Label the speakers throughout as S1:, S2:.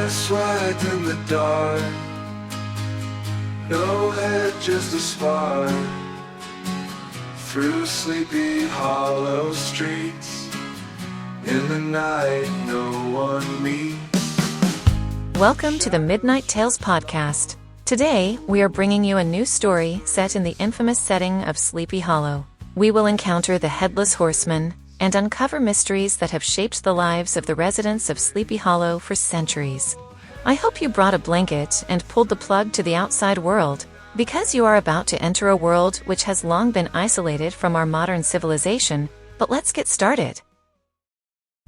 S1: I sweat in the dark. No head, just a spark. Through sleepy hollow streets. In the night, no one meets.
S2: Welcome to the Midnight Tales podcast. Today, we are bringing you a new story set in the infamous setting of Sleepy Hollow. We will encounter the Headless Horseman and uncover mysteries that have shaped the lives of the residents of Sleepy Hollow for centuries. I hope you brought a blanket and pulled the plug to the outside world, because you are about to enter a world which has long been isolated from our modern civilization. But let's get started.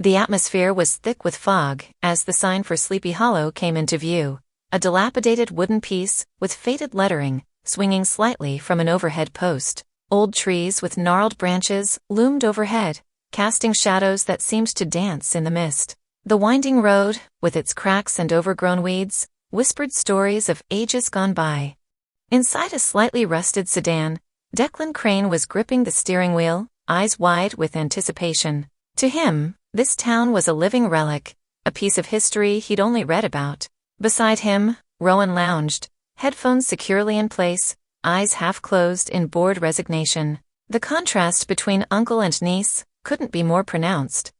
S2: The atmosphere was thick with fog as the sign for Sleepy Hollow came into view, a dilapidated wooden piece with faded lettering swinging slightly from an overhead post. Old trees with gnarled branches loomed overhead, casting shadows that seemed to dance in the mist. The winding road, with its cracks and overgrown weeds, whispered stories of ages gone by. Inside a slightly rusted sedan, Declan Crane was gripping the steering wheel, eyes wide with anticipation. To him, this town was a living relic, a piece of history he'd only read about. Beside him, Rowan lounged, headphones securely in place, eyes half closed in bored resignation. The contrast between uncle and niece couldn't be more pronounced.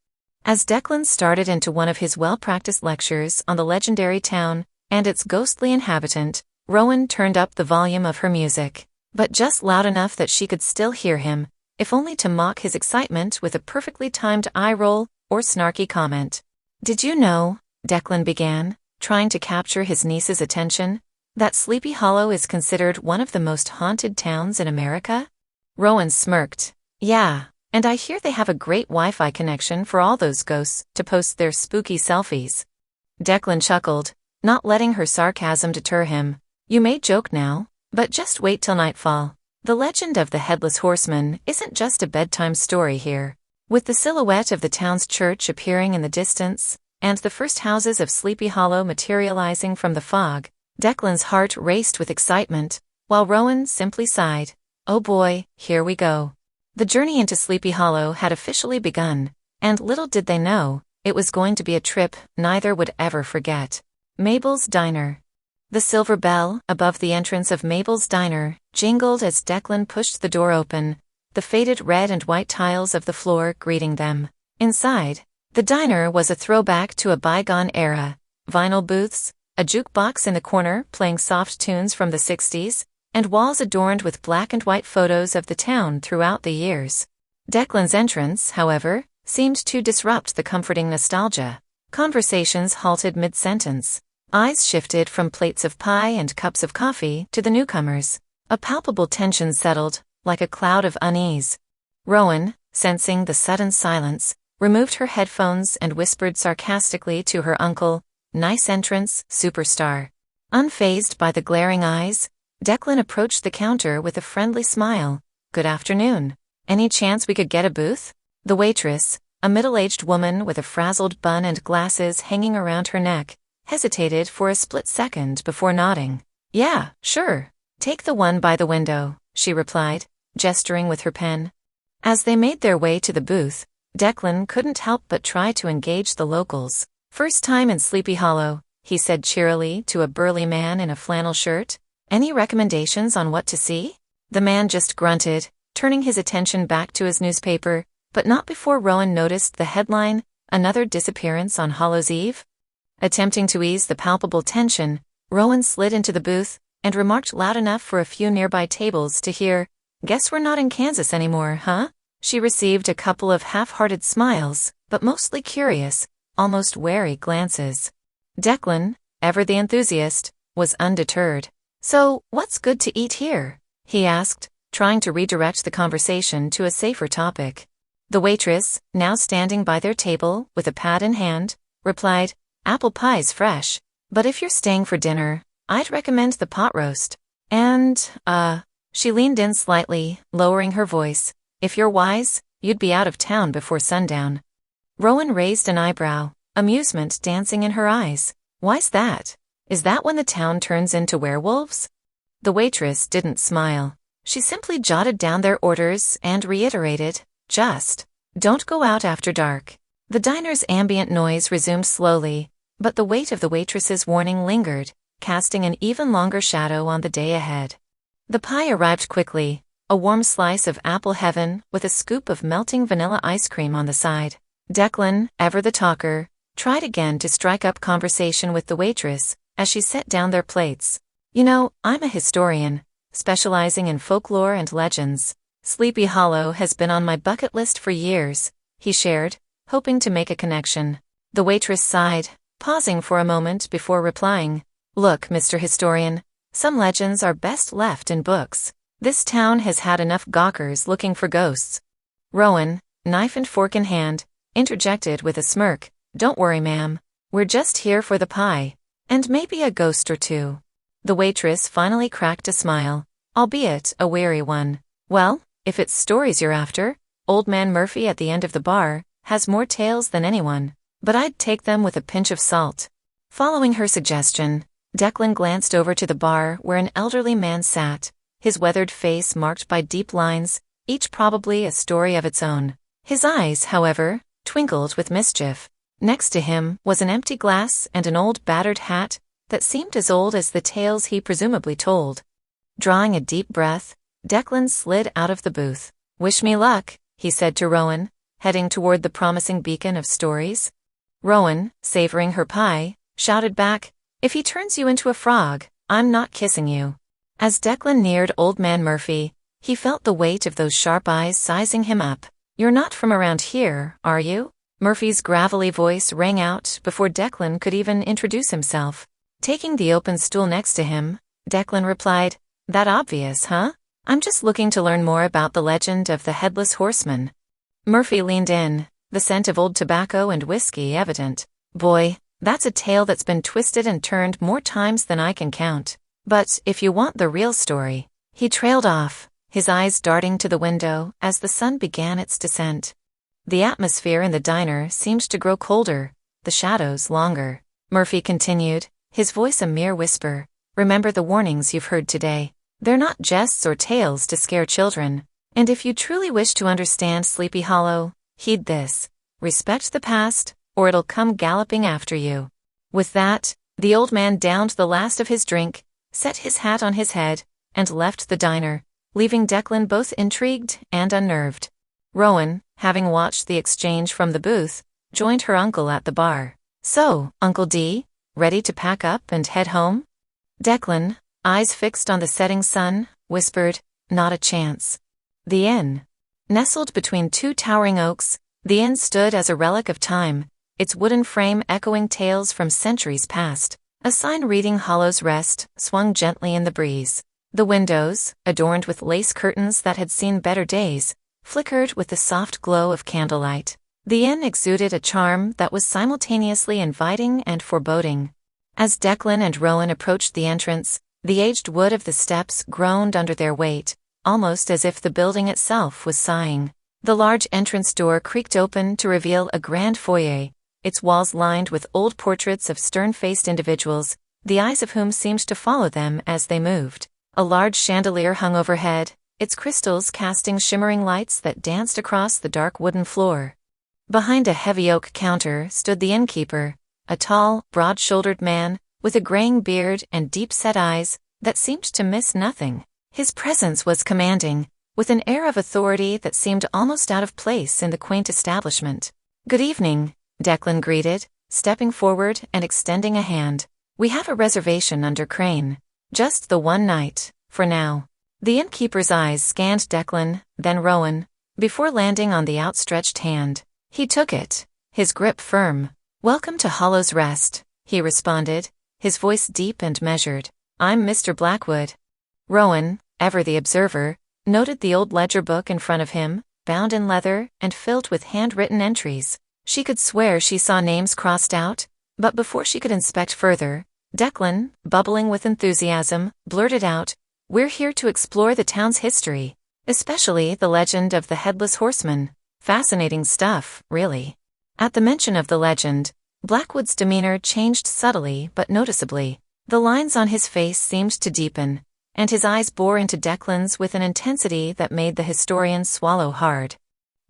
S2: As Declan started into one of his well-practiced lectures on the legendary town and its ghostly inhabitant, Rowan turned up the volume of her music, but just loud enough that she could still hear him, if only to mock his excitement with a perfectly timed eye roll or snarky comment. "Did you know," Declan began, trying to capture his niece's attention, "that Sleepy Hollow is considered one of the most haunted towns in America?" Rowan smirked. "Yeah, and I hear they have a great Wi-Fi connection for all those ghosts to post their spooky selfies." Declan chuckled, not letting her sarcasm deter him. "You may joke now, but just wait till nightfall. The legend of the Headless Horseman isn't just a bedtime story here." With the silhouette of the town's church appearing in the distance, and the first houses of Sleepy Hollow materializing from the fog, Declan's heart raced with excitement, while Rowan simply sighed. "Oh boy, here we go." The journey into Sleepy Hollow had officially begun, and little did they know, it was going to be a trip neither would ever forget. Mabel's Diner. The silver bell above the entrance of Mabel's Diner jingled as Declan pushed the door open, the faded red and white tiles of the floor greeting them. Inside, the diner was a throwback to a bygone era. Vinyl booths, a jukebox in the corner playing soft tunes from the 60s, and walls adorned with black and white photos of the town throughout the years. Declan's entrance, however, seemed to disrupt the comforting nostalgia. Conversations halted mid-sentence. Eyes shifted from plates of pie and cups of coffee to the newcomers. A palpable tension settled, like a cloud of unease. Rowan, sensing the sudden silence, removed her headphones and whispered sarcastically to her uncle, "Nice entrance, superstar." Unfazed by the glaring eyes, Declan approached the counter with a friendly smile. "Good afternoon. Any chance we could get a booth?" The waitress, a middle-aged woman with a frazzled bun and glasses hanging around her neck, hesitated for a split second before nodding. "Yeah, sure. Take the one by the window," she replied, gesturing with her pen. As they made their way to the booth, Declan couldn't help but try to engage the locals. "First time in Sleepy Hollow," he said cheerily to a burly man in a flannel shirt. "Any recommendations on what to see?" The man just grunted, turning his attention back to his newspaper, but not before Rowan noticed the headline, "Another Disappearance on Hallows Eve." Attempting to ease the palpable tension, Rowan slid into the booth and remarked loud enough for a few nearby tables to hear, "Guess we're not in Kansas anymore, huh?" She received a couple of half-hearted smiles, but mostly curious, almost wary glances. Declan, ever the enthusiast, was undeterred. "So, what's good to eat here?" he asked, trying to redirect the conversation to a safer topic. The waitress, now standing by their table with a pad in hand, replied, "Apple pie's fresh, but if you're staying for dinner, I'd recommend the pot roast. And, she leaned in slightly, lowering her voice, "if you're wise, you'd be out of town before sundown." Rowan raised an eyebrow, amusement dancing in her eyes. "Why's that? Is that when the town turns into werewolves?" The waitress didn't smile. She simply jotted down their orders and reiterated, "Just don't go out after dark." The diner's ambient noise resumed slowly, But the weight of the waitress's warning lingered, casting an even longer shadow on the day ahead. The pie arrived quickly, a warm slice of apple heaven with a scoop of melting vanilla ice cream on the side. Declan, ever the talker, tried again to strike up conversation with the waitress as she set down their plates. "You know, I'm a historian, specializing in folklore and legends. Sleepy Hollow has been on my bucket list for years," he shared, hoping to make a connection. The waitress sighed, pausing for a moment before replying. "Look, Mr. Historian, some legends are best left in books. This town has had enough gawkers looking for ghosts." Rowan, knife and fork in hand, interjected with a smirk. "Don't worry, ma'am. We're just here for the pie. And maybe a ghost or two." The waitress finally cracked a smile, albeit a weary one. "Well, if it's stories you're after, Old Man Murphy at the end of the bar has more tales than anyone, but I'd take them with a pinch of salt." Following her suggestion, Declan glanced over to the bar where an elderly man sat, his weathered face marked by deep lines, each probably a story of its own. His eyes, however, twinkled with mischief. Next to him was an empty glass and an old battered hat that seemed as old as the tales he presumably told. Drawing a deep breath, Declan slid out of the booth. "Wish me luck," he said to Rowan, heading toward the promising beacon of stories. Rowan, savoring her pie, shouted back, "If he turns you into a frog, I'm not kissing you." As Declan neared Old Man Murphy, he felt the weight of those sharp eyes sizing him up. "You're not from around here, are you?" Murphy's gravelly voice rang out before Declan could even introduce himself. Taking the open stool next to him, Declan replied, "That obvious, huh? I'm just looking to learn more about the legend of the Headless Horseman." Murphy leaned in, the scent of old tobacco and whiskey evident. "Boy, that's a tale that's been twisted and turned more times than I can count. But if you want the real story..." He trailed off, his eyes darting to the window as the sun began its descent. The atmosphere in the diner seemed to grow colder, the shadows longer. Murphy continued, his voice a mere whisper. "Remember the warnings you've heard today. They're not jests or tales to scare children. And if you truly wish to understand Sleepy Hollow, heed this. Respect the past, or it'll come galloping after you." With that, the old man downed the last of his drink, set his hat on his head, and left the diner, leaving Declan both intrigued and unnerved. Rowan, having watched the exchange from the booth, joined her uncle at the bar. "So, Uncle D, ready to pack up and head home?" Declan, eyes fixed on the setting sun, whispered, "Not a chance." The inn. Nestled between two towering oaks, the inn stood as a relic of time, its wooden frame echoing tales from centuries past. A sign reading Hollow's Rest swung gently in the breeze. The windows, adorned with lace curtains that had seen better days, flickered with the soft glow of candlelight. The inn exuded a charm that was simultaneously inviting and foreboding. As Declan and Rowan approached the entrance, the aged wood of the steps groaned under their weight, almost as if the building itself was sighing. The large entrance door creaked open to reveal a grand foyer, its walls lined with old portraits of stern-faced individuals, the eyes of whom seemed to follow them as they moved. A large chandelier hung overhead, its crystals casting shimmering lights that danced across the dark wooden floor. Behind a heavy oak counter stood the innkeeper, a tall, broad-shouldered man, with a graying beard and deep-set eyes that seemed to miss nothing. His presence was commanding, with an air of authority that seemed almost out of place in the quaint establishment. "Good evening," Declan greeted, stepping forward and extending a hand. "We have a reservation under Crane. Just the one night, for now." The innkeeper's eyes scanned Declan, then Rowan, before landing on the outstretched hand. He took it, his grip firm. "Welcome to Hollow's Rest," he responded, his voice deep and measured. "I'm Mr. Blackwood." Rowan, ever the observer, noted the old ledger book in front of him, bound in leather and filled with handwritten entries. She could swear she saw names crossed out, but before she could inspect further, Declan, bubbling with enthusiasm, blurted out, "We're here to explore the town's history, especially the legend of the Headless Horseman. Fascinating stuff, really." At the mention of the legend, Blackwood's demeanor changed subtly but noticeably. The lines on his face seemed to deepen, and his eyes bore into Declan's with an intensity that made the historian swallow hard.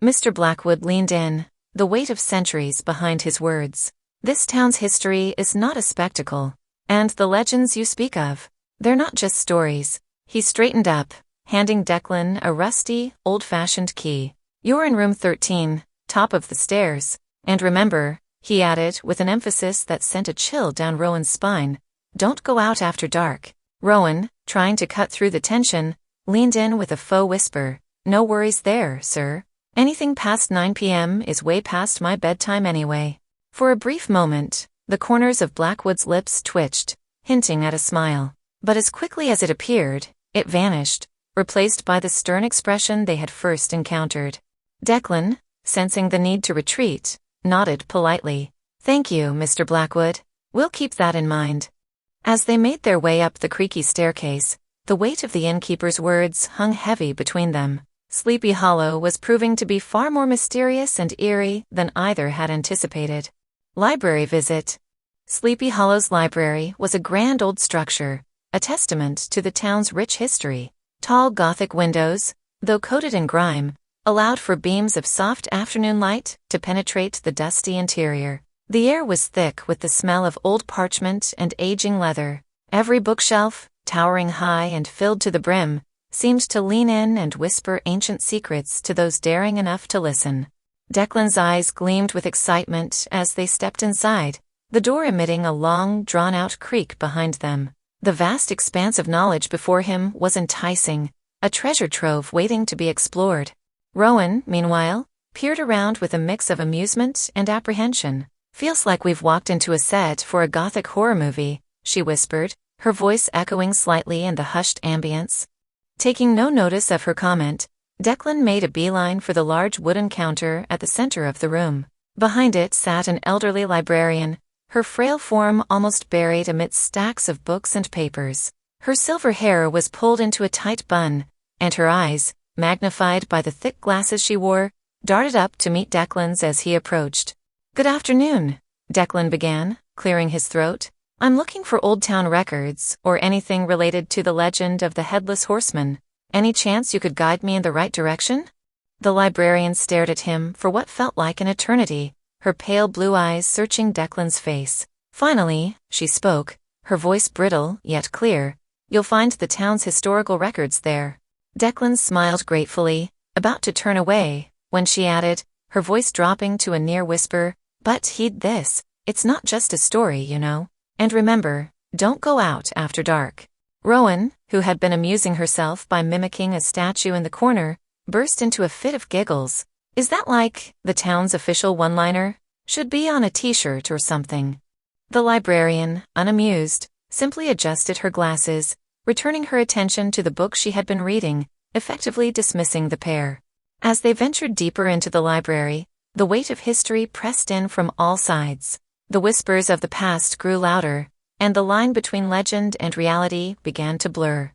S2: Mr. Blackwood leaned in, the weight of centuries behind his words. This town's history is not a spectacle. And the legends you speak of, they're not just stories. He straightened up, handing Declan a rusty, old-fashioned key. You're in room 13, top of the stairs. And remember, he added with an emphasis that sent a chill down Rowan's spine, don't go out after dark. Rowan, trying to cut through the tension, leaned in with a faux whisper. No worries there, sir. Anything past 9 p.m. is way past my bedtime anyway. For a brief moment, the corners of Blackwood's lips twitched, hinting at a smile. But as quickly as it appeared, it vanished, replaced by the stern expression they had first encountered. Declan, sensing the need to retreat, nodded politely. Thank you, Mr. Blackwood. We'll keep that in mind. As they made their way up the creaky staircase, the weight of the innkeeper's words hung heavy between them. Sleepy Hollow was proving to be far more mysterious and eerie than either had anticipated. Library visit. Sleepy Hollow's library was a grand old structure, a testament to the town's rich history. Tall Gothic windows, though coated in grime, allowed for beams of soft afternoon light to penetrate the dusty interior. The air was thick with the smell of old parchment and aging leather. Every bookshelf, towering high and filled to the brim, seemed to lean in and whisper ancient secrets to those daring enough to listen. Declan's eyes gleamed with excitement as they stepped inside, the door emitting a long, drawn-out creak behind them. The vast expanse of knowledge before him was enticing, a treasure trove waiting to be explored. Rowan, meanwhile, peered around with a mix of amusement and apprehension. Feels like we've walked into a set for a Gothic horror movie, she whispered, her voice echoing slightly in the hushed ambience. Taking no notice of her comment, Declan made a beeline for the large wooden counter at the center of the room. Behind it sat an elderly librarian, her frail form almost buried amidst stacks of books and papers. Her silver hair was pulled into a tight bun, and her eyes, magnified by the thick glasses she wore, darted up to meet Declan's as he approached. Good afternoon, Declan began, clearing his throat. I'm looking for Old Town records, or anything related to the legend of the Headless Horseman. Any chance you could guide me in the right direction? The librarian stared at him for what felt like an eternity, her pale blue eyes searching Declan's face. Finally, she spoke, her voice brittle yet clear. You'll find the town's historical records there. Declan smiled gratefully, about to turn away, when she added, her voice dropping to a near whisper, but heed this, it's not just a story, you know. And remember, don't go out after dark. Rowan, who had been amusing herself by mimicking a statue in the corner, burst into a fit of giggles. Is that like the town's official one-liner? Should be on a t-shirt or something. The librarian, unamused, simply adjusted her glasses, returning her attention to the book she had been reading, effectively dismissing the pair. As they ventured deeper into the library, the weight of history pressed in from all sides. The whispers of the past grew louder, and the line between legend and reality began to blur.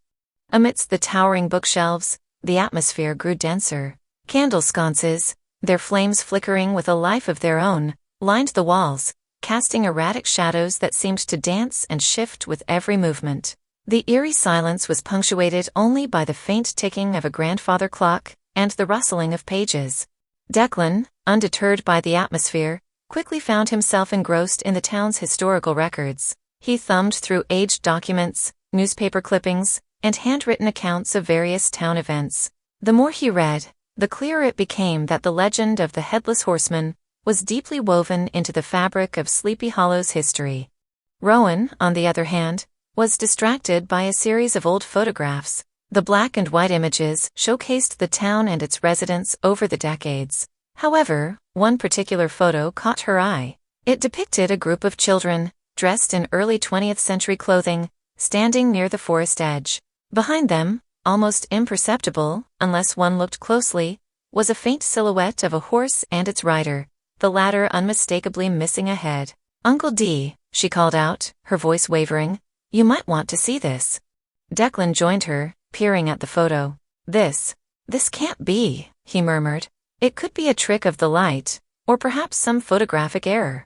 S2: Amidst the towering bookshelves, the atmosphere grew denser. Candle sconces, their flames flickering with a life of their own, lined the walls, casting erratic shadows that seemed to dance and shift with every movement. The eerie silence was punctuated only by the faint ticking of a grandfather clock and the rustling of pages. Declan, undeterred by the atmosphere, quickly found himself engrossed in the town's historical records. He thumbed through aged documents, newspaper clippings, and handwritten accounts of various town events. The more he read, the clearer it became that the legend of the Headless Horseman was deeply woven into the fabric of Sleepy Hollow's history. Rowan, on the other hand, was distracted by a series of old photographs. The black and white images showcased the town and its residents over the decades. However, one particular photo caught her eye. It depicted a group of children, dressed in early 20th century clothing, standing near the forest edge. Behind them, almost imperceptible, unless one looked closely, was a faint silhouette of a horse and its rider, the latter unmistakably missing a head. Uncle D, she called out, her voice wavering, you might want to see this. Declan joined her, peering at the photo. This can't be, he murmured. It could be a trick of the light, or perhaps some photographic error.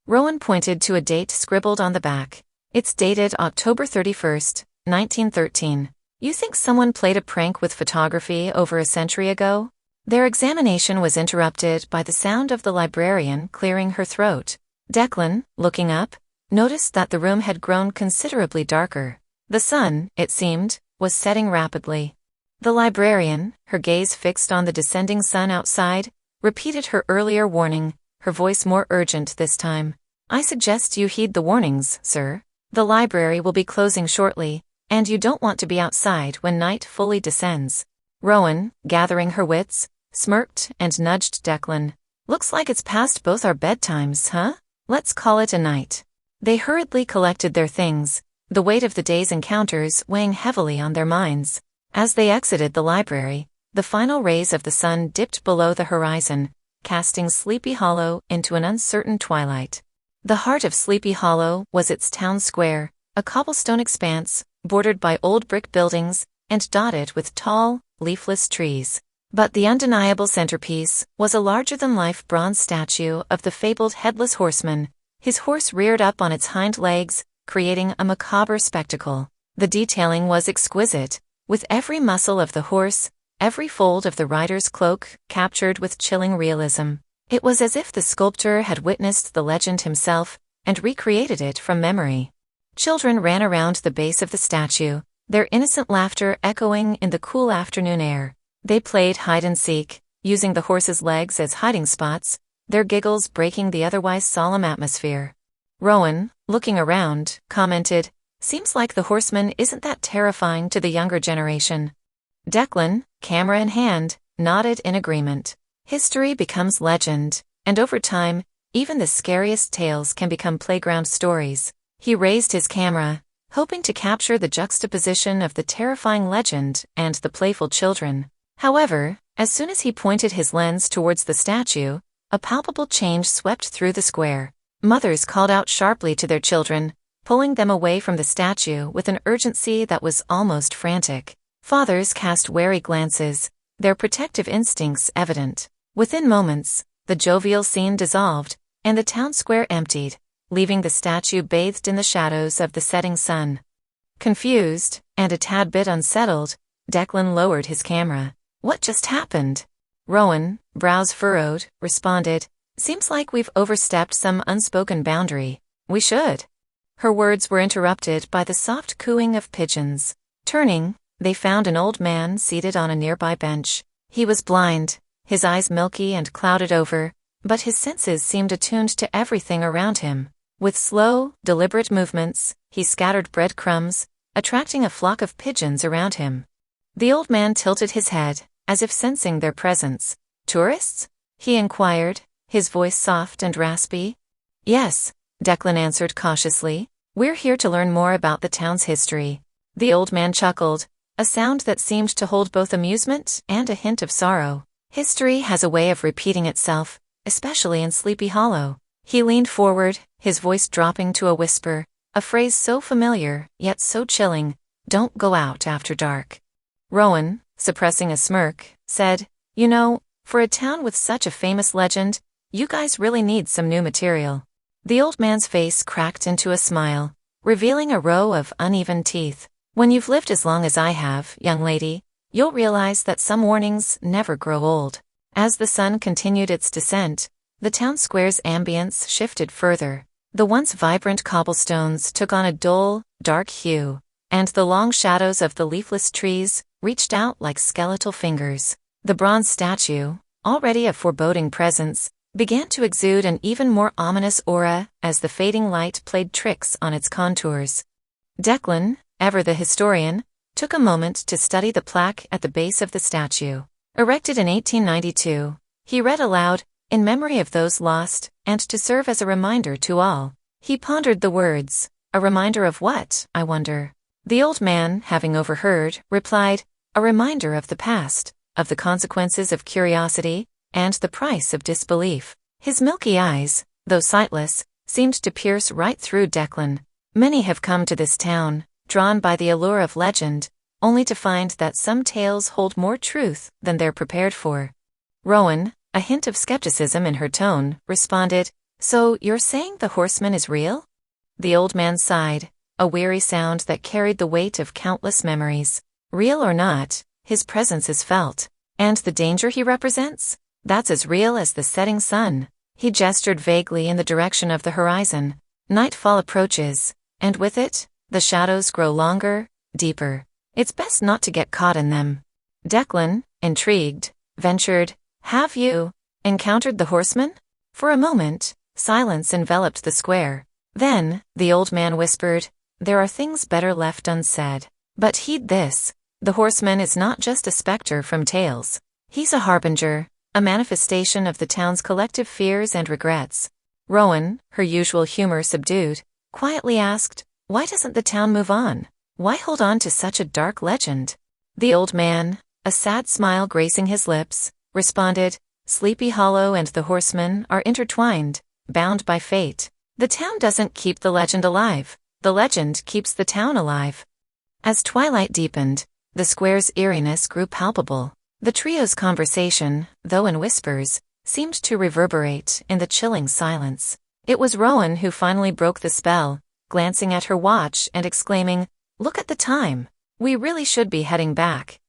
S2: Rowan pointed to a date scribbled on the back. It's dated October 31st, 1913. You think someone played a prank with photography over a century ago? Their examination was interrupted by the sound of the librarian clearing her throat. Declan, looking up, noticed that the room had grown considerably darker. The sun, it seemed, was setting rapidly. The librarian, her gaze fixed on the descending sun outside, repeated her earlier warning, her voice more urgent this time. "I suggest you heed the warnings, sir. The library will be closing shortly, and you don't want to be outside when night fully descends." Rowan, gathering her wits, smirked and nudged Declan. "Looks like it's past both our bedtimes, huh? Let's call it a night." They hurriedly collected their things, the weight of the day's encounters weighing heavily on their minds. As they exited the library, the final rays of the sun dipped below the horizon, casting Sleepy Hollow into an uncertain twilight. The heart of Sleepy Hollow was its town square, a cobblestone expanse, bordered by old brick buildings, and dotted with tall, leafless trees. But the undeniable centerpiece was a larger-than-life bronze statue of the fabled Headless Horseman, his horse reared up on its hind legs, creating a macabre spectacle. The detailing was exquisite, with every muscle of the horse, every fold of the rider's cloak captured with chilling realism. It was as if the sculptor had witnessed the legend himself and recreated it from memory. Children ran around the base of the statue, their innocent laughter echoing in the cool afternoon air. They played hide-and-seek, using the horse's legs as hiding spots, their giggles breaking the otherwise solemn atmosphere. Rowan, looking around, commented, "Seems like the horseman isn't that terrifying to the younger generation." Declan, camera in hand, nodded in agreement. History becomes legend, and over time, even the scariest tales can become playground stories. He raised his camera, hoping to capture the juxtaposition of the terrifying legend and the playful children. However, as soon as he pointed his lens towards the statue, a palpable change swept through the square. Mothers called out sharply to their children, pulling them away from the statue with an urgency that was almost frantic. Fathers cast wary glances, their protective instincts evident. Within moments, the jovial scene dissolved, and the town square emptied, leaving the statue bathed in the shadows of the setting sun. Confused, and a tad bit unsettled, Declan lowered his camera. "What just happened?" Rowan, brows furrowed, responded, "Seems like we've overstepped some unspoken boundary. We should." Her words were interrupted by the soft cooing of pigeons. Turning, they found an old man seated on a nearby bench. He was blind, his eyes milky and clouded over, but his senses seemed attuned to everything around him. With slow, deliberate movements, he scattered breadcrumbs, attracting a flock of pigeons around him. The old man tilted his head, as if sensing their presence. "Tourists?" he inquired, his voice soft and raspy. "Yes," Declan answered cautiously. "We're here to learn more about the town's history." The old man chuckled, a sound that seemed to hold both amusement and a hint of sorrow. "History has a way of repeating itself, especially in Sleepy Hollow." He leaned forward, his voice dropping to a whisper, a phrase so familiar, yet so chilling, "Don't go out after dark." Rowan, suppressing a smirk, said, "You know, for a town with such a famous legend, you guys really need some new material." The old man's face cracked into a smile, revealing a row of uneven teeth. "When you've lived as long as I have, young lady, you'll realize that some warnings never grow old." As the sun continued its descent, the town square's ambience shifted further. The once vibrant cobblestones took on a dull, dark hue, and the long shadows of the leafless trees reached out like skeletal fingers. The bronze statue, already a foreboding presence, began to exude an even more ominous aura as the fading light played tricks on its contours. Declan, ever the historian, took a moment to study the plaque at the base of the statue. Erected in 1892, he read aloud, "In memory of those lost, and to serve as a reminder to all." He pondered the words. "A reminder of what, I wonder?" The old man, having overheard, replied, "A reminder of the past, of the consequences of curiosity, and the price of disbelief." His milky eyes, though sightless, seemed to pierce right through Declan. Many have come to this town, drawn by the allure of legend, only to find that some tales hold more truth than they're prepared for. Rowan, a hint of skepticism in her tone, responded, "So you're saying the horseman is real?" The old man sighed, a weary sound that carried the weight of countless memories. "Real or not, his presence is felt. And the danger he represents? That's as real as the setting sun." He gestured vaguely in the direction of the horizon. Nightfall approaches, and with it, the shadows grow longer, deeper. It's best not to get caught in them. Declan, intrigued, ventured, "Have you encountered the horseman?" For a moment, silence enveloped the square. Then, the old man whispered, "There are things better left unsaid. But heed this, the horseman is not just a specter from tales. He's a harbinger, a manifestation of the town's collective fears and regrets." Rowan, her usual humor subdued, quietly asked, "Why doesn't the town move on? Why hold on to such a dark legend?" The old man, a sad smile gracing his lips, responded, "Sleepy Hollow and the horseman are intertwined, bound by fate. The town doesn't keep the legend alive. The legend keeps the town alive." As twilight deepened, the square's eeriness grew palpable. The trio's conversation, though in whispers, seemed to reverberate in the chilling silence. It was Rowan who finally broke the spell, glancing at her watch and exclaiming, "Look at the time. We really should be heading back."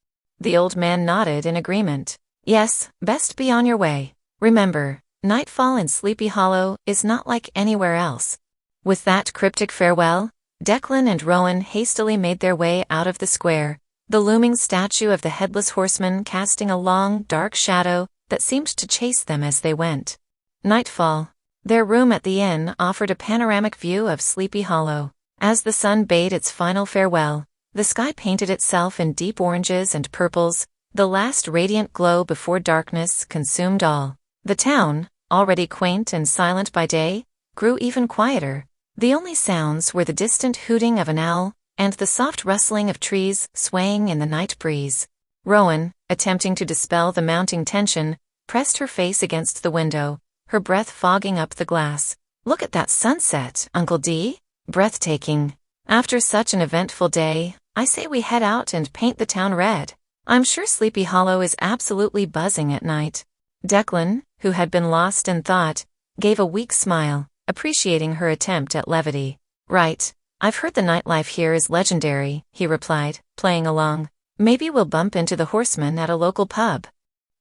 S2: The old man nodded in agreement. "Yes, best be on your way. Remember, nightfall in Sleepy Hollow is not like anywhere else." With that cryptic farewell, Declan and Rowan hastily made their way out of the square, the looming statue of the headless horseman casting a long, dark shadow that seemed to chase them as they went. Nightfall. Their room at the inn offered a panoramic view of Sleepy Hollow. As the sun bade its final farewell, the sky painted itself in deep oranges and purples, the last radiant glow before darkness consumed all. The town, already quaint and silent by day, grew even quieter. The only sounds were the distant hooting of an owl and the soft rustling of trees swaying in the night breeze. Rowan, attempting to dispel the mounting tension, pressed her face against the window, her breath fogging up the glass. "Look at that sunset, Uncle D. Breathtaking. After such an eventful day, I say we head out and paint the town red. I'm sure Sleepy Hollow is absolutely buzzing at night." Declan, who had been lost in thought, gave a weak smile, appreciating her attempt at levity. "Right. I've heard the nightlife here is legendary," he replied, playing along. "Maybe we'll bump into the horseman at a local pub."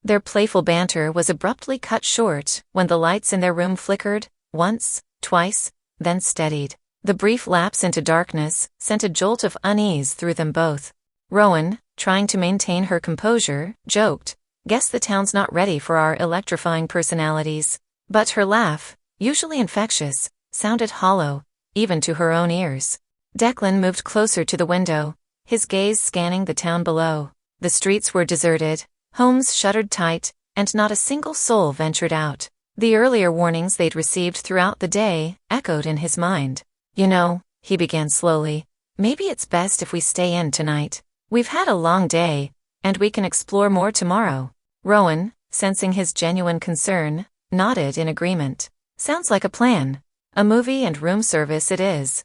S2: Their playful banter was abruptly cut short when the lights in their room flickered, once, twice, then steadied. The brief lapse into darkness sent a jolt of unease through them both. Rowan, trying to maintain her composure, joked, "Guess the town's not ready for our electrifying personalities." But her laugh, usually infectious, sounded hollow, even to her own ears. Declan moved closer to the window, his gaze scanning the town below. The streets were deserted, homes shuttered tight, and not a single soul ventured out. The earlier warnings they'd received throughout the day echoed in his mind. "You know," he began slowly, "maybe it's best if we stay in tonight. We've had a long day, and we can explore more tomorrow." Rowan, sensing his genuine concern, nodded in agreement. "Sounds like a plan. A movie and room service it is."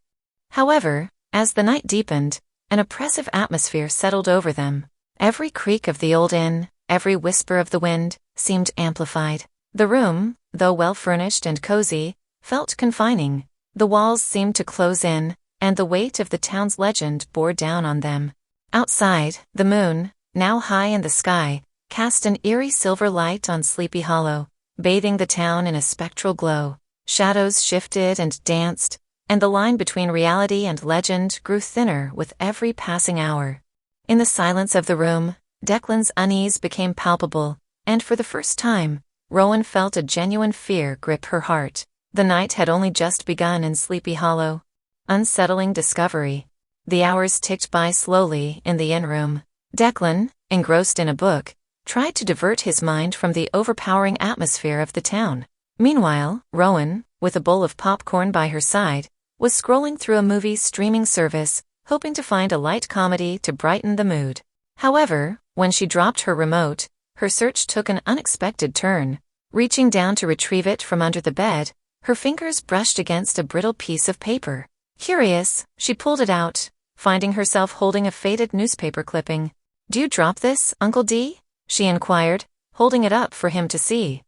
S2: However, as the night deepened, an oppressive atmosphere settled over them. Every creak of the old inn, every whisper of the wind, seemed amplified. The room, though well-furnished and cozy, felt confining. The walls seemed to close in, and the weight of the town's legend bore down on them. Outside, the moon, now high in the sky, cast an eerie silver light on Sleepy Hollow, bathing the town in a spectral glow. Shadows shifted and danced, and the line between reality and legend grew thinner with every passing hour. In the silence of the room, Declan's unease became palpable, and for the first time, Rowan felt a genuine fear grip her heart. The night had only just begun in Sleepy Hollow. Unsettling discovery. The hours ticked by slowly in the inn room. Declan, engrossed in a book, tried to divert his mind from the overpowering atmosphere of the town. Meanwhile, Rowan, with a bowl of popcorn by her side, was scrolling through a movie streaming service, hoping to find a light comedy to brighten the mood. However, when she dropped her remote, her search took an unexpected turn. Reaching down to retrieve it from under the bed, her fingers brushed against a brittle piece of paper. Curious, she pulled it out, finding herself holding a faded newspaper clipping. "Do you drop this, Uncle D?" she inquired, holding it up for him to see.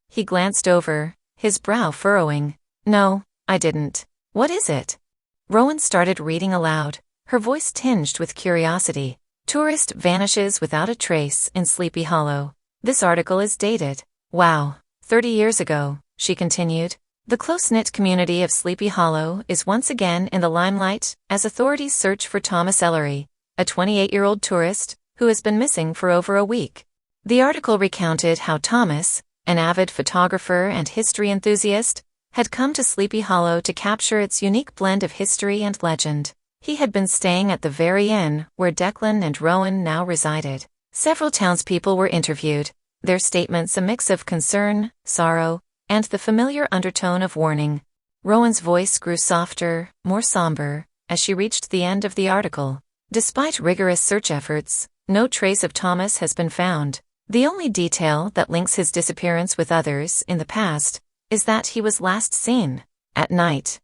S2: He glanced over, his brow furrowing. "No, I didn't. What is it?" Rowan started reading aloud, her voice tinged with curiosity. "Tourist vanishes without a trace in Sleepy Hollow. This article is dated. Wow, 30 years ago," she continued. The close-knit community of Sleepy Hollow is once again in the limelight as authorities search for Thomas Ellery, a 28-year-old tourist who has been missing for over a week. The article recounted how Thomas, an avid photographer and history enthusiast, had come to Sleepy Hollow to capture its unique blend of history and legend. He had been staying at the very inn where Declan and Rowan now resided. Several townspeople were interviewed, their statements a mix of concern, sorrow, and the familiar undertone of warning. Rowan's voice grew softer, more somber, as she reached the end of the article. Despite rigorous search efforts, no trace of Thomas has been found. The only detail that links his disappearance with others in the past is that he was last seen at night.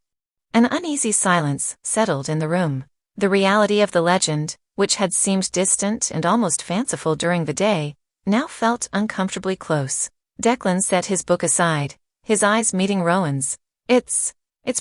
S2: An uneasy silence settled in the room. The reality of the legend, which had seemed distant and almost fanciful during the day, now felt uncomfortably close. Declan set his book aside, his eyes meeting Rowan's. It's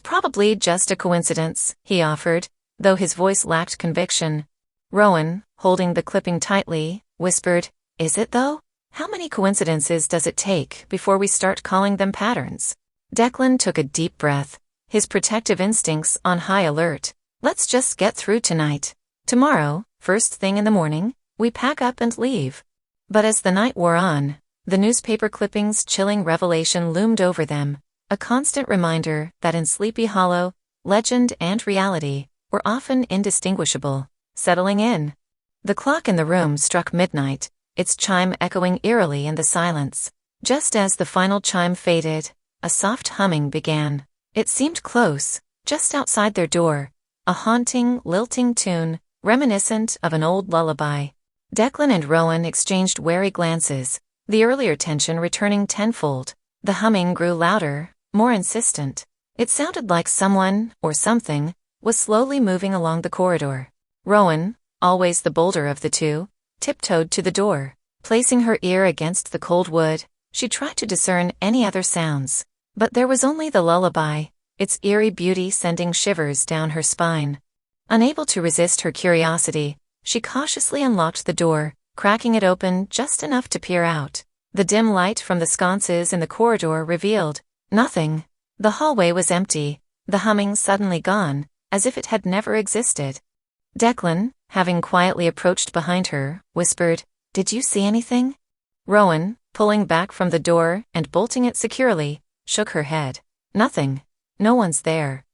S2: probably just a coincidence, he offered, though his voice lacked conviction. Rowan, holding the clipping tightly, whispered, Is it though? How many coincidences does it take before we start calling them patterns? Declan took a deep breath, his protective instincts on high alert. Let's just get through tonight. Tomorrow, first thing in the morning, we pack up and leave. But as the night wore on, the newspaper clippings' chilling revelation loomed over them, a constant reminder that in Sleepy Hollow, legend and reality were often indistinguishable. Settling in. The clock in the room struck midnight, its chime echoing eerily in the silence. Just as the final chime faded, a soft humming began. It seemed close, just outside their door, a haunting, lilting tune, reminiscent of an old lullaby. Declan and Rowan exchanged wary glances, the earlier tension returning tenfold. The humming grew louder, more insistent. It sounded like someone, or something, was slowly moving along the corridor. Rowan, always the bolder of the two, tiptoed to the door. Placing her ear against the cold wood, she tried to discern any other sounds. But there was only the lullaby, its eerie beauty sending shivers down her spine. Unable to resist her curiosity, she cautiously unlocked the door, cracking it open just enough to peer out. The dim light from the sconces in the corridor revealed nothing. The hallway was empty, the humming suddenly gone, as if it had never existed. Declan, having quietly approached behind her, whispered, Did you see anything? Rowan, pulling back from the door and bolting it securely, shook her head. Nothing. No one's there.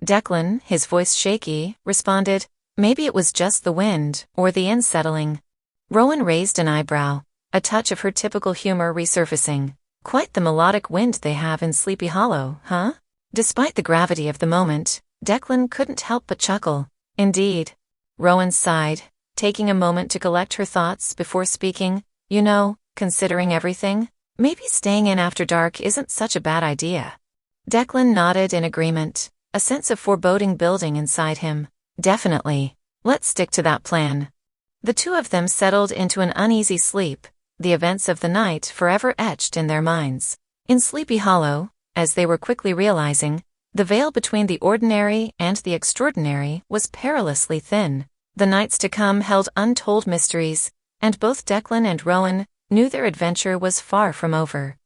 S2: Declan, his voice shaky, responded, Maybe it was just the wind, or the inn settling. Rowan raised an eyebrow, a touch of her typical humor resurfacing. Quite the melodic wind they have in Sleepy Hollow, huh? Despite the gravity of the moment, Declan couldn't help but chuckle. Indeed. Rowan sighed, taking a moment to collect her thoughts before speaking. Considering everything, maybe staying in after dark isn't such a bad idea. Declan nodded in agreement, a sense of foreboding building inside him. Definitely. Let's stick to that plan. The two of them settled into an uneasy sleep, the events of the night forever etched in their minds. In Sleepy Hollow, as they were quickly realizing, the veil between the ordinary and the extraordinary was perilously thin. The nights to come held untold mysteries, and both Declan and Rowan knew their adventure was far from over.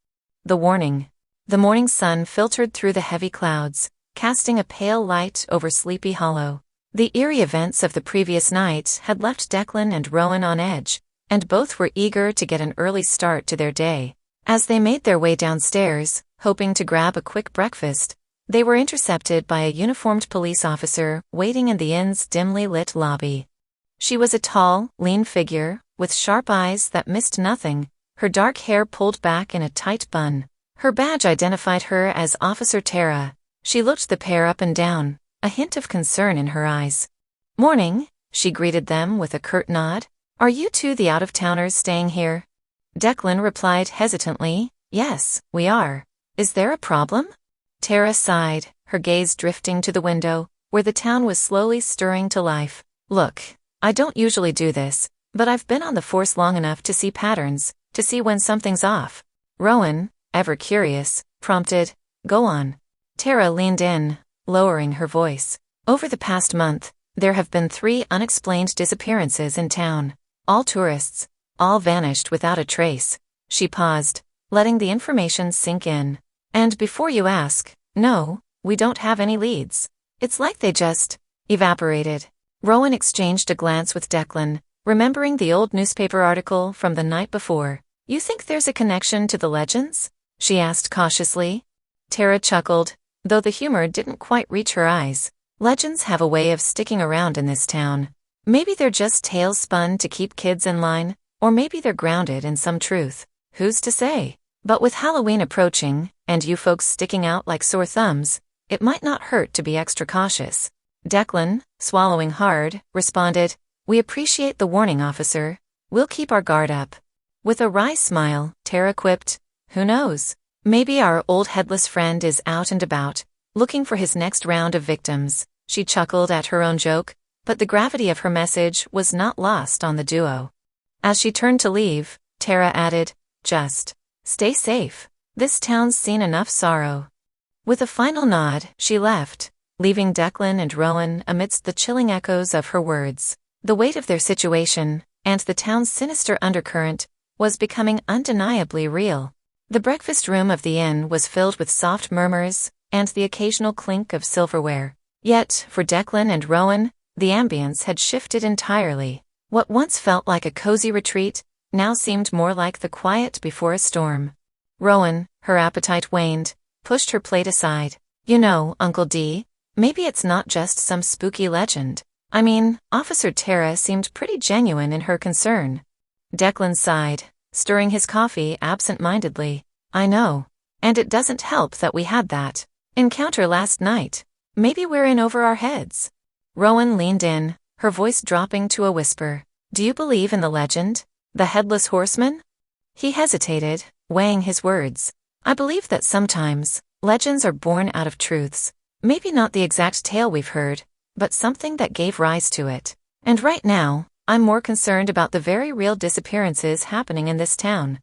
S2: The warning. The morning sun filtered through the heavy clouds, casting a pale light over Sleepy Hollow. The eerie events of the previous night had left Declan and Rowan on edge, and both were eager to get an early start to their day. As they made their way downstairs, hoping to grab a quick breakfast, they were intercepted by a uniformed police officer waiting in the inn's dimly lit lobby. She was a tall, lean figure, with sharp eyes that missed nothing, her dark hair pulled back in a tight bun. Her badge identified her as Officer Tara. She looked the pair up and down, a hint of concern in her eyes. Morning, she greeted them with a curt nod. Are you two the out-of-towners staying here? Declan replied hesitantly, Yes, we are. Is there a problem? Tara sighed, her gaze drifting to the window, where the town was slowly stirring to life. Look, I don't usually do this, but I've been on the force long enough to see patterns, to see when something's off. Rowan, ever curious, prompted, Go on. Tara leaned in, lowering her voice. Over the past month, there have been 3 unexplained disappearances in town. All tourists, all vanished without a trace. She paused, letting the information sink in. And before you ask, no, we don't have any leads. It's like they just evaporated. Rowan exchanged a glance with Declan, remembering the old newspaper article from the night before. You think there's a connection to the legends? She asked cautiously. Tara chuckled, though the humor didn't quite reach her eyes. Legends have a way of sticking around in this town. Maybe they're just tales spun to keep kids in line, or maybe they're grounded in some truth. Who's to say? But with Halloween approaching, and you folks sticking out like sore thumbs, it might not hurt to be extra cautious. Declan, swallowing hard, responded, We appreciate the warning, officer. We'll keep our guard up. With a wry smile, Tara quipped, Who knows? Maybe our old headless friend is out and about, looking for his next round of victims. She chuckled at her own joke, but the gravity of her message was not lost on the duo. As she turned to leave, Tara added, Just stay safe. This town's seen enough sorrow. With a final nod, she left, leaving Declan and Rowan amidst the chilling echoes of her words. The weight of their situation, and the town's sinister undercurrent, was becoming undeniably real. The breakfast room of the inn was filled with soft murmurs, and the occasional clink of silverware. Yet, for Declan and Rowan, the ambience had shifted entirely. What once felt like a cozy retreat, now seemed more like the quiet before a storm. Rowan, her appetite waned, pushed her plate aside. You know, Uncle D, maybe it's not just some spooky legend. I mean, Officer Tara seemed pretty genuine in her concern. Declan sighed, stirring his coffee absent-mindedly. I know. And it doesn't help that we had that encounter last night. Maybe we're in over our heads. Rowan leaned in, her voice dropping to a whisper. Do you believe in the legend? The Headless Horseman? He hesitated, weighing his words. I believe that sometimes, legends are born out of truths. Maybe not the exact tale we've heard, but something that gave rise to it. And right now, I'm more concerned about the very real disappearances happening in this town.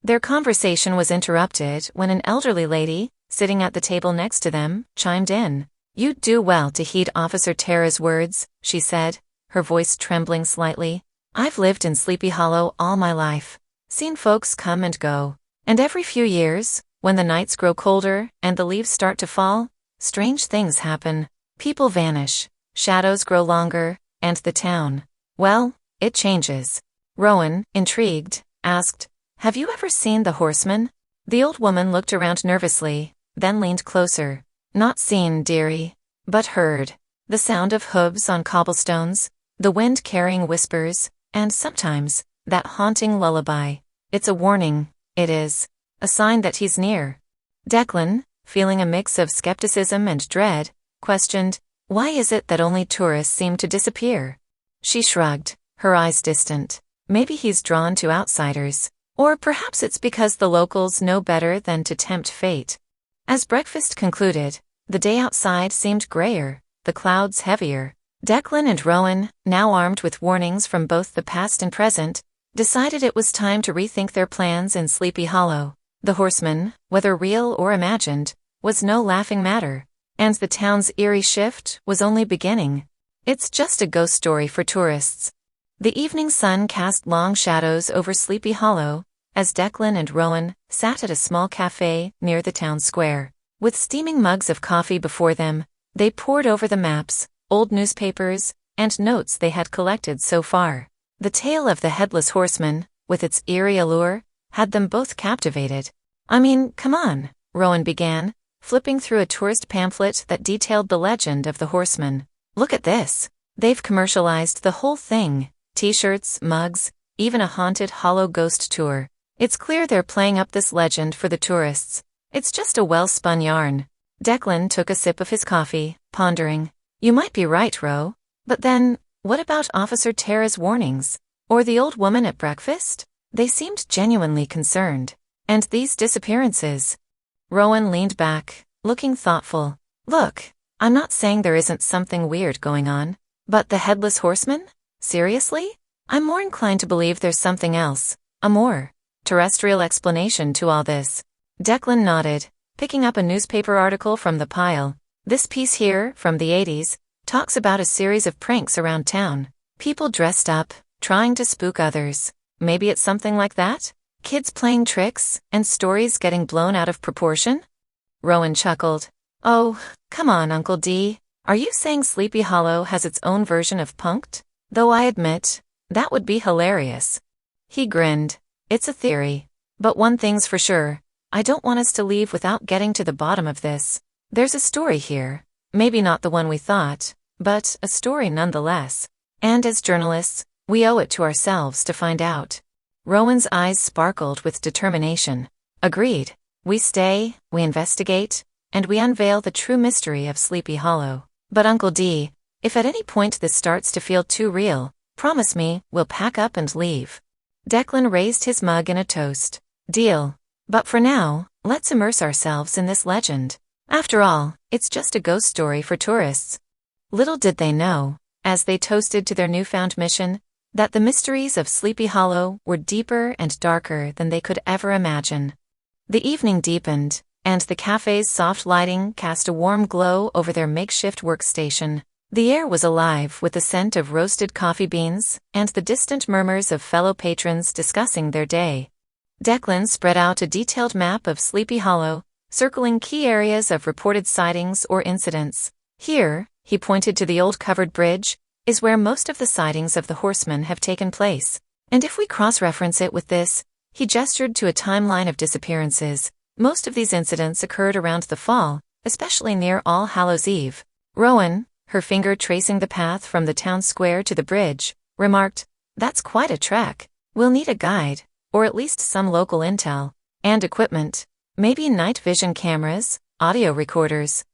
S2: Their conversation was interrupted when an elderly lady, sitting at the table next to them, chimed in. You'd do well to heed Officer Tara's words, she said, her voice trembling slightly. I've lived in Sleepy Hollow all my life, seen folks come and go, and every few years, when the nights grow colder and the leaves start to fall, strange things happen. People vanish, shadows grow longer, and the town, well, it changes. Rowan, intrigued, asked, Have you ever seen the horseman? The old woman looked around nervously, then leaned closer. Not seen, dearie, but heard. The sound of hooves on cobblestones, the wind carrying whispers, and sometimes, that haunting lullaby. It's a warning, it is. A sign that he's near. Declan, feeling a mix of skepticism and dread, questioned, Why is it that only tourists seem to disappear? She shrugged, her eyes distant. Maybe he's drawn to outsiders. Or perhaps it's because the locals know better than to tempt fate. As breakfast concluded, the day outside seemed grayer, the clouds heavier. Declan and Rowan, now armed with warnings from both the past and present, decided it was time to rethink their plans in Sleepy Hollow. The horseman, whether real or imagined, was no laughing matter, and the town's eerie shift was only beginning. It's just a ghost story for tourists. The evening sun cast long shadows over Sleepy Hollow, as Declan and Rowan sat at a small cafe near the town square. With steaming mugs of coffee before them, they pored over the maps, old newspapers, and notes they had collected so far. The tale of the Headless Horseman, with its eerie allure, had them both captivated. I mean, come on, Rowan began, flipping through a tourist pamphlet that detailed the legend of the horseman. Look at this. They've commercialized the whole thing. T-shirts, mugs, even a haunted hollow ghost tour. It's clear they're playing up this legend for the tourists. It's just a well-spun yarn. Declan took a sip of his coffee, pondering. You might be right, Ro. But then, what about Officer Tara's warnings? Or the old woman at breakfast? They seemed genuinely concerned. And these disappearances? Rowan leaned back, looking thoughtful. Look, I'm not saying there isn't something weird going on. But the Headless Horseman? Seriously? I'm more inclined to believe there's something else. A more terrestrial explanation to all this. Declan nodded, picking up a newspaper article from the pile. This piece here, from the 80s, talks about a series of pranks around town. People dressed up, trying to spook others. Maybe it's something like that? Kids playing tricks, and stories getting blown out of proportion? Rowan chuckled. Oh, come on, Uncle D. Are you saying Sleepy Hollow has its own version of punked? Though I admit, that would be hilarious. He grinned. It's a theory. But one thing's for sure. I don't want us to leave without getting to the bottom of this. There's a story here. Maybe not the one we thought, but a story nonetheless. And as journalists, we owe it to ourselves to find out. Rowan's eyes sparkled with determination. Agreed. We stay, we investigate, and we unveil the true mystery of Sleepy Hollow. But Uncle D, if at any point this starts to feel too real, promise me we'll pack up and leave. Declan raised his mug in a toast. Deal. But for now, let's immerse ourselves in this legend. After all, it's just a ghost story for tourists. Little did they know, as they toasted to their newfound mission, that the mysteries of Sleepy Hollow were deeper and darker than they could ever imagine. The evening deepened, and the cafe's soft lighting cast a warm glow over their makeshift workstation. The air was alive with the scent of roasted coffee beans and the distant murmurs of fellow patrons discussing their day. Declan spread out a detailed map of Sleepy Hollow, circling key areas of reported sightings or incidents. Here, he pointed to the old covered bridge, is where most of the sightings of the horsemen have taken place. And if we cross-reference it with this, he gestured to a timeline of disappearances. Most of these incidents occurred around the fall, especially near All Hallows Eve. Rowan, her finger tracing the path from the town square to the bridge, remarked, "That's quite a trek. We'll need a guide, or at least some local intel, and equipment. Maybe night vision cameras, audio recorders."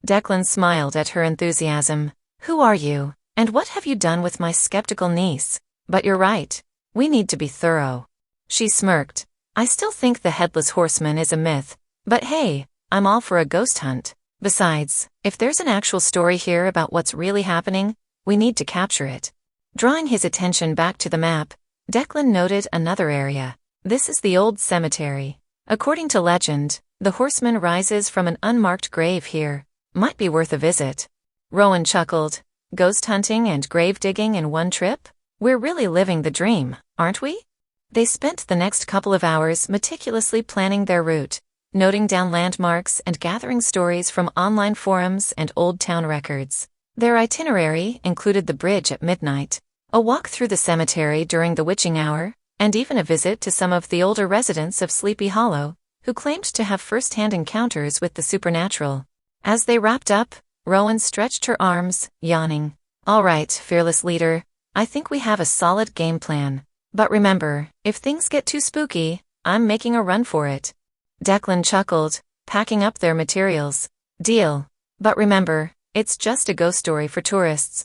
S2: Declan smiled at her enthusiasm. "Who are you, and what have you done with my skeptical niece? But you're right. We need to be thorough." She smirked. "I still think the Headless Horseman is a myth, but hey, I'm all for a ghost hunt. Besides, if there's an actual story here about what's really happening, we need to capture it." Drawing his attention back to the map, Declan noted another area. This is the old cemetery. According to legend, the horseman rises from an unmarked grave here. Might be worth a visit. Rowan chuckled. Ghost hunting and grave digging in one trip? We're really living the dream, aren't we? They spent the next couple of hours meticulously planning their route, noting down landmarks and gathering stories from online forums and old town records. Their itinerary included the bridge at midnight, a walk through the cemetery during the witching hour, and even a visit to some of the older residents of Sleepy Hollow, who claimed to have first-hand encounters with the supernatural. As they wrapped up, Rowan stretched her arms, yawning. "All right, fearless leader, I think we have a solid game plan. But remember, if things get too spooky, I'm making a run for it." Declan chuckled, packing up their materials. "Deal. But remember, it's just a ghost story for tourists."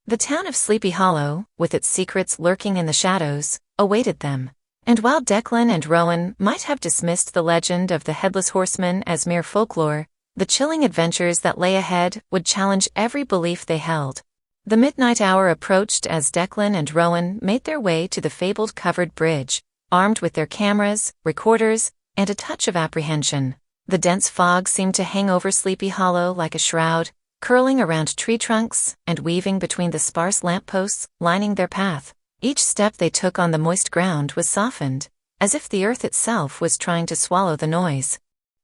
S2: The town of Sleepy Hollow, with its secrets lurking in the shadows, awaited them. And while Declan and Rowan might have dismissed the legend of the Headless Horseman as mere folklore, the chilling adventures that lay ahead would challenge every belief they held. The midnight hour approached as Declan and Rowan made their way to the fabled covered bridge, armed with their cameras, recorders, and a touch of apprehension. The dense fog seemed to hang over Sleepy Hollow like a shroud, curling around tree trunks and weaving between the sparse lampposts lining their path. Each step they took on the moist ground was softened, as if the earth itself was trying to swallow the noise.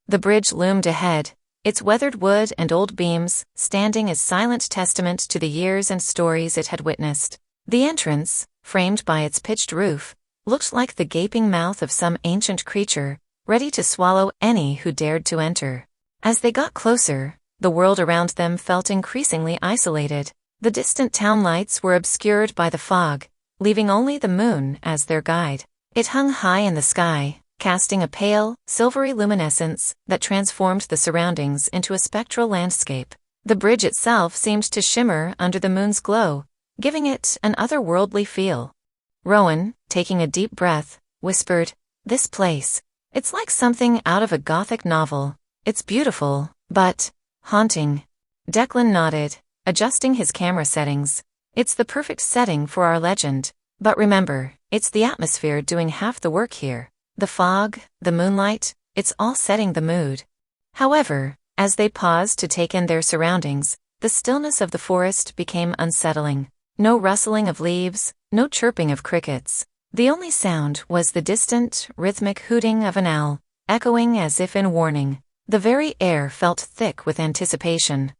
S2: The bridge loomed ahead, its weathered wood and old beams standing as silent testament to the years and stories it had witnessed. The entrance, framed by its pitched roof, looked like the gaping mouth of some ancient creature, ready to swallow any who dared to enter. As they got closer, the world around them felt increasingly isolated. The distant town lights were obscured by the fog, leaving only the moon as their guide. It hung high in the sky, casting a pale, silvery luminescence that transformed the surroundings into a spectral landscape. The bridge itself seemed to shimmer under the moon's glow, giving it an otherworldly feel. Rowan, taking a deep breath, whispered, "This place. It's like something out of a Gothic novel. It's beautiful, but haunting." Declan nodded, adjusting his camera settings. "It's the perfect setting for our legend. But remember, it's the atmosphere doing half the work here. The fog, the moonlight, it's all setting the mood." However, as they paused to take in their surroundings, the stillness of the forest became unsettling. No rustling of leaves, no chirping of crickets. The only sound was the distant, rhythmic hooting of an owl, echoing as if in warning. The very air felt thick with anticipation.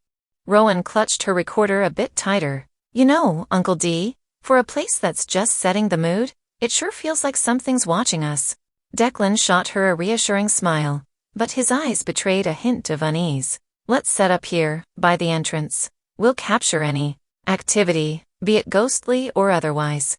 S2: Rowan clutched her recorder a bit tighter. You know, Uncle D, for a place that's just setting the mood, it sure feels like something's watching us. Declan shot her a reassuring smile, but his eyes betrayed a hint of unease. Let's set up here, by the entrance. We'll capture any activity, be it ghostly or otherwise.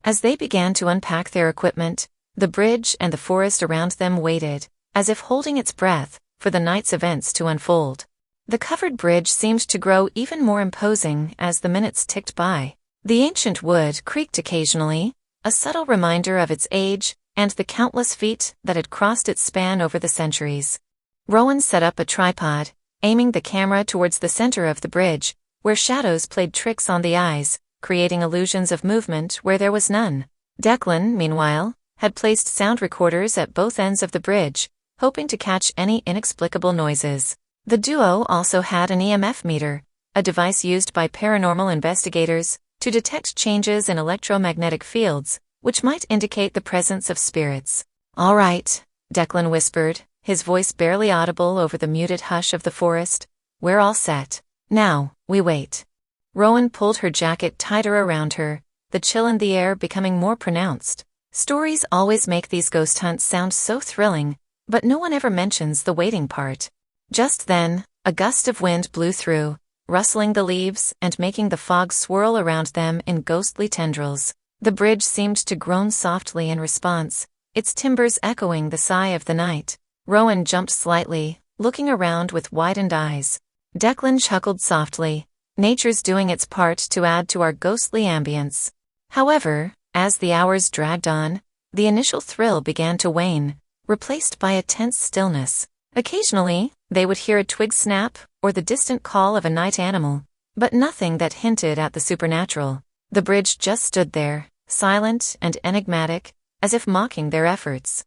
S2: As they began to unpack their equipment, the bridge and the forest around them waited, as if holding its breath, for the night's events to unfold. The covered bridge seemed to grow even more imposing as the minutes ticked by. The ancient wood creaked occasionally, a subtle reminder of its age and the countless feet that had crossed its span over the centuries. Rowan set up a tripod, aiming the camera towards the center of the bridge, where shadows played tricks on the eyes, creating illusions of movement where there was none. Declan, meanwhile, had placed sound recorders at both ends of the bridge, hoping to catch any inexplicable noises. The duo also had an EMF meter, a device used by paranormal investigators to detect changes in electromagnetic fields, which might indicate the presence of spirits. All right, Declan whispered, his voice barely audible over the muted hush of the forest. We're all set. Now, we wait. Rowan pulled her jacket tighter around her, the chill in the air becoming more pronounced. Stories always make these ghost hunts sound so thrilling, but no one ever mentions the waiting part. Just then, a gust of wind blew through, rustling the leaves and making the fog swirl around them in ghostly tendrils. The bridge seemed to groan softly in response, its timbers echoing the sigh of the night. Rowan jumped slightly, looking around with widened eyes. Declan chuckled softly. Nature's doing its part to add to our ghostly ambience. However, as the hours dragged on, the initial thrill began to wane, replaced by a tense stillness. Occasionally, they would hear a twig snap or the distant call of a night animal, but nothing that hinted at the supernatural. The bridge just stood there, silent and enigmatic, as if mocking their efforts.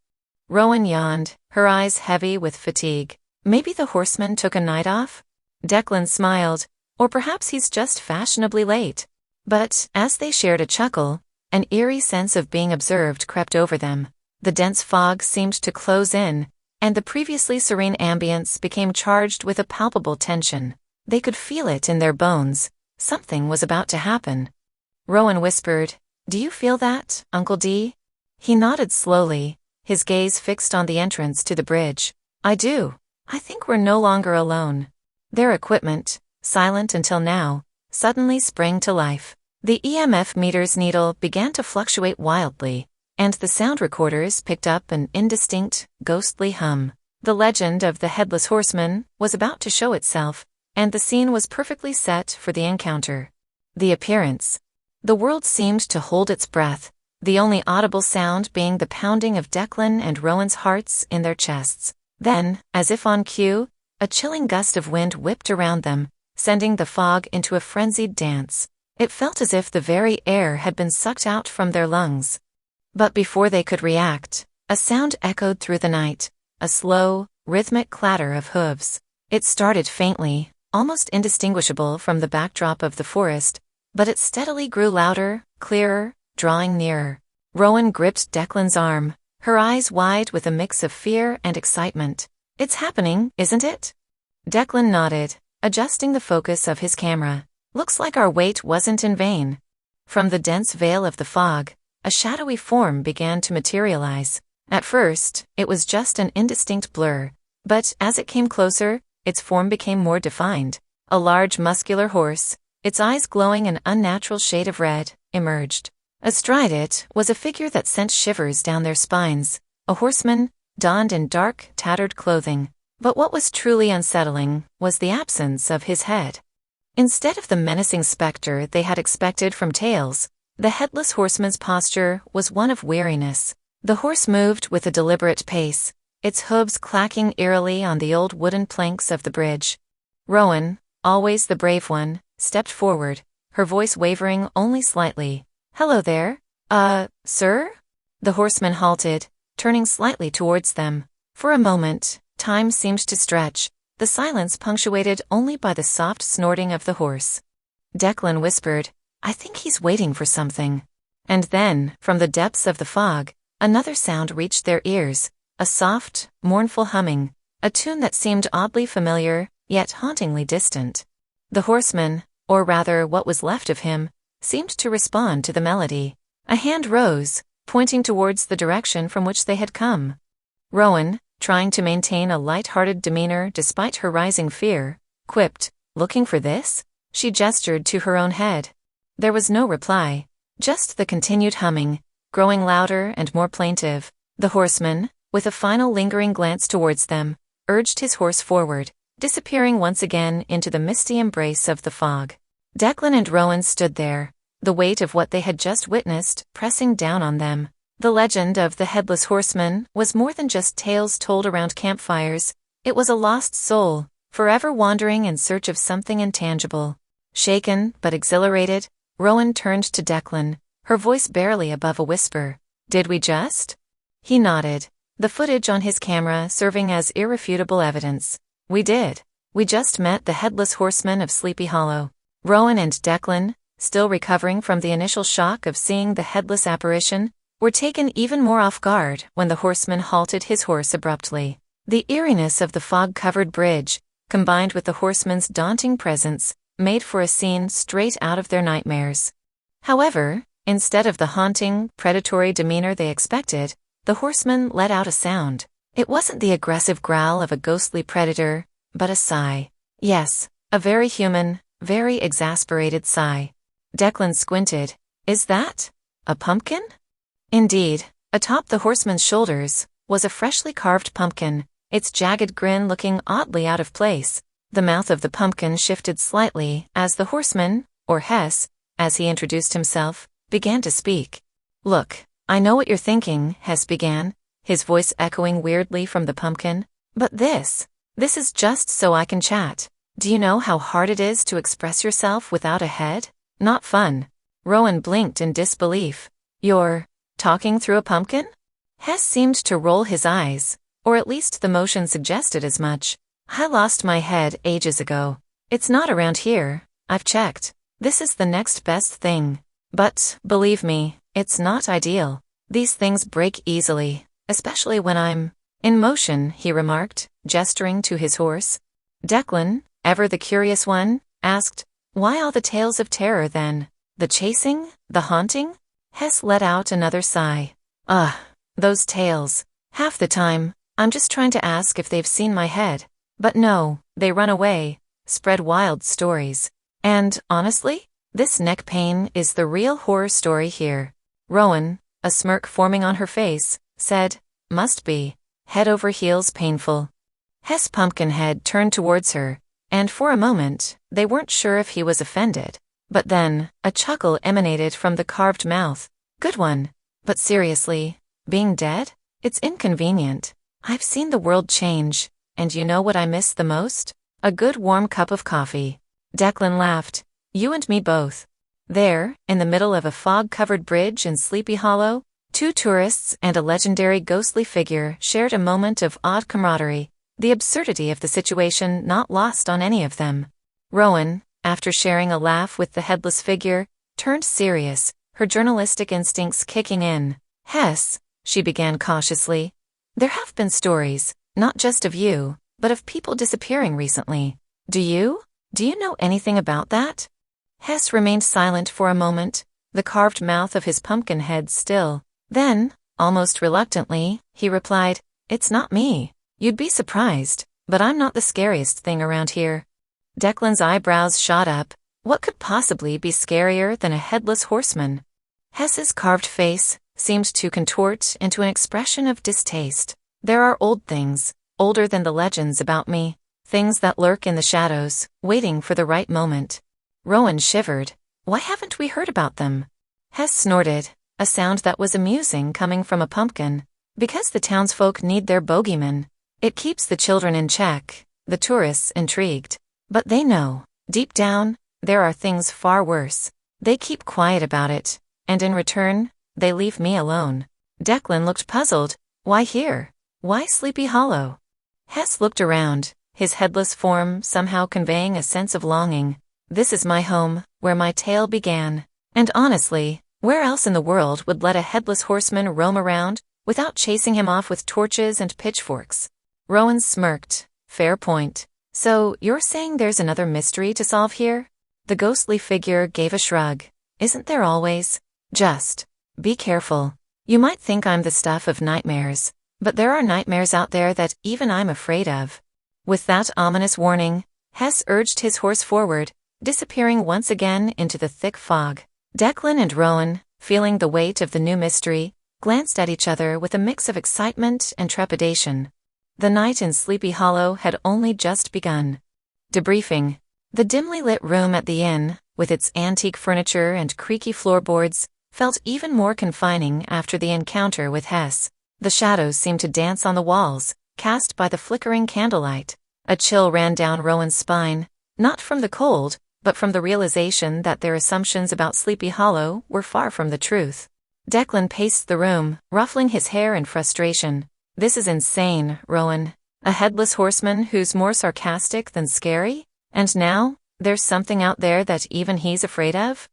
S2: Rowan yawned, her eyes heavy with fatigue. Maybe the horseman took a night off? Declan smiled, or perhaps he's just fashionably late. But, as they shared a chuckle, an eerie sense of being observed crept over them. The dense fog seemed to close in, and the previously serene ambience became charged with a palpable tension. They could feel it in their bones. Something was about to happen. Rowan whispered, "Do you feel that, Uncle D?" He nodded slowly, his gaze fixed on the entrance to the bridge. "I do. I think we're no longer alone." Their equipment, silent until now, suddenly sprang to life. The EMF meter's needle began to fluctuate wildly, and the sound recorders picked up an indistinct, ghostly hum. The legend of the Headless Horseman was about to show itself, and the scene was perfectly set for the encounter. The appearance. The world seemed to hold its breath, the only audible sound being the pounding of Declan and Rowan's hearts in their chests. Then, as if on cue, a chilling gust of wind whipped around them, sending the fog into a frenzied dance. It felt as if the very air had been sucked out from their lungs. But before they could react, a sound echoed through the night, a slow, rhythmic clatter of hooves. It started faintly, almost indistinguishable from the backdrop of the forest, but it steadily grew louder, clearer, drawing nearer. Rowan gripped Declan's arm, her eyes wide with a mix of fear and excitement. "It's happening, isn't it?" Declan nodded, adjusting the focus of his camera. "Looks like our wait wasn't in vain." From the dense veil of the fog, a shadowy form began to materialize. At first, it was just an indistinct blur, but as it came closer, its form became more defined. A large muscular horse, its eyes glowing an unnatural shade of red, emerged. Astride it was a figure that sent shivers down their spines, a horseman, donned in dark, tattered clothing. But what was truly unsettling was the absence of his head. Instead of the menacing specter they had expected from Tales, the Headless Horseman's posture was one of weariness. The horse moved with a deliberate pace, its hooves clacking eerily on the old wooden planks of the bridge. Rowan, always the brave one, stepped forward, her voice wavering only slightly. "Hello there. Sir?" The horseman halted, turning slightly towards them. For a moment, time seemed to stretch, the silence punctuated only by the soft snorting of the horse. Declan whispered, "I think he's waiting for something." And then, from the depths of the fog, another sound reached their ears, a soft, mournful humming, a tune that seemed oddly familiar, yet hauntingly distant. The horseman, or rather what was left of him, seemed to respond to the melody. A hand rose, pointing towards the direction from which they had come. Rowan, trying to maintain a light-hearted demeanor despite her rising fear, quipped, "Looking for this?" She gestured to her own head. There was no reply, just the continued humming, growing louder and more plaintive. The horseman, with a final lingering glance towards them, urged his horse forward, disappearing once again into the misty embrace of the fog. Declan and Rowan stood there, the weight of what they had just witnessed pressing down on them. The legend of the Headless Horseman was more than just tales told around campfires. It was a lost soul, forever wandering in search of something intangible. Shaken but exhilarated, Rowan turned to Declan, her voice barely above a whisper. "Did we just?" He nodded, the footage on his camera serving as irrefutable evidence. "We did. We just met the Headless Horseman of Sleepy Hollow." Rowan and Declan, still recovering from the initial shock of seeing the headless apparition, were taken even more off guard when the horseman halted his horse abruptly. The eeriness of the fog-covered bridge, combined with the horseman's daunting presence, made for a scene straight out of their nightmares. However, instead of the haunting, predatory demeanor they expected, the horseman let out a sound. It wasn't the aggressive growl of a ghostly predator, but a sigh. Yes, a very human, very exasperated sigh. Declan squinted. "Is that a pumpkin?" Indeed, atop the horseman's shoulders was a freshly carved pumpkin, its jagged grin looking oddly out of place. The mouth of the pumpkin shifted slightly as the horseman, or Hess, as he introduced himself, began to speak. "Look, I know what you're thinking," Hess began, his voice echoing weirdly from the pumpkin. "But this is just so I can chat. Do you know how hard it is to express yourself without a head? Not fun." Rowan blinked in disbelief. "You're talking through a pumpkin?" Hess seemed to roll his eyes, or at least the motion suggested as much. "I lost my head ages ago. It's not around here. I've checked. This is the next best thing. But, believe me, it's not ideal. These things break easily, especially when I'm in motion," he remarked, gesturing to his horse. Declan, ever the curious one, asked, "Why all the tales of terror then? The chasing? The haunting?" Hess let out another sigh. Those tales. Half the time, I'm just trying to ask if they've seen my head. But no, they run away, spread wild stories. And, honestly, this neck pain is the real horror story here." Rowan, a smirk forming on her face, said, "Must be. Head over heels painful." Hess Pumpkinhead turned towards her, and for a moment, they weren't sure if he was offended. But then, a chuckle emanated from the carved mouth. "Good one. But seriously, being dead? It's inconvenient. I've seen the world change, and you know what I miss the most? A good warm cup of coffee." Declan laughed. "You and me both." There, in the middle of a fog-covered bridge in Sleepy Hollow, two tourists and a legendary ghostly figure shared a moment of odd camaraderie, the absurdity of the situation not lost on any of them. Rowan, after sharing a laugh with the headless figure, turned serious, her journalistic instincts kicking in. "Hess," she began cautiously, "there have been stories, not just of you, but of people disappearing recently. Do you know anything about that?" Hess remained silent for a moment, the carved mouth of his pumpkin head still. Then, almost reluctantly, he replied, "It's not me. You'd be surprised, but I'm not the scariest thing around here." Declan's eyebrows shot up. What could possibly be scarier than a headless horseman? Hess's carved face seemed to contort into an expression of distaste. "There are old things, older than the legends about me, things that lurk in the shadows, waiting for the right moment." Rowan shivered. "Why haven't we heard about them?" Hess snorted, a sound that was amusing coming from a pumpkin. "Because the townsfolk need their bogeyman. It keeps the children in check, the tourists intrigued. But they know, deep down, there are things far worse. They keep quiet about it, and in return, they leave me alone." Declan looked puzzled. "Why here? Why Sleepy Hollow?" Hess looked around, his headless form somehow conveying a sense of longing. "This is my home, where my tale began. And honestly, where else in the world would let a headless horseman roam around without chasing him off with torches and pitchforks?" Rowan smirked. Fair point. So, you're saying there's another mystery to solve here? The ghostly figure gave a shrug. Isn't there always? Just be careful. You might think I'm the stuff of nightmares, but there are nightmares out there that even I'm afraid of. With that ominous warning, Hess urged his horse forward, disappearing once again into the thick fog. Declan and Rowan, feeling the weight of the new mystery, glanced at each other with a mix of excitement and trepidation. The night in Sleepy Hollow had only just begun. Debriefing. The dimly lit room at the inn, with its antique furniture and creaky floorboards, felt even more confining after the encounter with Hess. The shadows seemed to dance on the walls, cast by the flickering candlelight. A chill ran down Rowan's spine, not from the cold, but from the realization that their assumptions about Sleepy Hollow were far from the truth. Declan paced the room, ruffling his hair in frustration. This is insane, Rowan. A headless horseman who's more sarcastic than scary? And now, there's something out there that even he's afraid of?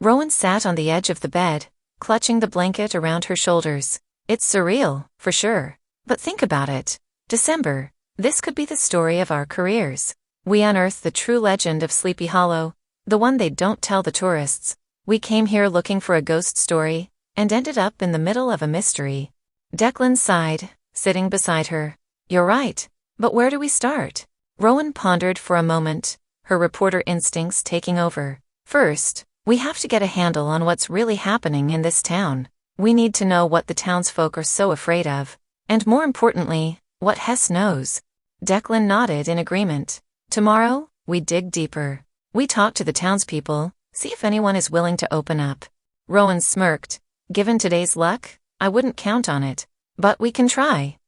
S2: Rowan sat on the edge of the bed, clutching the blanket around her shoulders. It's surreal, for sure. But think about it. December. This could be the story of our careers. We unearthed the true legend of Sleepy Hollow, the one they don't tell the tourists. We came here looking for a ghost story, and ended up in the middle of a mystery. Declan sighed, sitting beside her. You're right. But where do we start? Rowan pondered for a moment, her reporter instincts taking over. First, we have to get a handle on what's really happening in this town. We need to know what the townsfolk are so afraid of. And more importantly, what Hess knows. Declan nodded in agreement. Tomorrow, we dig deeper. We talk to the townspeople, see if anyone is willing to open up. Rowan smirked. Given today's luck, I wouldn't count on it. But we can try.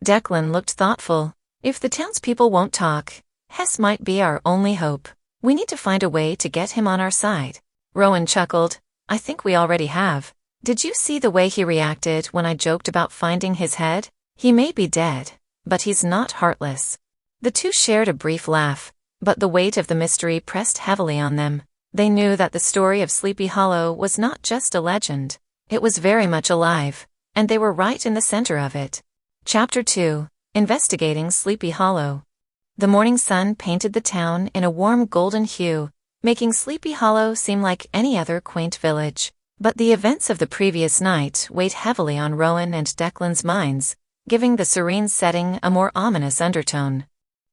S2: Declan looked thoughtful. If the townspeople won't talk, Hess might be our only hope. We need to find a way to get him on our side. Rowan chuckled. I think we already have. Did you see the way he reacted when I joked about finding his head? He may be dead, but he's not heartless. The two shared a brief laugh, but the weight of the mystery pressed heavily on them. They knew that the story of Sleepy Hollow was not just a legend. It was very much alive, and they were right in the center of it. Chapter 2. Investigating Sleepy Hollow. The morning sun painted the town in a warm golden hue, making Sleepy Hollow seem like any other quaint village. But the events of the previous night weighed heavily on Rowan and Declan's minds, giving the serene setting a more ominous undertone.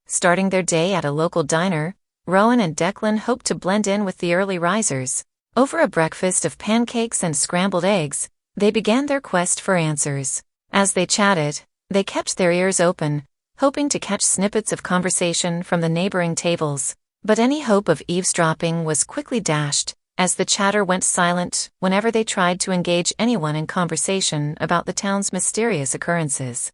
S2: Starting their day at a local diner, Rowan and Declan hoped to blend in with the early risers. Over a breakfast of pancakes and scrambled eggs, they began their quest for answers. As they chatted, they kept their ears open, hoping to catch snippets of conversation from the neighboring tables. But any hope of eavesdropping was quickly dashed, as the chatter went silent whenever they tried to engage anyone in conversation about the town's mysterious occurrences.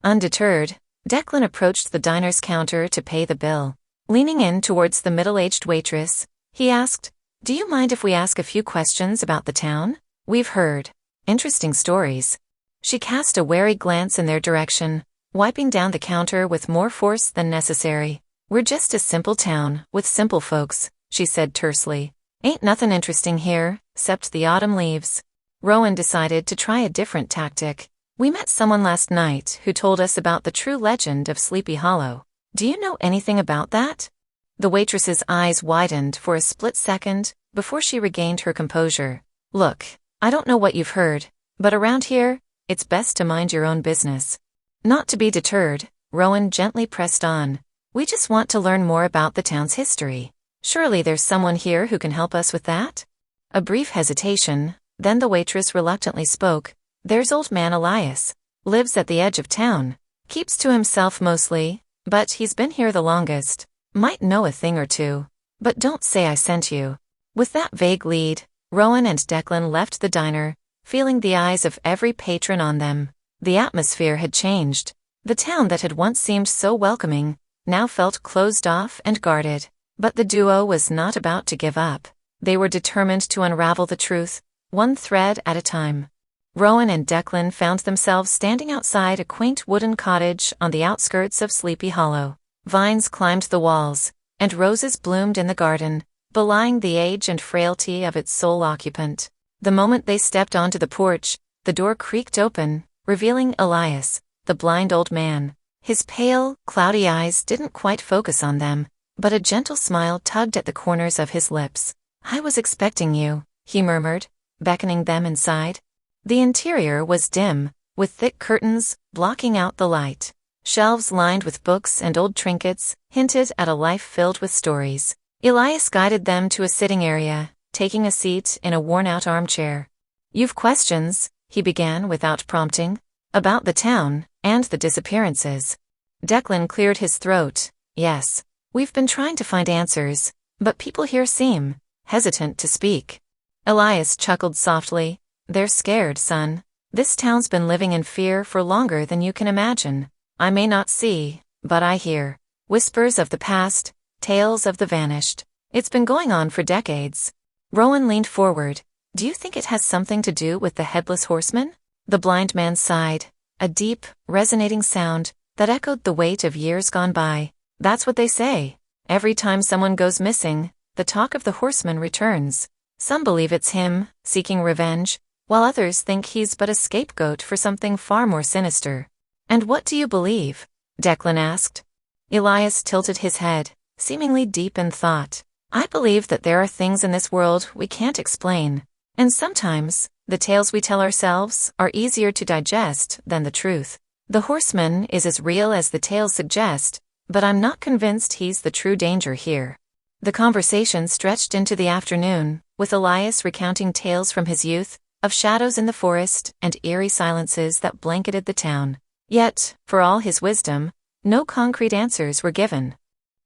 S2: Undeterred, Declan approached the diner's counter to pay the bill. Leaning in towards the middle-aged waitress, he asked, "Do you mind if we ask a few questions about the town? We've heard interesting stories." She cast a wary glance in their direction, wiping down the counter with more force than necessary. "We're just a simple town, with simple folks," she said tersely. "Ain't nothing interesting here, 'cept the autumn leaves." Rowan decided to try a different tactic. "We met someone last night who told us about the true legend of Sleepy Hollow. Do you know anything about that?" The waitress's eyes widened for a split second before she regained her composure. "Look, I don't know what you've heard, but around here, it's best to mind your own business." Not to be deterred, Rowan gently pressed on. "We just want to learn more about the town's history. Surely there's someone here who can help us with that?" A brief hesitation, then the waitress reluctantly spoke. "There's old man Elias. Lives at the edge of town. Keeps to himself mostly, but he's been here the longest. Might know a thing or two. But don't say I sent you." With that vague lead, Rowan and Declan left the diner, feeling the eyes of every patron on them. The atmosphere had changed. The town that had once seemed so welcoming, now felt closed off and guarded. But the duo was not about to give up. They were determined to unravel the truth, one thread at a time. Rowan and Declan found themselves standing outside a quaint wooden cottage on the outskirts of Sleepy Hollow. Vines climbed the walls, and roses bloomed in the garden, belying the age and frailty of its sole occupant. The moment they stepped onto the porch, the door creaked open, revealing Elias, the blind old man. His pale, cloudy eyes didn't quite focus on them, but a gentle smile tugged at the corners of his lips. "I was expecting you," he murmured, beckoning them inside. The interior was dim, with thick curtains blocking out the light. Shelves lined with books and old trinkets hinted at a life filled with stories. Elias guided them to a sitting area, taking a seat in a worn-out armchair. "You've questions," he began without prompting, "about the town and the disappearances." Declan cleared his throat. "Yes. We've been trying to find answers, but people here seem hesitant to speak." Elias chuckled softly. "They're scared, son. This town's been living in fear for longer than you can imagine. I may not see, but I hear. Whispers of the past, tales of the vanished. It's been going on for decades." Rowan leaned forward. "Do you think it has something to do with the Headless Horseman?" The blind man sighed, a deep, resonating sound that echoed the weight of years gone by. "That's what they say. Every time someone goes missing, the talk of the horseman returns. Some believe it's him, seeking revenge, while others think he's but a scapegoat for something far more sinister." "And what do you believe?" Declan asked. Elias tilted his head, seemingly deep in thought. "I believe that there are things in this world we can't explain, and sometimes the tales we tell ourselves are easier to digest than the truth. The horseman is as real as the tales suggest, but I'm not convinced he's the true danger here." The conversation stretched into the afternoon, with Elias recounting tales from his youth, of shadows in the forest and eerie silences that blanketed the town. Yet, for all his wisdom, no concrete answers were given.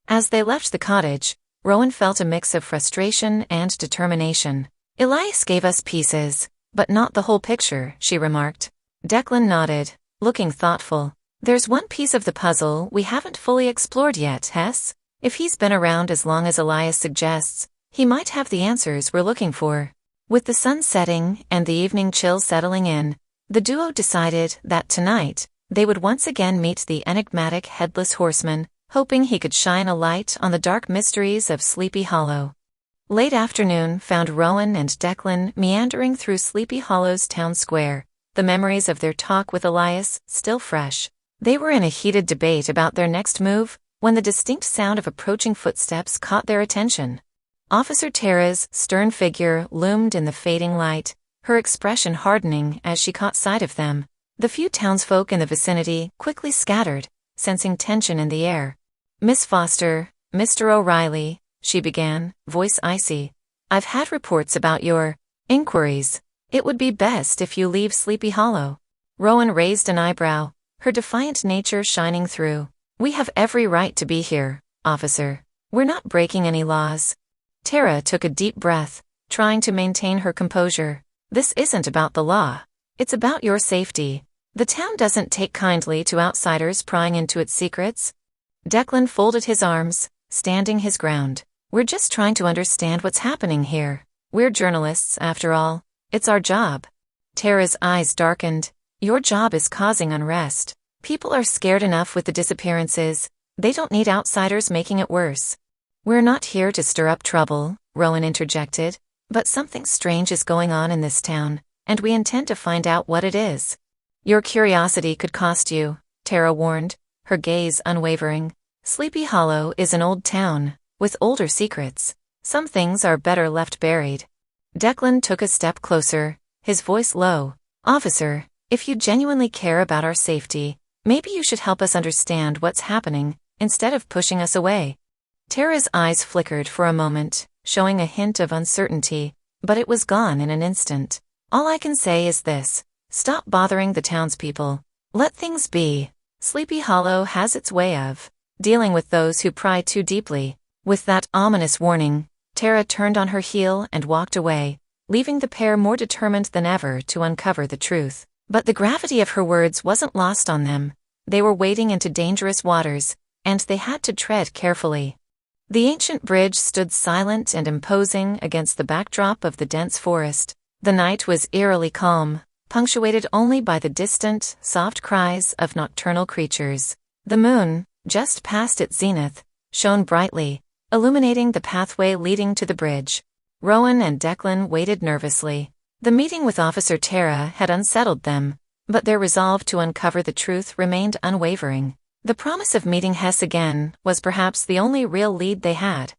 S2: As they left the cottage, Rowan felt a mix of frustration and determination. "Elias gave us pieces, but not the whole picture," she remarked. Declan nodded, looking thoughtful. "There's one piece of the puzzle we haven't fully explored yet, Hess. If he's been around as long as Elias suggests, he might have the answers we're looking for." With the sun setting and the evening chill settling in, the duo decided that tonight, they would once again meet the enigmatic Headless Horseman, hoping he could shine a light on the dark mysteries of Sleepy Hollow. Late afternoon found Rowan and Declan meandering through Sleepy Hollow's town square, the memories of their talk with Elias still fresh. They were in a heated debate about their next move when the distinct sound of approaching footsteps caught their attention. Officer Tara's stern figure loomed in the fading light, her expression hardening as she caught sight of them. The few townsfolk in the vicinity quickly scattered, sensing tension in the air. "Miss Foster, Mr. O'Reilly," she began, voice icy. "I've had reports about your inquiries. It would be best if you leave Sleepy Hollow." Rowan raised an eyebrow, her defiant nature shining through. "We have every right to be here, officer. We're not breaking any laws." Tara took a deep breath, trying to maintain her composure. "This isn't about the law. It's about your safety. The town doesn't take kindly to outsiders prying into its secrets." Declan folded his arms, standing his ground. "We're just trying to understand what's happening here. We're journalists, after all. It's our job." Tara's eyes darkened. "Your job is causing unrest. People are scared enough with the disappearances. They don't need outsiders making it worse." "We're not here to stir up trouble," Rowan interjected, "but something strange is going on in this town, and we intend to find out what it is." "Your curiosity could cost you," Tara warned, her gaze unwavering. "Sleepy Hollow is an old town, with older secrets. Some things are better left buried." Declan took a step closer, his voice low. "Officer, if you genuinely care about our safety, maybe you should help us understand what's happening, instead of pushing us away." Tara's eyes flickered for a moment, showing a hint of uncertainty, but it was gone in an instant. "All I can say is this. Stop bothering the townspeople. Let things be. Sleepy Hollow has its way of dealing with those who pry too deeply." With that ominous warning, Tara turned on her heel and walked away, leaving the pair more determined than ever to uncover the truth. But the gravity of her words wasn't lost on them. They were wading into dangerous waters, and they had to tread carefully. The ancient bridge stood silent and imposing against the backdrop of the dense forest. The night was eerily calm, punctuated only by the distant, soft cries of nocturnal creatures. The moon, just past its zenith, shone brightly, illuminating the pathway leading to the bridge. Rowan and Declan waited nervously. The meeting with Officer Tara had unsettled them, but their resolve to uncover the truth remained unwavering. The promise of meeting Hess again was perhaps the only real lead they had.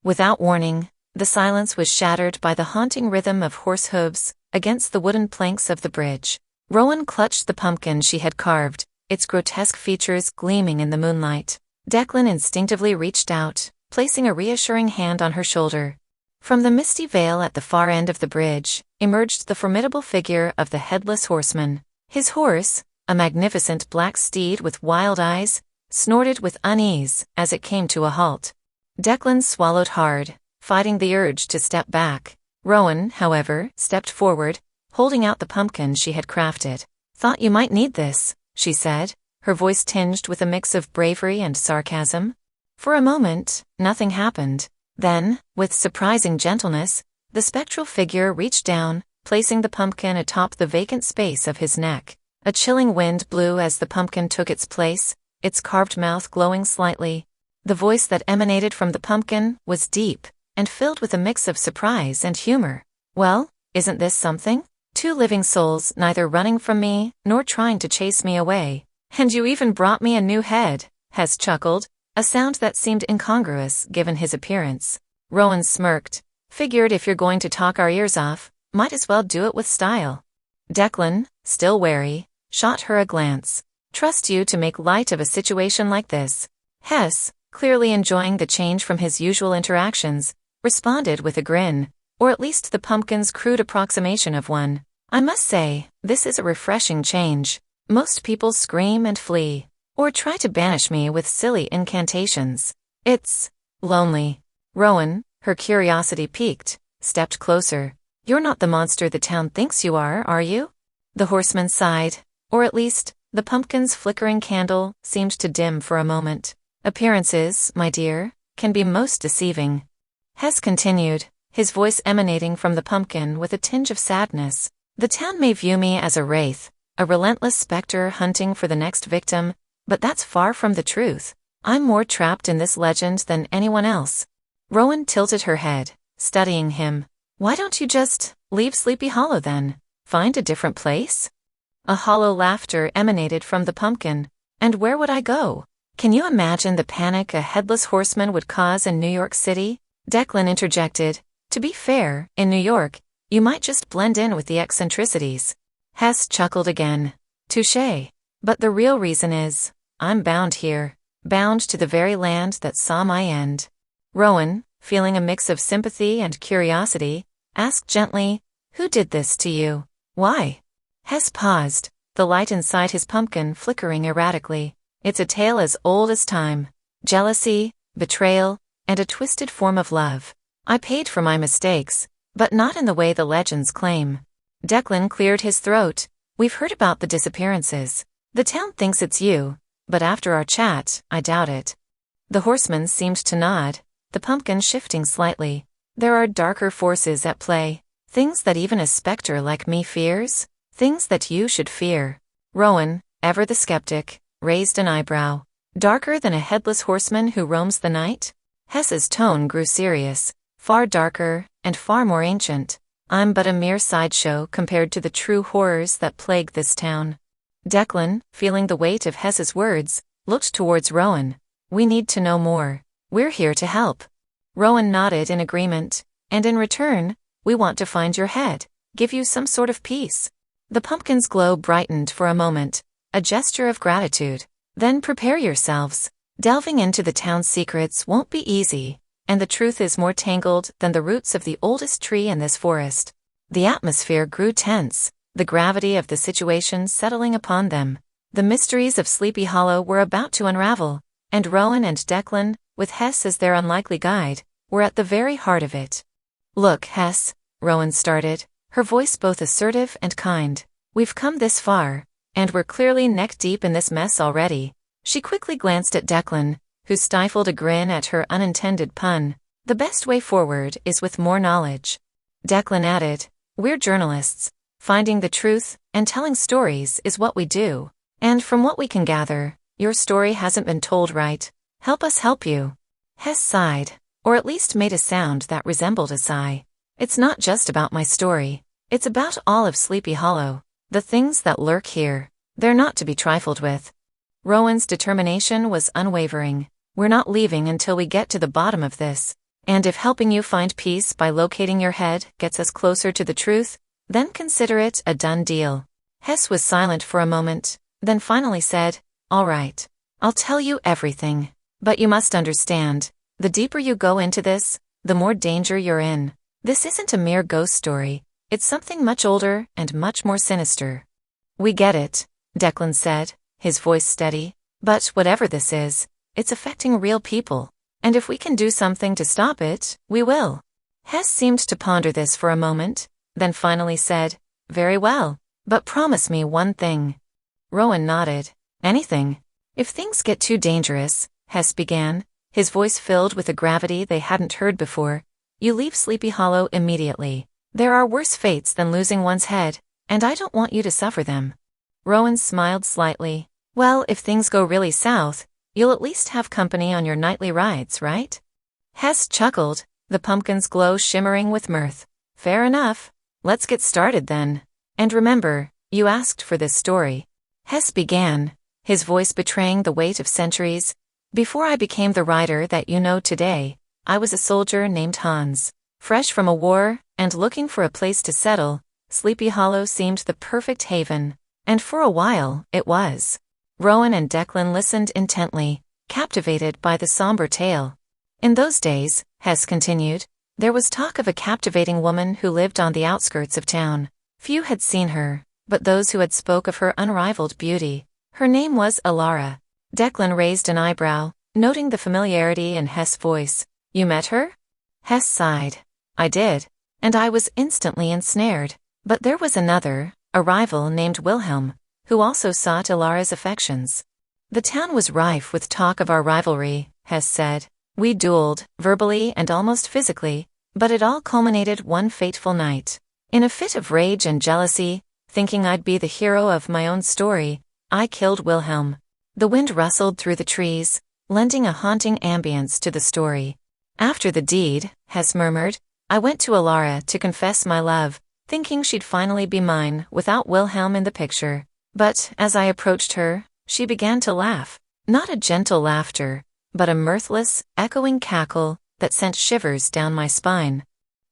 S2: Without warning, the silence was shattered by the haunting rhythm of horse hooves against the wooden planks of the bridge. Rowan clutched the pumpkin she had carved, its grotesque features gleaming in the moonlight. Declan instinctively reached out, placing a reassuring hand on her shoulder. From the misty veil at the far end of the bridge emerged the formidable figure of the Headless Horseman. His horse, a magnificent black steed with wild eyes, snorted with unease as it came to a halt. Declan swallowed hard, fighting the urge to step back. Rowan, however, stepped forward, holding out the pumpkin she had crafted. "Thought you might need this," she said, her voice tinged with a mix of bravery and sarcasm. For a moment, nothing happened. Then, with surprising gentleness, the spectral figure reached down, placing the pumpkin atop the vacant space of his neck. A chilling wind blew as the pumpkin took its place, its carved mouth glowing slightly. The voice that emanated from the pumpkin was deep and filled with a mix of surprise and humor. "Well, isn't this something? Two living souls neither running from me nor trying to chase me away. And you even brought me a new head," Hess chuckled, a sound that seemed incongruous given his appearance. Rowan smirked. "Figured if you're going to talk our ears off, might as well do it with style." Declan, still wary, shot her a glance. "Trust you to make light of a situation like this." Hess, clearly enjoying the change from his usual interactions, responded with a grin, or at least the pumpkin's crude approximation of one. "I must say, this is a refreshing change. Most people scream and flee, or try to banish me with silly incantations. It's lonely." Rowan, her curiosity piqued, stepped closer. "You're not the monster the town thinks you are you?" The horseman sighed, or at least, the pumpkin's flickering candle seemed to dim for a moment. "Appearances, my dear, can be most deceiving." Hess continued, his voice emanating from the pumpkin with a tinge of sadness. "The town may view me as a wraith, a relentless specter hunting for the next victim, but that's far from the truth. I'm more trapped in this legend than anyone else." Rowan tilted her head, studying him. "Why don't you just leave Sleepy Hollow then? Find a different place?" A hollow laughter emanated from the pumpkin. "And where would I go? Can you imagine the panic a Headless Horseman would cause in New York City?" Declan interjected. "To be fair, in New York, you might just blend in with the eccentricities." Hess chuckled again. "Touché. But the real reason is, I'm bound here, bound to the very land that saw my end." Rowan, feeling a mix of sympathy and curiosity, asked gently, "Who did this to you? Why?" Hess paused, the light inside his pumpkin flickering erratically. "It's a tale as old as time. Jealousy, betrayal, and a twisted form of love. I paid for my mistakes, but not in the way the legends claim." Declan cleared his throat. "We've heard about the disappearances. The town thinks it's you, but after our chat, I doubt it." The horseman seemed to nod, the pumpkin shifting slightly. "There are darker forces at play, things that even a specter like me fears, things that you should fear." Rowan, ever the skeptic, raised an eyebrow. "Darker than a headless horseman who roams the night?" Hess's tone grew serious. "Far darker, and far more ancient. I'm but a mere sideshow compared to the true horrors that plague this town." Declan, feeling the weight of Hess's words, looked towards Rowan. "We need to know more. We're here to help." Rowan nodded in agreement, "And in return, we want to find your head, give you some sort of peace." The pumpkin's glow brightened for a moment, a gesture of gratitude. "Then prepare yourselves. Delving into the town's secrets won't be easy, and the truth is more tangled than the roots of the oldest tree in this forest." The atmosphere grew tense, the gravity of the situation settling upon them. The mysteries of Sleepy Hollow were about to unravel, and Rowan and Declan, with Hess as their unlikely guide, were at the very heart of it. "Look, Hess," Rowan started, her voice both assertive and kind. "We've come this far, and we're clearly neck-deep in this mess already." She quickly glanced at Declan, who stifled a grin at her unintended pun. "The best way forward is with more knowledge." Declan added, "We're journalists. Finding the truth and telling stories is what we do. And from what we can gather, your story hasn't been told right. Help us help you." Hess sighed, or at least made a sound that resembled a sigh. "It's not just about my story. It's about all of Sleepy Hollow. The things that lurk here. They're not to be trifled with." Rowan's determination was unwavering. "We're not leaving until we get to the bottom of this. And if helping you find peace by locating your head gets us closer to the truth, then consider it a done deal." Hess was silent for a moment, then finally said, "All right. I'll tell you everything. But you must understand, the deeper you go into this, the more danger you're in. This isn't a mere ghost story. It's something much older and much more sinister." "We get it," Declan said, his voice steady. "But whatever this is, it's affecting real people. And if we can do something to stop it, we will." Hess seemed to ponder this for a moment, then finally said, "Very well. But promise me one thing." Rowan nodded. "Anything?" "If things get too dangerous," Hess began, his voice filled with a gravity they hadn't heard before, "you leave Sleepy Hollow immediately. There are worse fates than losing one's head, and I don't want you to suffer them." Rowan smiled slightly. "Well, if things go really south, you'll at least have company on your nightly rides, right?" Hess chuckled, the pumpkin's glow shimmering with mirth. "Fair enough. Let's get started then. And remember, you asked for this story." Hess began, his voice betraying the weight of centuries. "Before I became the writer that you know today, I was a soldier named Hans. Fresh from a war, and looking for a place to settle, Sleepy Hollow seemed the perfect haven. And for a while, it was." Rowan and Declan listened intently, captivated by the somber tale. "In those days," Hess continued, "there was talk of a captivating woman who lived on the outskirts of town. Few had seen her, but those who had spoke of her unrivaled beauty. Her name was Alara." Declan raised an eyebrow, noting the familiarity in Hess' voice. "You met her?" Hess sighed. "I did. And I was instantly ensnared. But there was another, a rival named Wilhelm, who also sought Alara's affections." "The town was rife with talk of our rivalry," Hess said. "We dueled, verbally and almost physically, but it all culminated one fateful night. In a fit of rage and jealousy, thinking I'd be the hero of my own story, I killed Wilhelm." The wind rustled through the trees, lending a haunting ambience to the story. "After the deed," Hess murmured, "I went to Alara to confess my love, thinking she'd finally be mine without Wilhelm in the picture. But as I approached her, she began to laugh. Not a gentle laughter, but a mirthless, echoing cackle that sent shivers down my spine."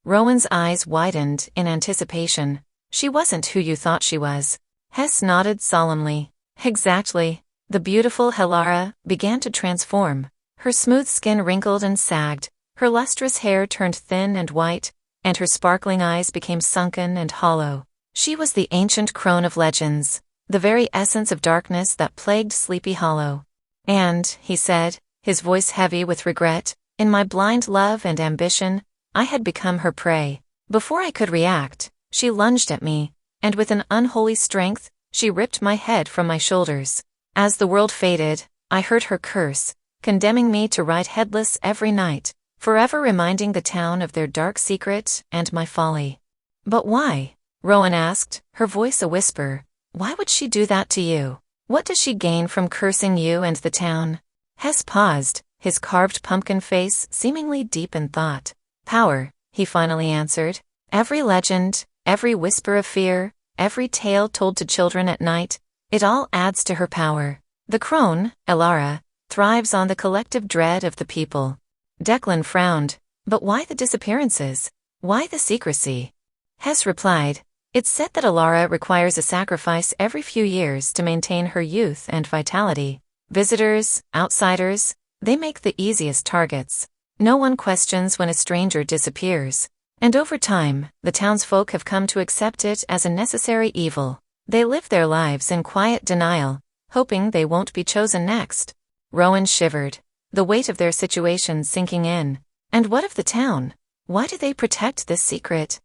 S2: Rowan's eyes widened in anticipation. "She wasn't who you thought she was." Hess nodded solemnly. "Exactly. The beautiful Alara began to transform. Her smooth skin wrinkled and sagged, her lustrous hair turned thin and white, and her sparkling eyes became sunken and hollow. She was the ancient Crone of legends, the very essence of darkness that plagued Sleepy Hollow. And," he said, his voice heavy with regret, "in my blind love and ambition, I had become her prey. Before I could react, she lunged at me, and with an unholy strength, she ripped my head from my shoulders. As the world faded, I heard her curse, condemning me to ride headless every night, forever reminding the town of their dark secret and my folly." "But why?" Rowan asked, her voice a whisper. "Why would she do that to you? What does she gain from cursing you and the town?" Hess paused, his carved pumpkin face seemingly deep in thought. "Power," he finally answered. "Every legend, every whisper of fear, every tale told to children at night, it all adds to her power. The Crone, Alara, thrives on the collective dread of the people." Declan frowned. "But why the disappearances? Why the secrecy?" Hess replied, "It's said that Alara requires a sacrifice every few years to maintain her youth and vitality. Visitors, outsiders, they make the easiest targets. No one questions when a stranger disappears. And over time, the townsfolk have come to accept it as a necessary evil. They live their lives in quiet denial, hoping they won't be chosen next." Rowan shivered, the weight of their situation sinking in. "And what of the town? Why do they protect this secret?"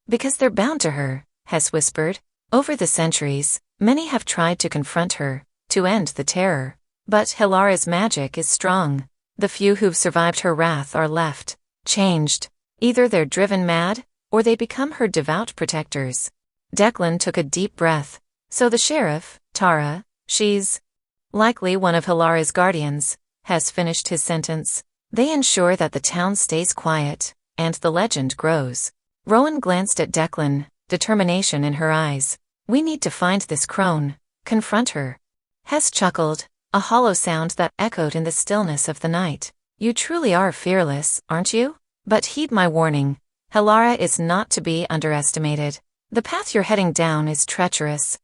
S2: "Because they're bound to her," Hess whispered. "Over the centuries, many have tried to confront her, to end the terror. But Alara's magic is strong. The few who've survived her wrath are left, changed. Either they're driven mad, or they become her devout protectors." Declan took a deep breath. "So the sheriff, Tara, she's likely one of Alara's guardians," Hess finished his sentence. "They ensure that the town stays quiet, and the legend grows." Rowan glanced at Declan, determination in her eyes. "We need to find this Crone, confront her." Hess chuckled. a hollow sound that echoed in the stillness of the night. You truly are fearless, aren't you? But heed my warning. Helara is not to be underestimated. The path you're heading down is treacherous.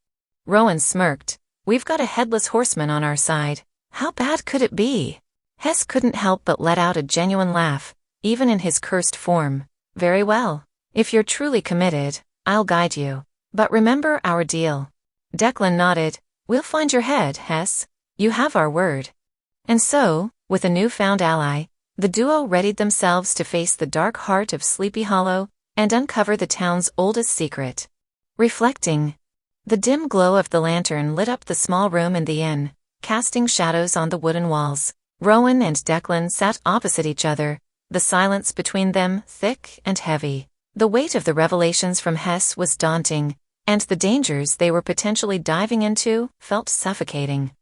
S2: Rowan smirked. We've got a headless horseman on our side. How bad could it be? Hess couldn't help but let out a genuine laugh, even in his cursed form. Very well. If you're truly committed, I'll guide you. But remember our deal. Declan nodded. We'll find your head, Hess. You have our word. And so, with a newfound ally, the duo readied themselves to face the dark heart of Sleepy Hollow and uncover the town's oldest secret. Reflecting. The dim glow of the lantern lit up the small room in the inn, casting shadows on the wooden walls. Rowan and Declan sat opposite each other, the silence between them thick and heavy. The weight of the revelations from Hess was daunting, and the dangers they were potentially diving into felt suffocating.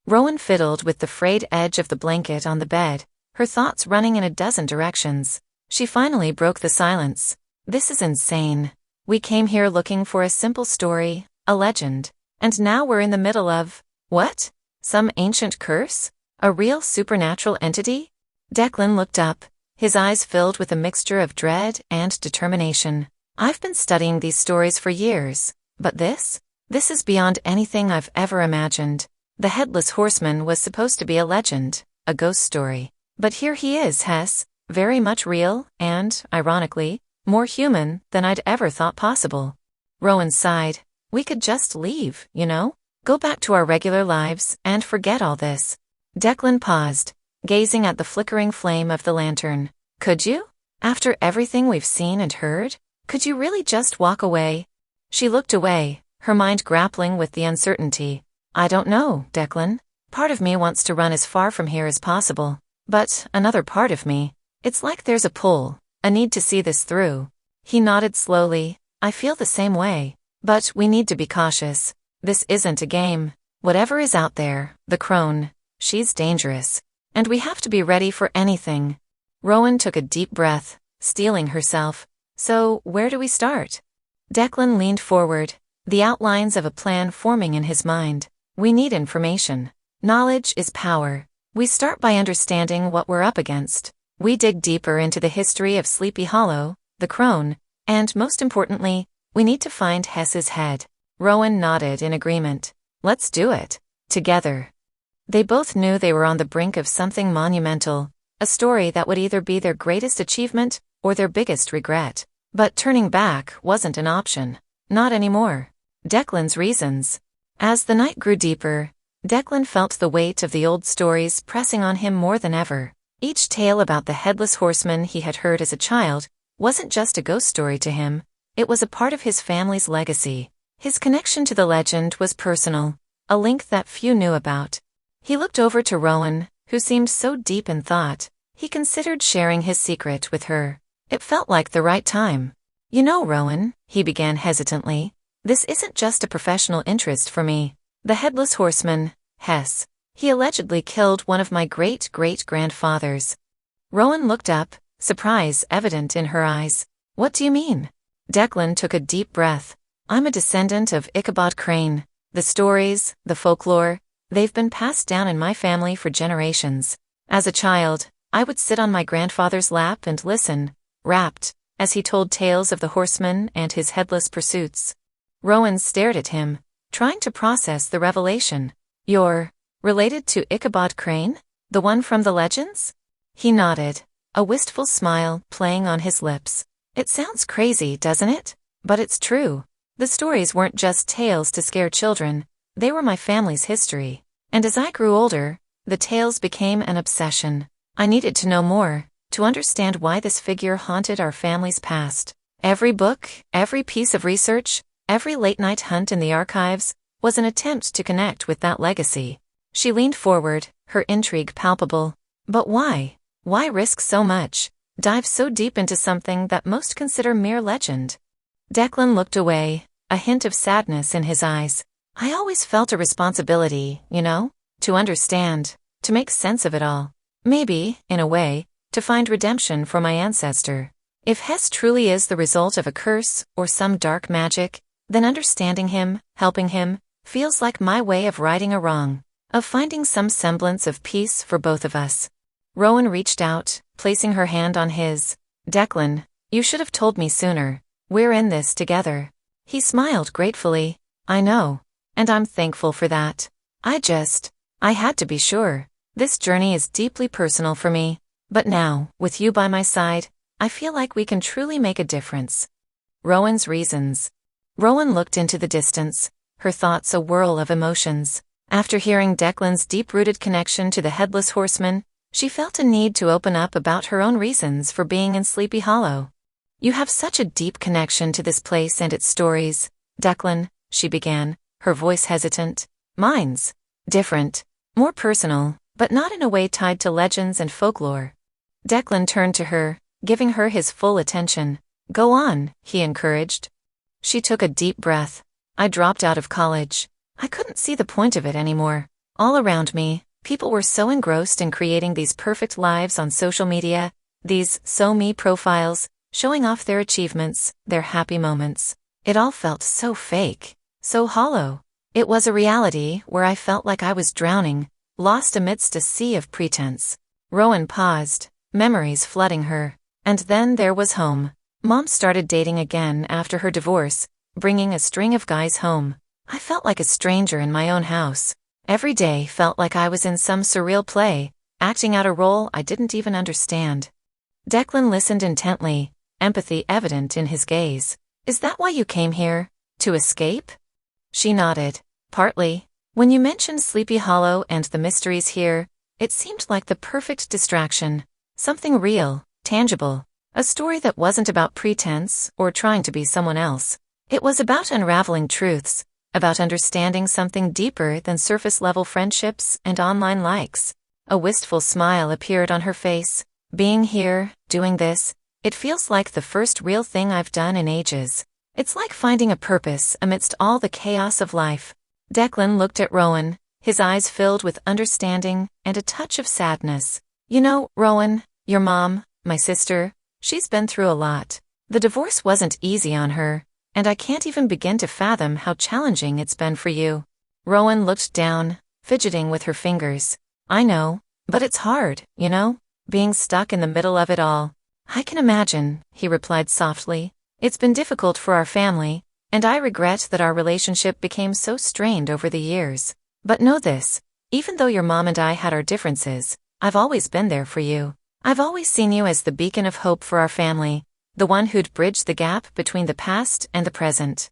S2: Rowan fiddled with the frayed edge of the blanket on the bed, her thoughts running in a dozen directions. She finally broke the silence. This is insane. We came here looking for a simple story, a legend, and now we're in the middle of, what? Some ancient curse? A real supernatural entity? Declan looked up, his eyes filled with a mixture of dread and determination. I've been studying these stories for years, but this is beyond anything I've ever imagined. The Headless Horseman was supposed to be a legend, a ghost story. But here he is, Hess, very much real and, ironically, more human than I'd ever thought possible. Rowan sighed. We could just leave, you know? Go back to our regular lives and forget all this. Declan paused, gazing at the flickering flame of the lantern. Could you? After everything we've seen and heard? Could you really just walk away? She looked away, her mind grappling with the uncertainty. I don't know, Declan. Part of me wants to run as far from here as possible. But another part of me, it's like there's a pull, a need to see this through. He nodded slowly. I feel the same way. But we need to be cautious. This isn't a game. Whatever is out there, the Crone, she's dangerous. And we have to be ready for anything. Rowan took a deep breath, steeling herself. So, where do we start? Declan leaned forward, the outlines of a plan forming in his mind. We need information. Knowledge is power. We start by understanding what we're up against. We dig deeper into the history of Sleepy Hollow, the Crone, and most importantly, we need to find Hess's head. Rowan nodded in agreement. Let's do it. Together. They both knew they were on the brink of something monumental, a story that would either be their greatest achievement or their biggest regret. But turning back wasn't an option. Not anymore. Declan's reasons. As the night grew deeper, Declan felt the weight of the old stories pressing on him more than ever. Each tale about the Headless Horseman he had heard as a child wasn't just a ghost story to him, it was a part of his family's legacy. His connection to the legend was personal, a link that few knew about. He looked over to Rowan, who seemed so deep in thought. He considered sharing his secret with her. It felt like the right time. You know, Rowan, he began hesitantly, this isn't just a professional interest for me. The Headless Horseman, Hess. He allegedly killed one of my great-great-grandfathers. Rowan looked up, surprise evident in her eyes. What do you mean? Declan took a deep breath. I'm a descendant of Ichabod Crane. The stories, the folklore, they've been passed down in my family for generations. As a child, I would sit on my grandfather's lap and listen, rapt, as he told tales of the horseman and his headless pursuits. Rowan stared at him, trying to process the revelation. You're related to Ichabod Crane? The one from the legends? He nodded, a wistful smile playing on his lips. It sounds crazy, doesn't it? But it's true. The stories weren't just tales to scare children, they were my family's history. And as I grew older, the tales became an obsession. I needed to know more, to understand why this figure haunted our family's past. Every book, every piece of research, every late-night hunt in the archives was an attempt to connect with that legacy. She leaned forward, her intrigue palpable. But why? Why risk so much? Dive so deep into something that most consider mere legend? Declan looked away, a hint of sadness in his eyes. I always felt a responsibility, you know, to understand, to make sense of it all. Maybe, in a way, to find redemption for my ancestor. If Hess truly is the result of a curse or some dark magic, then understanding him, helping him, feels like my way of righting a wrong. of finding some semblance of peace for both of us. Rowan reached out, placing her hand on his. Declan, you should have told me sooner. We're in this together. He smiled gratefully. I know. And I'm thankful for that. I had to be sure. This journey is deeply personal for me. But now, with you by my side, I feel like we can truly make a difference. Rowan's reasons. Rowan looked into the distance, her thoughts a whirl of emotions. After hearing Declan's deep-rooted connection to the Headless Horseman, she felt a need to open up about her own reasons for being in Sleepy Hollow. You have such a deep connection to this place and its stories, Declan, she began, her voice hesitant. Mine's different, more personal, but not in a way tied to legends and folklore. Declan turned to her, giving her his full attention. Go on, he encouraged. She took a deep breath. I dropped out of college. I couldn't see the point of it anymore. All around me, people were so engrossed in creating these perfect lives on social media, these so-me profiles, showing off their achievements, their happy moments. It all felt so fake, so hollow. It was a reality where I felt like I was drowning, lost amidst a sea of pretense. Rowan paused, memories flooding her. And then there was home. Mom started dating again after her divorce, bringing a string of guys home. I felt like a stranger in my own house. Every day felt like I was in some surreal play, acting out a role I didn't even understand. Declan listened intently, empathy evident in his gaze. Is that why you came here? To escape? She nodded. Partly. When you mentioned Sleepy Hollow and the mysteries here, it seemed like the perfect distraction. Something real, tangible. A story that wasn't about pretense or trying to be someone else. It was about unraveling truths, about understanding something deeper than surface-level friendships and online likes. A wistful smile appeared on her face. Being here, doing this, it feels like the first real thing I've done in ages. It's like finding a purpose amidst all the chaos of life. Declan looked at Rowan, his eyes filled with understanding and a touch of sadness. You know, Rowan, your mom, my sister, she's been through a lot. The divorce wasn't easy on her, and I can't even begin to fathom how challenging it's been for you. Rowan looked down, fidgeting with her fingers. I know, but it's hard, you know, being stuck in the middle of it all. I can imagine, he replied softly. It's been difficult for our family, and I regret that our relationship became so strained over the years. But know this, even though your mom and I had our differences, I've always been there for you. I've always seen you as the beacon of hope for our family, the one who'd bridge the gap between the past and the present.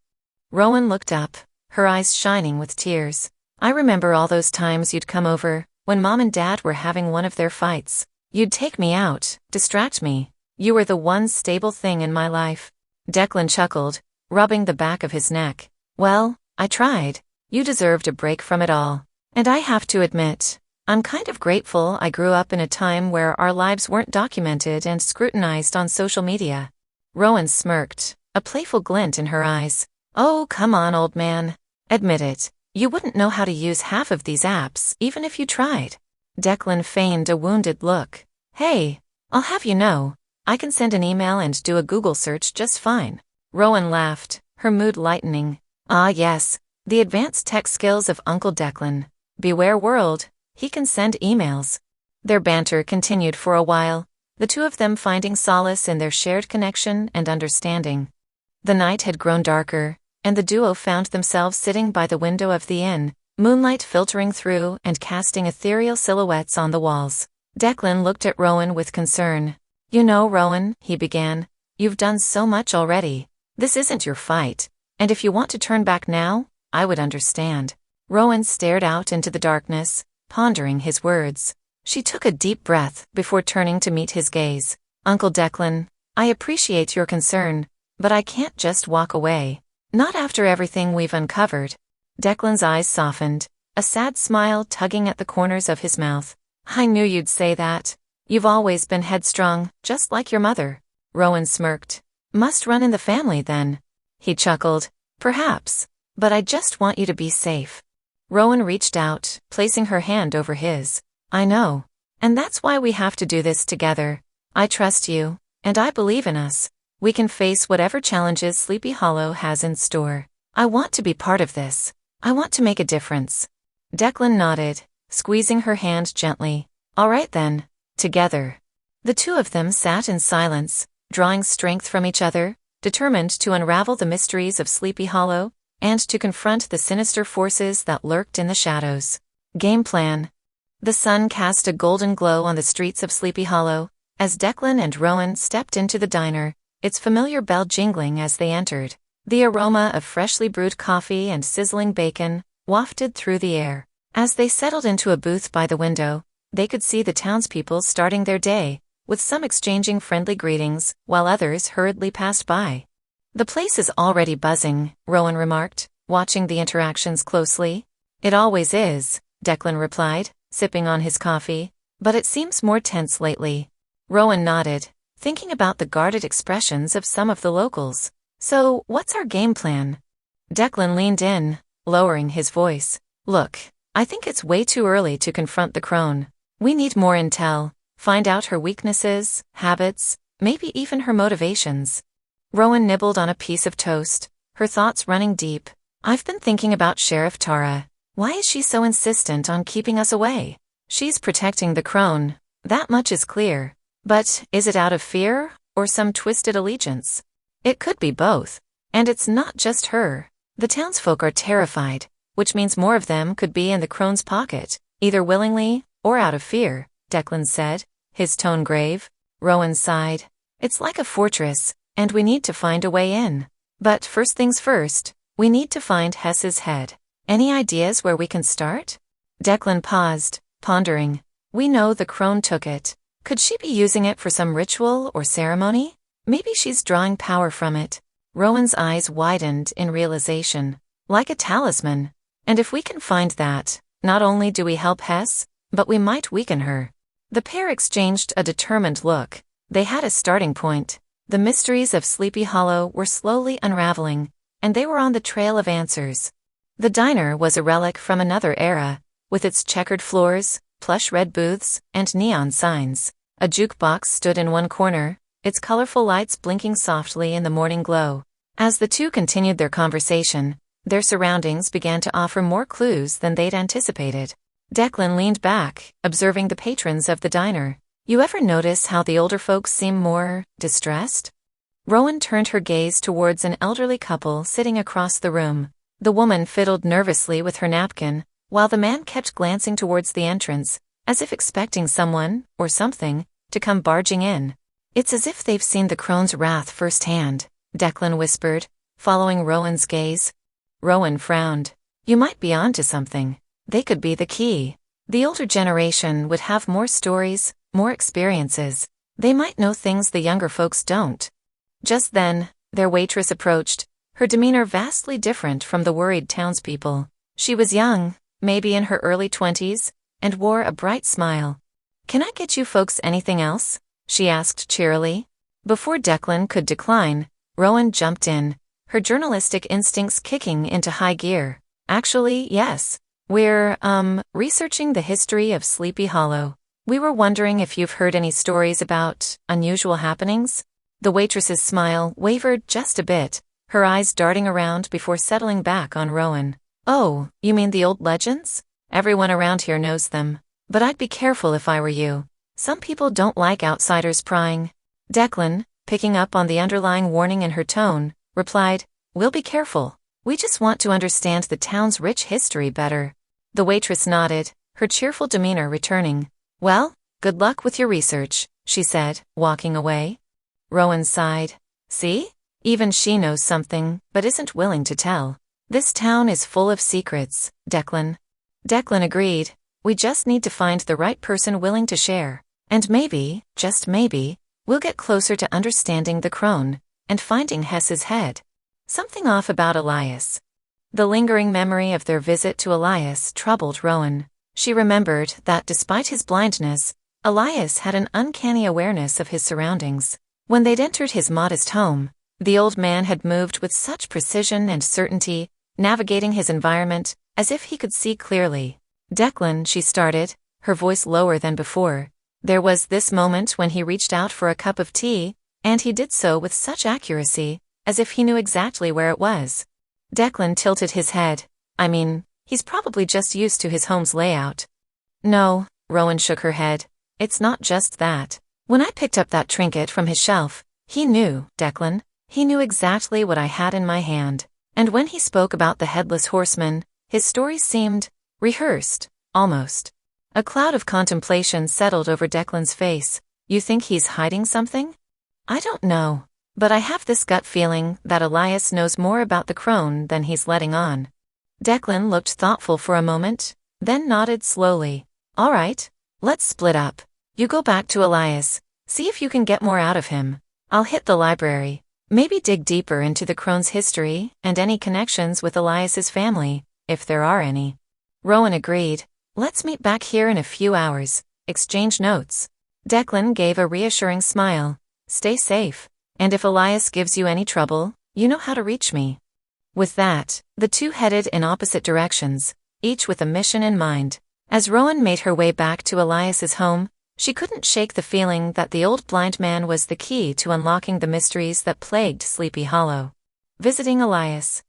S2: Rowan looked up, her eyes shining with tears. I remember all those times you'd come over, when Mom and Dad were having one of their fights. You'd take me out, distract me. You were the one stable thing in my life. Declan chuckled, rubbing the back of his neck. Well, I tried. You deserved a break from it all. And I have to admit, I'm kind of grateful I grew up in a time where our lives weren't documented and scrutinized on social media. Rowan smirked, a playful glint in her eyes. Oh, come on, old man. Admit it. You wouldn't know how to use half of these apps, even if you tried. Declan feigned a wounded look. Hey, I'll have you know, I can send an email and do a Google search just fine. Rowan laughed, her mood lightening. Ah yes, the advanced tech skills of Uncle Declan. Beware world, he can send emails. Their banter continued for a while, the two of them finding solace in their shared connection and understanding. The night had grown darker, and the duo found themselves sitting by the window of the inn, moonlight filtering through and casting ethereal silhouettes on the walls. Declan looked at Rowan with concern. You know, Rowan, he began, you've done so much already. This isn't your fight, and if you want to turn back now, I would understand. Rowan stared out into the darkness, pondering his words. She took a deep breath before turning to meet his gaze. Uncle Declan, I appreciate your concern, but I can't just walk away. Not after everything we've uncovered. Declan's eyes softened, a sad smile tugging at the corners of his mouth. I knew you'd say that. You've always been headstrong, just like your mother. Rowan smirked. Must run in the family then. He chuckled. Perhaps. But I just want you to be safe. Rowan reached out, placing her hand over his. I know. And that's why we have to do this together. I trust you, and I believe in us. We can face whatever challenges Sleepy Hollow has in store. I want to be part of this. I want to make a difference. Declan nodded, squeezing her hand gently. All right then. Together. The two of them sat in silence, drawing strength from each other, determined to unravel the mysteries of Sleepy Hollow, and to confront the sinister forces that lurked in the shadows. Game plan. The sun cast a golden glow on the streets of Sleepy Hollow, as Declan and Rowan stepped into the diner, its familiar bell jingling as they entered. The aroma of freshly brewed coffee and sizzling bacon wafted through the air. As they settled into a booth by the window, they could see the townspeople starting their day, with some exchanging friendly greetings, while others hurriedly passed by. The place is already buzzing, Rowan remarked, watching the interactions closely. It always is, Declan replied, sipping on his coffee, but it seems more tense lately. Rowan nodded, thinking about the guarded expressions of some of the locals. So, what's our game plan? Declan leaned in, lowering his voice. Look, I think it's way too early to confront the Crone. We need more intel, find out her weaknesses, habits, maybe even her motivations. Rowan nibbled on a piece of toast, her thoughts running deep. I've been thinking about Sheriff Tara. Why is she so insistent on keeping us away? She's protecting the Crone, that much is clear. But is it out of fear, or some twisted allegiance? It could be both. And it's not just her. The townsfolk are terrified, which means more of them could be in the Crone's pocket, either willingly or out of fear, Declan said, his tone grave. Rowan sighed. It's like a fortress, and we need to find a way in. But first things first, we need to find Hess's head. Any ideas where we can start? Declan paused, pondering. We know the Crone took it. Could she be using it for some ritual or ceremony? Maybe she's drawing power from it. Rowan's eyes widened in realization. Like a talisman. And if we can find that, not only do we help Hess, but we might weaken her. The pair exchanged a determined look. They had a starting point. The mysteries of Sleepy Hollow were slowly unraveling, and they were on the trail of answers. The diner was a relic from another era, with its checkered floors, plush red booths, and neon signs. A jukebox stood in one corner, its colorful lights blinking softly in the morning glow. As the two continued their conversation, their surroundings began to offer more clues than they'd anticipated. Declan leaned back, observing the patrons of the diner. You ever notice how the older folks seem more distressed? Rowan turned her gaze towards an elderly couple sitting across the room. The woman fiddled nervously with her napkin, while the man kept glancing towards the entrance, as if expecting someone, or something, to come barging in. It's as if they've seen the Crone's wrath firsthand, Declan whispered, following Rowan's gaze. Rowan frowned. You might be onto something. They could be the key. The older generation would have more stories, more experiences. They might know things the younger folks don't. Just then, their waitress approached, her demeanor vastly different from the worried townspeople. She was young, maybe in her early 20s, and wore a bright smile. Can I get you folks anything else? She asked cheerily. Before Declan could decline, Rowan jumped in, her journalistic instincts kicking into high gear. Actually, yes. We're, researching the history of Sleepy Hollow. We were wondering if you've heard any stories about unusual happenings? The waitress's smile wavered just a bit, her eyes darting around before settling back on Rowan. Oh, you mean the old legends? Everyone around here knows them. But I'd be careful if I were you. Some people don't like outsiders prying. Declan, picking up on the underlying warning in her tone, replied, We'll be careful. We just want to understand the town's rich history better. The waitress nodded, her cheerful demeanor returning. Well, good luck with your research, she said, walking away. Rowan sighed. See? Even she knows something, but isn't willing to tell. This town is full of secrets, Declan. Declan agreed. We just need to find the right person willing to share. And maybe, just maybe, we'll get closer to understanding the Crone, and finding Hess's head. Something off about Elias. The lingering memory of their visit to Elias troubled Rowan. She remembered that despite his blindness, Elias had an uncanny awareness of his surroundings. When they'd entered his modest home, the old man had moved with such precision and certainty, navigating his environment as if he could see clearly. Declan, she started, her voice lower than before. There was this moment when he reached out for a cup of tea, and he did so with such accuracy, as if he knew exactly where it was. Declan tilted his head. I mean, He's probably just used to his home's layout. No, Rowan shook her head. It's not just that. When I picked up that trinket from his shelf, he knew, Declan. He knew exactly what I had in my hand. And when he spoke about the headless horseman, his story seemed rehearsed, almost. A cloud of contemplation settled over Declan's face. You think he's hiding something? I don't know. But I have this gut feeling that Elias knows more about the Crone than he's letting on. Declan looked thoughtful for a moment, then nodded slowly. All right, let's split up. You go back to Elias, see if you can get more out of him. I'll hit the library, maybe dig deeper into the Crone's history and any connections with Elias's family, if there are any. Rowan agreed. Let's meet back here in a few hours, exchange notes. Declan gave a reassuring smile. Stay safe. And if Elias gives you any trouble, you know how to reach me. With that, the two headed in opposite directions, each with a mission in mind. As Rowan made her way back to Elias's home, she couldn't shake the feeling that the old blind man was the key to unlocking the mysteries that plagued Sleepy Hollow. Visiting Elias.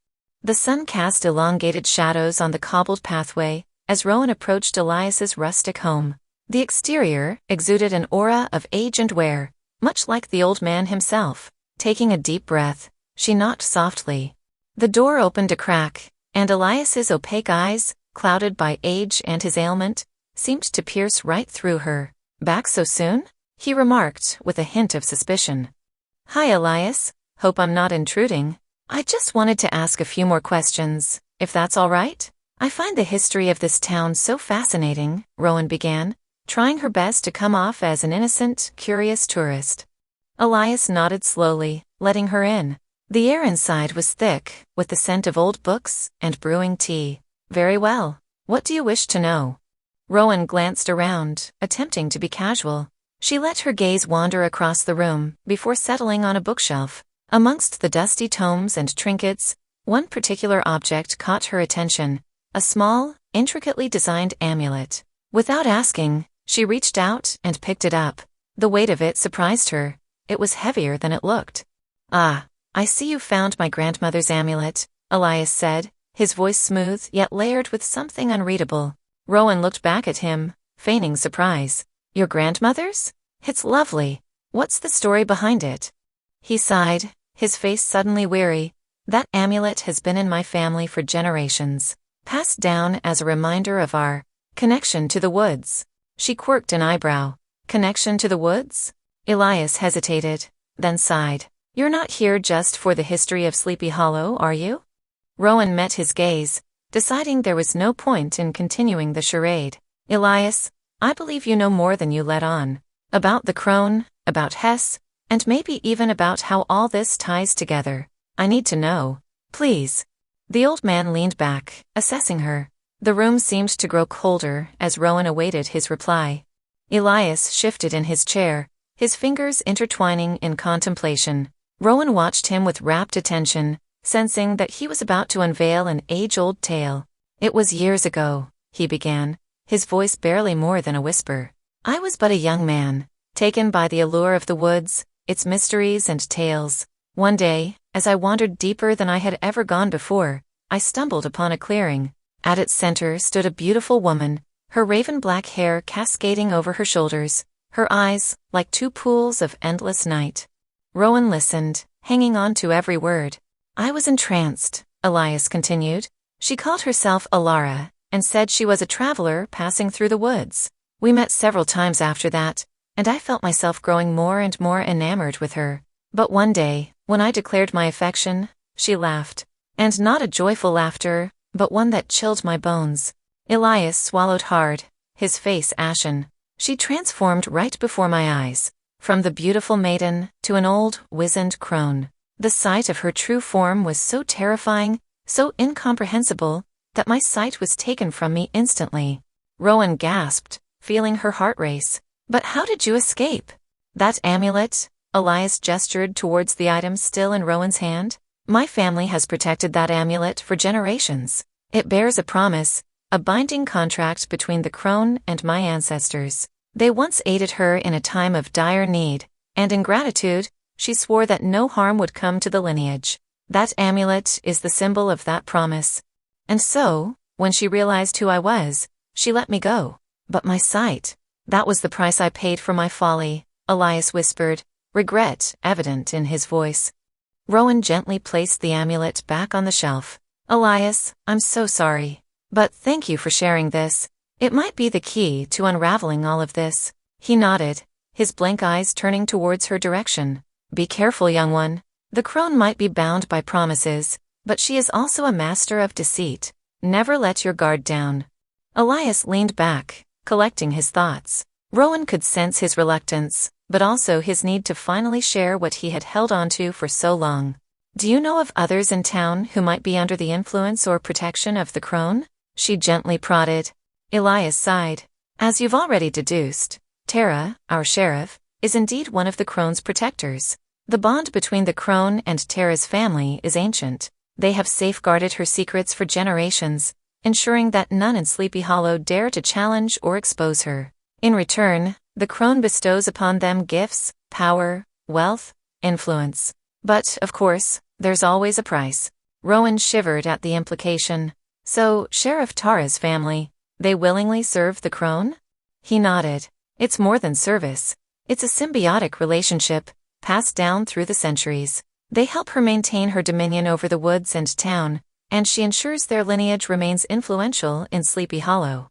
S2: The sun cast elongated shadows on the cobbled pathway as Rowan approached Elias's rustic home. The exterior exuded an aura of age and wear, much like the old man himself. Taking a deep breath, she knocked softly. The door opened a crack, and Elias's opaque eyes, clouded by age and his ailment, seemed to pierce right through her. Back so soon? He remarked with a hint of suspicion. Hi Elias, hope I'm not intruding. I just wanted to ask a few more questions, if that's all right? I find the history of this town so fascinating, Rowan began, trying her best to come off as an innocent, curious tourist. Elias nodded slowly, letting her in. The air inside was thick, with the scent of old books and brewing tea. Very well. What do you wish to know? Rowan glanced around, attempting to be casual. She let her gaze wander across the room before settling on a bookshelf. Amongst the dusty tomes and trinkets, one particular object caught her attention, a small, intricately designed amulet. Without asking, she reached out and picked it up. The weight of it surprised her. It was heavier than it looked. Ah, I see you found my grandmother's amulet, Elias said, his voice smooth yet layered with something unreadable. Rowan looked back at him, feigning surprise. Your grandmother's? It's lovely. What's the story behind it? He sighed, his face suddenly weary. That amulet has been in my family for generations, passed down as a reminder of our connection to the woods. She quirked an eyebrow. Connection to the woods? Elias hesitated, then sighed. You're not here just for the history of Sleepy Hollow, are you? Rowan met his gaze, deciding there was no point in continuing the charade. Elias, I believe you know more than you let on. About the Crone, about Hess, and maybe even about how all this ties together. I need to know. Please. The old man leaned back, assessing her. The room seemed to grow colder as Rowan awaited his reply. Elias shifted in his chair, his fingers intertwining in contemplation. Rowan watched him with rapt attention, sensing that he was about to unveil an age-old tale. It was years ago, he began, his voice barely more than a whisper. I was but a young man, taken by the allure of the woods, its mysteries and tales. One day, as I wandered deeper than I had ever gone before, I stumbled upon a clearing. At its center stood a beautiful woman, her raven-black hair cascading over her shoulders, her eyes like two pools of endless night. Rowan listened, hanging on to every word. I was entranced, Elias continued. She called herself Alara, and said she was a traveler passing through the woods. We met several times after that, and I felt myself growing more and more enamored with her. But one day, when I declared my affection, she laughed. And not a joyful laughter, but one that chilled my bones. Elias swallowed hard, his face ashen. She transformed right before my eyes, from the beautiful maiden to an old, wizened crone. The sight of her true form was so terrifying, so incomprehensible, that my sight was taken from me instantly. Rowan gasped, feeling her heart race. But how did you escape? That amulet? Elias gestured towards the item still in Rowan's hand. My family has protected that amulet for generations. It bears a promise, a binding contract between the Crone and my ancestors. They once aided her in a time of dire need, and in gratitude, she swore that no harm would come to the lineage. That amulet is the symbol of that promise. And so, When she realized who I was, she let me go. But my sight, that was the price I paid for my folly, Elias whispered, regret evident in his voice. Rowan gently placed the amulet back on the shelf. Elias, I'm so sorry. But thank you for sharing this. It might be the key to unraveling all of this. He nodded, his blank eyes turning towards her direction. Be careful, young one. The crone might be bound by promises, but she is also a master of deceit. Never let your guard down. Elias leaned back, collecting his thoughts. Rowan could sense his reluctance, but also his need to finally share what he had held onto for so long. Do you know of others in town who might be under the influence or protection of the crone? She gently prodded. Elias sighed. As you've already deduced, Tara, our sheriff, is indeed one of the crone's protectors. The bond between the crone and Tara's family is ancient. They have safeguarded her secrets for generations, ensuring that none in Sleepy Hollow dare to challenge or expose her. In return, the crone bestows upon them gifts, power, wealth, influence. But, of course, there's always a price. Rowan shivered at the implication. So, Sheriff Tara's family, they willingly serve the crone? He nodded. It's more than service. It's a symbiotic relationship, passed down through the centuries. They help her maintain her dominion over the woods and town, and she ensures their lineage remains influential in Sleepy Hollow.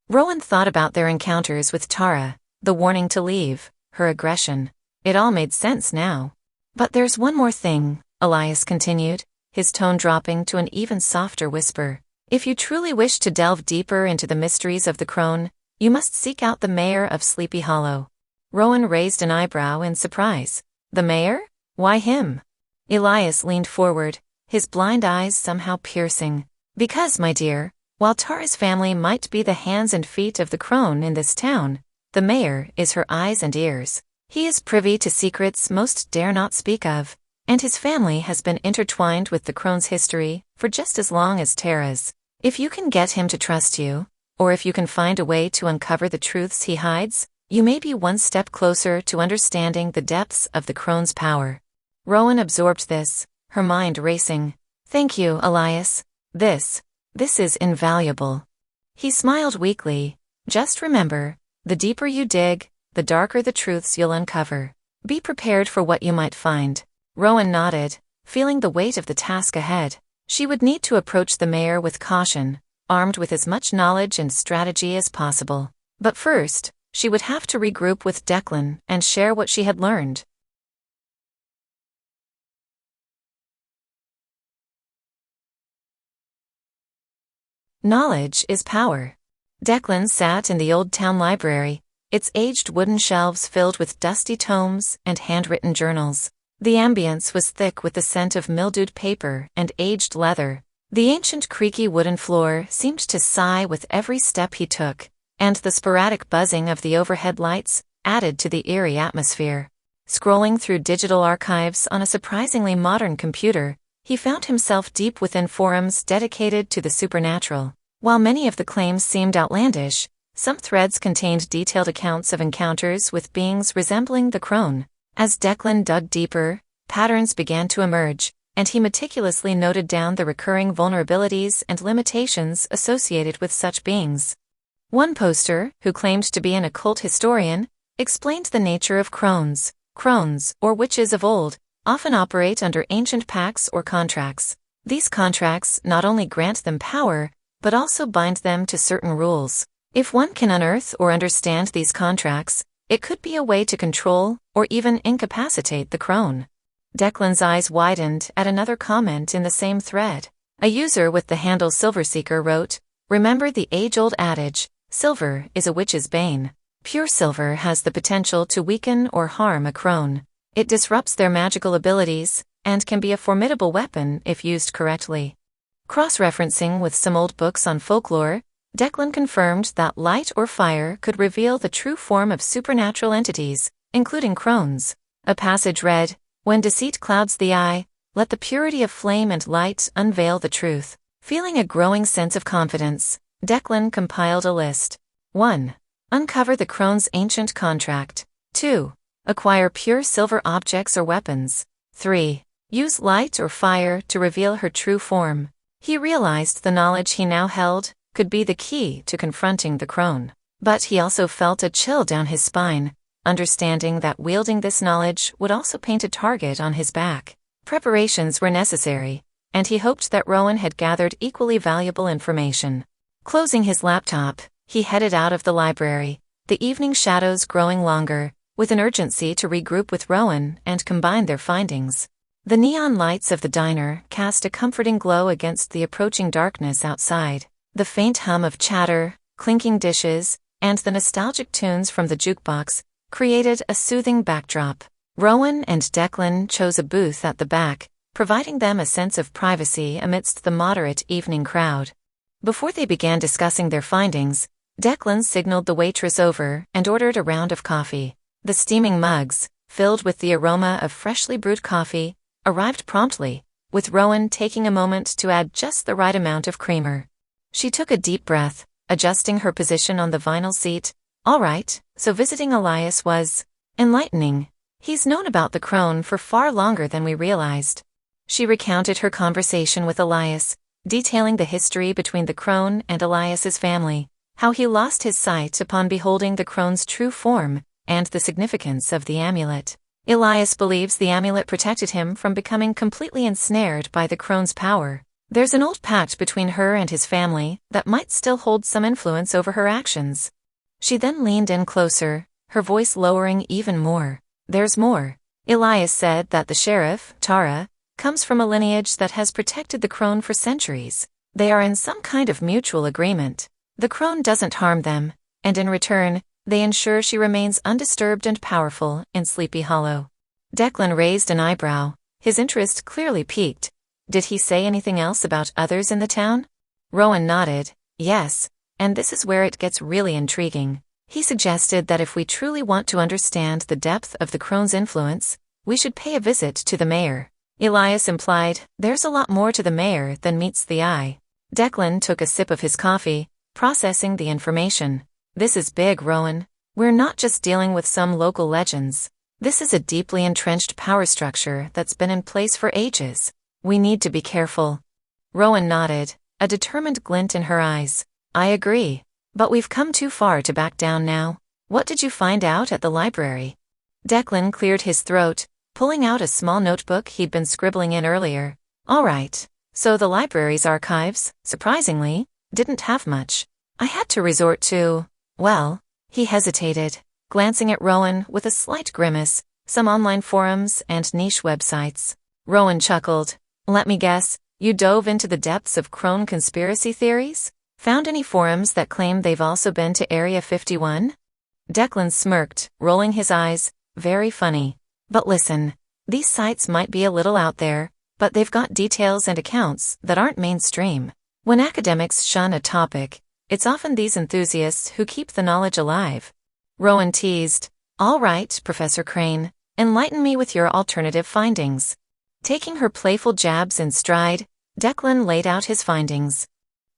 S2: Rowan thought about their encounters with Tara, the warning to leave, her aggression. It all made sense now. But there's one more thing, Elias continued, his tone dropping to an even softer whisper. If you truly wish to delve deeper into the mysteries of the crone, you must seek out the mayor of Sleepy Hollow. Rowan raised an eyebrow in surprise. The mayor? Why him? Elias leaned forward, his blind eyes somehow piercing. Because, my dear, while Tara's family might be the hands and feet of the crone in this town, the mayor is her eyes and ears. He is privy to secrets most dare not speak of, and his family has been intertwined with the crone's history for just as long as Tara's. If you can get him to trust you, or if you can find a way to uncover the truths he hides, you may be one step closer to understanding the depths of the crone's power. Rowan absorbed this, her mind racing. Thank you, Elias. This is invaluable. He smiled weakly. Just remember, the deeper you dig, the darker the truths you'll uncover. Be prepared for what you might find. Rowan nodded, feeling the weight of the task ahead. She would need to approach the mayor with caution, armed with as much knowledge and strategy as possible. But first, she would have to regroup with Declan and share what she had learned. Knowledge is power. Declan sat in the old town library, its aged wooden shelves filled with dusty tomes and handwritten journals. The ambience was thick with the scent of mildewed paper and aged leather. The ancient creaky wooden floor seemed to sigh with every step he took, and the sporadic buzzing of the overhead lights added to the eerie atmosphere. Scrolling through digital archives on a surprisingly modern computer, he found himself deep within forums dedicated to the supernatural. While many of the claims seemed outlandish, some threads contained detailed accounts of encounters with beings resembling the crone. As Declan dug deeper, patterns began to emerge, and he meticulously noted down the recurring vulnerabilities and limitations associated with such beings. One poster, who claimed to be an occult historian, explained the nature of crones. Crones, or witches of old, often operate under ancient pacts or contracts. These contracts not only grant them power, but also bind them to certain rules. If one can unearth or understand these contracts, it could be a way to control or even incapacitate the crone. Declan's eyes widened at another comment in the same thread. A user with the handle Silverseeker wrote, "Remember the age-old adage, silver is a witch's bane. Pure silver has the potential to weaken or harm a crone. It disrupts their magical abilities, and can be a formidable weapon if used correctly." Cross-referencing with some old books on folklore, Declan confirmed that light or fire could reveal the true form of supernatural entities, including crones. A passage read, "When deceit clouds the eye, let the purity of flame and light unveil the truth." Feeling a growing sense of confidence, Declan compiled a list. 1. Uncover the crone's ancient contract. 2. Acquire pure silver objects or weapons. 3. Use light or fire to reveal her true form. He realized the knowledge he now held could be the key to confronting the Crone. But he also felt a chill down his spine, understanding that wielding this knowledge would also paint a target on his back. Preparations were necessary, and he hoped that Rowan had gathered equally valuable information. Closing his laptop, he headed out of the library, the evening shadows growing longer, with an urgency to regroup with Rowan and combine their findings. The neon lights of the diner cast a comforting glow against the approaching darkness outside. The faint hum of chatter, clinking dishes, and the nostalgic tunes from the jukebox created a soothing backdrop. Rowan and Declan chose a booth at the back, providing them a sense of privacy amidst the moderate evening crowd. Before they began discussing their findings, Declan signaled the waitress over and ordered a round of coffee. The steaming mugs, filled with the aroma of freshly brewed coffee, arrived promptly, with Rowan taking a moment to add just the right amount of creamer. She took a deep breath, adjusting her position on the vinyl seat. All right, so visiting Elias was enlightening. He's known about the Crone for far longer than we realized. She recounted her conversation with Elias, detailing the history between the Crone and Elias's family, how he lost his sight upon beholding the Crone's true form, and the significance of the amulet. Elias believes the amulet protected him from becoming completely ensnared by the Crone's power. There's an old pact between her and his family that might still hold some influence over her actions. She then leaned in closer, her voice lowering even more. There's more. Elias said that the sheriff, Tara, comes from a lineage that has protected the Crone for centuries. They are in some kind of mutual agreement. The Crone doesn't harm them, and in return, they ensure she remains undisturbed and powerful in Sleepy Hollow. Declan raised an eyebrow, his interest clearly piqued. Did he say anything else about others in the town? Rowan nodded. Yes, and this is where it gets really intriguing. He suggested that if we truly want to understand the depth of the Crone's influence, we should pay a visit to the mayor. Elias implied, there's a lot more to the mayor than meets the eye. Declan took a sip of his coffee, processing the information. This is big, Rowan. We're not just dealing with some local legends. This is a deeply entrenched power structure that's been in place for ages. We need to be careful. Rowan nodded, a determined glint in her eyes. I agree. But we've come too far to back down now. What did you find out at the library? Declan cleared his throat, pulling out a small notebook he'd been scribbling in earlier. All right. So the library's archives, surprisingly, didn't have much. I had to resort to, well, he hesitated, glancing at Rowan with a slight grimace, some online forums and niche websites. Rowan chuckled. Let me guess, you dove into the depths of Crone conspiracy theories? Found any forums that claim they've also been to Area 51? Declan smirked, rolling his eyes. Very funny. But listen, these sites might be a little out there, but they've got details and accounts that aren't mainstream. When academics shun a topic, it's often these enthusiasts who keep the knowledge alive. Rowan teased. All right, Professor Crane, enlighten me with your alternative findings. Taking her playful jabs in stride, Declan laid out his findings.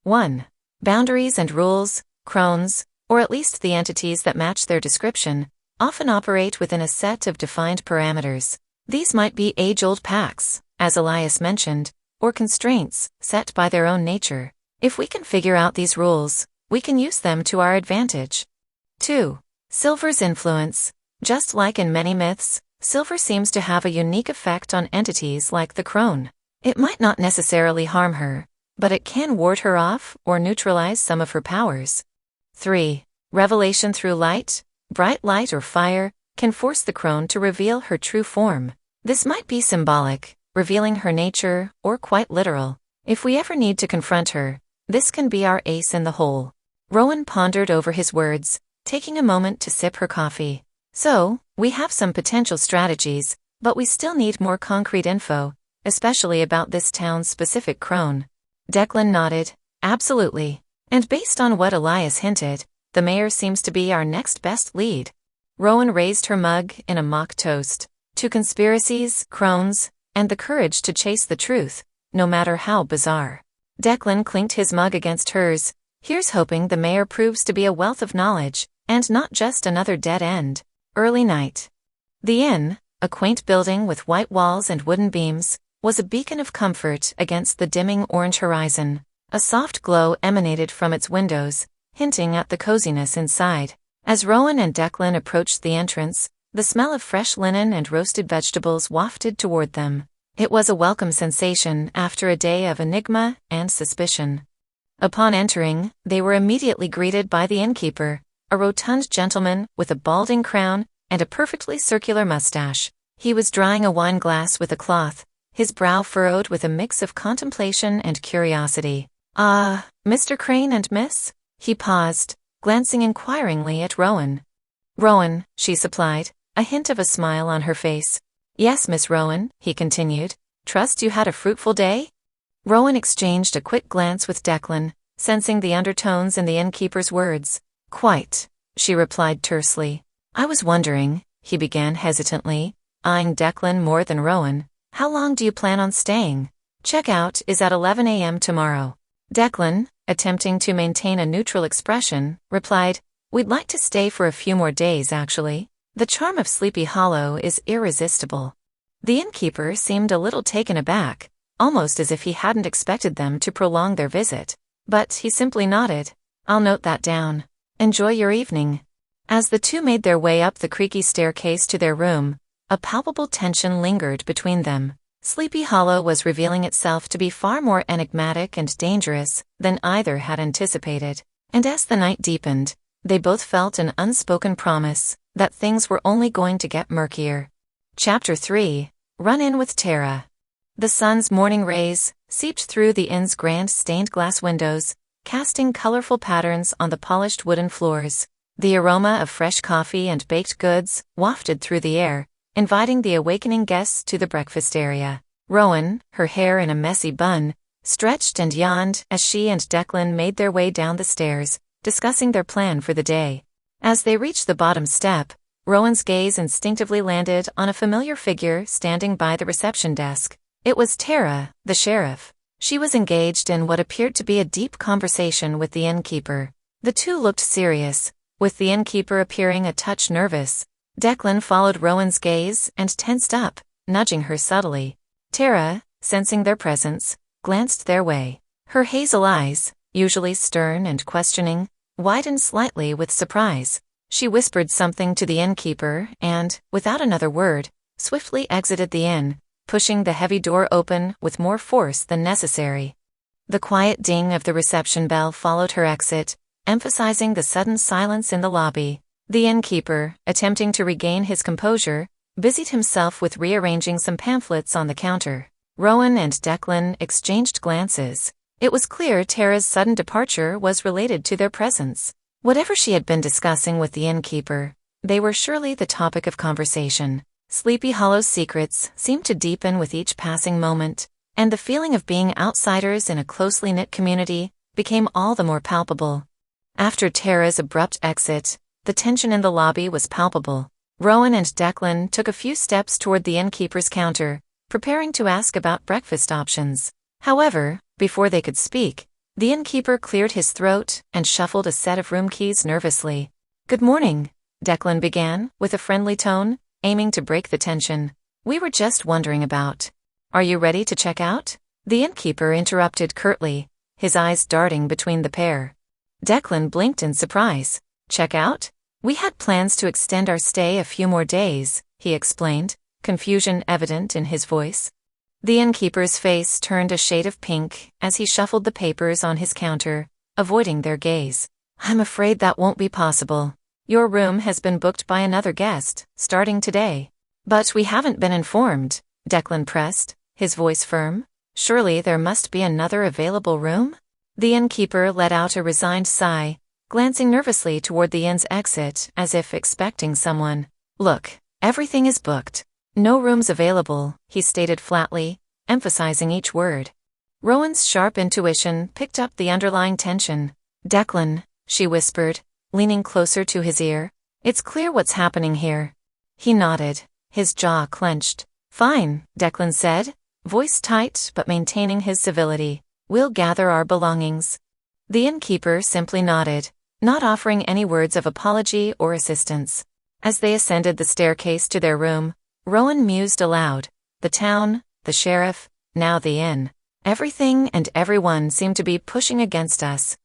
S2: 1. Boundaries and rules, Crones, or at least the entities that match their description, often operate within a set of defined parameters. These might be age-old pacts, as Elias mentioned, or constraints set by their own nature. If we can figure out these rules, we can use them to our advantage. 2. Silver's influence. Just like in many myths, silver seems to have a unique effect on entities like the Crone. It might not necessarily harm her, but it can ward her off or neutralize some of her powers. 3. Revelation through light. Bright light or fire can force the Crone to reveal her true form. This might be symbolic, revealing her nature, or quite literal. If we ever need to confront her, this can be our ace in the hole. Rowan pondered over his words, taking a moment to sip her coffee. So, we have some potential strategies, but we still need more concrete info, especially about this town's specific Crone. Declan nodded. Absolutely. And based on what Elias hinted, the mayor seems to be our next best lead. Rowan raised her mug in a mock toast. To conspiracies, Crones, and the courage to chase the truth, no matter how bizarre. Declan clinked his mug against hers. Here's hoping the mayor proves to be a wealth of knowledge, and not just another dead end. Early night. The inn, a quaint building with white walls and wooden beams, was a beacon of comfort against the dimming orange horizon. A soft glow emanated from its windows, hinting at the coziness inside. As Rowan and Declan approached the entrance, the smell of fresh linen and roasted vegetables wafted toward them. It was a welcome sensation after a day of enigma and suspicion. Upon entering, they were immediately greeted by the innkeeper, a rotund gentleman with a balding crown and a perfectly circular mustache. He was drying a wine glass with a cloth, his brow furrowed with a mix of contemplation and curiosity. "Ah, Mr. Crane and Miss?" He paused, glancing inquiringly at Rowan. "Rowan," she supplied, a hint of a smile on her face. "Yes, Miss Rowan," he continued. "Trust you had a fruitful day?" Rowan exchanged a quick glance with Declan, sensing the undertones in the innkeeper's words. "Quite," she replied tersely. "I was wondering," he began hesitantly, eyeing Declan more than Rowan. "How long do you plan on staying? Checkout is at 11 a.m. tomorrow." Declan, attempting to maintain a neutral expression, replied, "We'd like to stay for a few more days, actually. The charm of Sleepy Hollow is irresistible." The innkeeper seemed a little taken aback, almost as if he hadn't expected them to prolong their visit. But he simply nodded. "I'll note that down. Enjoy your evening." As the two made their way up the creaky staircase to their room, a palpable tension lingered between them. Sleepy Hollow was revealing itself to be far more enigmatic and dangerous than either had anticipated. And as the night deepened, they both felt an unspoken promise that things were only going to get murkier. Chapter 3: Run-In with Tara. The sun's morning rays seeped through the inn's grand stained-glass windows, casting colorful patterns on the polished wooden floors. The aroma of fresh coffee and baked goods wafted through the air, inviting the awakening guests to the breakfast area. Rowan, her hair in a messy bun, stretched and yawned as she and Declan made their way down the stairs, discussing their plan for the day. As they reached the bottom step, Rowan's gaze instinctively landed on a familiar figure standing by the reception desk. It was Tara, the sheriff. She was engaged in what appeared to be a deep conversation with the innkeeper. The two looked serious, with the innkeeper appearing a touch nervous. Declan followed Rowan's gaze and tensed up, nudging her subtly. Tara, sensing their presence, glanced their way. Her hazel eyes, usually stern and questioning, widened slightly with surprise. She whispered something to the innkeeper and, without another word, swiftly exited the inn, pushing the heavy door open with more force than necessary. The quiet ding of the reception bell followed her exit, emphasizing the sudden silence in the lobby. The innkeeper, attempting to regain his composure, busied himself with rearranging some pamphlets on the counter. Rowan and Declan exchanged glances. It was clear Tara's sudden departure was related to their presence. Whatever she had been discussing with the innkeeper, they were surely the topic of conversation. Sleepy Hollow's secrets seemed to deepen with each passing moment, and the feeling of being outsiders in a closely knit community became all the more palpable. After Tara's abrupt exit, the tension in the lobby was palpable. Rowan and Declan took a few steps toward the innkeeper's counter, preparing to ask about breakfast options. However, before they could speak, the innkeeper cleared his throat and shuffled a set of room keys nervously. "Good morning," Declan began, with a friendly tone, aiming to break the tension. "We were just wondering about. Are you ready to check out?" The innkeeper interrupted curtly, his eyes darting between the pair. Declan blinked in surprise. "Check out? We had plans to extend our stay a few more days," he explained, confusion evident in his voice. The innkeeper's face turned a shade of pink as he shuffled the papers on his counter, avoiding their gaze. "I'm afraid that won't be possible. Your room has been booked by another guest, starting today." "But we haven't been informed," Declan pressed, his voice firm. "Surely there must be another available room?" The innkeeper let out a resigned sigh, glancing nervously toward the inn's exit as if expecting someone. "Look, everything is booked. No rooms available," he stated flatly, emphasizing each word. Rowan's sharp intuition picked up the underlying tension. "Declan," she whispered, leaning closer to his ear, "it's clear what's happening here." He nodded, his jaw clenched. "Fine," Declan said, voice tight but maintaining his civility. "We'll gather our belongings." The innkeeper simply nodded, not offering any words of apology or assistance. As they ascended the staircase to their room, Rowan mused aloud. The the sheriff, now the inn. Everything and everyone seemed to be pushing against us.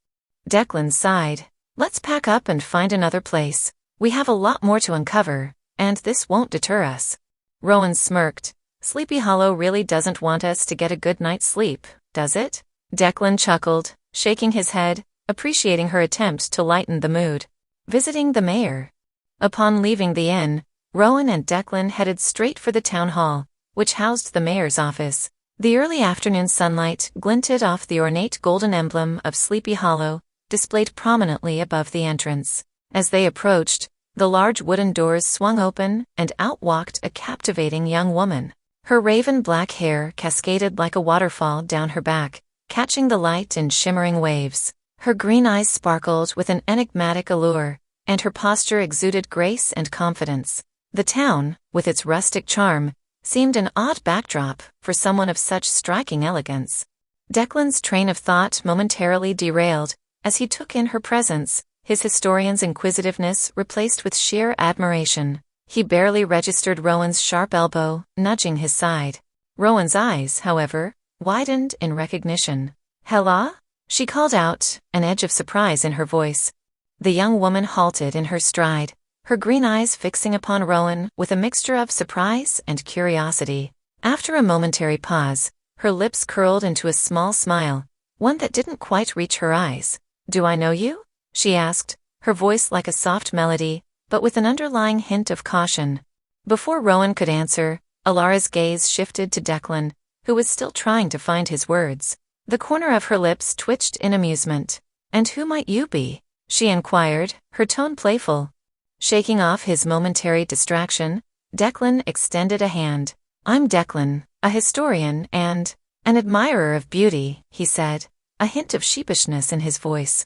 S2: Declan sighed. Let's pack up and find another place. We have a lot more to uncover, and this won't deter us. Rowan smirked. Sleepy Hollow really doesn't want us to get a good night's sleep, does it? Declan chuckled, shaking his head, appreciating her attempt to lighten the mood. Visiting the mayor. Upon leaving the inn, Rowan and Declan headed straight for the town hall, which housed the mayor's office. The early afternoon sunlight glinted off the ornate golden emblem of Sleepy Hollow, displayed prominently above the entrance. As they approached, the large wooden doors swung open, and out walked a captivating young woman. Her raven black hair cascaded like a waterfall down her back, catching the light in shimmering waves. Her green eyes sparkled with an enigmatic allure, and her posture exuded grace and confidence. The town, with its rustic charm, seemed an odd backdrop for someone of such striking elegance. Declan's train of thought momentarily derailed as he took in her presence, his historian's inquisitiveness replaced with sheer admiration. He barely registered Rowan's sharp elbow, nudging his side. Rowan's eyes, however, widened in recognition. "Hella?" she called out, an edge of surprise in her voice. The young woman halted in her stride, her green eyes fixing upon Rowan with a mixture of surprise and curiosity. After a momentary pause, her lips curled into a small smile, one that didn't quite reach her eyes. "Do I know you?" she asked, her voice like a soft melody, but with an underlying hint of caution. Before Rowan could answer, Alara's gaze shifted to Declan, who was still trying to find his words. The corner of her lips twitched in amusement. "And who might you be?" she inquired, her tone playful. Shaking off his momentary distraction, Declan extended a hand. "I'm Declan, a historian and an admirer of beauty," he said, a hint of sheepishness in his voice.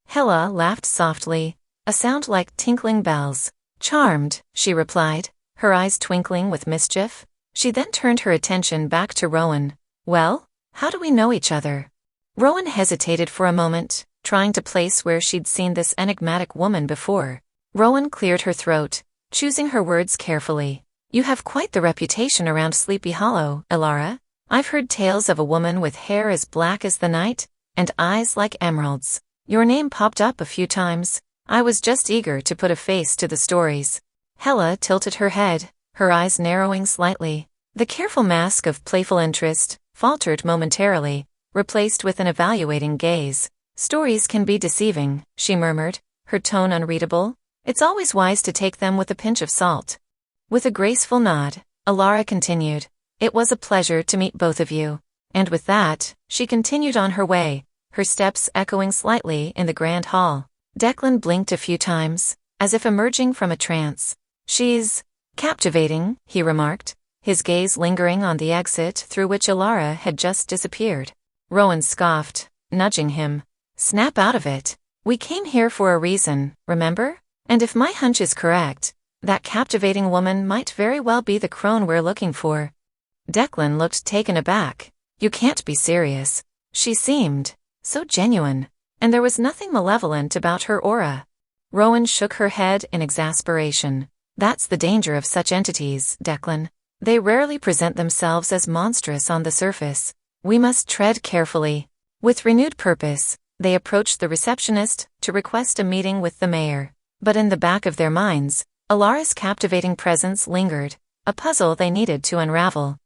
S2: Hella laughed softly, a sound like tinkling bells. "Charmed," she replied, her eyes twinkling with mischief. She then turned her attention back to Rowan. "Well, how do we know each other?" Rowan hesitated for a moment, trying to place where she'd seen this enigmatic woman before. Rowan cleared her throat, choosing her words carefully. "You have quite the reputation around Sleepy Hollow, Alara. I've heard tales of a woman with hair as black as the night, and eyes like emeralds. Your name popped up a few times. I was just eager to put a face to the stories." Hella tilted her head, her eyes narrowing slightly. The careful mask of playful interest faltered momentarily, replaced with an evaluating gaze. "Stories can be deceiving," she murmured, her tone unreadable. "It's always wise to take them with a pinch of salt." With a graceful nod, Alara continued, "It was a pleasure to meet both of you." And with that, she continued on her way, her steps echoing slightly in the grand hall. Declan blinked a few times, as if emerging from a trance. "She's captivating," he remarked, his gaze lingering on the exit through which Alara had just disappeared. Rowan scoffed, nudging him. "Snap out of it. We came here for a reason, remember? And if my hunch is correct, that captivating woman might very well be the crone we're looking for." Declan looked taken aback. "You can't be serious." She seemed so genuine, and there was nothing malevolent about her aura. Rowan shook her head in exasperation. "That's the danger of such entities, Declan. They rarely present themselves as monstrous on the surface. We must tread carefully." With renewed purpose, they approached the receptionist to request a meeting with the mayor. But in the back of their minds, Alara's captivating presence lingered, a puzzle they needed to unravel.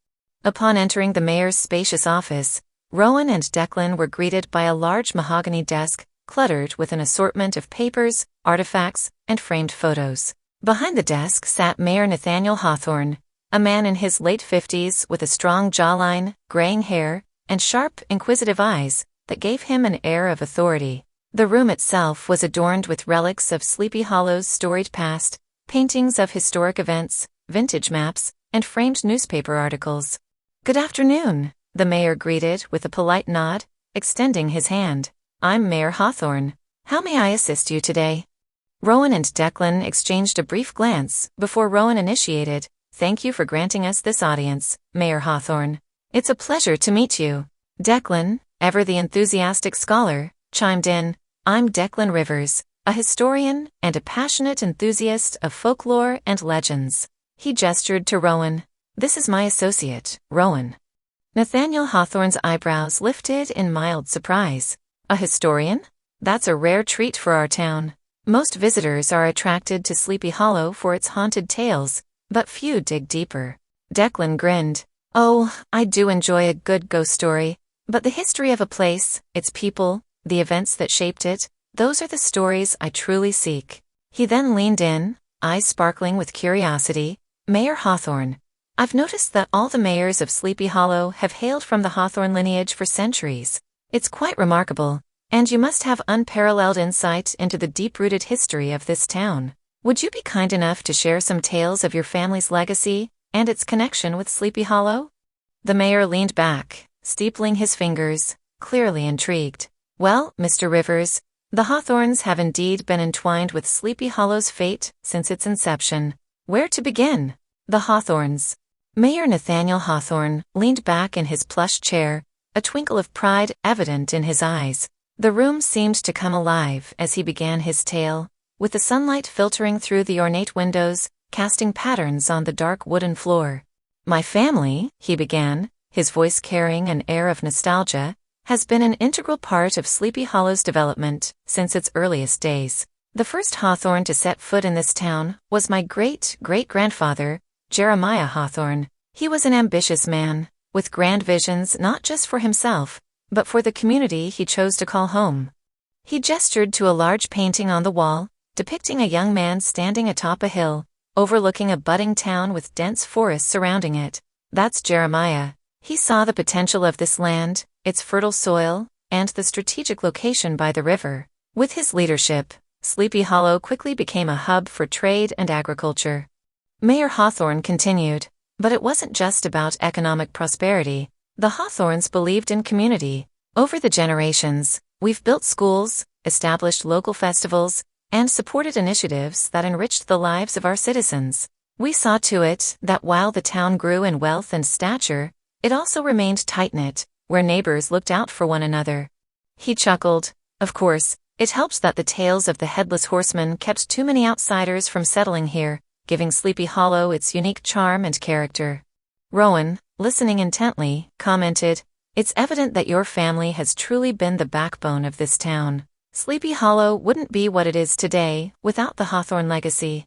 S2: Upon entering the mayor's spacious office, Rowan and Declan were greeted by a large mahogany desk, cluttered with an assortment of papers, artifacts, and framed photos. Behind the desk sat Mayor Nathaniel Hawthorne, a man in his late 50s with a strong jawline, graying hair, and sharp, inquisitive eyes that gave him an air of authority. The room itself was adorned with relics of Sleepy Hollow's storied past, paintings of historic events, vintage maps, and framed newspaper articles. "Good afternoon," the mayor greeted with a polite nod, extending his hand. "I'm Mayor Hawthorne. How may I assist you today?" Rowan and Declan exchanged a brief glance before Rowan initiated. "Thank you for granting us this audience, Mayor Hawthorne. It's a pleasure to meet you." Declan, ever the enthusiastic scholar, chimed in. "I'm Declan Rivers, a historian and a passionate enthusiast of folklore and legends." He gestured to Rowan. "This is my associate, Rowan." Nathaniel Hawthorne's eyebrows lifted in mild surprise. A historian? That's a rare treat for our town. Most visitors are attracted to Sleepy Hollow for its haunted tales, but few dig deeper. Declan grinned. Oh, I do enjoy a good ghost story, but the history of a place, its people, the events that shaped it, those are the stories I truly seek. He then leaned in, eyes sparkling with curiosity. Mayor Hawthorne. I've noticed that all the mayors of Sleepy Hollow have hailed from the Hawthorne lineage for centuries. It's quite remarkable, and you must have unparalleled insight into the deep-rooted history of this town. Would you be kind enough to share some tales of your family's legacy and its connection with Sleepy Hollow? The mayor leaned back, steepling his fingers, clearly intrigued. Well, Mr. Rivers, the Hawthornes have indeed been entwined with Sleepy Hollow's fate since its inception. Where to begin? The Hawthornes. Mayor Nathaniel Hawthorne leaned back in his plush chair, a twinkle of pride evident in his eyes. The room seemed to come alive as he began his tale, with the sunlight filtering through the ornate windows, casting patterns on the dark wooden floor. My family, he began, his voice carrying an air of nostalgia, has been an integral part of Sleepy Hollow's development since its earliest days. The first Hawthorne to set foot in this town was my great-great-grandfather, Jeremiah Hawthorne. He was an ambitious man, with grand visions not just for himself, but for the community he chose to call home. He gestured to a large painting on the wall, depicting a young man standing atop a hill, overlooking a budding town with dense forests surrounding it. That's Jeremiah. He saw the potential of this land, its fertile soil, and the strategic location by the river. With his leadership, Sleepy Hollow quickly became a hub for trade and agriculture. Mayor Hawthorne continued, but it wasn't just about economic prosperity. The Hawthornes believed in community. Over the generations, we've built schools, established local festivals, and supported initiatives that enriched the lives of our citizens. We saw to it that while the town grew in wealth and stature, it also remained tight-knit, where neighbors looked out for one another. He chuckled. Of course, it helped that the tales of the Headless Horseman kept too many outsiders from settling here, giving Sleepy Hollow its unique charm and character. Rowan, listening intently, commented, It's evident that your family has truly been the backbone of this town. Sleepy Hollow wouldn't be what it is today without the Hawthorne legacy.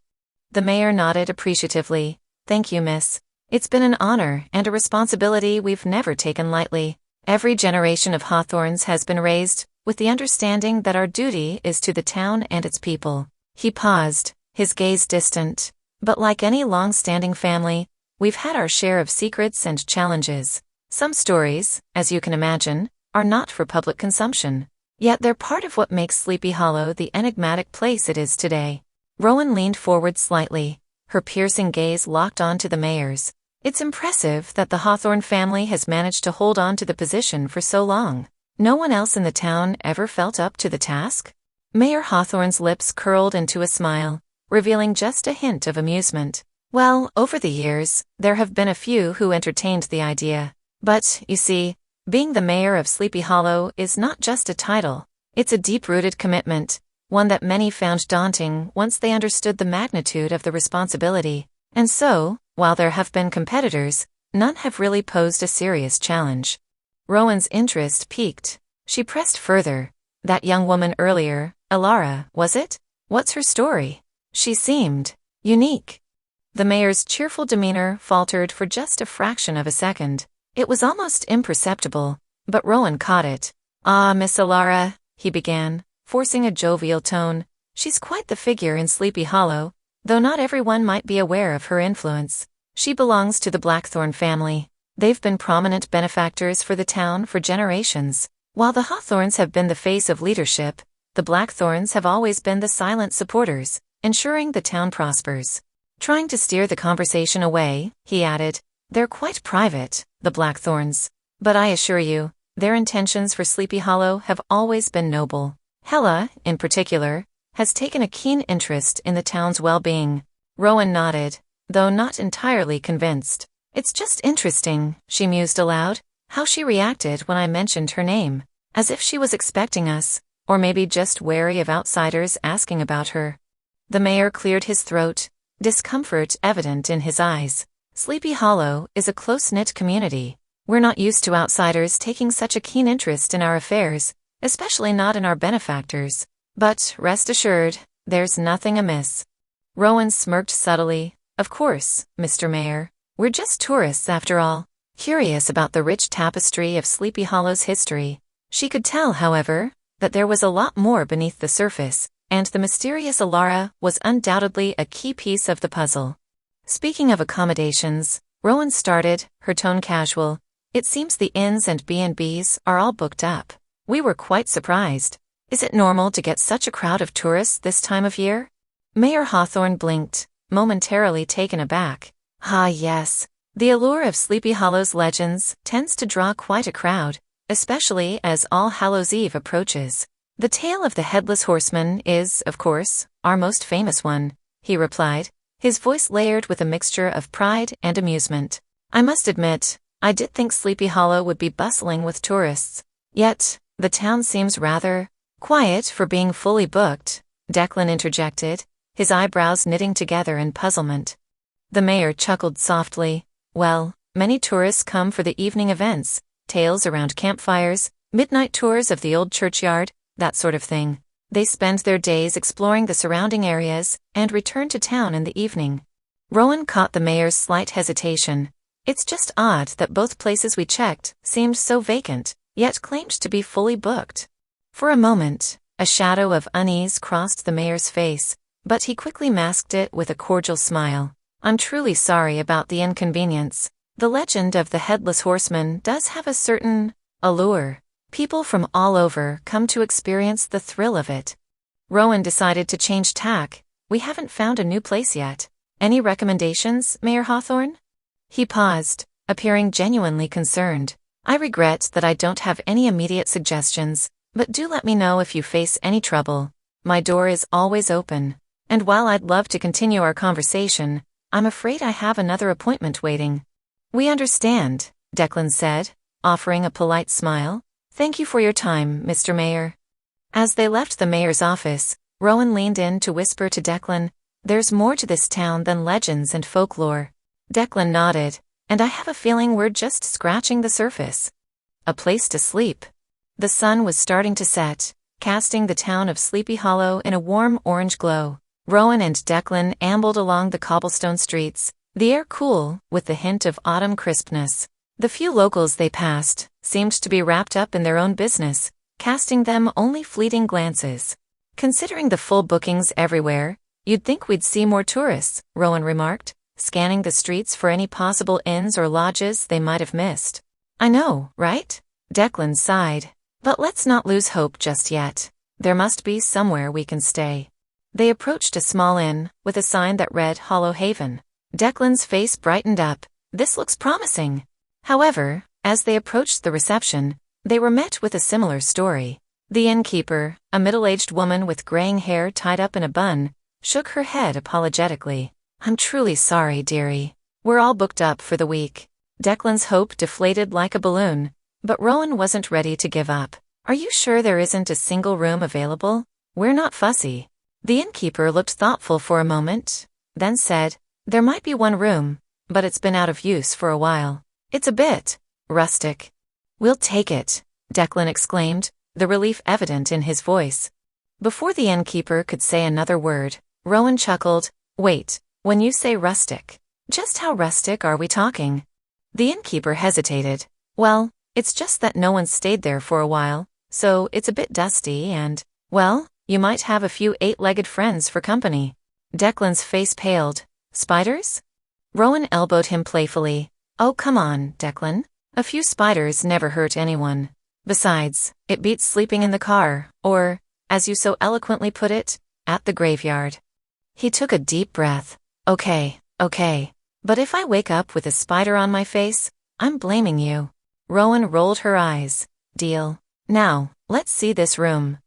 S2: The mayor nodded appreciatively. Thank you, miss. It's been an honor and a responsibility we've never taken lightly. Every generation of Hawthornes has been raised with the understanding that our duty is to the town and its people. He paused, his gaze distant. But like any long-standing family, we've had our share of secrets and challenges. Some stories, as you can imagine, are not for public consumption. Yet they're part of what makes Sleepy Hollow the enigmatic place it is today. Rowan leaned forward slightly, her piercing gaze locked onto the mayor's. It's impressive that the Hawthorne family has managed to hold on to the position for so long. No one else in the town ever felt up to the task? Mayor Hawthorne's lips curled into a smile, revealing just a hint of amusement. Well, over the years, there have been a few who entertained the idea. But, you see, being the mayor of Sleepy Hollow is not just a title. It's a deep-rooted commitment, one that many found daunting once they understood the magnitude of the responsibility. And so, while there have been competitors, none have really posed a serious challenge. Rowan's interest piqued. She pressed further. That young woman earlier, Alara, was it? What's her story? She seemed unique. The mayor's cheerful demeanor faltered for just a fraction of a second. It was almost imperceptible, but Rowan caught it. Ah, Miss Alara, he began, forcing a jovial tone. She's quite the figure in Sleepy Hollow, though not everyone might be aware of her influence. She belongs to the Blackthorne family. They've been prominent benefactors for the town for generations. While the Hawthornes have been the face of leadership, the Blackthornes have always been the silent supporters, ensuring the town prospers. Trying to steer the conversation away, he added, They're quite private, the Blackthornes. But I assure you, their intentions for Sleepy Hollow have always been noble. Hella, in particular, has taken a keen interest in the town's well-being. Rowan nodded, though not entirely convinced. It's just interesting, she mused aloud, how she reacted when I mentioned her name, as if she was expecting us, or maybe just wary of outsiders asking about her. The mayor cleared his throat, discomfort evident in his eyes. Sleepy Hollow is a close-knit community. We're not used to outsiders taking such a keen interest in our affairs, especially not in our benefactors. But rest assured, there's nothing amiss." Rowan smirked subtly. "Of course, Mr. Mayor. We're just tourists after all, curious about the rich tapestry of Sleepy Hollow's history." She could tell, however, that there was a lot more beneath the surface, and the mysterious Alara was undoubtedly a key piece of the puzzle. "Speaking of accommodations," Rowan started, her tone casual, "it seems the inns and B&Bs are all booked up. We were quite surprised. Is it normal to get such a crowd of tourists this time of year?" Mayor Hawthorne blinked, momentarily taken aback. "Ah, yes. The allure of Sleepy Hollow's legends tends to draw quite a crowd, especially as All Hallows' Eve approaches. The tale of the Headless Horseman is, of course, our most famous one," he replied, his voice layered with a mixture of pride and amusement. "I must admit, I did think Sleepy Hollow would be bustling with tourists. Yet, the town seems rather quiet for being fully booked," Declan interjected, his eyebrows knitting together in puzzlement. The mayor chuckled softly. "Well, many tourists come for the evening events, tales around campfires, midnight tours of the old churchyard, that sort of thing. They spend their days exploring the surrounding areas and return to town in the evening." Rowan caught the mayor's slight hesitation. "It's just odd that both places we checked seemed so vacant, yet claimed to be fully booked." For a moment, a shadow of unease crossed the mayor's face, but he quickly masked it with a cordial smile. "I'm truly sorry about the inconvenience. The legend of the Headless Horseman does have a certain allure. People from all over come to experience the thrill of it." Rowan decided to change tack. "We haven't found a new place yet. Any recommendations, Mayor Hawthorne?" He paused, appearing genuinely concerned. "I regret that I don't have any immediate suggestions, but do let me know if you face any trouble. My door is always open. And while I'd love to continue our conversation, I'm afraid I have another appointment waiting." "We understand," Declan said, offering a polite smile. "Thank you for your time, Mr. Mayor." As they left the mayor's office, Rowan leaned in to whisper to Declan, "There's more to this town than legends and folklore." Declan nodded, "And I have a feeling we're just scratching the surface." A place to sleep. The sun was starting to set, casting the town of Sleepy Hollow in a warm orange glow. Rowan and Declan ambled along the cobblestone streets, the air cool, with the hint of autumn crispness. The few locals they passed seemed to be wrapped up in their own business, casting them only fleeting glances. "Considering the full bookings everywhere, you'd think we'd see more tourists," Rowan remarked, scanning the streets for any possible inns or lodges they might have missed. "I know, right?" Declan sighed. "But let's not lose hope just yet. There must be somewhere we can stay." They approached a small inn, with a sign that read Hollow Haven. Declan's face brightened up. "This looks promising." However, as they approached the reception, they were met with a similar story. The innkeeper, a middle-aged woman with graying hair tied up in a bun, shook her head apologetically. "I'm truly sorry, dearie. We're all booked up for the week." Declan's hope deflated like a balloon, but Rowan wasn't ready to give up. "Are you sure there isn't a single room available? We're not fussy." The innkeeper looked thoughtful for a moment, then said, "There might be one room, but it's been out of use for a while. It's a bit rustic." "We'll take it," Declan exclaimed, the relief evident in his voice. Before the innkeeper could say another word, Rowan chuckled. "Wait, when you say rustic, just how rustic are we talking?" The innkeeper hesitated. "Well, it's just that no one's stayed there for a while, so it's a bit dusty and, well, you might have a few eight-legged friends for company." Declan's face paled. "Spiders?" Rowan elbowed him playfully. "Oh, come on, Declan. A few spiders never hurt anyone. Besides, it beats sleeping in the car, or, as you so eloquently put it, at the graveyard." He took a deep breath. Okay. But if I wake up with a spider on my face, I'm blaming you." Rowan rolled her eyes. "Deal. Now, let's see this room."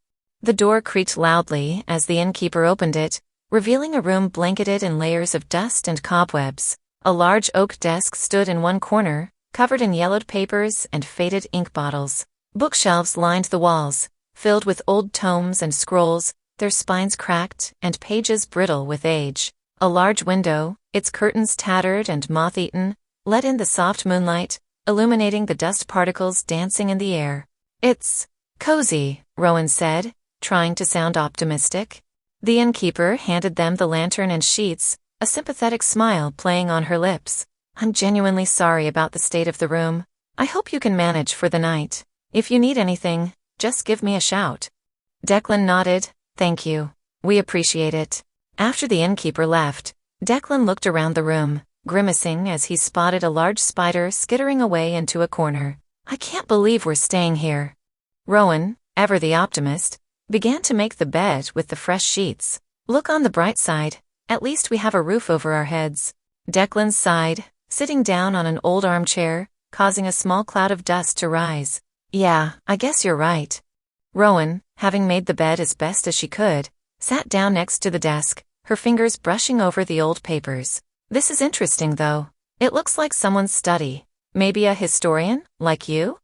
S2: The door creaked loudly as the innkeeper opened it, revealing a room blanketed in layers of dust and cobwebs. A large oak desk stood in one corner, covered in yellowed papers and faded ink bottles. Bookshelves lined the walls, filled with old tomes and scrolls, their spines cracked and pages brittle with age. A large window, its curtains tattered and moth-eaten, let in the soft moonlight, illuminating the dust particles dancing in the air. "It's cozy," Rowan said, trying to sound optimistic. The innkeeper handed them the lantern and sheets, a sympathetic smile playing on her lips. "I'm genuinely sorry about the state of the room. I hope you can manage for the night. If you need anything, just give me a shout." Declan nodded. "Thank you. We appreciate it." After the innkeeper left, Declan looked around the room, grimacing as he spotted a large spider skittering away into a corner. "I can't believe we're staying here." Rowan, ever the optimist, began to make the bed with the fresh sheets. "Look on the bright side. At least we have a roof over our heads." Declan sighed, sitting down on an old armchair, causing a small cloud of dust to rise. "Yeah, I guess you're right." Rowan, having made the bed as best as she could, sat down next to the desk, her fingers brushing over the old papers. "This is interesting, though. It looks like someone's study. Maybe a historian, like you?"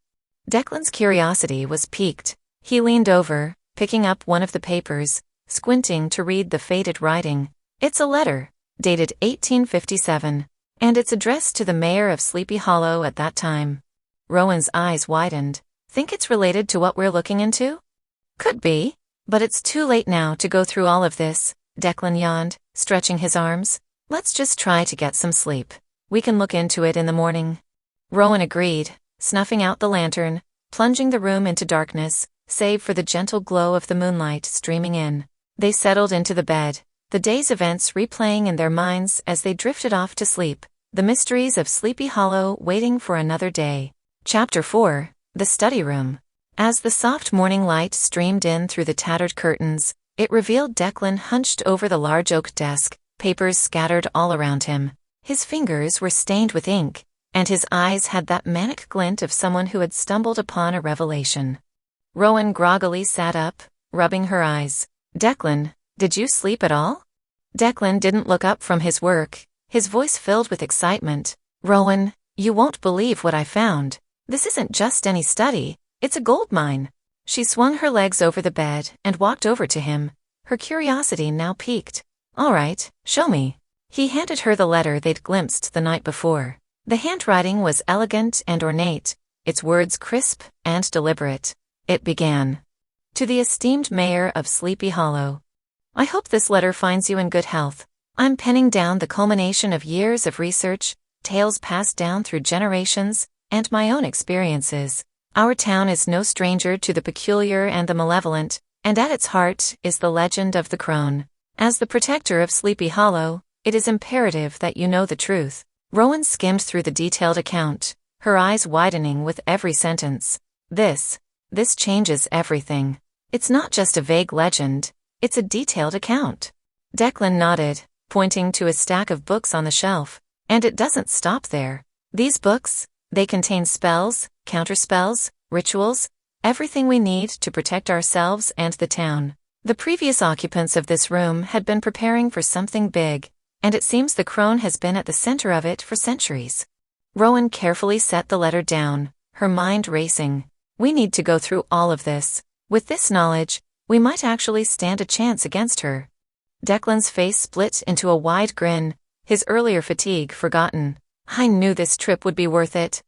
S2: Declan's curiosity was piqued. He leaned over, picking up one of the papers, squinting to read the faded writing. It's a letter, dated 1857, and it's addressed to the mayor of Sleepy Hollow at that time. Rowan's eyes widened. "Think it's related to what we're looking into?" "Could be, but it's too late now to go through all of this," Declan yawned, stretching his arms. "Let's just try to get some sleep. We can look into it in the morning." Rowan agreed, snuffing out the lantern, plunging the room into darkness, save for the gentle glow of the moonlight streaming in. They settled into the bed, the day's events replaying in their minds as they drifted off to sleep, the mysteries of Sleepy Hollow waiting for another day. Chapter 4, The Study Room. As the soft morning light streamed in through the tattered curtains, it revealed Declan hunched over the large oak desk, papers scattered all around him. His fingers were stained with ink, and his eyes had that manic glint of someone who had stumbled upon a revelation. Rowan groggily sat up, rubbing her eyes. "Declan, did you sleep at all?" Declan didn't look up from his work, his voice filled with excitement. "Rowan, you won't believe what I found. This isn't just any study, it's a gold mine." She swung her legs over the bed and walked over to him, her curiosity now piqued. "All right, show me." He handed her the letter they'd glimpsed the night before. The handwriting was elegant and ornate, its words crisp and deliberate. It began, "To the esteemed mayor of Sleepy Hollow. I hope this letter finds you in good health. I'm penning down the culmination of years of research, tales passed down through generations, and my own experiences. Our town is no stranger to the peculiar and the malevolent, and at its heart is the legend of the Crone. As the protector of Sleepy Hollow, it is imperative that you know the truth." Rowan skimmed through the detailed account, her eyes widening with every sentence. This changes everything. It's not just a vague legend, it's a detailed account." Declan nodded, pointing to a stack of books on the shelf. "And it doesn't stop there. These books, they contain spells, counterspells, rituals, everything we need to protect ourselves and the town. The previous occupants of this room had been preparing for something big, and it seems the Crone has been at the center of it for centuries." Rowan carefully set the letter down, her mind racing. "We need to go through all of this. With this knowledge, we might actually stand a chance against her." Declan's face split into a wide grin, his earlier fatigue forgotten. "I knew this trip would be worth it."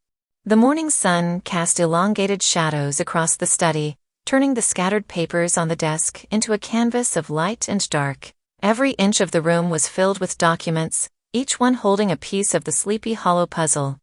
S2: The morning sun cast elongated shadows across the study, turning the scattered papers on the desk into a canvas of light and dark. Every inch of the room was filled with documents, each one holding a piece of the Sleepy Hollow puzzle.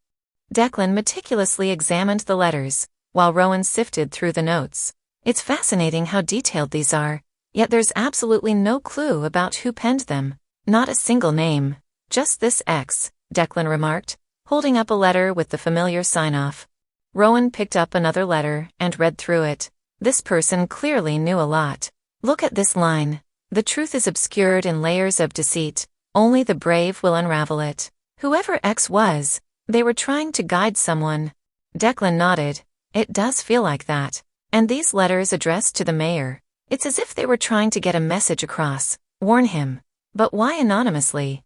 S2: Declan meticulously examined the letters, while Rowan sifted through the notes. "It's fascinating how detailed these are, yet there's absolutely no clue about who penned them. Not a single name. Just this X," Declan remarked, holding up a letter with the familiar sign-off. Rowan picked up another letter and read through it. This person clearly knew a lot. "Look at this line. The truth is obscured in layers of deceit. Only the brave will unravel it." Whoever X was, they were trying to guide someone. Declan nodded. "It does feel like that. And these letters addressed to the mayor. It's as if they were trying to get a message across, warn him. But why anonymously?"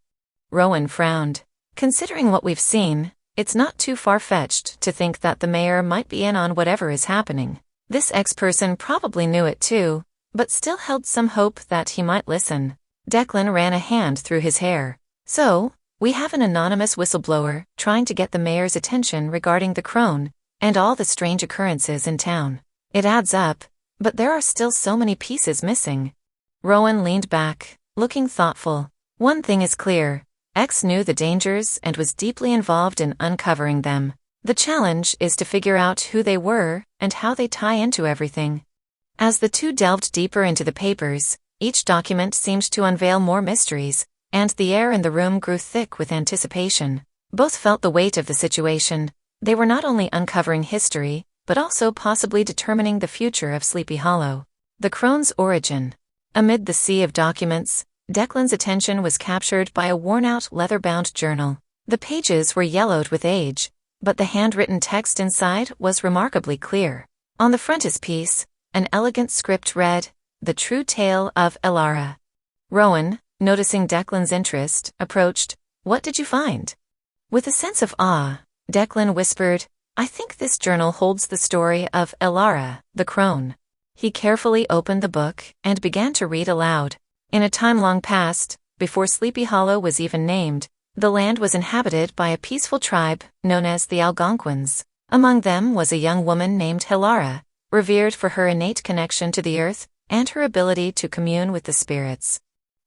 S2: Rowan frowned. "Considering what we've seen, it's not too far-fetched to think that the mayor might be in on whatever is happening. This ex-person probably knew it too, but still held some hope that he might listen." Declan ran a hand through his hair. "So, We have an anonymous whistleblower trying to get the mayor's attention regarding the Crone and all the strange occurrences in town. It adds up, but there are still so many pieces missing." Rowan leaned back, looking thoughtful. One thing is clear. X knew the dangers and was deeply involved in uncovering them. The challenge is to figure out who they were and how they tie into everything. As the two delved deeper into the papers, each document seemed to unveil more mysteries, and the air in the room grew thick with anticipation. Both felt the weight of the situation. They were not only uncovering history, but also possibly determining the future of Sleepy Hollow. The Crone's origin. Amid the sea of documents, Declan's attention was captured by a worn-out leather-bound journal. The pages were yellowed with age, but the handwritten text inside was remarkably clear. On the frontispiece, an elegant script read, "The True Tale of Elara." Rowan, noticing Declan's interest, approached. "What did you find?" With a sense of awe, Declan whispered, "I think this journal holds the story of Elara, the Crone." He carefully opened the book and began to read aloud. In a time long past, before Sleepy Hollow was even named, the land was inhabited by a peaceful tribe known as the Algonquins. Among them was a young woman named Elara, revered for her innate connection to the earth and her ability to commune with the spirits.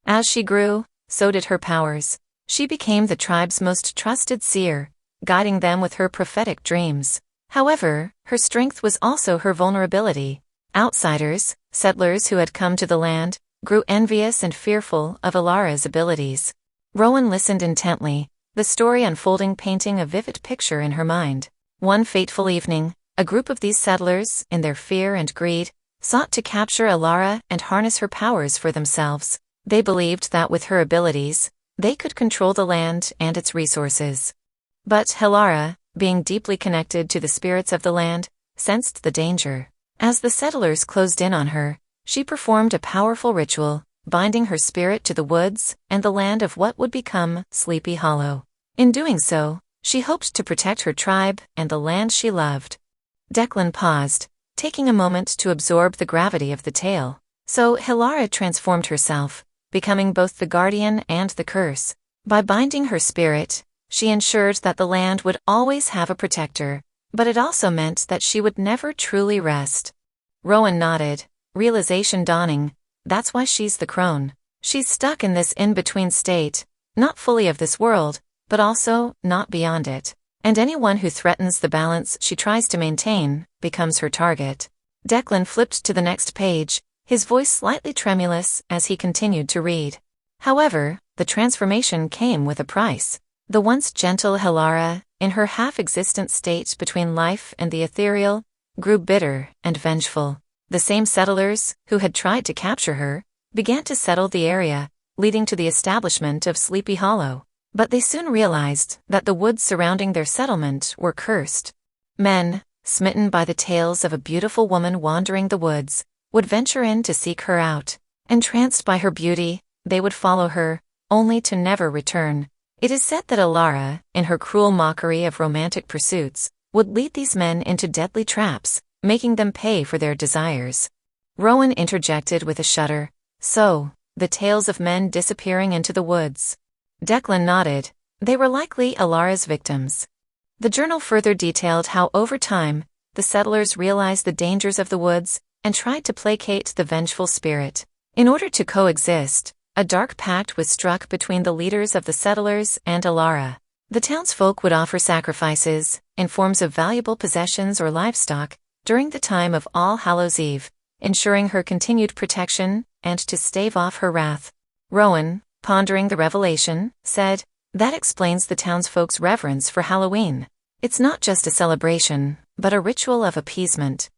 S2: As she grew, so did her powers. She became the tribe's most trusted seer, guiding them with her prophetic dreams. However, her strength was also her vulnerability. Outsiders, settlers who had come to the land, grew envious and fearful of Elara's abilities. Rowan listened intently, the story unfolding painting a vivid picture in her mind. One fateful evening, a group of these settlers, in their fear and greed, sought to capture Elara and harness her powers for themselves. They believed that with her abilities, they could control the land and its resources. But Elara, being deeply connected to the spirits of the land, sensed the danger. As the settlers closed in on her, she performed a powerful ritual, binding her spirit to the woods and the land of what would become Sleepy Hollow. In doing so, she hoped to protect her tribe and the land she loved. Declan paused, taking a moment to absorb the gravity of the tale. So Elara transformed herself, becoming both the guardian and the curse. By binding her spirit, she ensured that the land would always have a protector, but it also meant that she would never truly rest. Rowan nodded, realization dawning. That's why she's the Crone. She's stuck in this in-between state, not fully of this world, but also not beyond it. And anyone who threatens the balance she tries to maintain becomes her target. Declan flipped to the next page, his voice slightly tremulous as he continued to read. However, the transformation came with a price. The once gentle Elara, in her half-existent state between life and the ethereal, grew bitter and vengeful. The same settlers, who had tried to capture her, began to settle the area, leading to the establishment of Sleepy Hollow. But they soon realized that the woods surrounding their settlement were cursed. Men, smitten by the tales of a beautiful woman wandering the woods, would venture in to seek her out. Entranced by her beauty, they would follow her, only to never return. It is said that Elara, in her cruel mockery of romantic pursuits, would lead these men into deadly traps, making them pay for their desires. Rowan interjected with a shudder. So, the tales of men disappearing into the woods. Declan nodded. They were likely Elara's victims. The journal further detailed how over time, the settlers realized the dangers of the woods and tried to placate the vengeful spirit. In order to coexist, a dark pact was struck between the leaders of the settlers and Elara. The townsfolk would offer sacrifices, in forms of valuable possessions or livestock, during the time of All Hallows' Eve, ensuring her continued protection and to stave off her wrath. Rowan, pondering the revelation, said, "That explains the townsfolk's reverence for Halloween. It's not just a celebration, but a ritual of appeasement."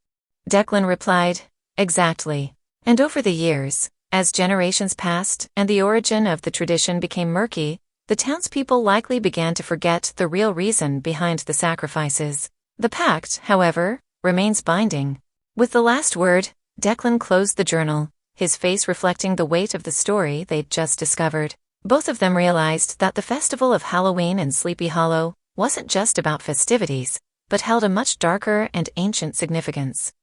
S2: Declan replied, "Exactly." And over the years, as generations passed and the origin of the tradition became murky, the townspeople likely began to forget the real reason behind the sacrifices. The pact, however, remains binding. With the last word, Declan closed the journal, his face reflecting the weight of the story they'd just discovered. Both of them realized that the festival of Halloween in Sleepy Hollow wasn't just about festivities, but held a much darker and ancient significance.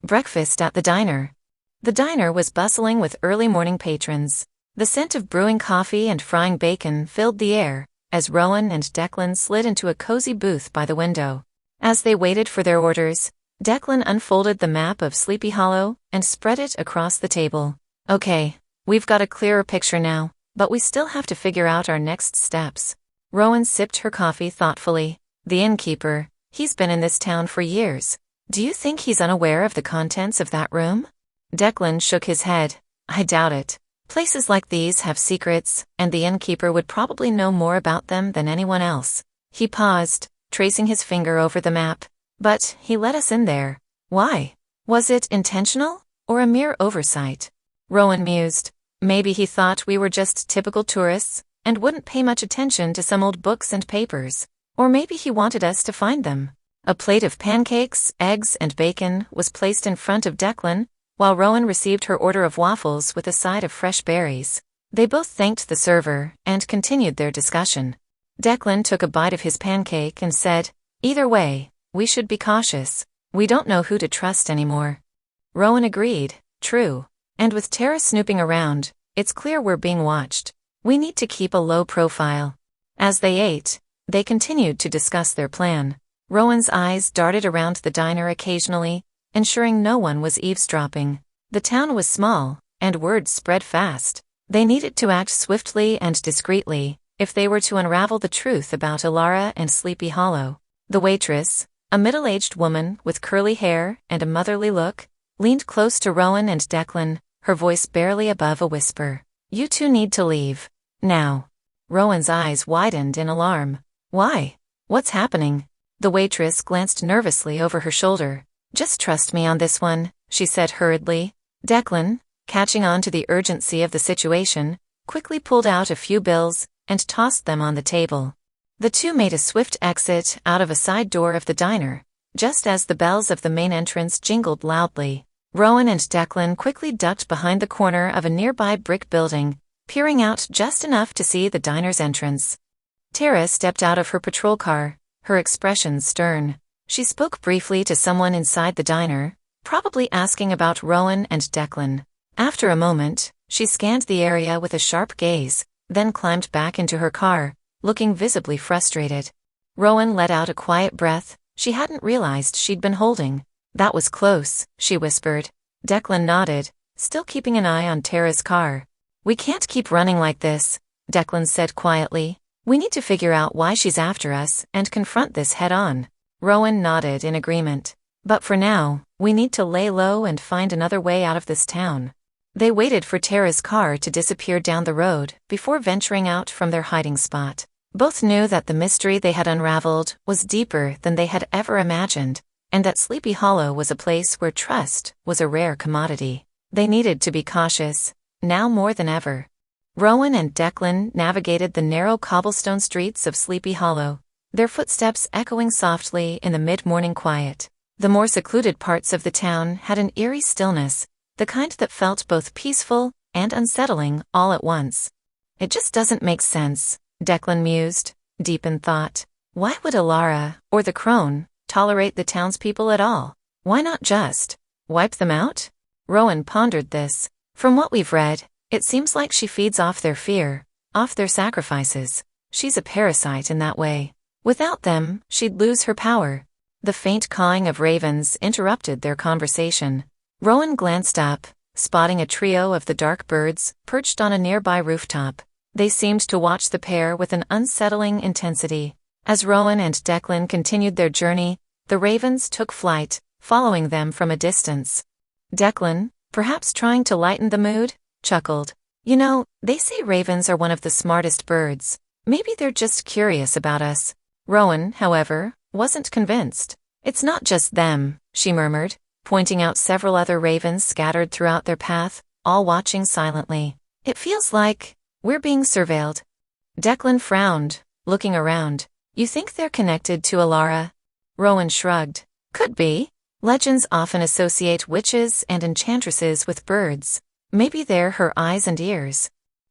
S2: Breakfast at the diner. The diner was bustling with early morning patrons. The scent of brewing coffee and frying bacon filled the air, as Rowan and Declan slid into a cozy booth by the window. As they waited for their orders, Declan unfolded the map of Sleepy Hollow and spread it across the table. Okay, we've got a clearer picture now, but we still have to figure out our next steps. Rowan sipped her coffee thoughtfully. The innkeeper, he's been in this town for years. Do you think he's unaware of the contents of that room? Declan shook his head. I doubt it. Places like these have secrets, and the innkeeper would probably know more about them than anyone else. He paused, tracing his finger over the map. But he let us in there. Why? Was it intentional, or a mere oversight? Rowan mused. Maybe he thought we were just typical tourists, and wouldn't pay much attention to some old books and papers. Or maybe he wanted us to find them. A plate of pancakes, eggs, and bacon was placed in front of Declan, while Rowan received her order of waffles with a side of fresh berries. They both thanked the server and continued their discussion. Declan took a bite of his pancake and said, "Either way, we should be cautious. We don't know who to trust anymore." Rowan agreed. True. And with Tara snooping around, it's clear we're being watched. We need to keep a low profile. As they ate, they continued to discuss their plan. Rowan's eyes darted around the diner occasionally, ensuring no one was eavesdropping. The town was small, and word spread fast. They needed to act swiftly and discreetly if they were to unravel the truth about Alara and Sleepy Hollow. The waitress, a middle-aged woman with curly hair and a motherly look, leaned close to Rowan and Declan, her voice barely above a whisper. "You two need to leave. Now." Rowan's eyes widened in alarm. "Why? What's happening?" The waitress glanced nervously over her shoulder. "Just trust me on this one," she said hurriedly. Declan, catching on to the urgency of the situation, quickly pulled out a few bills and tossed them on the table. The two made a swift exit out of a side door of the diner, just as the bells of the main entrance jingled loudly. Rowan and Declan quickly ducked behind the corner of a nearby brick building, peering out just enough to see the diner's entrance. Tara stepped out of her patrol car, her expression stern. She spoke briefly to someone inside the diner, probably asking about Rowan and Declan. After a moment, she scanned the area with a sharp gaze, then climbed back into her car, looking visibly frustrated. Rowan let out a quiet breath she hadn't realized she'd been holding. "That was close," she whispered. Declan nodded, still keeping an eye on Tara's car. "We can't keep running like this," Declan said quietly. "We need to figure out why she's after us and confront this head-on." Rowan nodded in agreement. "But for now, we need to lay low and find another way out of this town." They waited for Tara's car to disappear down the road before venturing out from their hiding spot. Both knew that the mystery they had unraveled was deeper than they had ever imagined, and that Sleepy Hollow was a place where trust was a rare commodity. They needed to be cautious, now more than ever. Rowan and Declan navigated the narrow cobblestone streets of Sleepy Hollow, their footsteps echoing softly in the mid-morning quiet. The more secluded parts of the town had an eerie stillness, the kind that felt both peaceful and unsettling all at once. "It just doesn't make sense," Declan mused, deep in thought. "Why would Alara, or the Crone, tolerate the townspeople at all? Why not just wipe them out?" Rowan pondered this. "From what we've read, it seems like she feeds off their fear, off their sacrifices. She's a parasite in that way. Without them, she'd lose her power." The faint cawing of ravens interrupted their conversation. Rowan glanced up, spotting a trio of the dark birds perched on a nearby rooftop. They seemed to watch the pair with an unsettling intensity. As Rowan and Declan continued their journey, the ravens took flight, following them from a distance. Declan, perhaps trying to lighten the mood, chuckled. "You know, they say ravens are one of the smartest birds. Maybe they're just curious about us." Rowan, however, wasn't convinced. "It's not just them," she murmured, pointing out several other ravens scattered throughout their path, all watching silently. "It feels like we're being surveilled." Declan frowned, looking around. "You think they're connected to Alara?" Rowan shrugged. "Could be. Legends often associate witches and enchantresses with birds. Maybe they're her eyes and ears."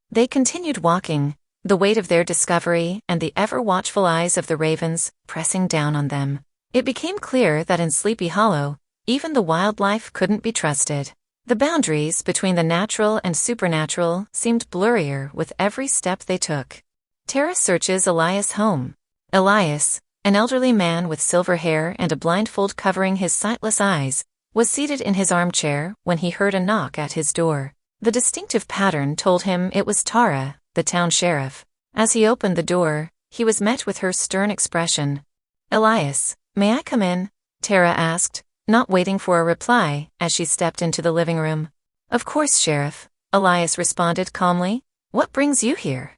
S2: They continued walking, the weight of their discovery and the ever-watchful eyes of the ravens pressing down on them. It became clear that in Sleepy Hollow, even the wildlife couldn't be trusted. The boundaries between the natural and supernatural seemed blurrier with every step they took. Tara searches Elias' home. Elias, an elderly man with silver hair and a blindfold covering his sightless eyes, was seated in his armchair when he heard a knock at his door. The distinctive pattern told him it was Tara, the town sheriff. As he opened the door, he was met with her stern expression. "Elias, may I come in?" Tara asked, not waiting for a reply as she stepped into the living room. "Of course, Sheriff," Elias responded calmly. "What brings you here?"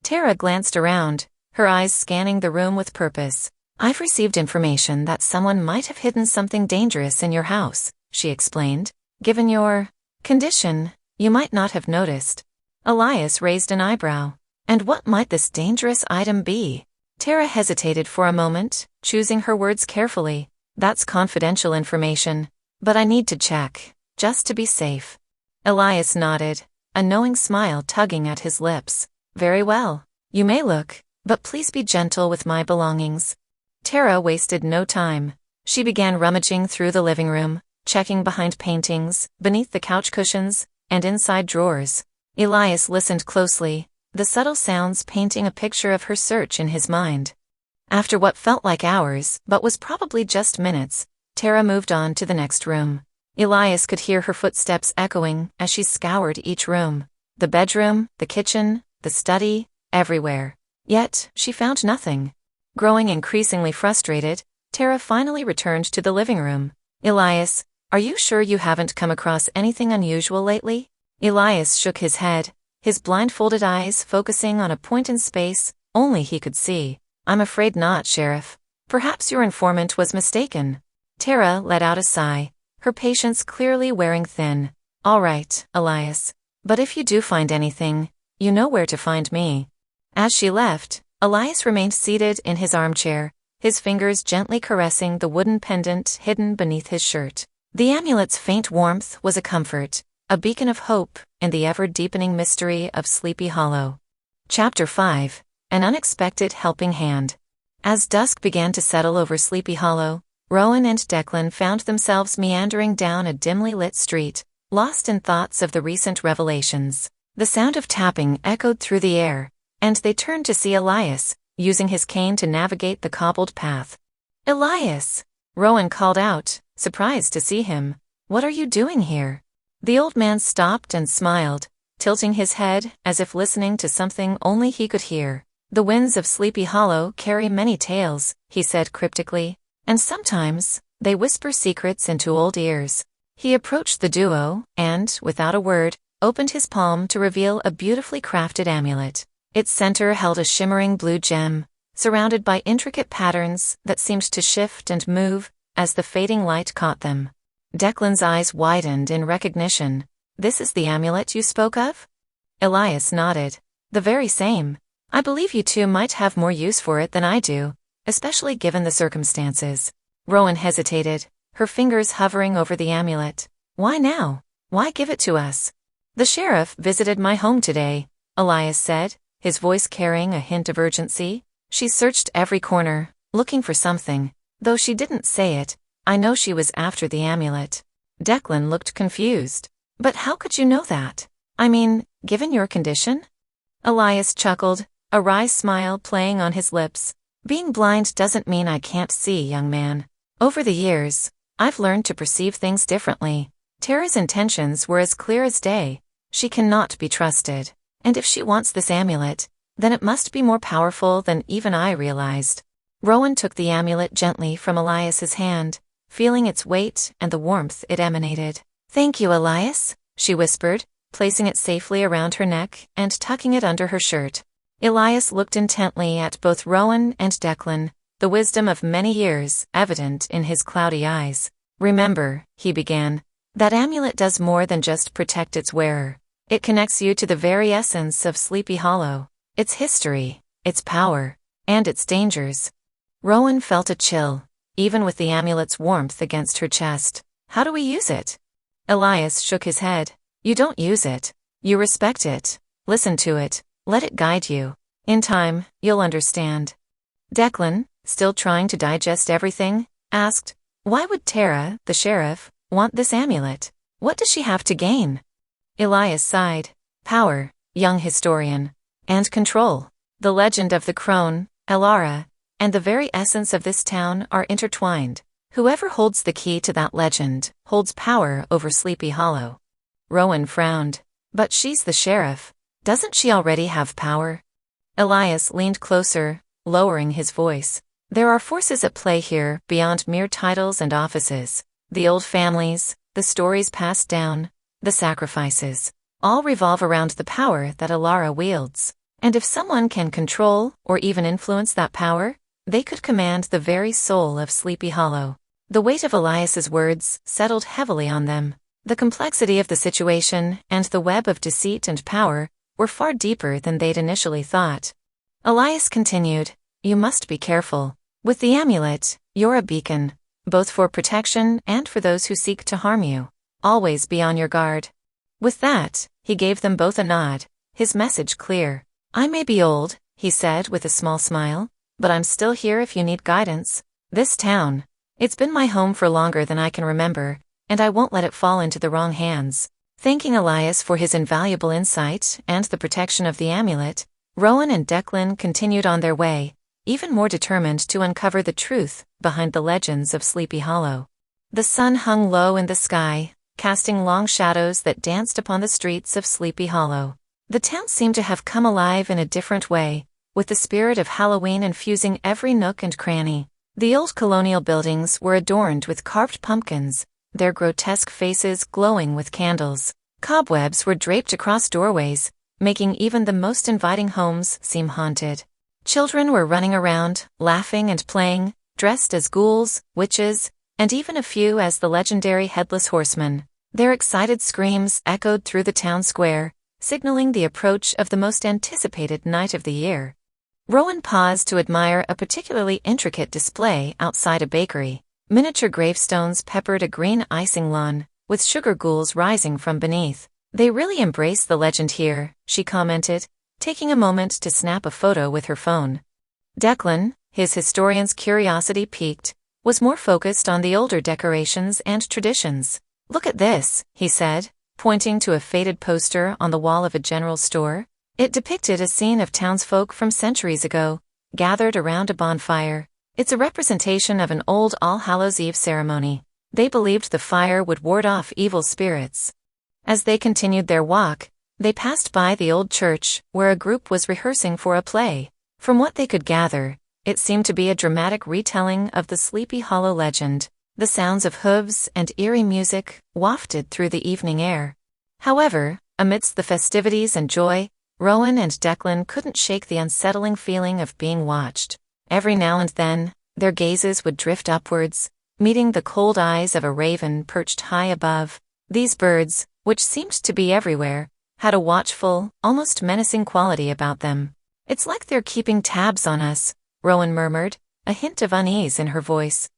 S2: Tara glanced around, her eyes scanning the room with purpose. "I've received information that someone might have hidden something dangerous in your house," she explained. "Given your condition, you might not have noticed." Elias raised an eyebrow. "And what might this dangerous item be?" Tara hesitated for a moment, choosing her words carefully. "That's confidential information, but I need to check, just to be safe." Elias nodded, a knowing smile tugging at his lips. "Very well. You may look, but please be gentle with my belongings." Tara wasted no time. She began rummaging through the living room, checking behind paintings, beneath the couch cushions, and inside drawers. Elias listened closely, the subtle sounds painting a picture of her search in his mind. After what felt like hours, but was probably just minutes, Tara moved on to the next room. Elias could hear her footsteps echoing as she scoured each room. The bedroom, the kitchen, the study, everywhere. Yet, she found nothing. Growing increasingly frustrated, Tara finally returned to the living room. "Elias, are you sure you haven't come across anything unusual lately?" Elias shook his head, his blindfolded eyes focusing on a point in space only he could see. "I'm afraid not, Sheriff. Perhaps your informant was mistaken." Tara let out a sigh, her patience clearly wearing thin. "All right, Elias. But if you do find anything, you know where to find me." As she left, Elias remained seated in his armchair, his fingers gently caressing the wooden pendant hidden beneath his shirt. The amulet's faint warmth was a comfort, a beacon of hope in the ever-deepening mystery of Sleepy Hollow. Chapter 5. An Unexpected Helping Hand. As dusk began to settle over Sleepy Hollow, Rowan and Declan found themselves meandering down a dimly lit street, lost in thoughts of the recent revelations. The sound of tapping echoed through the air, and they turned to see Elias, using his cane to navigate the cobbled path. "Elias!" Rowan called out, surprised to see him. "What are you doing here?" The old man stopped and smiled, tilting his head as if listening to something only he could hear. "The winds of Sleepy Hollow carry many tales," he said cryptically, "and sometimes they whisper secrets into old ears." He approached the duo and, without a word, opened his palm to reveal a beautifully crafted amulet. Its center held a shimmering blue gem, surrounded by intricate patterns that seemed to shift and move as the fading light caught them. Declan's eyes widened in recognition. "This is the amulet you spoke of?" Elias nodded. "The very same. I believe you two might have more use for it than I do, especially given the circumstances." Rowan hesitated, her fingers hovering over the amulet. "Why now? Why give it to us?" "The sheriff visited my home today," Elias said, his voice carrying a hint of urgency. "She searched every corner, looking for something. Though she didn't say it, I know she was after the amulet." Declan looked confused. "But how could you know that? I mean, given your condition?" Elias chuckled, a wry smile playing on his lips. "Being blind doesn't mean I can't see, young man. Over the years, I've learned to perceive things differently. Tara's intentions were as clear as day. She cannot be trusted. And if she wants this amulet, then it must be more powerful than even I realized." Rowan took the amulet gently from Elias's hand, feeling its weight and the warmth it emanated. "Thank you, Elias," she whispered, placing it safely around her neck and tucking it under her shirt. Elias looked intently at both Rowan and Declan, the wisdom of many years evident in his cloudy eyes. "Remember," he began, "that amulet does more than just protect its wearer. It connects you to the very essence of Sleepy Hollow, its history, its power, and its dangers." Rowan felt a chill, even with the amulet's warmth against her chest. "How do we use it?" Elias shook his head. "You don't use it. You respect it. Listen to it. Let it guide you. In time, you'll understand." Declan, still trying to digest everything, asked, "Why would Tara, the sheriff, want this amulet? What does she have to gain?" Elias sighed. "Power, young historian. And control." The legend of the Crone, Elara, and the very essence of this town are intertwined. Whoever holds the key to that legend holds power over Sleepy Hollow. Rowan frowned. But she's the sheriff. Doesn't she already have power? Elias leaned closer, lowering his voice. There are forces at play here beyond mere titles and offices. The old families, the stories passed down, the sacrifices, all revolve around the power that Elara wields. And if someone can control or even influence that power, they could command the very soul of Sleepy Hollow. The weight of Elias's words settled heavily on them. The complexity of the situation and the web of deceit and power were far deeper than they'd initially thought. Elias continued, "You must be careful. With the amulet, you're a beacon, both for protection and for those who seek to harm you. Always be on your guard." With that, he gave them both a nod, his message clear. "I may be old," he said with a small smile, "but I'm still here if you need guidance. This town, it's been my home for longer than I can remember, and I won't let it fall into the wrong hands." Thanking Elias for his invaluable insight and the protection of the amulet, Rowan and Declan continued on their way, even more determined to uncover the truth behind the legends of Sleepy Hollow. The sun hung low in the sky, casting long shadows that danced upon the streets of Sleepy Hollow. The town seemed to have come alive in a different way, with the spirit of Halloween infusing every nook and cranny. The old colonial buildings were adorned with carved pumpkins, their grotesque faces glowing with candles. Cobwebs were draped across doorways, making even the most inviting homes seem haunted. Children were running around, laughing and playing, dressed as ghouls, witches, and even a few as the legendary Headless Horseman. Their excited screams echoed through the town square, signaling the approach of the most anticipated night of the year. Rowan paused to admire a particularly intricate display outside a bakery. Miniature gravestones peppered a green icing lawn, with sugar ghouls rising from beneath. "They really embrace the legend here," she commented, taking a moment to snap a photo with her phone. Declan, his historian's curiosity piqued, was more focused on the older decorations and traditions. "Look at this," he said, pointing to a faded poster on the wall of a general store. It depicted a scene of townsfolk from centuries ago, gathered around a bonfire. It's a representation of an old All Hallows' Eve ceremony. They believed the fire would ward off evil spirits. As they continued their walk, they passed by the old church, where a group was rehearsing for a play. From what they could gather, it seemed to be a dramatic retelling of the Sleepy Hollow legend. The sounds of hooves and eerie music wafted through the evening air. However, amidst the festivities and joy, Rowan and Declan couldn't shake the unsettling feeling of being watched. Every now and then, their gazes would drift upwards, meeting the cold eyes of a raven perched high above. These birds, which seemed to be everywhere, had a watchful, almost menacing quality about them. "It's like they're keeping tabs on us," Rowan murmured, a hint of unease in her voice.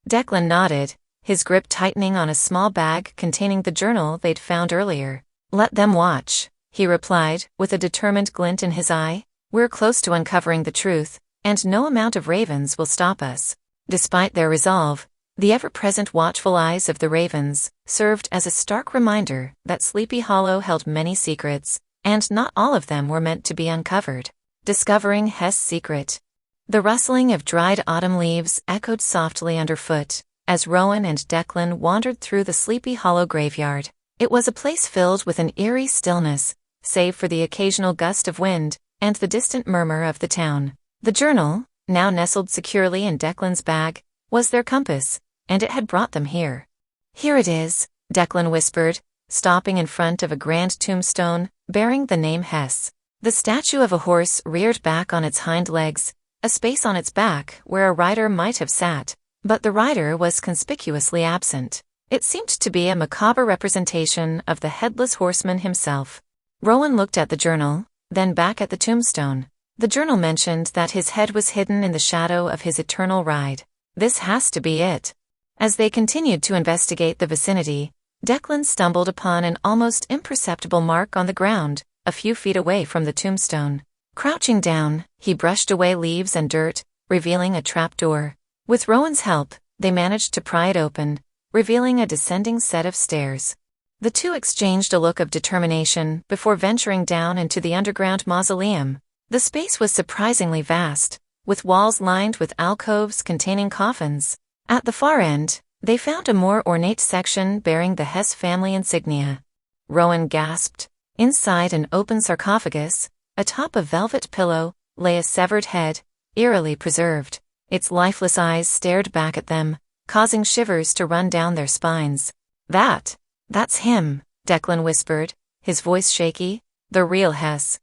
S2: Declan nodded, his grip tightening on a small bag containing the journal they'd found earlier. "Let them watch," he replied, with a determined glint in his eye. "We're close to uncovering the truth, and no amount of ravens will stop us." Despite their resolve, the ever-present watchful eyes of the ravens served as a stark reminder that Sleepy Hollow held many secrets, and not all of them were meant to be uncovered. Discovering Hess' secret. The rustling of dried autumn leaves echoed softly underfoot, as Rowan and Declan wandered through the Sleepy Hollow graveyard. It was a place filled with an eerie stillness, save for the occasional gust of wind and the distant murmur of the town. The journal, now nestled securely in Declan's bag, was their compass, and it had brought them here. "Here it is," Declan whispered, stopping in front of a grand tombstone bearing the name Hess. The statue of a horse reared back on its hind legs, a space on its back where a rider might have sat, but the rider was conspicuously absent. It seemed to be a macabre representation of the Headless Horseman himself. Rowan looked at the journal, then back at the tombstone. The journal mentioned that his head was hidden in the shadow of his eternal ride. This has to be it. As they continued to investigate the vicinity, Declan stumbled upon an almost imperceptible mark on the ground, a few feet away from the tombstone. Crouching down, he brushed away leaves and dirt, revealing a trapdoor. With Rowan's help, they managed to pry it open, revealing a descending set of stairs. The two exchanged a look of determination before venturing down into the underground mausoleum, The space was surprisingly vast, with walls lined with alcoves containing coffins. At the far end, they found a more ornate section bearing the Hess family insignia. Rowan gasped. Inside an open sarcophagus, atop a velvet pillow, lay a severed head, eerily preserved. Its lifeless eyes stared back at them, causing shivers to run down their spines. That's him, Declan whispered, his voice shaky. The real Hess.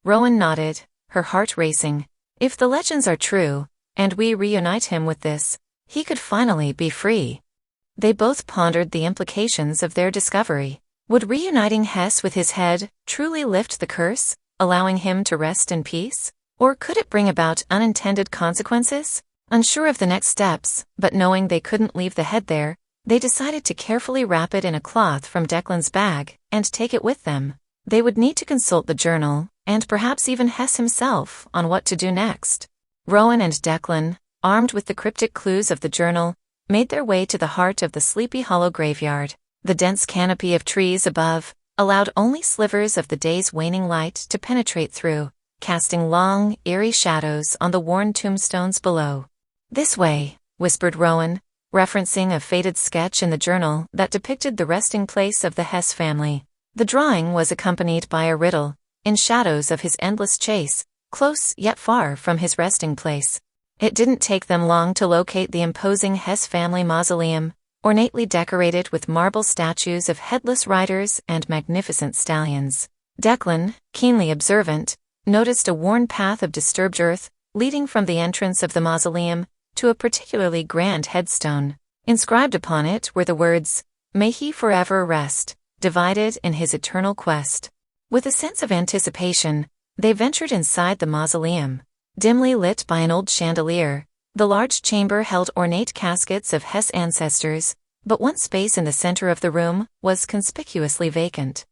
S2: Rowan nodded, her heart racing. If the legends are true, and we reunite him with this, he could finally be free. They both pondered the implications of their discovery. Would reuniting Hess with his head truly lift the curse, allowing him to rest in peace? Or could it bring about unintended consequences? Unsure of the next steps, but knowing they couldn't leave the head there, they decided to carefully wrap it in a cloth from Declan's bag and take it with them. They would need to consult the journal, and perhaps even Hess himself, on what to do next. Rowan and Declan, armed with the cryptic clues of the journal, made their way to the heart of the Sleepy Hollow graveyard. The dense canopy of trees above allowed only slivers of the day's waning light to penetrate through, casting long, eerie shadows on the worn tombstones below. "This way," whispered Rowan, referencing a faded sketch in the journal that depicted the resting place of the Hess family. The drawing was accompanied by a riddle, in shadows of his endless chase, close yet far from his resting place. It didn't take them long to locate the imposing Hess family mausoleum, ornately decorated with marble statues of headless riders and magnificent stallions. Declan, keenly observant, noticed a worn path of disturbed earth leading from the entrance of the mausoleum to a particularly grand headstone. Inscribed upon it were the words, "May he forever rest, divided in his eternal quest." With a sense of anticipation, they ventured inside the mausoleum. Dimly lit by an old chandelier, the large chamber held ornate caskets of Hess ancestors, but one space in the center of the room was conspicuously vacant.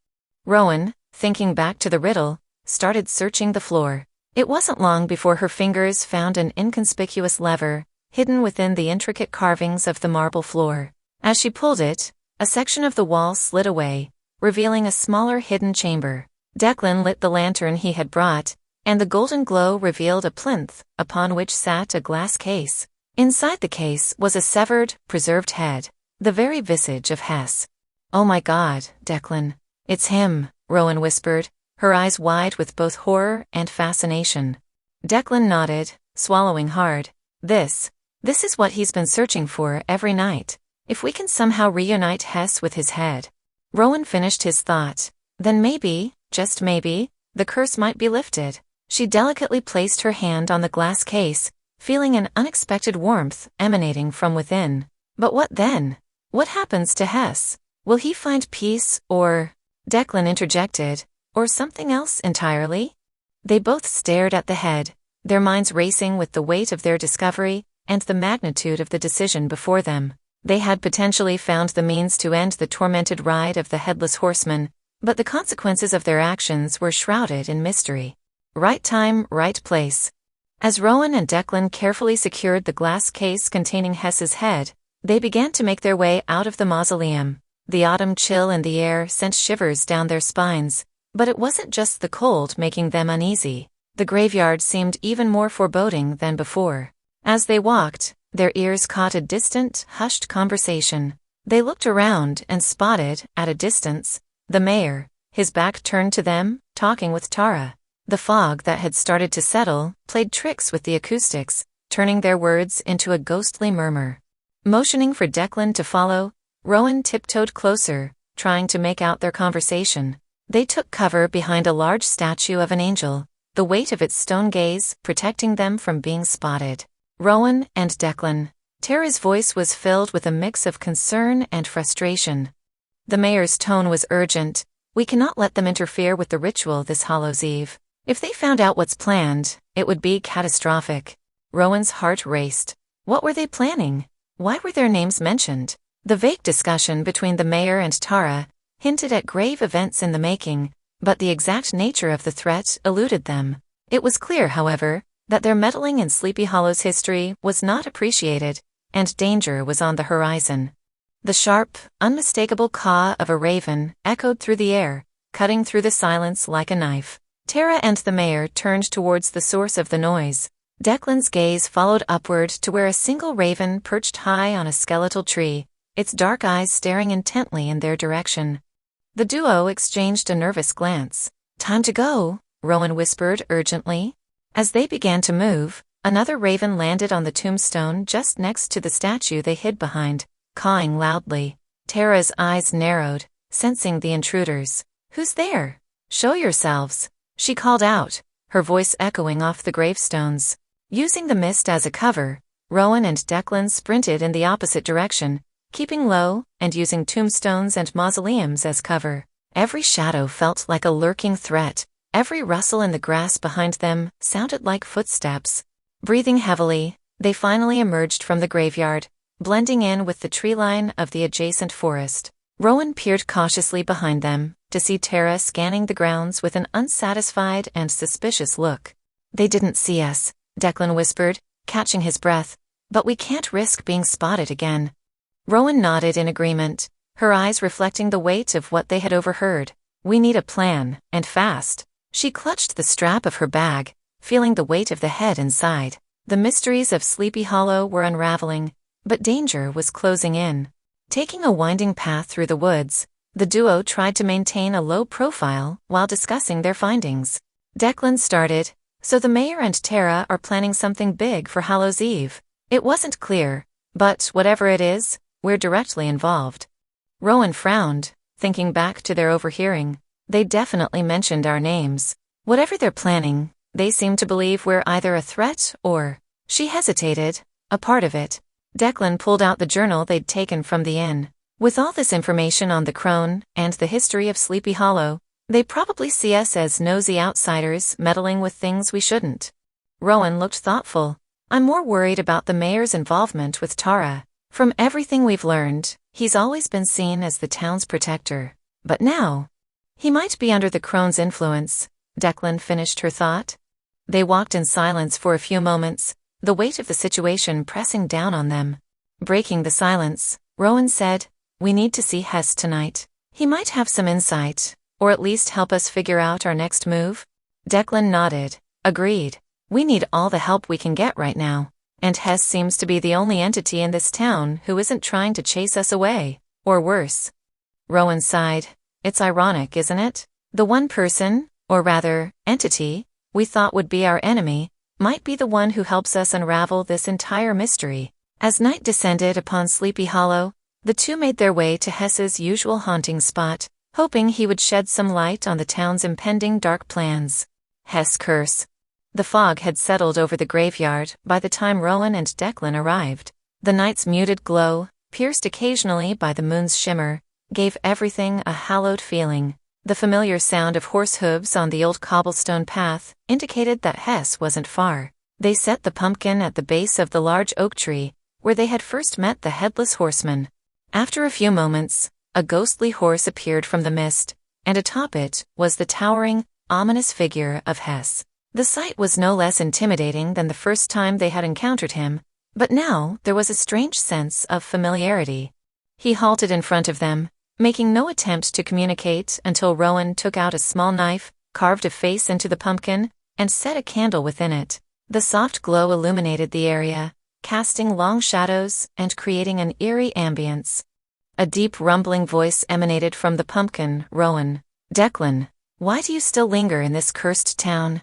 S2: Rowan, thinking back to the riddle, started searching the floor. It wasn't long before her fingers found an inconspicuous lever, hidden within the intricate carvings of the marble floor. As she pulled it, a section of the wall slid away, revealing a smaller hidden chamber. Declan lit the lantern he had brought, and the golden glow revealed a plinth upon which sat a glass case. Inside the case was a severed, preserved head, the very visage of Hess. "Oh my God, Declan. It's him," Rowan whispered, her eyes wide with both horror and fascination. Declan nodded, swallowing hard. This is what he's been searching for every night. If we can somehow reunite Hess with his head. Rowan finished his thought. Then maybe, just maybe, the curse might be lifted. She delicately placed her hand on the glass case, feeling an unexpected warmth emanating from within. But what then? What happens to Hess? Will he find peace or... Declan interjected, or something else entirely? They both stared at the head, their minds racing with the weight of their discovery and the magnitude of the decision before them. They had potentially found the means to end the tormented ride of the Headless Horseman, but the consequences of their actions were shrouded in mystery. Right time, right place. As Rowan and Declan carefully secured the glass case containing Hess's head, they began to make their way out of the mausoleum. The autumn chill in the air sent shivers down their spines, but it wasn't just the cold making them uneasy. The graveyard seemed even more foreboding than before. As they walked, their ears caught a distant, hushed conversation. They looked around and spotted, at a distance, the mayor, his back turned to them, talking with Tara. The fog that had started to settle played tricks with the acoustics, turning their words into a ghostly murmur. Motioning for Declan to follow, Rowan tiptoed closer, trying to make out their conversation. They took cover behind a large statue of an angel, the weight of its stone gaze protecting them from being spotted. Rowan and Declan. Tara's voice was filled with a mix of concern and frustration. The mayor's tone was urgent. "We cannot let them interfere with the ritual this Hallows Eve. If they found out what's planned, it would be catastrophic." Rowan's heart raced. What were they planning? Why were their names mentioned? The vague discussion between the mayor and Tara hinted at grave events in the making, but the exact nature of the threat eluded them. It was clear, however, that their meddling in Sleepy Hollow's history was not appreciated, and danger was on the horizon. The sharp, unmistakable caw of a raven echoed through the air, cutting through the silence like a knife. Tara and the mayor turned towards the source of the noise. Declan's gaze followed upward to where a single raven perched high on a skeletal tree, its dark eyes staring intently in their direction. The duo exchanged a nervous glance. "Time to go," Rowan whispered urgently. As they began to move, another raven landed on the tombstone just next to the statue they hid behind, cawing loudly. Tara's eyes narrowed, sensing the intruders. "Who's there? Show yourselves," she called out, her voice echoing off the gravestones. Using the mist as a cover, Rowan and Declan sprinted in the opposite direction, keeping low and using tombstones and mausoleums as cover. Every shadow felt like a lurking threat. Every rustle in the grass behind them sounded like footsteps. Breathing heavily, they finally emerged from the graveyard, blending in with the tree line of the adjacent forest. Rowan peered cautiously behind them, to see Tara scanning the grounds with an unsatisfied and suspicious look. "They didn't see us," Declan whispered, catching his breath, "but we can't risk being spotted again." Rowan nodded in agreement, her eyes reflecting the weight of what they had overheard. "We need a plan, and fast." She clutched the strap of her bag, feeling the weight of the head inside. The mysteries of Sleepy Hollow were unraveling, but danger was closing in. Taking a winding path through the woods, the duo tried to maintain a low profile while discussing their findings. Declan started, "So the mayor and Tara are planning something big for Hallows Eve. It wasn't clear, but whatever it is, we're directly involved." Rowan frowned, thinking back to their overhearing. They definitely mentioned our names. Whatever they're planning, they seem to believe we're either a threat or... She hesitated, a part of it. Declan pulled out the journal they'd taken from the inn. "With all this information on the Crone and the history of Sleepy Hollow, they probably see us as nosy outsiders meddling with things we shouldn't." Rowan looked thoughtful. "I'm more worried about the mayor's involvement with Tara. From everything we've learned, he's always been seen as the town's protector. But now, he might be under the Crone's influence," Declan finished her thought. They walked in silence for a few moments, the weight of the situation pressing down on them. Breaking the silence, Rowan said, "We need to see Hess tonight. He might have some insight, or at least help us figure out our next move." Declan nodded, agreed. "We need all the help we can get right now, and Hess seems to be the only entity in this town who isn't trying to chase us away, or worse." Rowan sighed. "It's ironic, isn't it? The one person, or rather, entity, we thought would be our enemy, might be the one who helps us unravel this entire mystery." As night descended upon Sleepy Hollow, the two made their way to Hess's usual haunting spot, hoping he would shed some light on the town's impending dark plans. Hess curse. The fog had settled over the graveyard by the time Rowan and Declan arrived. The night's muted glow, pierced occasionally by the moon's shimmer, gave everything a hallowed feeling. The familiar sound of horse hooves on the old cobblestone path indicated that Hess wasn't far. They set the pumpkin at the base of the large oak tree, where they had first met the headless horseman. After a few moments, a ghostly horse appeared from the mist, and atop it was the towering, ominous figure of Hess. The sight was no less intimidating than the first time they had encountered him, but now there was a strange sense of familiarity. He halted in front of them, making no attempt to communicate until Rowan took out a small knife, carved a face into the pumpkin, and set a candle within it. The soft glow illuminated the area, casting long shadows and creating an eerie ambience. A deep rumbling voice emanated from the pumpkin. "Rowan. Declan, why do you still linger in this cursed town?"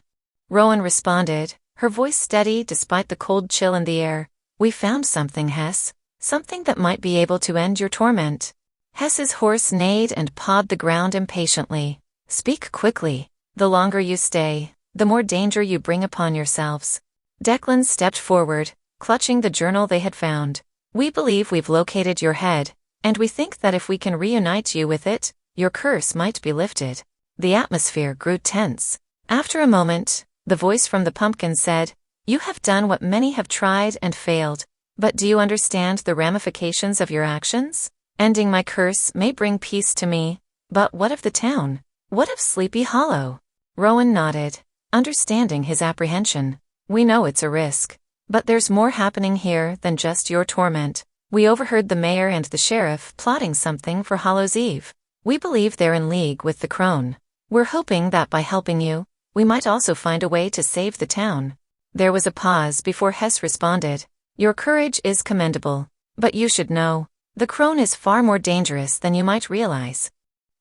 S2: Rowan responded, her voice steady despite the cold chill in the air. "We found something, Hess. Something that might be able to end your torment." Hess's horse neighed and pawed the ground impatiently. "Speak quickly. The longer you stay, the more danger you bring upon yourselves." Declan stepped forward, clutching the journal they had found. "We believe we've located your head, and we think that if we can reunite you with it, your curse might be lifted." The atmosphere grew tense. After a moment, the voice from the pumpkin said, "You have done what many have tried and failed, but do you understand the ramifications of your actions? Ending my curse may bring peace to me, but what of the town? What of Sleepy Hollow?" Rowan nodded, understanding his apprehension. "We know it's a risk, but there's more happening here than just your torment. We overheard the mayor and the sheriff plotting something for Hallows Eve. We believe they're in league with the Crone. We're hoping that by helping you, We might also find a way to save the town. There was a pause before Hess responded. Your courage is commendable. But you should know, the Crone is far more dangerous than you might realize.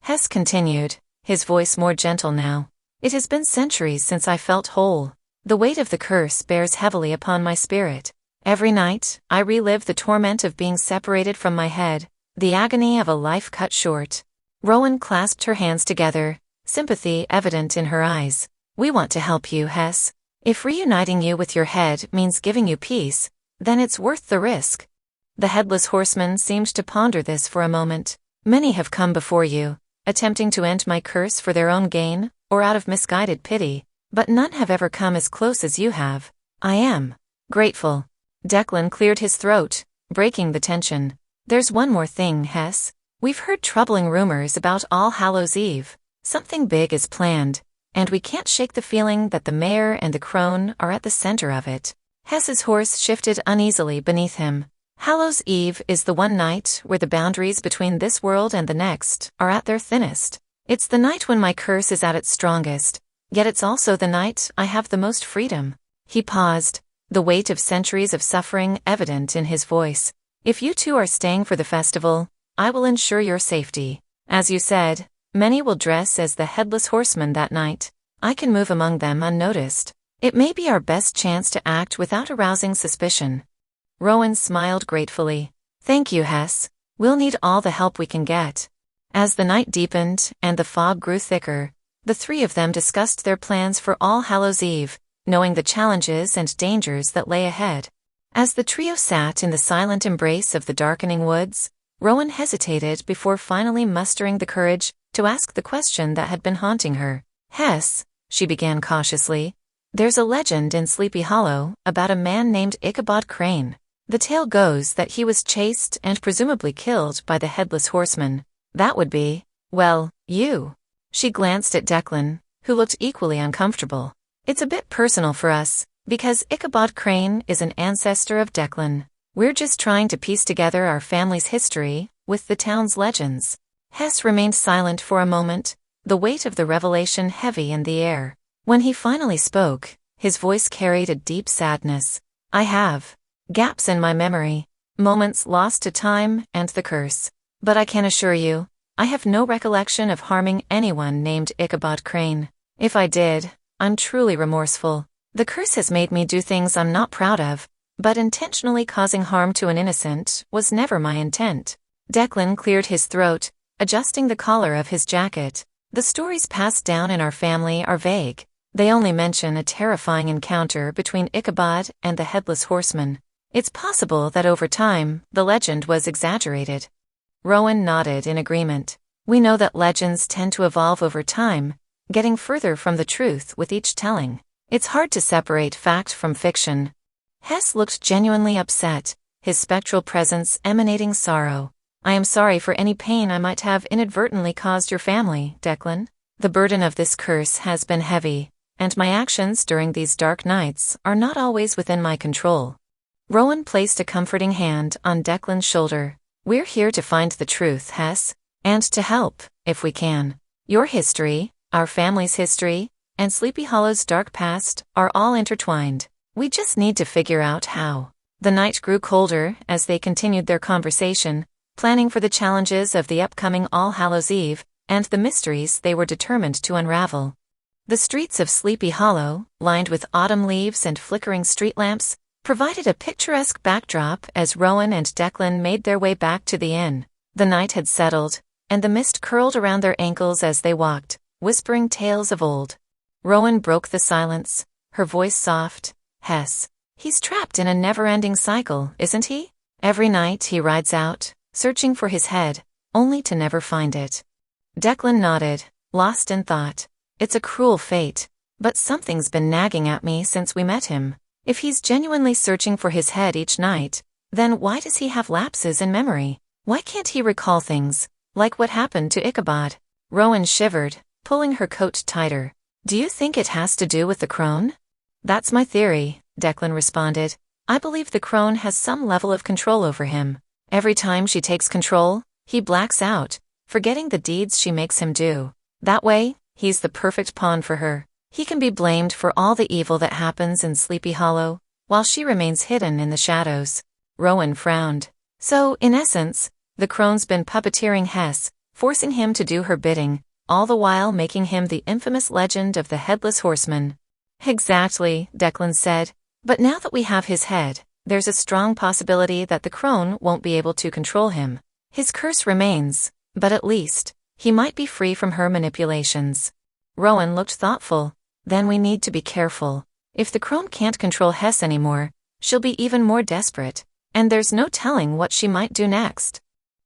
S2: Hess continued, his voice more gentle now. It has been centuries since I felt whole. The weight of the curse bears heavily upon my spirit. Every night, I relive the torment of being separated from my head, the agony of a life cut short. Rowan clasped her hands together, sympathy evident in her eyes. We want to help you, Hess. If reuniting you with your head means giving you peace, then it's worth the risk. The Headless Horseman seemed to ponder this for a moment. Many have come before you, attempting to end my curse for their own gain, or out of misguided pity, but none have ever come as close as you have. I am grateful. Declan cleared his throat, breaking the tension. There's one more thing, Hess. We've heard troubling rumors about All Hallows' Eve. Something big is planned, and we can't shake the feeling that the mayor and the Crone are at the center of it. Hess's horse shifted uneasily beneath him. Hallows' Eve is the one night where the boundaries between this world and the next are at their thinnest. It's the night when my curse is at its strongest, yet it's also the night I have the most freedom. He paused, the weight of centuries of suffering evident in his voice. If you two are staying for the festival, I will ensure your safety. As you said, many will dress as the Headless Horseman that night. I can move among them unnoticed. It may be our best chance to act without arousing suspicion. Rowan smiled gratefully. Thank you, Hess. We'll need all the help we can get. As the night deepened and the fog grew thicker, the three of them discussed their plans for All Hallows' Eve, knowing the challenges and dangers that lay ahead. As the trio sat in the silent embrace of the darkening woods, Rowan hesitated before finally mustering the courage to ask the question that had been haunting her. Hess, she began cautiously, there's a legend in Sleepy Hollow about a man named Ichabod Crane. The tale goes that he was chased and presumably killed by the Headless Horseman. That would be, well, you. She glanced at Declan, who looked equally uncomfortable. It's a bit personal for us, because Ichabod Crane is an ancestor of Declan. We're just trying to piece together our family's history with the town's legends. Hess remained silent for a moment, the weight of the revelation heavy in the air. When he finally spoke, his voice carried a deep sadness. I have gaps in my memory, moments lost to time and the curse. But I can assure you, I have no recollection of harming anyone named Ichabod Crane. If I did, I'm truly remorseful. The curse has made me do things I'm not proud of, but intentionally causing harm to an innocent was never my intent. Declan cleared his throat, adjusting the collar of his jacket. The stories passed down in our family are vague. They only mention a terrifying encounter between Ichabod and the Headless Horseman. It's possible that over time, the legend was exaggerated. Rowan nodded in agreement. We know that legends tend to evolve over time, getting further from the truth with each telling. It's hard to separate fact from fiction. Hess looked genuinely upset, his spectral presence emanating sorrow. I am sorry for any pain I might have inadvertently caused your family, Declan. The burden of this curse has been heavy, and my actions during these dark nights are not always within my control. Rowan placed a comforting hand on Declan's shoulder. We're here to find the truth, Hess, and to help, if we can. Your history, our family's history, and Sleepy Hollow's dark past are all intertwined. We just need to figure out how. The night grew colder as they continued their conversation, planning for the challenges of the upcoming All Hallows' Eve and the mysteries they were determined to unravel. The streets of Sleepy Hollow, lined with autumn leaves and flickering street lamps, provided a picturesque backdrop as Rowan and Declan made their way back to the inn. The night had settled, and the mist curled around their ankles as they walked, whispering tales of old. Rowan broke the silence, her voice soft. Hess, he's trapped in a never-ending cycle, isn't he? Every night he rides out, searching for his head, only to never find it. Declan nodded, lost in thought. It's a cruel fate, but something's been nagging at me since we met him. If he's genuinely searching for his head each night, then why does he have lapses in memory? Why can't he recall things, like what happened to Ichabod? Rowan shivered, pulling her coat tighter. Do you think it has to do with the Crone? That's my theory, Declan responded. I believe the Crone has some level of control over him. Every time she takes control, he blacks out, forgetting the deeds she makes him do. That way, he's the perfect pawn for her. He can be blamed for all the evil that happens in Sleepy Hollow, while she remains hidden in the shadows. Rowan frowned. So, in essence, the Crone's been puppeteering Hess, forcing him to do her bidding, all the while making him the infamous legend of the Headless Horseman. Exactly, Declan said. But now that we have his head, there's a strong possibility that the Crone won't be able to control him. His curse remains, but at least, he might be free from her manipulations. Rowan looked thoughtful. Then we need to be careful. If the Crone can't control Hess anymore, she'll be even more desperate, and there's no telling what she might do next.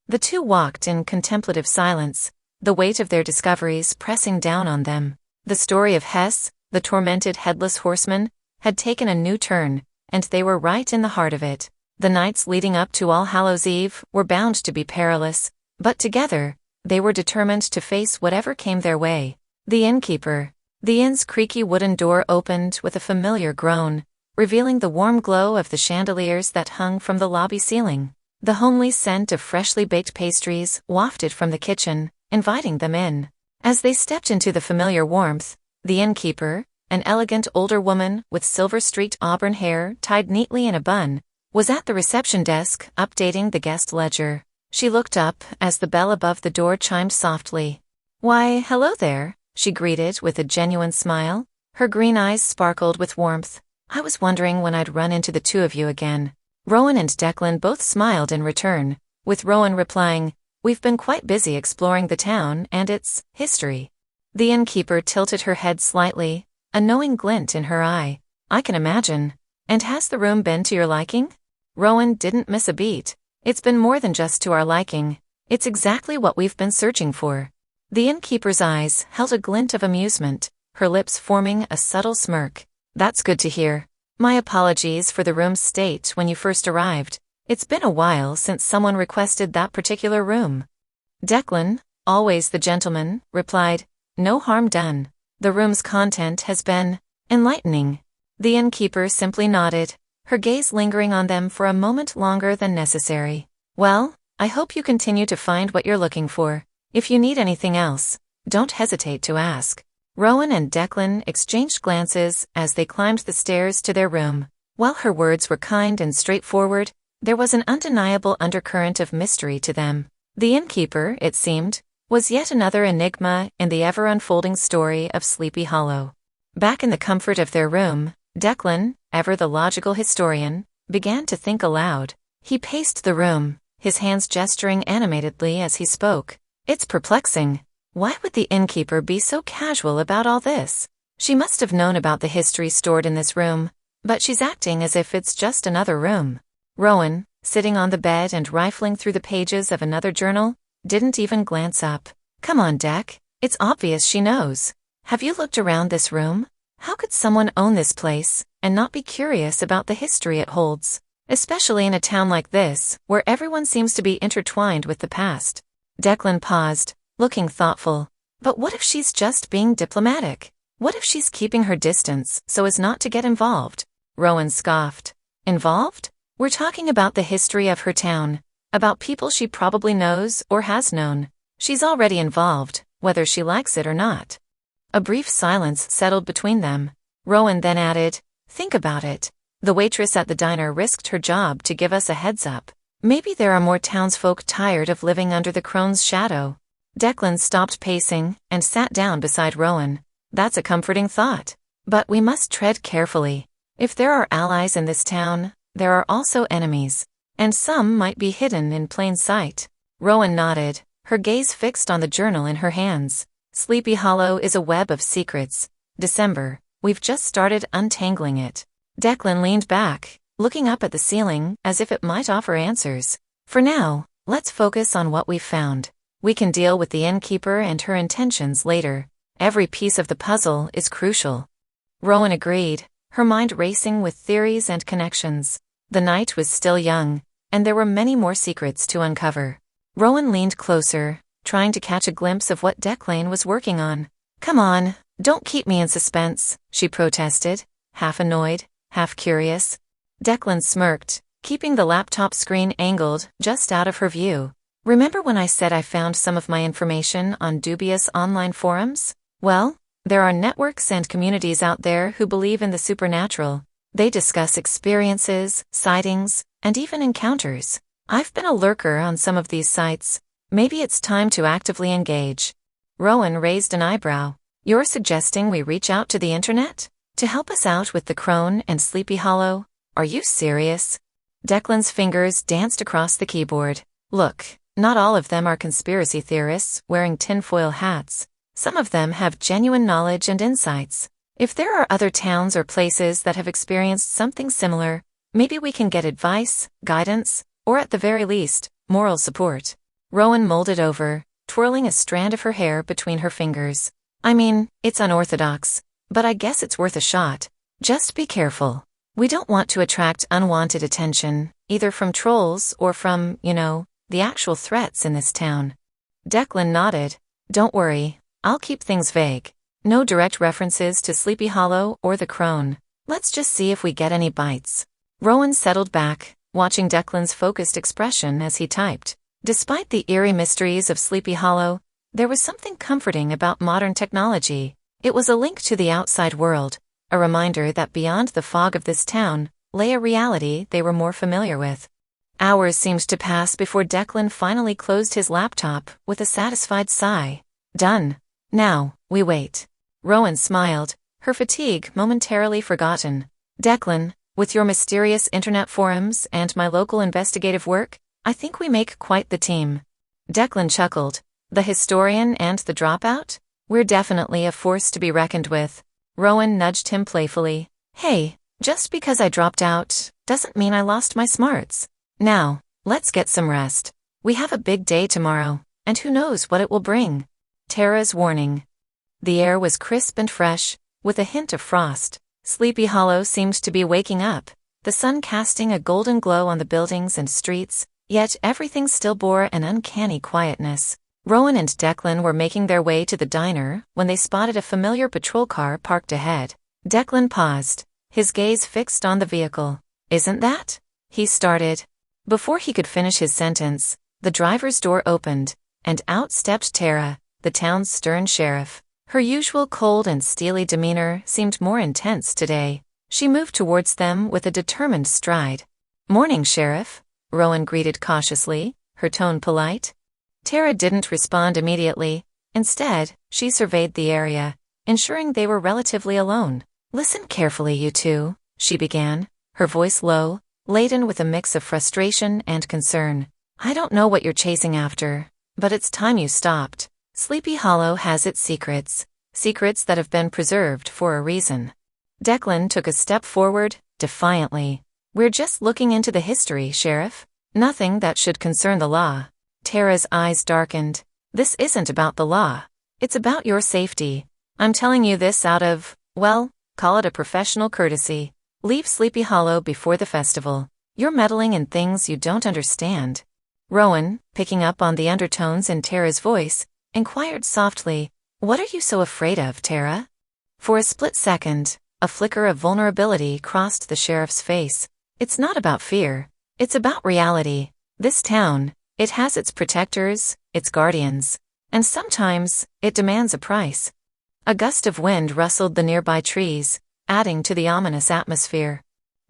S2: The two walked in contemplative silence, the weight of their discoveries pressing down on them. The story of Hess, the tormented Headless Horseman, had taken a new turn, and they were right in the heart of it. The nights leading up to All Hallows' Eve were bound to be perilous, but together, they were determined to face whatever came their way. The innkeeper. The inn's creaky wooden door opened with a familiar groan, revealing the warm glow of the chandeliers that hung from the lobby ceiling. The homely scent of freshly baked pastries wafted from the kitchen, inviting them in. As they stepped into the familiar warmth, the innkeeper, an elegant older woman with silver-streaked auburn hair tied neatly in a bun, was at the reception desk updating the guest ledger. She looked up as the bell above the door chimed softly. "Why, hello there," she greeted with a genuine smile. Her green eyes sparkled with warmth. "I was wondering when I'd run into the two of you again." Rowan and Declan both smiled in return, with Rowan replying, "We've been quite busy exploring the town and its history." The innkeeper tilted her head slightly, a knowing glint in her eye. "I can imagine. And has the room been to your liking?" Rowan didn't miss a beat. "It's been more than just to our liking. It's exactly what we've been searching for." The innkeeper's eyes held a glint of amusement, her lips forming a subtle smirk. "That's good to hear. My apologies for the room's state when you first arrived. It's been a while since someone requested that particular room." Declan, always the gentleman, replied, "No harm done. The room's content has been enlightening." The innkeeper simply nodded, her gaze lingering on them for a moment longer than necessary. "Well, I hope you continue to find what you're looking for. If you need anything else, don't hesitate to ask." Rowan and Declan exchanged glances as they climbed the stairs to their room. While her words were kind and straightforward, there was an undeniable undercurrent of mystery to them. The innkeeper, it seemed, was yet another enigma in the ever-unfolding story of Sleepy Hollow. Back in the comfort of their room, Declan, ever the logical historian, began to think aloud. He paced the room, his hands gesturing animatedly as he spoke. "It's perplexing. Why would the innkeeper be so casual about all this? She must have known about the history stored in this room, but she's acting as if it's just another room." Rowan, sitting on the bed and rifling through the pages of another journal, didn't even glance up. "Come on, Deck. It's obvious she knows. Have you looked around this room? How could someone own this place and not be curious about the history it holds, especially in a town like this, where everyone seems to be intertwined with the past?" Declan paused, looking thoughtful. "But what if she's just being diplomatic? What if she's keeping her distance so as not to get involved?" Rowan scoffed. "Involved? We're talking about the history of her town, about people she probably knows or has known. She's already involved, whether she likes it or not." A brief silence settled between them. Rowan then added, "Think about it. The waitress at the diner risked her job to give us a heads up. Maybe there are more townsfolk tired of living under the Crone's shadow." Declan stopped pacing and sat down beside Rowan. "That's a comforting thought. But we must tread carefully. If there are allies in this town, there are also enemies. And some might be hidden in plain sight." Rowan nodded, her gaze fixed on the journal in her hands. "Sleepy Hollow is a web of secrets. December, we've just started untangling it." Declan leaned back, looking up at the ceiling as if it might offer answers. "For now, let's focus on what we've found. We can deal with the innkeeper and her intentions later. Every piece of the puzzle is crucial." Rowan agreed, her mind racing with theories and connections. The night was still young, and there were many more secrets to uncover. Rowan leaned closer, trying to catch a glimpse of what Declan was working on. "Come on, don't keep me in suspense," she protested, half annoyed, half curious. Declan smirked, keeping the laptop screen angled just out of her view. "Remember when I said I found some of my information on dubious online forums? Well, There are networks and communities out there who believe in the supernatural. They discuss experiences, sightings, and even encounters. I've been a lurker on some of these sites. Maybe it's time to actively engage. Rowan raised an eyebrow. You're suggesting we reach out to the internet? To help us out with the Crone and Sleepy Hollow? Are you serious? Declan's fingers danced across the keyboard. Look, not all of them are conspiracy theorists wearing tinfoil hats. Some of them have genuine knowledge and insights. If there are other towns or places that have experienced something similar, maybe we can get advice, guidance, or at the very least, moral support. Rowan mulled over, twirling a strand of her hair between her fingers. I mean, it's unorthodox, but I guess it's worth a shot. Just be careful. We don't want to attract unwanted attention, either from trolls or from, the actual threats in this town. Declan nodded. Don't worry, I'll keep things vague. No direct references to Sleepy Hollow or the Crone. Let's just see if we get any bites. Rowan settled back, watching Declan's focused expression as he typed. Despite the eerie mysteries of Sleepy Hollow, there was something comforting about modern technology. It was a link to the outside world, a reminder that beyond the fog of this town lay a reality they were more familiar with. Hours seemed to pass before Declan finally closed his laptop with a satisfied sigh. Done. Now, we wait. Rowan smiled, her fatigue momentarily forgotten. Declan, with your mysterious internet forums and my local investigative work, I think we make quite the team. Declan chuckled. The historian and the dropout? We're definitely a force to be reckoned with. Rowan nudged him playfully. Hey, just because I dropped out doesn't mean I lost my smarts. Now, let's get some rest. We have a big day tomorrow, and who knows what it will bring. Tara's warning. The air was crisp and fresh, with a hint of frost. Sleepy Hollow seemed to be waking up, the sun casting a golden glow on the buildings and streets, yet everything still bore an uncanny quietness. Rowan and Declan were making their way to the diner when they spotted a familiar patrol car parked ahead. Declan paused, his gaze fixed on the vehicle. Isn't that? He started. Before he could finish his sentence, the driver's door opened, and out stepped Tara, the town's stern sheriff. Her usual cold and steely demeanor seemed more intense today. She moved towards them with a determined stride. Morning, Sheriff, Rowan greeted cautiously, her tone polite. Tara didn't respond immediately. Instead, she surveyed the area, ensuring they were relatively alone. Listen carefully, you two, she began, her voice low, laden with a mix of frustration and concern. I don't know what you're chasing after, but it's time you stopped. Sleepy Hollow has its secrets that have been preserved for a reason. Declan took a step forward, defiantly. We're just looking into the history, Sheriff. Nothing that should concern the law. Tara's eyes darkened. This isn't about the law. It's about your safety. I'm telling you this out of, well, call it a professional courtesy. Leave Sleepy Hollow before the festival. You're meddling in things you don't understand. Rowan, picking up on the undertones in Tara's voice, inquired softly, What are you so afraid of, Tara? For a split second, a flicker of vulnerability crossed the sheriff's face. It's not about fear. It's about reality. This town, it has its protectors, its guardians, and sometimes it demands a price. A gust of wind rustled the nearby trees, adding to the ominous atmosphere.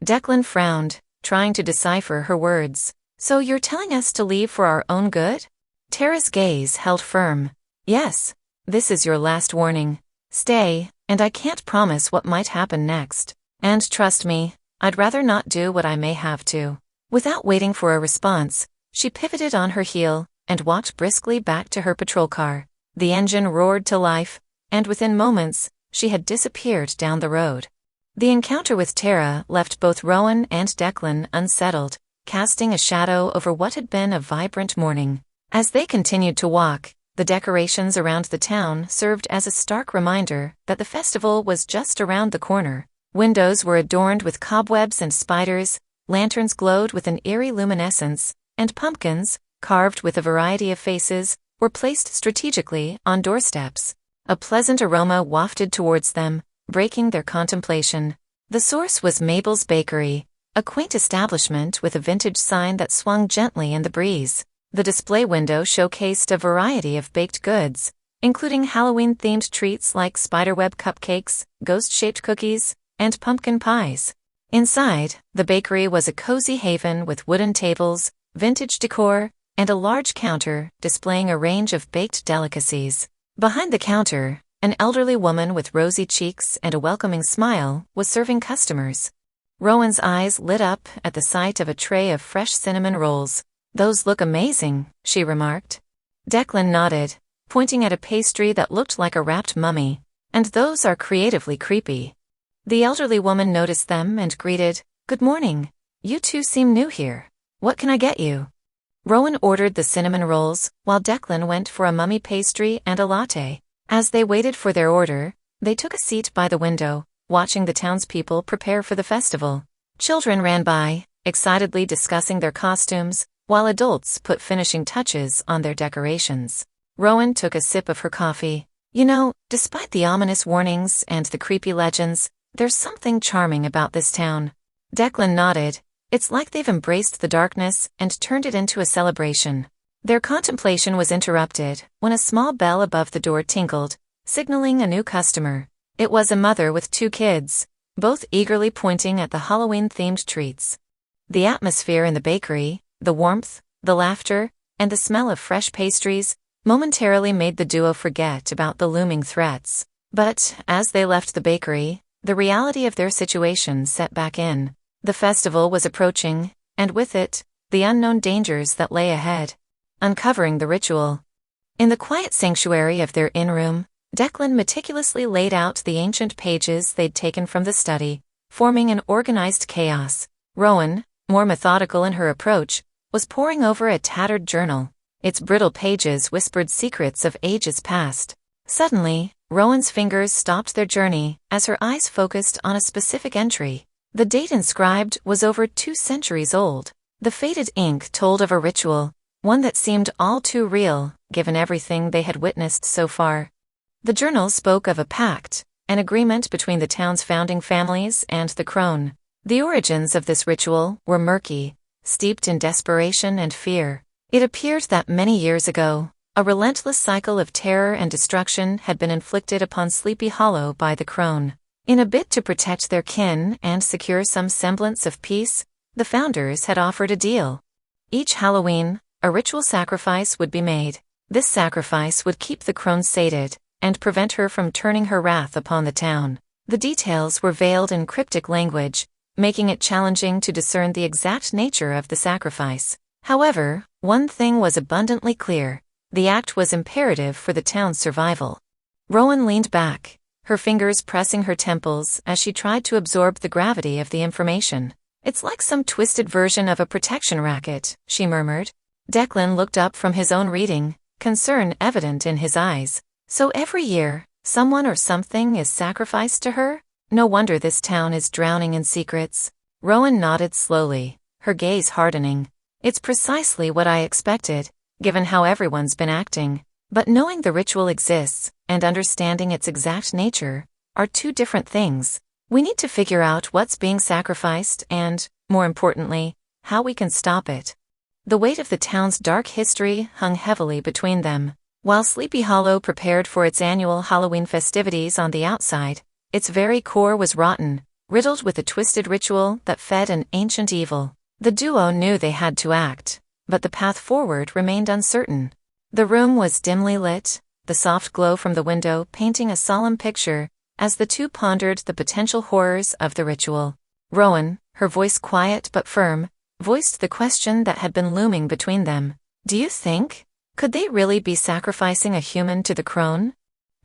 S2: Declan frowned, trying to decipher her words. So you're telling us to leave for our own good? Tara's gaze held firm. Yes, this is your last warning. Stay, and I can't promise what might happen next. And trust me, I'd rather not do what I may have to. Without waiting for a response, she pivoted on her heel and walked briskly back to her patrol car. The engine roared to life, and within moments, she had disappeared down the road. The encounter with Tara left both Rowan and Declan unsettled, casting a shadow over what had been a vibrant morning. As they continued to walk, the decorations around the town served as a stark reminder that the festival was just around the corner. Windows were adorned with cobwebs and spiders, lanterns glowed with an eerie luminescence, and pumpkins, carved with a variety of faces, were placed strategically on doorsteps. A pleasant aroma wafted towards them, breaking their contemplation. The source was Mabel's Bakery, a quaint establishment with a vintage sign that swung gently in the breeze. The display window showcased a variety of baked goods, including Halloween-themed treats like spiderweb cupcakes, ghost-shaped cookies, and pumpkin pies. Inside, the bakery was a cozy haven with wooden tables, vintage decor, and a large counter displaying a range of baked delicacies. Behind the counter, an elderly woman with rosy cheeks and a welcoming smile was serving customers. Rowan's eyes lit up at the sight of a tray of fresh cinnamon rolls. "Those look amazing," she remarked. Declan nodded, pointing at a pastry that looked like a wrapped mummy. "And those are creatively creepy." The elderly woman noticed them and greeted, "Good morning. You two seem new here. What can I get you?" Rowan ordered the cinnamon rolls, while Declan went for a mummy pastry and a latte. As they waited for their order, they took a seat by the window, watching the townspeople prepare for the festival. Children ran by, excitedly discussing their costumes, while adults put finishing touches on their decorations. Rowan took a sip of her coffee. "You know, despite the ominous warnings and the creepy legends, there's something charming about this town." Declan nodded. "It's like they've embraced the darkness and turned it into a celebration." Their contemplation was interrupted when a small bell above the door tinkled, signaling a new customer. It was a mother with 2 kids, both eagerly pointing at the Halloween-themed treats. The atmosphere in the bakery, the warmth, the laughter, and the smell of fresh pastries, momentarily made the duo forget about the looming threats. But, as they left the bakery, the reality of their situation set back in. The festival was approaching, and with it, the unknown dangers that lay ahead. Uncovering the ritual. In the quiet sanctuary of their inn-room, Declan meticulously laid out the ancient pages they'd taken from the study, forming an organized chaos. Rowan, more methodical in her approach, was poring over a tattered journal. Its brittle pages whispered secrets of ages past. Suddenly, Rowan's fingers stopped their journey as her eyes focused on a specific entry. The date inscribed was over 2 centuries old. The faded ink told of a ritual, one that seemed all too real, given everything they had witnessed so far. The journal spoke of a pact, an agreement between the town's founding families and the Crone. The origins of this ritual were murky, steeped in desperation and fear. It appeared that many years ago, a relentless cycle of terror and destruction had been inflicted upon Sleepy Hollow by the Crone. In a bid to protect their kin and secure some semblance of peace, the founders had offered a deal. Each Halloween, a ritual sacrifice would be made. This sacrifice would keep the Crone sated and prevent her from turning her wrath upon the town. The details were veiled in cryptic language, making it challenging to discern the exact nature of the sacrifice. However, one thing was abundantly clear: the act was imperative for the town's survival. Rowan leaned back, her fingers pressing her temples as she tried to absorb the gravity of the information. "It's like some twisted version of a protection racket," she murmured. Declan looked up from his own reading, concern evident in his eyes. "So every year, someone or something is sacrificed to her? No wonder this town is drowning in secrets." Rowan nodded slowly, her gaze hardening. "It's precisely what I expected, given how everyone's been acting. But knowing the ritual exists and understanding its exact nature are 2 different things. We need to figure out what's being sacrificed and, more importantly, how we can stop it." The weight of the town's dark history hung heavily between them. While Sleepy Hollow prepared for its annual Halloween festivities on the outside, its very core was rotten, riddled with a twisted ritual that fed an ancient evil. The duo knew they had to act, but the path forward remained uncertain. The room was dimly lit, the soft glow from the window painting a solemn picture, as the 2 pondered the potential horrors of the ritual. Rowan, her voice quiet but firm, voiced the question that had been looming between them. "Do you think? Could they really be sacrificing a human to the Crone?"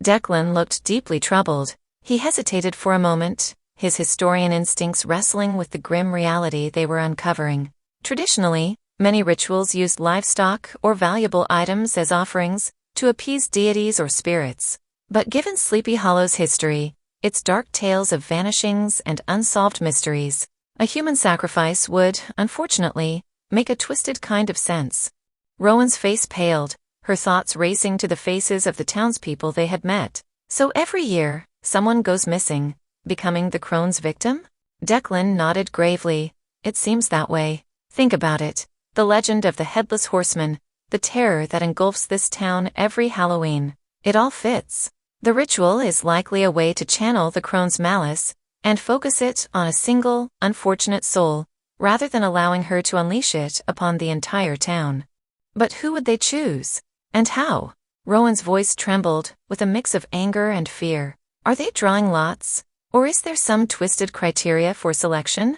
S2: Declan looked deeply troubled. He hesitated for a moment, his historian instincts wrestling with the grim reality they were uncovering. Traditionally, many rituals used livestock or valuable items as offerings to appease deities or spirits. But given Sleepy Hollow's history, its dark tales of vanishings and unsolved mysteries, a human sacrifice would, unfortunately, make a twisted kind of sense. Rowan's face paled, her thoughts racing to the faces of the townspeople they had met. "So every year, someone goes missing, becoming the Crone's victim?" Declan nodded gravely. "It seems that way. Think about it. The legend of the Headless Horseman, the terror that engulfs this town every Halloween. It all fits. The ritual is likely a way to channel the Crone's malice and focus it on a single, unfortunate soul, rather than allowing her to unleash it upon the entire town. But who would they choose? And how? Rowan's voice trembled, with a mix of anger and fear. Are they drawing lots? Or is there some twisted criteria for selection?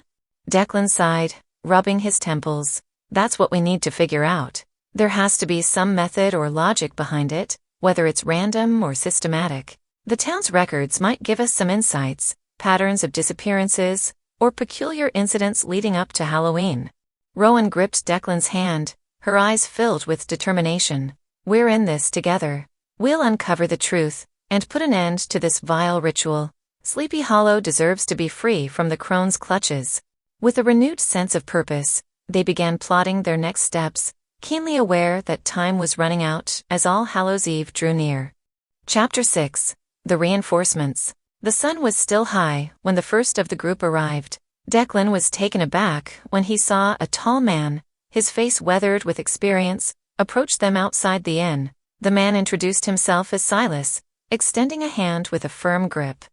S2: Declan sighed, rubbing his temples. That's what we need to figure out. There has to be some method or logic behind it, whether it's random or systematic. The town's records might give us some insights, patterns of disappearances, or peculiar incidents leading up to Halloween. Rowan gripped Declan's hand, her eyes filled with determination. We're in this together. We'll uncover the truth and put an end to this vile ritual. Sleepy Hollow deserves to be free from the Crone's clutches. With a renewed sense of purpose, they began plotting their next steps, keenly aware that time was running out as All Hallows' Eve drew near. Chapter 6. The Reinforcements. The sun was still high when the first of the group arrived. Declan was taken aback when he saw a tall man, his face weathered with experience, approach them outside the inn. The man introduced himself as Silas, extending a hand with a firm grip.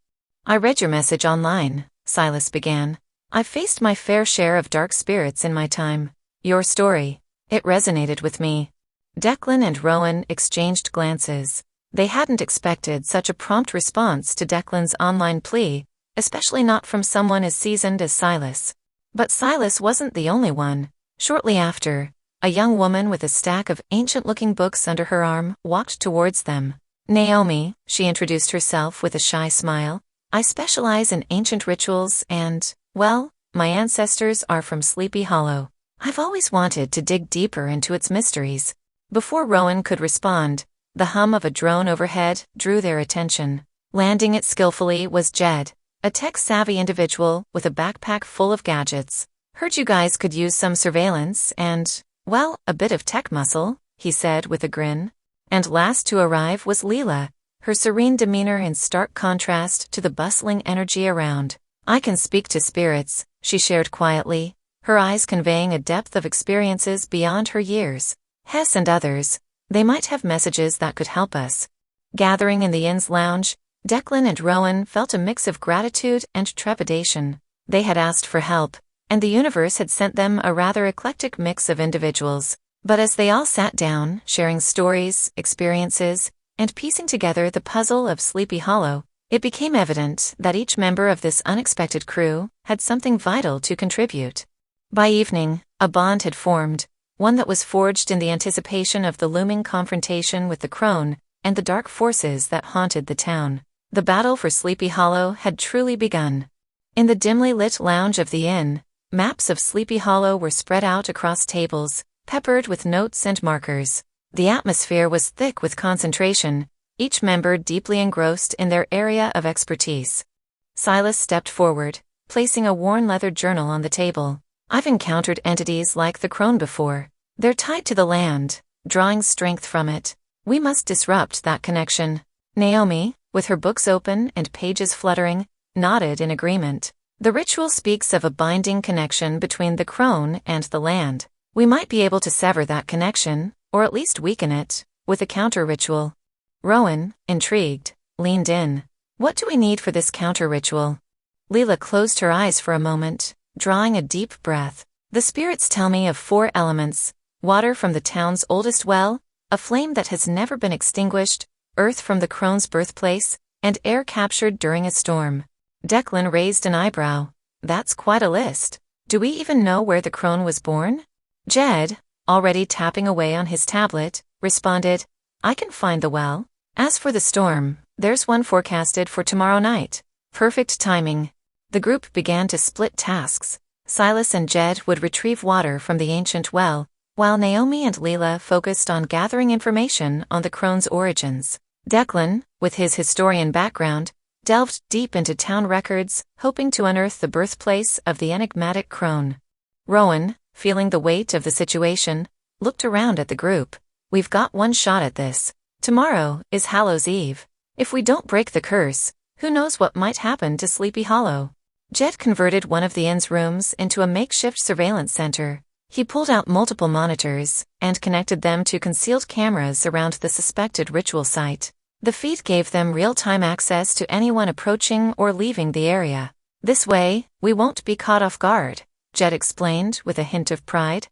S2: "I read your message online," Silas began. "I've faced my fair share of dark spirits in my time. Your story, it resonated with me." Declan and Rowan exchanged glances. They hadn't expected such a prompt response to Declan's online plea, especially not from someone as seasoned as Silas. But Silas wasn't the only one. Shortly after, a young woman with a stack of ancient-looking books under her arm walked towards them. "Naomi," she introduced herself with a shy smile. "I specialize in ancient rituals and, well, my ancestors are from Sleepy Hollow. I've always wanted to dig deeper into its mysteries." Before Rowan could respond, the hum of a drone overhead drew their attention. Landing it skillfully was Jed, a tech-savvy individual with a backpack full of gadgets. "Heard you guys could use some surveillance and, well, a bit of tech muscle," he said with a grin. And last to arrive was Leela, her serene demeanor in stark contrast to the bustling energy around. "I can speak to spirits," she shared quietly, her eyes conveying a depth of experiences beyond her years. "Hess and others, they might have messages that could help us." Gathering in the inn's lounge, Declan and Rowan felt a mix of gratitude and trepidation. They had asked for help, and the universe had sent them a rather eclectic mix of individuals. But as they all sat down, sharing stories, experiences, and piecing together the puzzle of Sleepy Hollow, it became evident that each member of this unexpected crew had something vital to contribute. By evening, a bond had formed, one that was forged in the anticipation of the looming confrontation with the Crone and the dark forces that haunted the town. The battle for Sleepy Hollow had truly begun. In the dimly lit lounge of the inn, maps of Sleepy Hollow were spread out across tables, peppered with notes and markers. The atmosphere was thick with concentration, each member deeply engrossed in their area of expertise. Silas stepped forward, placing a worn leather journal on the table. "I've encountered entities like the Crone before. They're tied to the land, drawing strength from it. We must disrupt that connection." Naomi, with her books open and pages fluttering, nodded in agreement. "The ritual speaks of a binding connection between the Crone and the land. We might be able to sever that connection, or at least weaken it, with a counter-ritual." Rowan, intrigued, leaned in. "What do we need for this counter-ritual?" Leela closed her eyes for a moment, drawing a deep breath. "The spirits tell me of 4 elements: water from the town's oldest well, a flame that has never been extinguished, earth from the Crone's birthplace, and air captured during a storm." Declan raised an eyebrow. "That's quite a list. Do we even know where the Crone was born?" Jed, already tapping away on his tablet, responded, "I can find the well. As for the storm, there's one forecasted for tomorrow night. Perfect timing." The group began to split tasks. Silas and Jed would retrieve water from the ancient well, while Naomi and Leela focused on gathering information on the Crone's origins. Declan, with his historian background, delved deep into town records, hoping to unearth the birthplace of the enigmatic Crone. Rowan, feeling the weight of the situation, looked around at the group. "We've got one shot at this. Tomorrow is Hallows' Eve. If we don't break the curse, who knows what might happen to Sleepy Hollow." Jed converted one of the inn's rooms into a makeshift surveillance center. He pulled out multiple monitors and connected them to concealed cameras around the suspected ritual site. The feed gave them real-time access to anyone approaching or leaving the area. This way, we won't be caught off guard, Jed explained with a hint of pride.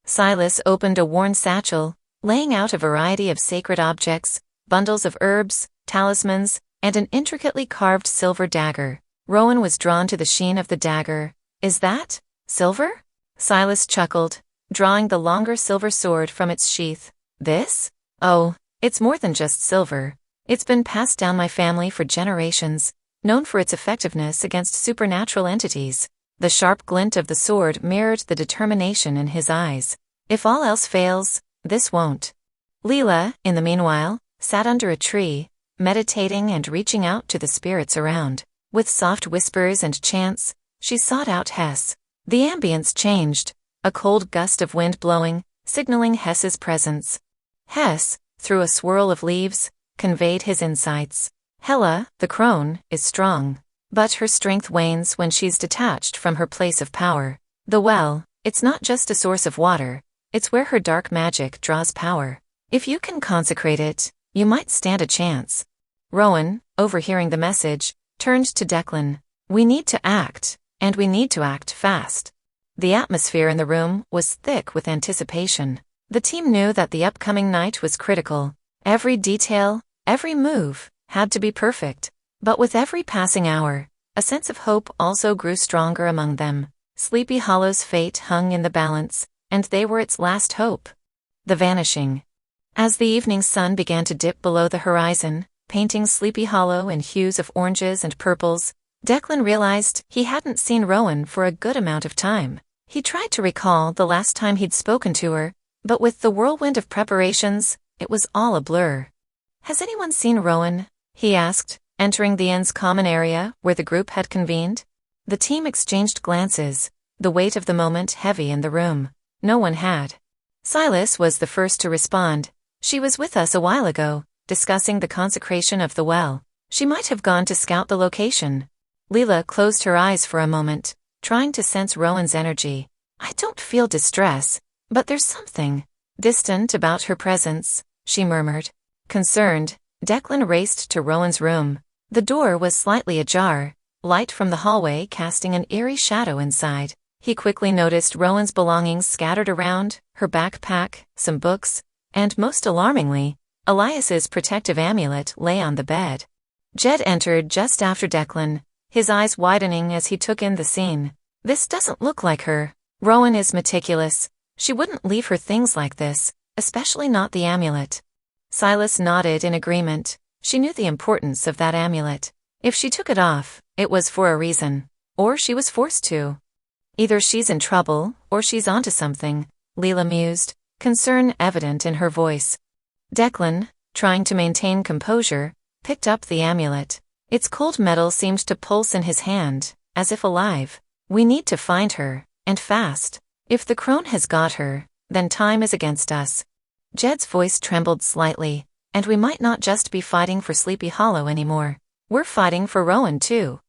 S2: Silas opened a worn satchel, laying out a variety of sacred objects, bundles of herbs, talismans, and an intricately carved silver dagger. Rowan was drawn to the sheen of the dagger. Is that silver? Silas chuckled, drawing the longer silver sword from its sheath. This? Oh, it's more than just silver. It's been passed down my family for generations, known for its effectiveness against supernatural entities. The sharp glint of the sword mirrored the determination in his eyes. If all else fails, this won't. Leela, in the meanwhile, sat under a tree, meditating and reaching out to the spirits around. With soft whispers and chants, she sought out Hess. The ambience changed, a cold gust of wind blowing, signaling Hess's presence. Hess, through a swirl of leaves, conveyed his insights. Hela, the crone, is strong, but her strength wanes when she's detached from her place of power. The well, it's not just a source of water, it's where her dark magic draws power. If you can consecrate it, you might stand a chance. Rowan, overhearing the message, turned to Declan. We need to act, and we need to act fast. The atmosphere in the room was thick with anticipation. The team knew that the upcoming night was critical. Every detail, every move, had to be perfect. But with every passing hour, a sense of hope also grew stronger among them. Sleepy Hollow's fate hung in the balance, and they were its last hope. The vanishing. As the evening sun began to dip below the horizon, painting Sleepy Hollow in hues of oranges and purples, Declan realized he hadn't seen Rowan for a good amount of time. He tried to recall the last time he'd spoken to her, but with the whirlwind of preparations, it was all a blur. Has anyone seen Rowan? He asked, entering the inn's common area where the group had convened. The team exchanged glances, the weight of the moment heavy in the room. No one had. Silas was the first to respond. She was with us a while ago, discussing the consecration of the well. She might have gone to scout the location. Leela closed her eyes for a moment, trying to sense Rowan's energy. I don't feel distress, but there's something distant about her presence, she murmured. Concerned, Declan raced to Rowan's room. The door was slightly ajar, light from the hallway casting an eerie shadow inside. He quickly noticed Rowan's belongings scattered around, her backpack, some books, and most alarmingly, Elias's protective amulet lay on the bed. Jed entered just after Declan, his eyes widening as he took in the scene. This doesn't look like her. Rowan is meticulous. She wouldn't leave her things like this, especially not the amulet. Silas nodded in agreement. She knew the importance of that amulet. If she took it off, it was for a reason. Or she was forced to. Either she's in trouble, or she's onto something, Leela mused, concern evident in her voice. Declan, trying to maintain composure, picked up the amulet. Its cold metal seemed to pulse in his hand, as if alive. We need to find her, and fast. If the Crone has got her, then time is against us. Jed's voice trembled slightly, and we might not just be fighting for Sleepy Hollow anymore. We're fighting for Rowan too.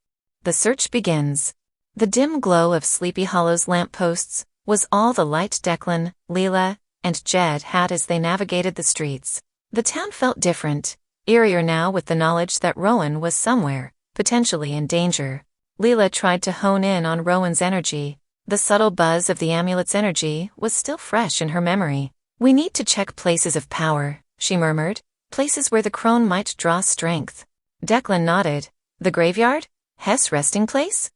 S2: The search begins. The dim glow of Sleepy Hollow's lampposts was all the light Declan, Leela, and Jed had as they navigated the streets. The town felt different, eerier now with the knowledge that Rowan was somewhere, potentially in danger. Leela tried to hone in on Rowan's energy. The subtle buzz of the amulet's energy was still fresh in her memory. We need to check places of power, she murmured, places where the Crone might draw strength. Declan nodded. The graveyard? Hess' resting place?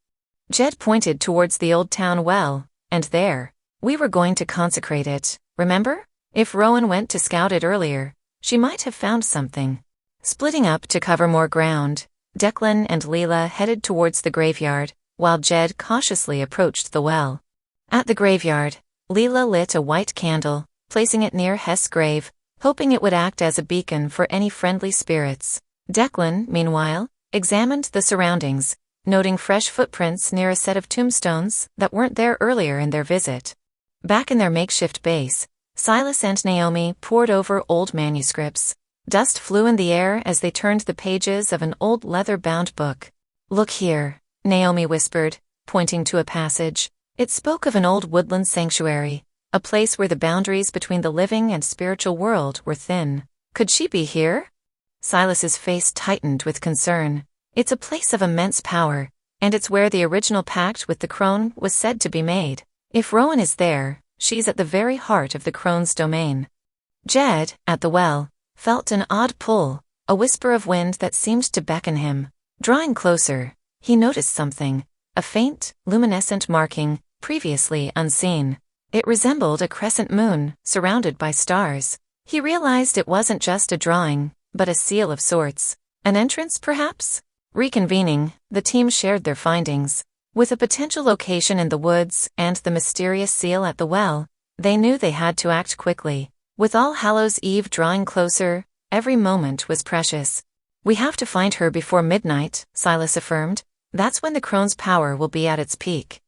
S2: Jed pointed towards the old town well, and there. We were going to consecrate it, remember? If Rowan went to scout it earlier, she might have found something. Splitting up to cover more ground, Declan and Leela headed towards the graveyard, while Jed cautiously approached the well. At the graveyard, Leela lit a white candle, placing it near Hess' grave, hoping it would act as a beacon for any friendly spirits. Declan, meanwhile, examined the surroundings, noting fresh footprints near a set of tombstones that weren't there earlier in their visit. Back in their makeshift base, Silas and Naomi pored over old manuscripts. Dust flew in the air as they turned the pages of an old leather-bound book. Look here, Naomi whispered, pointing to a passage. It spoke of an old woodland sanctuary, a place where the boundaries between the living and spiritual world were thin. Could she be here? Silas's face tightened with concern. It's a place of immense power, and it's where the original pact with the Crone was said to be made. If Rowan is there, she's at the very heart of the Crone's domain. Jed, at the well, felt an odd pull, a whisper of wind that seemed to beckon him. Drawing closer, he noticed something, a faint, luminescent marking, previously unseen. It resembled a crescent moon, surrounded by stars. He realized it wasn't just a drawing, but a seal of sorts. An entrance, perhaps? Reconvening, the team shared their findings. With a potential location in the woods and the mysterious seal at the well, they knew they had to act quickly. With All Hallows' Eve drawing closer, every moment was precious. "We have to find her before midnight," Silas affirmed. "That's when the Crone's power will be at its peak."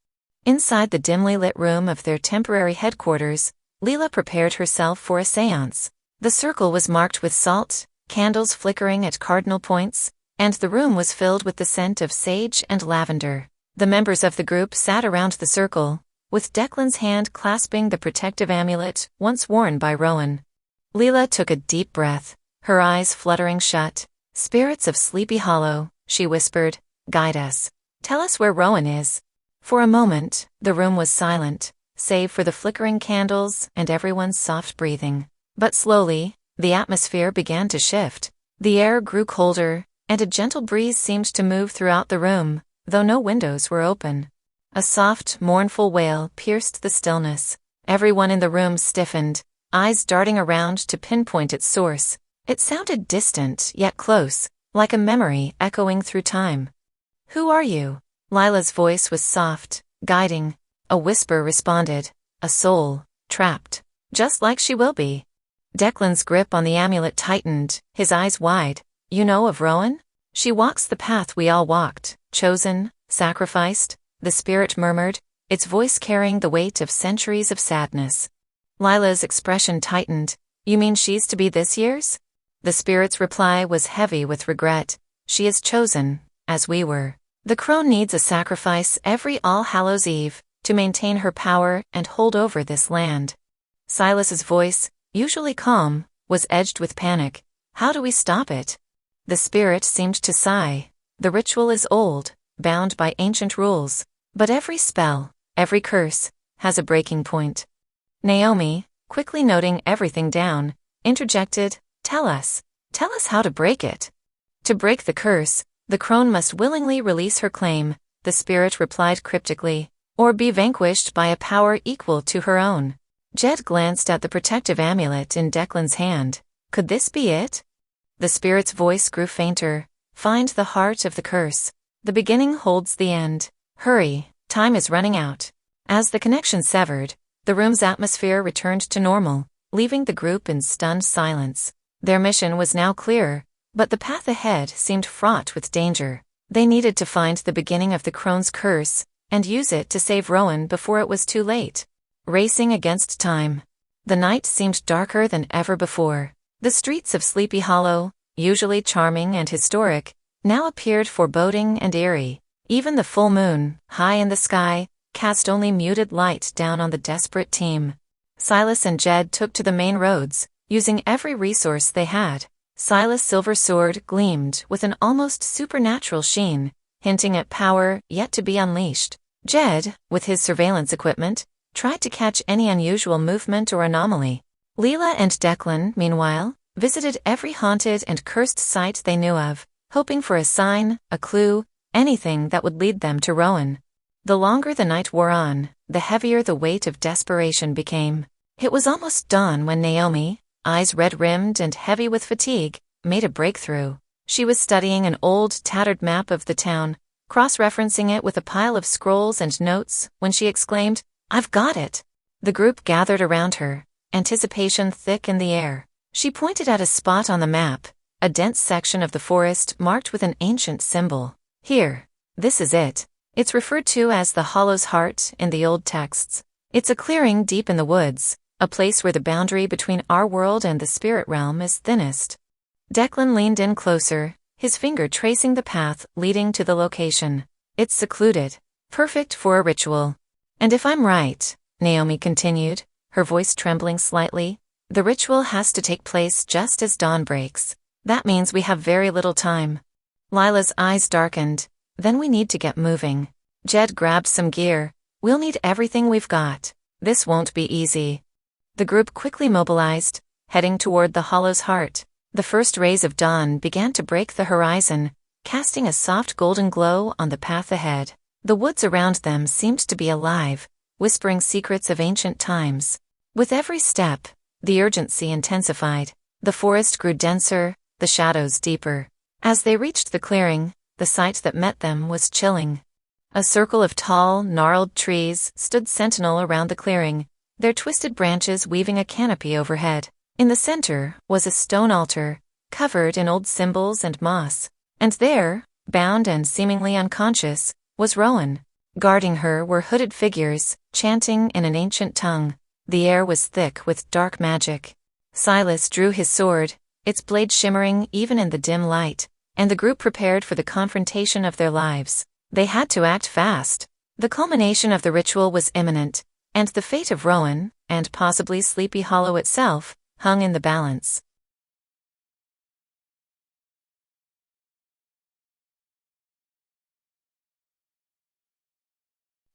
S2: Inside the dimly lit room of their temporary headquarters, Leela prepared herself for a séance. The circle was marked with salt, candles flickering at cardinal points, and the room was filled with the scent of sage and lavender. The members of the group sat around the circle, with Declan's hand clasping the protective amulet once worn by Rowan. Leela took a deep breath, her eyes fluttering shut. "Spirits of Sleepy Hollow," she whispered, "guide us. Tell us where Rowan is." For a moment, the room was silent, save for the flickering candles and everyone's soft breathing. But slowly, the atmosphere began to shift. The air grew colder, and a gentle breeze seemed to move throughout the room, though no windows were open. A soft, mournful wail pierced the stillness. Everyone in the room stiffened, eyes darting around to pinpoint its source. It sounded distant, yet close, like a memory echoing through time. "Who are you?" Lila's voice was soft, guiding. A whisper responded, "A soul, trapped. Just like she will be." Declan's grip on the amulet tightened, his eyes wide. "You know of Rowan? She walks the path we all walked, chosen, sacrificed," the spirit murmured, its voice carrying the weight of centuries of sadness. Lila's expression tightened. "You mean she's to be this year's?" The spirit's reply was heavy with regret. "She is chosen, as we were. The Crone needs a sacrifice every All Hallows' Eve to maintain her power and hold over this land." Silas's voice, usually calm, was edged with panic. "How do we stop it?" The spirit seemed to sigh. "The ritual is old, bound by ancient rules, but every spell, every curse, has a breaking point." Naomi, quickly noting everything down, interjected, Tell us how to break it." "To break the curse, the Crone must willingly release her claim," the spirit replied cryptically, "or be vanquished by a power equal to her own." Jed glanced at the protective amulet in Declan's hand. Could this be it? The spirit's voice grew fainter. "Find the heart of the curse. The beginning holds the end. Hurry, time is running out." As the connection severed, the room's atmosphere returned to normal, leaving the group in stunned silence. Their mission was now clear, but the path ahead seemed fraught with danger. They needed to find the beginning of the Crone's curse, and use it to save Rowan before it was too late. Racing against time. The night seemed darker than ever before. The streets of Sleepy Hollow, usually charming and historic, now appeared foreboding and eerie. Even the full moon, high in the sky, cast only muted light down on the desperate team. Silas and Jed took to the main roads, using every resource they had. Silas' silver sword gleamed with an almost supernatural sheen, hinting at power yet to be unleashed. Jed, with his surveillance equipment, tried to catch any unusual movement or anomaly. Leela and Declan, meanwhile, visited every haunted and cursed site they knew of, hoping for a sign, a clue, anything that would lead them to Rowan. The longer the night wore on, the heavier the weight of desperation became. It was almost dawn when Naomi, eyes red-rimmed and heavy with fatigue, made a breakthrough. She was studying an old, tattered map of the town, cross-referencing it with a pile of scrolls and notes, when she exclaimed, "I've got it!" The group gathered around her, anticipation thick in the air. She pointed at a spot on the map, a dense section of the forest marked with an ancient symbol. "Here, this is it. It's referred to as the Hollow's Heart in the old texts. It's a clearing deep in the woods, a place where the boundary between our world and the spirit realm is thinnest." Declan leaned in closer, his finger tracing the path leading to the location. "It's secluded, perfect for a ritual. And if I'm right," Naomi continued, her voice trembling slightly, "the ritual has to take place just as dawn breaks. That means we have very little time. Lila's eyes darkened. Then we need to get moving. Jed grabbed some gear. We'll need everything we've got. This won't be easy. The group quickly mobilized, heading toward the hollow's heart. The first rays of dawn began to break the horizon, casting a soft golden glow on the path ahead. The woods around them seemed to be alive, whispering secrets of ancient times. With every step, the urgency intensified. The forest grew denser, the shadows deeper. As they reached the clearing, the sight that met them was chilling. A circle of tall, gnarled trees stood sentinel around the clearing, their twisted branches weaving a canopy overhead. In the center was a stone altar, covered in old symbols and moss. And there, bound and seemingly unconscious, was Rowan. Guarding her were hooded figures, chanting in an ancient tongue. The air was thick with dark magic. Silas drew his sword, its blade shimmering even in the dim light, and the group prepared for the confrontation of their lives. They had to act fast. The culmination of the ritual was imminent, and the fate of Rowan, and possibly Sleepy Hollow itself, hung in the balance.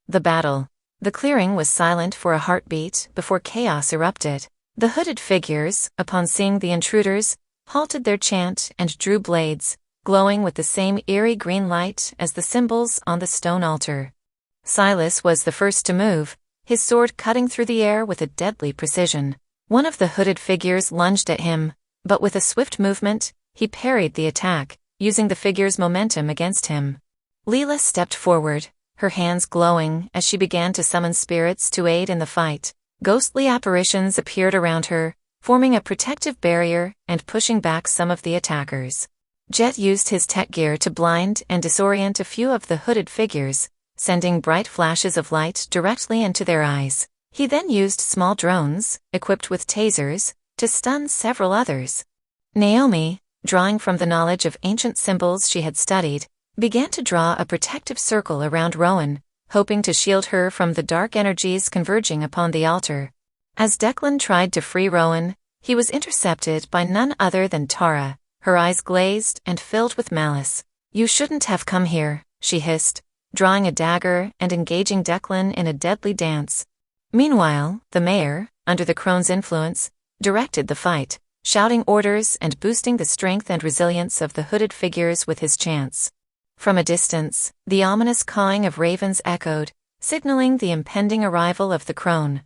S2: The battle. The clearing was silent for a heartbeat before chaos erupted. The hooded figures, upon seeing the intruders, halted their chant and drew blades, glowing with the same eerie green light as the symbols on the stone altar. Silas was the first to move, his sword cutting through the air with a deadly precision. One of the hooded figures lunged at him, but with a swift movement, he parried the attack, using the figure's momentum against him. Leela stepped forward, her hands glowing as she began to summon spirits to aid in the fight. Ghostly apparitions appeared around her, forming a protective barrier and pushing back some of the attackers. Jet used his tech gear to blind and disorient a few of the hooded figures, sending bright flashes of light directly into their eyes. He then used small drones, equipped with tasers, to stun several others. Naomi, drawing from the knowledge of ancient symbols she had studied, began to draw a protective circle around Rowan, hoping to shield her from the dark energies converging upon the altar. As Declan tried to free Rowan, he was intercepted by none other than Tara, her eyes glazed and filled with malice. "You shouldn't have come here," she hissed, drawing a dagger and engaging Declan in a deadly dance. Meanwhile, the mayor, under the Crone's influence, directed the fight, shouting orders and boosting the strength and resilience of the hooded figures with his chants. From a distance, the ominous cawing of ravens echoed, signaling the impending arrival of the Crone.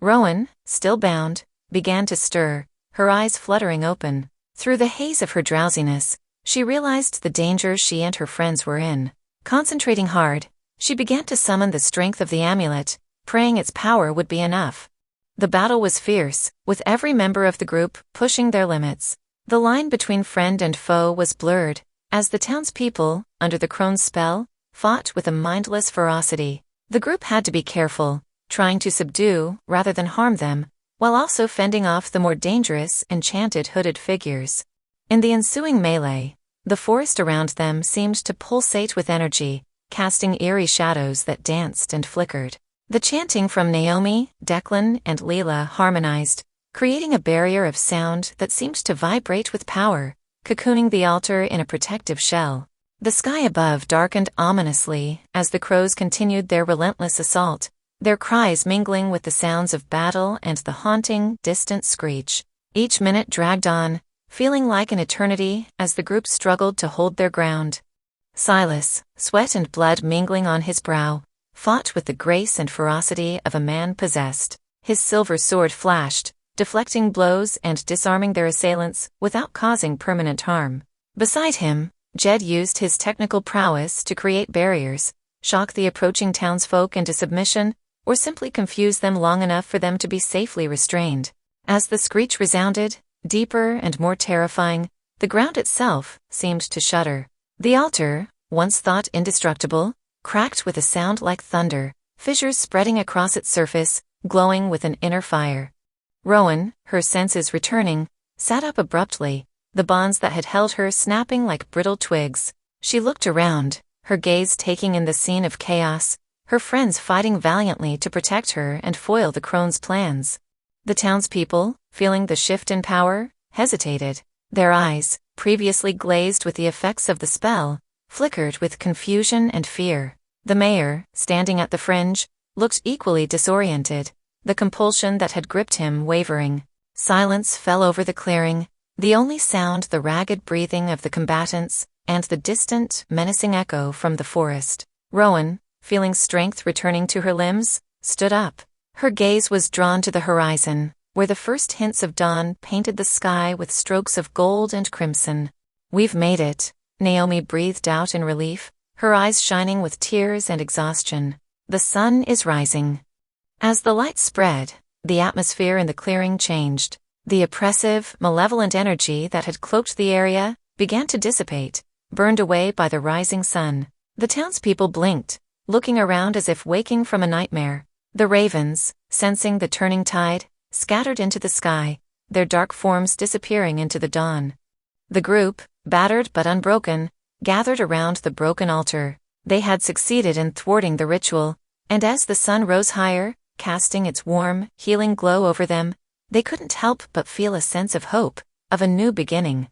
S2: Rowan, still bound, began to stir, her eyes fluttering open. Through the haze of her drowsiness, she realized the danger she and her friends were in. Concentrating hard, she began to summon the strength of the amulet, praying its power would be enough. The battle was fierce, with every member of the group pushing their limits. The line between friend and foe was blurred, as the townspeople, under the Crone's spell, fought with a mindless ferocity. The group had to be careful, trying to subdue rather than harm them, while also fending off the more dangerous enchanted hooded figures. In the ensuing melee, the forest around them seemed to pulsate with energy, casting eerie shadows that danced and flickered. The chanting from Naomi, Declan, and Leela harmonized, creating a barrier of sound that seemed to vibrate with power, cocooning the altar in a protective shell. The sky above darkened ominously as the crows continued their relentless assault, their cries mingling with the sounds of battle and the haunting, distant screech. Each minute dragged on, feeling like an eternity as the group struggled to hold their ground. Silas, sweat and blood mingling on his brow, fought with the grace and ferocity of a man possessed. His silver sword flashed, deflecting blows and disarming their assailants without causing permanent harm. Beside him, Jed used his technical prowess to create barriers, shock the approaching townsfolk into submission, or simply confuse them long enough for them to be safely restrained. As the screech resounded, deeper and more terrifying, the ground itself seemed to shudder. The altar, once thought indestructible, cracked with a sound like thunder, fissures spreading across its surface, glowing with an inner fire. Rowan, her senses returning, sat up abruptly, the bonds that had held her snapping like brittle twigs. She looked around, her gaze taking in the scene of chaos, her friends fighting valiantly to protect her and foil the Crone's plans. The townspeople, feeling the shift in power, hesitated. Their eyes, previously glazed with the effects of the spell, flickered with confusion and fear. The mayor, standing at the fringe, looked equally disoriented, the compulsion that had gripped him wavering. Silence fell over the clearing, the only sound the ragged breathing of the combatants and the distant, menacing echo from the forest. Rowan, feeling strength returning to her limbs, stood up. Her gaze was drawn to the horizon, where the first hints of dawn painted the sky with strokes of gold and crimson. "We've made it," Naomi breathed out in relief, her eyes shining with tears and exhaustion. "The sun is rising." As the light spread, the atmosphere in the clearing changed. The oppressive, malevolent energy that had cloaked the area began to dissipate, burned away by the rising sun. The townspeople blinked, looking around as if waking from a nightmare. The ravens, sensing the turning tide, scattered into the sky, their dark forms disappearing into the dawn. The group, battered but unbroken, gathered around the broken altar. They had succeeded in thwarting the ritual, and as the sun rose higher, casting its warm, healing glow over them, they couldn't help but feel a sense of hope, of a new beginning.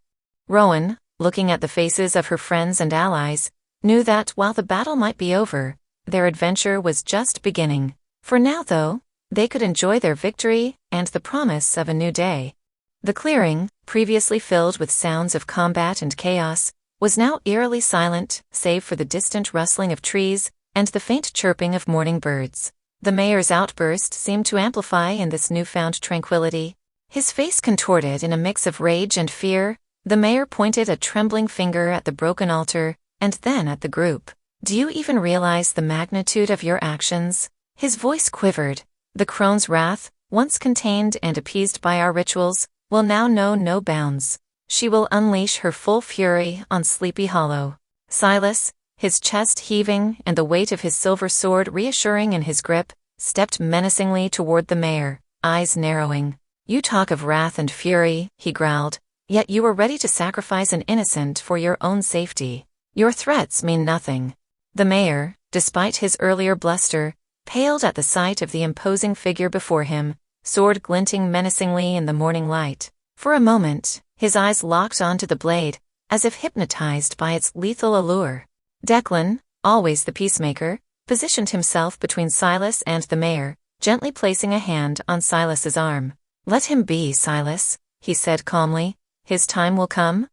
S2: Rowan, looking at the faces of her friends and allies, knew that while the battle might be over, their adventure was just beginning. For now, though, they could enjoy their victory and the promise of a new day. The clearing, previously filled with sounds of combat and chaos, was now eerily silent, save for the distant rustling of trees and the faint chirping of morning birds. The mayor's outburst seemed to amplify in this newfound tranquility. His face contorted in a mix of rage and fear, the mayor pointed a trembling finger at the broken altar, and then at the group. "Do you even realize the magnitude of your actions?" His voice quivered. "The Crone's wrath, once contained and appeased by our rituals, will now know no bounds. She will unleash her full fury on Sleepy Hollow." Silas, his chest heaving and the weight of his silver sword reassuring in his grip, stepped menacingly toward the mayor, eyes narrowing. "You talk of wrath and fury," he growled, "yet you were ready to sacrifice an innocent for your own safety. Your threats mean nothing." The mayor, despite his earlier bluster, paled at the sight of the imposing figure before him, sword glinting menacingly in the morning light. For a moment, his eyes locked onto the blade, as if hypnotized by its lethal allure. Declan, always the peacemaker, positioned himself between Silas and the mayor, gently placing a hand on Silas's arm. "Let him be, Silas," he said calmly. "His time will come."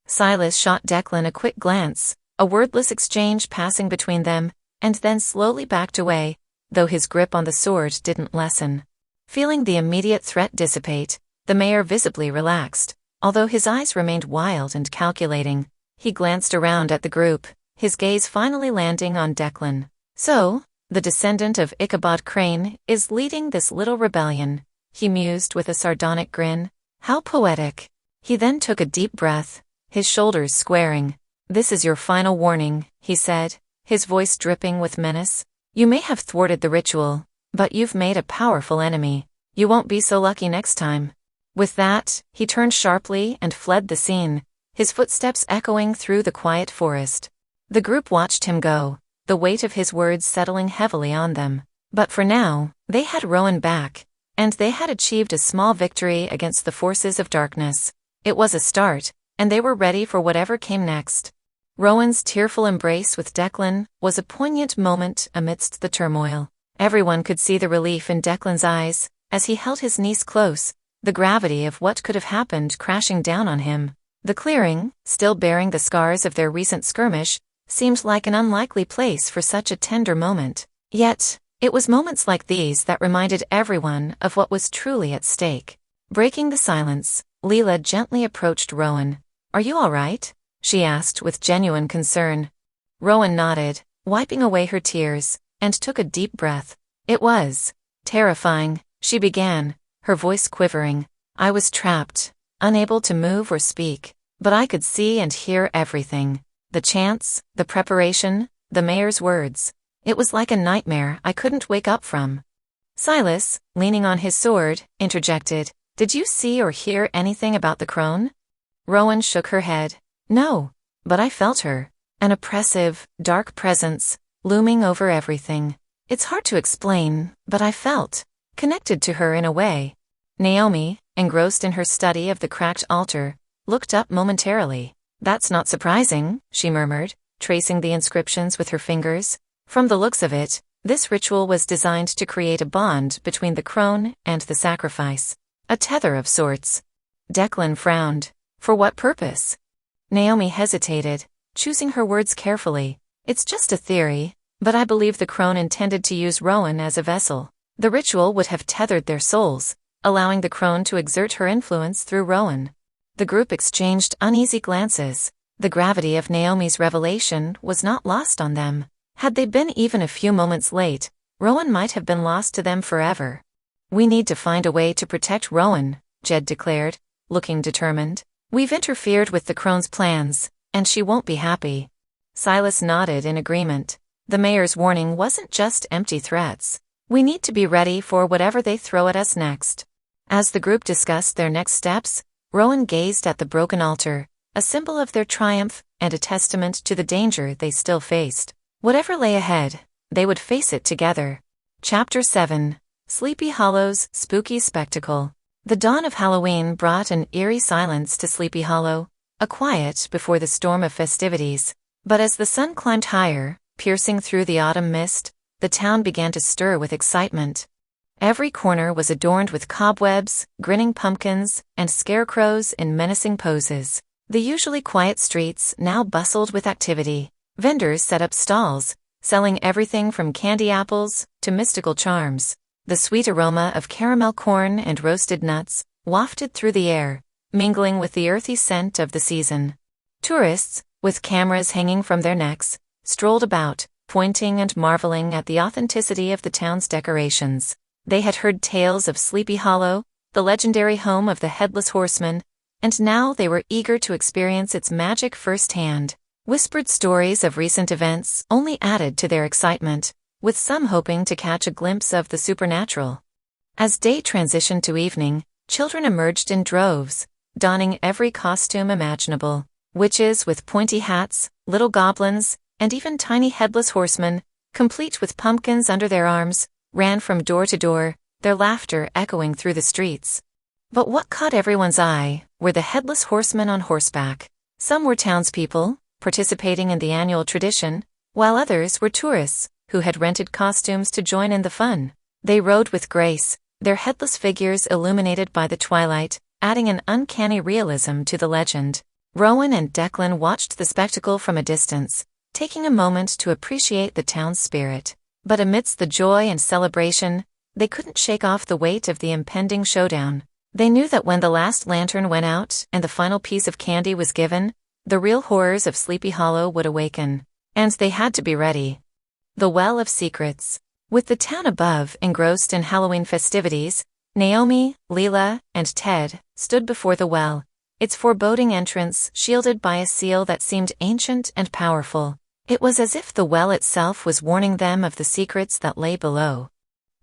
S2: Silas shot Declan a quick glance, a wordless exchange passing between them, and then slowly backed away, though his grip on the sword didn't lessen. Feeling the immediate threat dissipate, the mayor visibly relaxed, although his eyes remained wild and calculating. He glanced around at the group, his gaze finally landing on Declan. "So, the descendant of Ichabod Crane is leading this little rebellion," he mused with a sardonic grin. "How poetic." He then took a deep breath, his shoulders squaring. "This is your final warning," he said, his voice dripping with menace. "You may have thwarted the ritual, but you've made a powerful enemy. You won't be so lucky next time." With that, he turned sharply and fled the scene, his footsteps echoing through the quiet forest. The group watched him go, the weight of his words settling heavily on them. But for now, they had Rowan back, and they had achieved a small victory against the forces of darkness. It was a start, and they were ready for whatever came next. Rowan's tearful embrace with Declan was a poignant moment amidst the turmoil. Everyone could see the relief in Declan's eyes, as he held his niece close, the gravity of what could have happened crashing down on him. The clearing, still bearing the scars of their recent skirmish, seemed like an unlikely place for such a tender moment. Yet, it was moments like these that reminded everyone of what was truly at stake. Breaking the silence, Leela gently approached Rowan. "Are you all right?" she asked with genuine concern. Rowan nodded, wiping away her tears, and took a deep breath. "It was terrifying," she began, her voice quivering. "I was trapped, unable to move or speak, but I could see and hear everything. The chants, the preparation, the mayor's words. It was like a nightmare I couldn't wake up from." Silas, leaning on his sword, interjected, "Did you see or hear anything about the Crone?" Rowan shook her head. "No, but I felt her. An oppressive, dark presence, looming over everything. It's hard to explain, but I felt connected to her in a way." Naomi, engrossed in her study of the cracked altar, looked up momentarily. "That's not surprising," she murmured, tracing the inscriptions with her fingers. From the looks of it, this ritual was designed to create a bond between the crone and the sacrifice. A tether of sorts. Declan frowned. For what purpose? Naomi hesitated, choosing her words carefully. "It's just a theory, but I believe the crone intended to use Rowan as a vessel. The ritual would have tethered their souls, allowing the crone to exert her influence through Rowan." The group exchanged uneasy glances. The gravity of Naomi's revelation was not lost on them. Had they been even a few moments late, Rowan might have been lost to them forever. "We need to find a way to protect Rowan," Jed declared, looking determined. "We've interfered with the crone's plans, and she won't be happy." Silas nodded in agreement. The mayor's warning wasn't just empty threats. We need to be ready for whatever they throw at us next. As the group discussed their next steps, Rowan gazed at the broken altar, a symbol of their triumph and a testament to the danger they still faced. Whatever lay ahead, they would face it together. Chapter 7. Sleepy Hollow's Spooky Spectacle. The dawn of Halloween brought an eerie silence to Sleepy Hollow, a quiet before the storm of festivities. But as the sun climbed higher, piercing through the autumn mist, the town began to stir with excitement. Every corner was adorned with cobwebs, grinning pumpkins, and scarecrows in menacing poses. The usually quiet streets now bustled with activity. Vendors set up stalls, selling everything from candy apples to mystical charms. The sweet aroma of caramel corn and roasted nuts wafted through the air, mingling with the earthy scent of the season. Tourists, with cameras hanging from their necks, strolled about, pointing and marveling at the authenticity of the town's decorations. They had heard tales of Sleepy Hollow, the legendary home of the Headless Horseman, and now they were eager to experience its magic firsthand. Whispered stories of recent events only added to their excitement, with some hoping to catch a glimpse of the supernatural. As day transitioned to evening, children emerged in droves, donning every costume imaginable. Witches with pointy hats, little goblins, and even tiny headless horsemen, complete with pumpkins under their arms, ran from door to door, their laughter echoing through the streets. But what caught everyone's eye were the headless horsemen on horseback. Some were townspeople, participating in the annual tradition, while others were tourists, who had rented costumes to join in the fun. They rode with grace, their headless figures illuminated by the twilight, adding an uncanny realism to the legend. Rowan and Declan watched the spectacle from a distance, taking a moment to appreciate the town's spirit. But amidst the joy and celebration, they couldn't shake off the weight of the impending showdown. They knew that when the last lantern went out and the final piece of candy was given, the real horrors of Sleepy Hollow would awaken. And they had to be ready. The Well of Secrets. With the town above engrossed in Halloween festivities, Naomi, Leela, and Ted stood before the well, its foreboding entrance shielded by a seal that seemed ancient and powerful. It was as if the well itself was warning them of the secrets that lay below.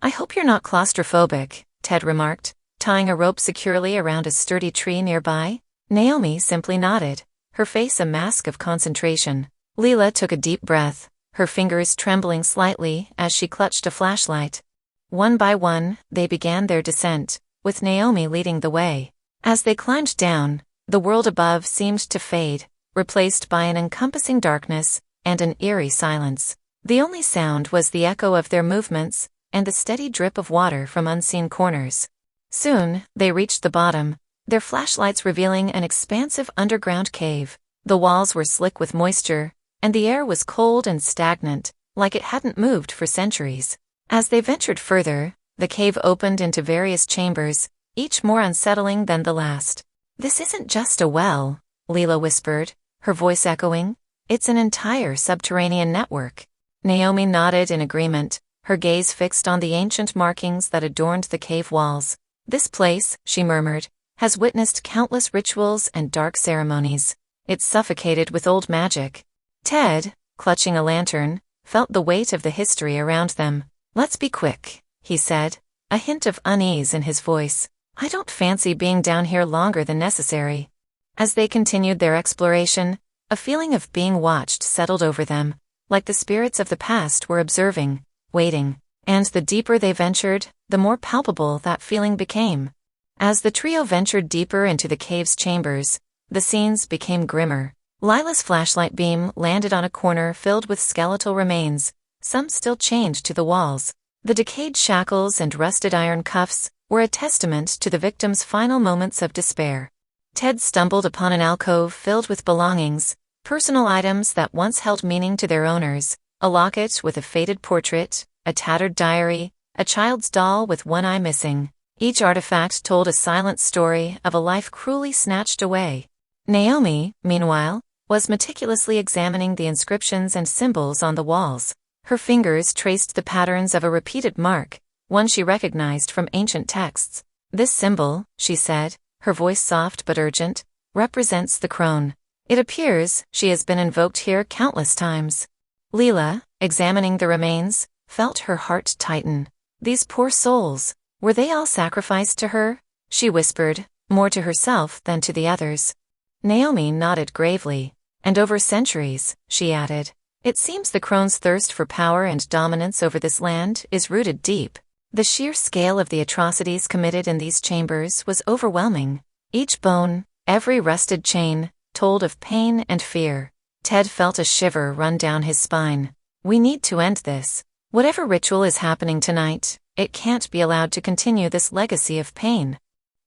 S2: "I hope you're not claustrophobic," Ted remarked, tying a rope securely around a sturdy tree nearby. Naomi simply nodded, her face a mask of concentration. Leela took a deep breath, her fingers trembling slightly as she clutched a flashlight. One by one, they began their descent, with Naomi leading the way. As they climbed down, the world above seemed to fade, replaced by an encompassing darkness and an eerie silence. The only sound was the echo of their movements and the steady drip of water from unseen corners. Soon, they reached the bottom, their flashlights revealing an expansive underground cave. The walls were slick with moisture, and the air was cold and stagnant, like it hadn't moved for centuries. As they ventured further, the cave opened into various chambers, each more unsettling than the last. "This isn't just a well," Leela whispered, her voice echoing. "It's an entire subterranean network." Naomi nodded in agreement, her gaze fixed on the ancient markings that adorned the cave walls. "This place," she murmured, "has witnessed countless rituals and dark ceremonies. It's suffocated with old magic." Ted, clutching a lantern, felt the weight of the history around them. "Let's be quick," he said, a hint of unease in his voice. "I don't fancy being down here longer than necessary." As they continued their exploration, a feeling of being watched settled over them, like the spirits of the past were observing, waiting. And the deeper they ventured, the more palpable that feeling became. As the trio ventured deeper into the cave's chambers, the scenes became grimmer. Lila's flashlight beam landed on a corner filled with skeletal remains, some still chained to the walls. The decayed shackles and rusted iron cuffs were a testament to the victim's final moments of despair. Ted stumbled upon an alcove filled with belongings, personal items that once held meaning to their owners, a locket with a faded portrait, a tattered diary, a child's doll with one eye missing. Each artifact told a silent story of a life cruelly snatched away. Naomi, meanwhile, was meticulously examining the inscriptions and symbols on the walls. Her fingers traced the patterns of a repeated mark, one she recognized from ancient texts. This symbol, she said, her voice soft but urgent, represents the Crone. It appears she has been invoked here countless times. Lila, examining the remains, felt her heart tighten. These poor souls, were they all sacrificed to her? She whispered, more to herself than to the others. Naomi nodded gravely. And over centuries, she added, it seems the Crone's thirst for power and dominance over this land is rooted deep. The sheer scale of the atrocities committed in these chambers was overwhelming. Each bone, every rusted chain, told of pain and fear. Ted felt a shiver run down his spine. We need to end this. Whatever ritual is happening tonight, it can't be allowed to continue this legacy of pain.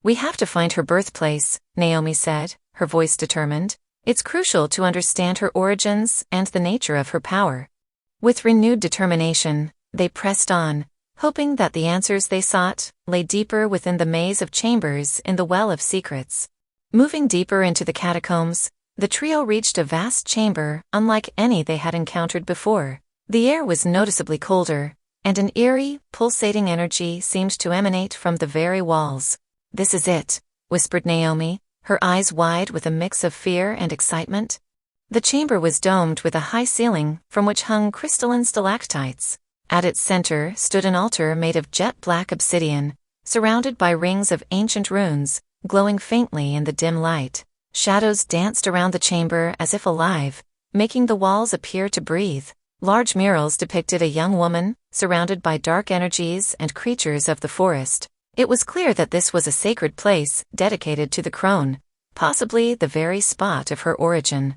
S2: We have to find her birthplace, Naomi said, her voice determined. It's crucial to understand her origins and the nature of her power. With renewed determination, they pressed on, hoping that the answers they sought lay deeper within the maze of chambers in the Well of Secrets. Moving deeper into the catacombs, the trio reached a vast chamber unlike any they had encountered before. The air was noticeably colder, and an eerie, pulsating energy seemed to emanate from the very walls. This is it, whispered Naomi, her eyes wide with a mix of fear and excitement. The chamber was domed with a high ceiling from which hung crystalline stalactites. At its center stood an altar made of jet-black obsidian, surrounded by rings of ancient runes, glowing faintly in the dim light. Shadows danced around the chamber as if alive, making the walls appear to breathe. Large murals depicted a young woman, surrounded by dark energies and creatures of the forest. It was clear that this was a sacred place dedicated to the Crone, possibly the very spot of her origin.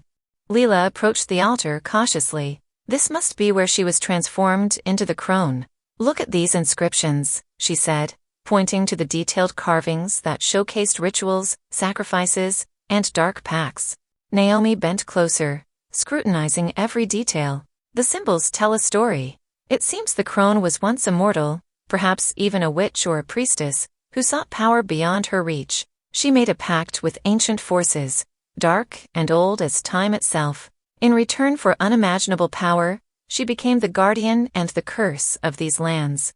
S2: Lila approached the altar cautiously. This must be where she was transformed into the Crone. Look at these inscriptions, she said, pointing to the detailed carvings that showcased rituals, sacrifices, and dark pacts. Naomi bent closer, scrutinizing every detail. The symbols tell a story. It seems the Crone was once immortal, perhaps even a witch or a priestess, who sought power beyond her reach. She made a pact with ancient forces, dark and old as time itself. In return for unimaginable power, she became the guardian and the curse of these lands.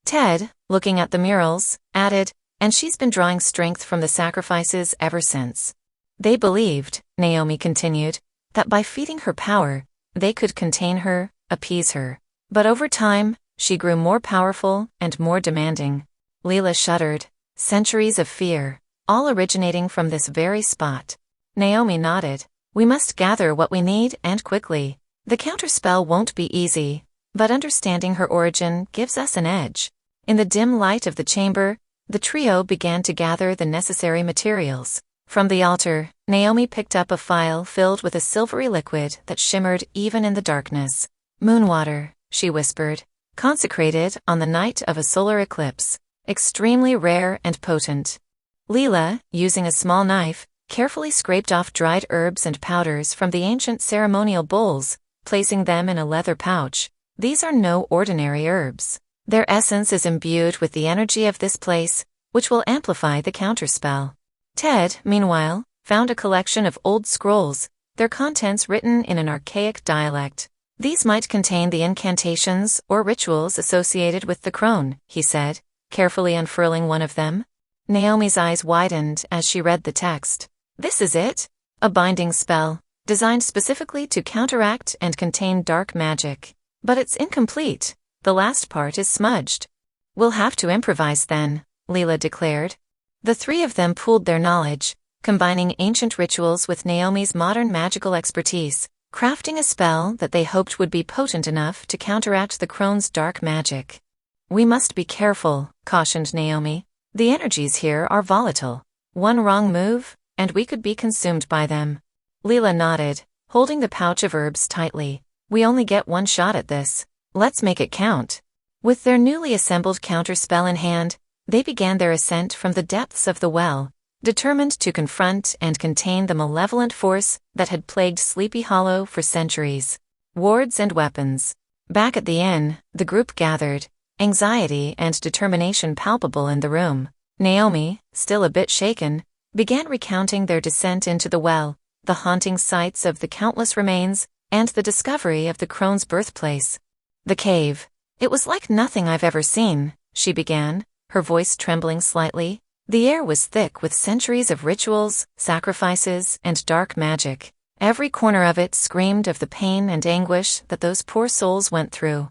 S2: Ted, looking at the murals, added, and she's been drawing strength from the sacrifices ever since. They believed, Naomi continued, that by feeding her power, they could contain her, appease her. But over time, she grew more powerful and more demanding. Lila shuddered. Centuries of fear, all originating from this very spot. Naomi nodded. We must gather what we need and quickly. The counterspell won't be easy, but understanding her origin gives us an edge. In the dim light of the chamber, the trio began to gather the necessary materials. From the altar, Naomi picked up a phial filled with a silvery liquid that shimmered even in the darkness. Moonwater, she whispered, consecrated on the night of a solar eclipse, extremely rare and potent. Lila, using a small knife, carefully scraped off dried herbs and powders from the ancient ceremonial bowls, placing them in a leather pouch. These are no ordinary herbs. Their essence is imbued with the energy of this place, which will amplify the counterspell. Ted, meanwhile, found a collection of old scrolls, their contents written in an archaic dialect. These might contain the incantations or rituals associated with the Crone, he said, carefully unfurling one of them. Naomi's eyes widened as she read the text. This is it. A binding spell, designed specifically to counteract and contain dark magic. But it's incomplete. The last part is smudged. We'll have to improvise then, Lila declared. The three of them pooled their knowledge, combining ancient rituals with Naomi's modern magical expertise, crafting a spell that they hoped would be potent enough to counteract the Crone's dark magic. We must be careful, cautioned Naomi. The energies here are volatile. One wrong move, and we could be consumed by them. Leela nodded, holding the pouch of herbs tightly. We only get one shot at this. Let's make it count. With their newly assembled counterspell in hand, they began their ascent from the depths of the well, determined to confront and contain the malevolent force that had plagued Sleepy Hollow for centuries. Wards and weapons. Back at the inn, the group gathered, anxiety and determination palpable in the room. Naomi, still a bit shaken, began recounting their descent into the well, the haunting sights of the countless remains, and the discovery of the Crone's birthplace. The cave. It was like nothing I've ever seen, she began, her voice trembling slightly. The air was thick with centuries of rituals, sacrifices, and dark magic. Every corner of it screamed of the pain and anguish that those poor souls went through.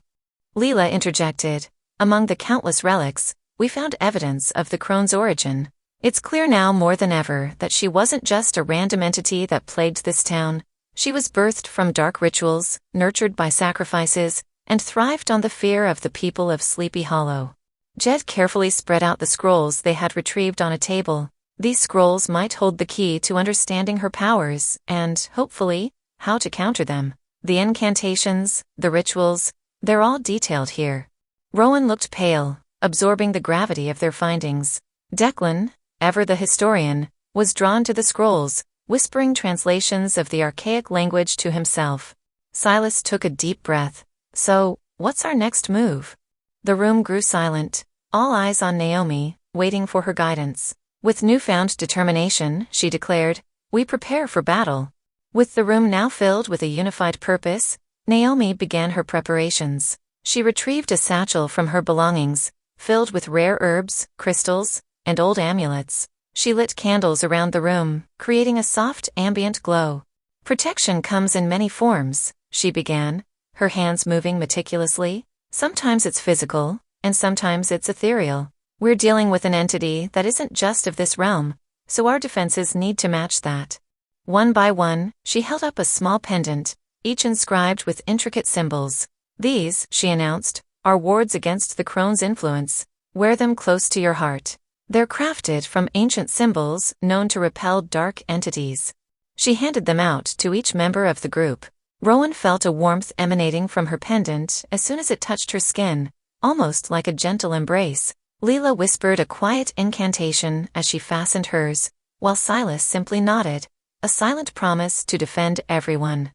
S2: Leela interjected, among the countless relics, we found evidence of the Crone's origin. It's clear now more than ever that she wasn't just a random entity that plagued this town. She was birthed from dark rituals, nurtured by sacrifices, and thrived on the fear of the people of Sleepy Hollow. Jed carefully spread out the scrolls they had retrieved on a table. These scrolls might hold the key to understanding her powers and, hopefully, how to counter them. The incantations, the rituals, they're all detailed here. Rowan looked pale, absorbing the gravity of their findings. Declan, ever the historian, was drawn to the scrolls, whispering translations of the archaic language to himself. Silas took a deep breath. So, what's our next move? The room grew silent, all eyes on Naomi, waiting for her guidance. With newfound determination, she declared, we prepare for battle. With the room now filled with a unified purpose, Naomi began her preparations. She retrieved a satchel from her belongings, filled with rare herbs, crystals, and old amulets. She lit candles around the room, creating a soft ambient glow. Protection comes in many forms, she began, her hands moving meticulously. Sometimes it's physical, and sometimes it's ethereal. We're dealing with an entity that isn't just of this realm, so our defenses need to match that. One by one, she held up a small pendant, each inscribed with intricate symbols. These, she announced, are wards against the Crone's influence. Wear them close to your heart. They're crafted from ancient symbols known to repel dark entities. She handed them out to each member of the group. Rowan felt a warmth emanating from her pendant as soon as it touched her skin, almost like a gentle embrace. Leela whispered a quiet incantation as she fastened hers, while Silas simply nodded, a silent promise to defend everyone.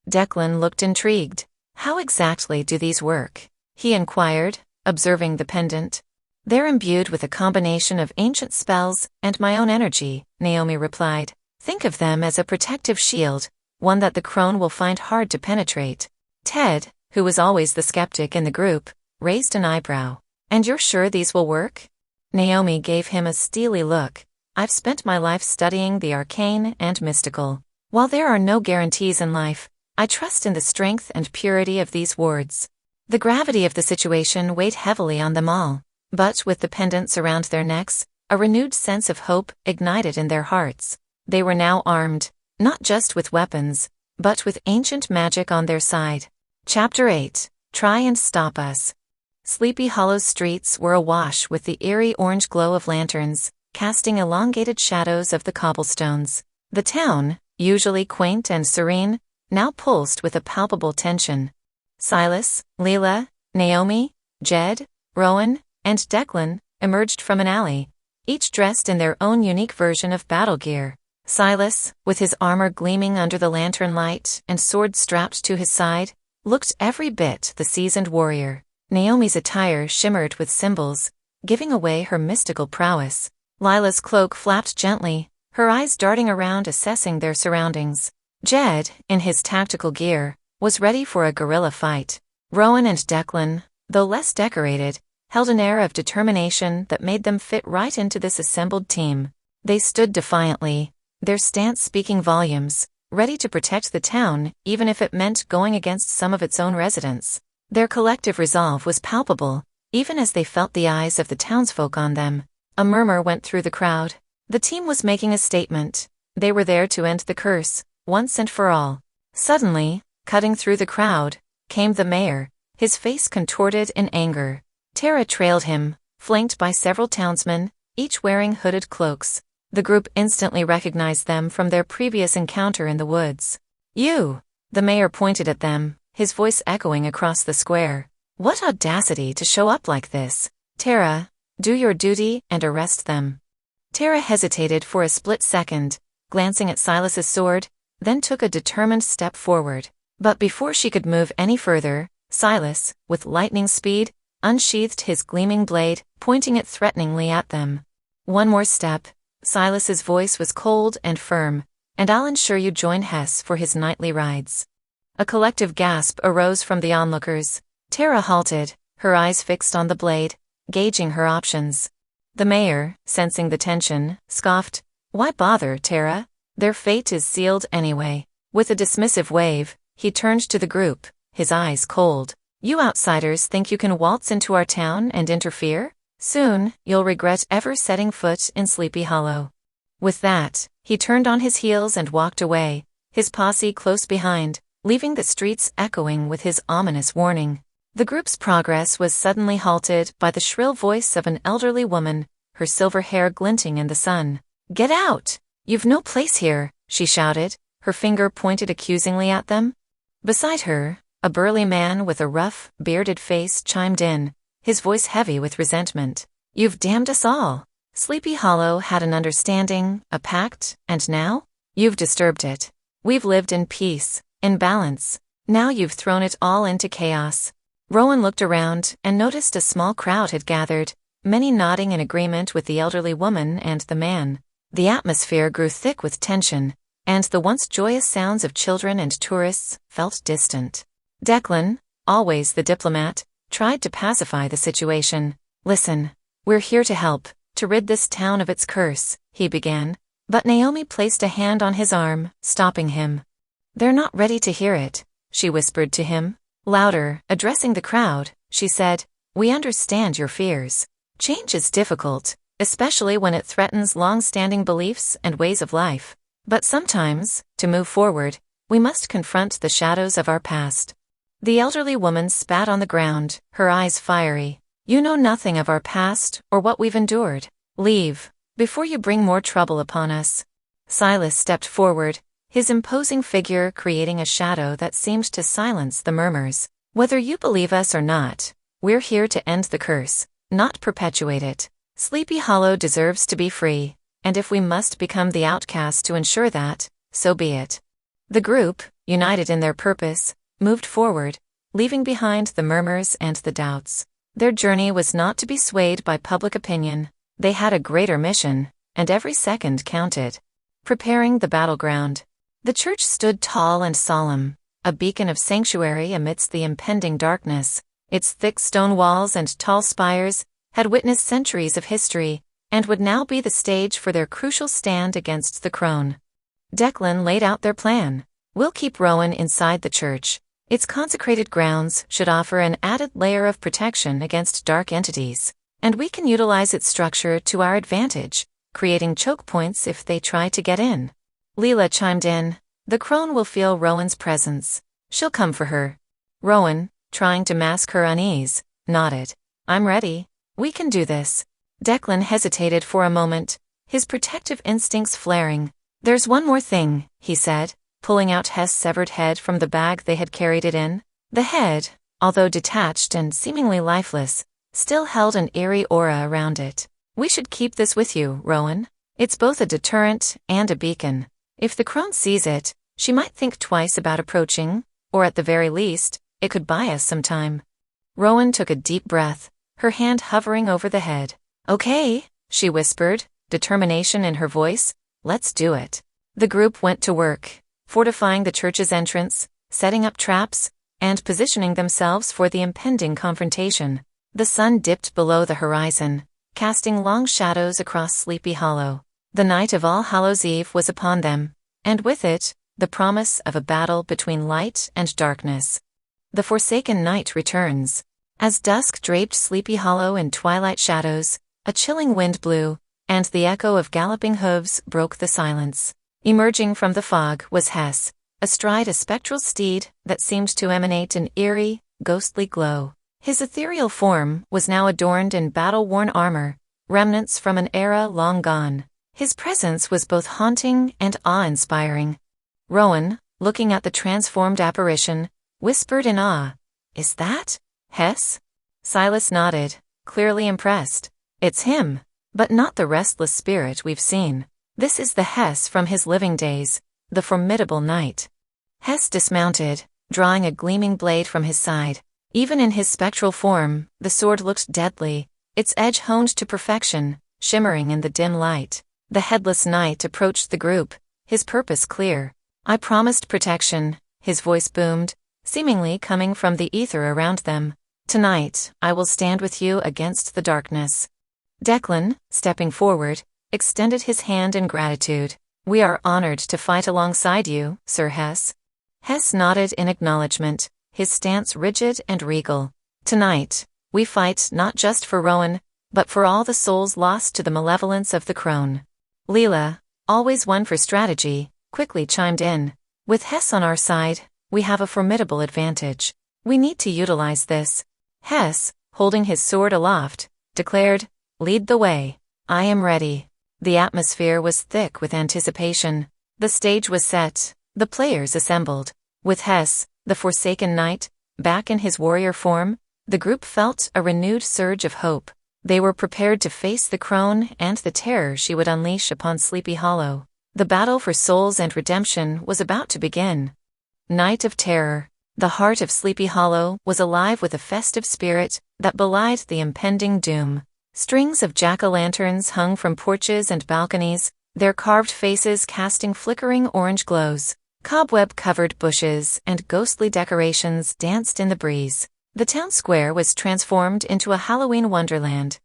S2: Declan looked intrigued. How exactly do these work? He inquired, observing the pendant. They're imbued with a combination of ancient spells and my own energy, Naomi replied. Think of them as a protective shield, one that the Crone will find hard to penetrate. Ted, who was always the skeptic in the group, raised an eyebrow. And you're sure these will work? Naomi gave him a steely look. I've spent my life studying the arcane and mystical. While there are no guarantees in life, I trust in the strength and purity of these wards. The gravity of the situation weighed heavily on them all, but with the pendants around their necks, a renewed sense of hope ignited in their hearts. They were now armed, not just with weapons, but with ancient magic on their side. Chapter 8. Try and Stop Us. Sleepy Hollow's streets were awash with the eerie orange glow of lanterns, casting elongated shadows of the cobblestones. The town, usually quaint and serene, now pulsed with a palpable tension. Silas, Leela, Naomi, Jed, Rowan, and Declan emerged from an alley, each dressed in their own unique version of battle gear. Silas, with his armor gleaming under the lantern light and sword strapped to his side, looked every bit the seasoned warrior. Naomi's attire shimmered with symbols, giving away her mystical prowess. Lila's cloak flapped gently, her eyes darting around assessing their surroundings. Jed, in his tactical gear, was ready for a guerrilla fight. Rowan and Declan, though less decorated, held an air of determination that made them fit right into this assembled team. They stood defiantly, their stance speaking volumes, ready to protect the town even if it meant going against some of its own residents. Their collective resolve was palpable, even as they felt the eyes of the townsfolk on them. A murmur went through the crowd. The team was making a statement. They were there to end the curse, once and for all. Suddenly, cutting through the crowd, came the mayor, his face contorted in anger. Tara trailed him, flanked by several townsmen, each wearing hooded cloaks. The group instantly recognized them from their previous encounter in the woods. "You!" The mayor pointed at them, his voice echoing across the square. "What audacity to show up like this! Tara, do your duty and arrest them." Tara hesitated for a split second, glancing at Silas's sword, then took a determined step forward. But before she could move any further, Silas, with lightning speed, unsheathed his gleaming blade, pointing it threateningly at them. "One more step," Silas's voice was cold and firm, "and I'll ensure you join Hess for his nightly rides." A collective gasp arose from the onlookers. Tara halted, her eyes fixed on the blade, gauging her options. The mayor, sensing the tension, scoffed, "Why bother, Tara? Their fate is sealed anyway." With a dismissive wave, he turned to the group, his eyes cold. "You outsiders think you can waltz into our town and interfere? Soon, you'll regret ever setting foot in Sleepy Hollow." With that, he turned on his heels and walked away, his posse close behind, leaving the streets echoing with his ominous warning. The group's progress was suddenly halted by the shrill voice of an elderly woman, her silver hair glinting in the sun. "Get out! You've no place here," she shouted, her finger pointed accusingly at them. Beside her, a burly man with a rough, bearded face chimed in, his voice heavy with resentment. "You've damned us all. Sleepy Hollow had an understanding, a pact, and now? You've disturbed it. We've lived in peace, in balance. Now you've thrown it all into chaos." Rowan looked around and noticed a small crowd had gathered, many nodding in agreement with the elderly woman and the man. The atmosphere grew thick with tension, and the once joyous sounds of children and tourists felt distant. Declan, always the diplomat, tried to pacify the situation. "Listen, we're here to help, to rid this town of its curse," he began, but Naomi placed a hand on his arm, stopping him. "They're not ready to hear it," she whispered to him. Louder, addressing the crowd, she said, "We understand your fears. Change is difficult, especially when it threatens long-standing beliefs and ways of life. But sometimes, to move forward, we must confront the shadows of our past." The elderly woman spat on the ground, her eyes fiery. "You know nothing of our past or what we've endured. Leave, before you bring more trouble upon us." Silas stepped forward, his imposing figure creating a shadow that seemed to silence the murmurs. "Whether you believe us or not, we're here to end the curse, not perpetuate it. Sleepy Hollow deserves to be free, and if we must become the outcast to ensure that, so be it." The group, united in their purpose, moved forward, leaving behind the murmurs and the doubts. Their journey was not to be swayed by public opinion. They had a greater mission, and every second counted. Preparing the battleground. The church stood tall and solemn, a beacon of sanctuary amidst the impending darkness. Its thick stone walls and tall spires had witnessed centuries of history, and would now be the stage for their crucial stand against the Crone. Declan laid out their plan. "We'll keep Rowan inside the church. Its consecrated grounds should offer an added layer of protection against dark entities, and we can utilize its structure to our advantage, creating choke points if they try to get in." Leela chimed in, "The Crone will feel Rowan's presence. She'll come for her." Rowan, trying to mask her unease, nodded. "I'm ready. We can do this." Declan hesitated for a moment, his protective instincts flaring. "There's one more thing," he said, pulling out Hess' severed head from the bag they had carried it in. The head, although detached and seemingly lifeless, still held an eerie aura around it. "We should keep this with you, Rowan. It's both a deterrent and a beacon. If the Crone sees it, she might think twice about approaching, or at the very least, it could buy us some time." Rowan took a deep breath, her hand hovering over the head. "Okay," she whispered, determination in her voice. "Let's do it." The group went to work, fortifying the church's entrance, setting up traps, and positioning themselves for the impending confrontation. The sun dipped below the horizon, casting long shadows across Sleepy Hollow. The night of All Hallows' Eve was upon them, and with it, the promise of a battle between light and darkness. The Forsaken Night returns. As dusk draped Sleepy Hollow in twilight shadows, a chilling wind blew, and the echo of galloping hooves broke the silence. Emerging from the fog was Hess, astride a spectral steed that seemed to emanate an eerie, ghostly glow. His ethereal form was now adorned in battle-worn armor, remnants from an era long gone. His presence was both haunting and awe-inspiring. Rowan, looking at the transformed apparition, whispered in awe, "Is that Hess?" Silas nodded, clearly impressed. "It's him, but not the restless spirit we've seen. This is the Hess from his living days, the formidable knight." Hess dismounted, drawing a gleaming blade from his side. Even in his spectral form, the sword looked deadly, its edge honed to perfection, shimmering in the dim light. The headless knight approached the group, his purpose clear. "I promised protection," his voice boomed, seemingly coming from the ether around them. "Tonight, I will stand with you against the darkness." Declan, stepping forward, extended his hand in gratitude. "We are honored to fight alongside you, Sir Hess." Hess nodded in acknowledgement, his stance rigid and regal. "Tonight, we fight not just for Rowan, but for all the souls lost to the malevolence of the Crone." Leela, always one for strategy, quickly chimed in. "With Hess on our side, we have a formidable advantage. We need to utilize this." Hess, holding his sword aloft, declared, "Lead the way. I am ready." The atmosphere was thick with anticipation. The stage was set, the players assembled. With Hess, the Forsaken Knight, back in his warrior form, the group felt a renewed surge of hope. They were prepared to face the Crone and the terror she would unleash upon Sleepy Hollow. The battle for souls and redemption was about to begin. Night of Terror. The heart of Sleepy Hollow was alive with a festive spirit that belied the impending doom. Strings of jack-o'-lanterns hung from porches and balconies, their carved faces casting flickering orange glows. Cobweb-covered bushes and ghostly decorations danced in the breeze. The town square was transformed into a Halloween wonderland.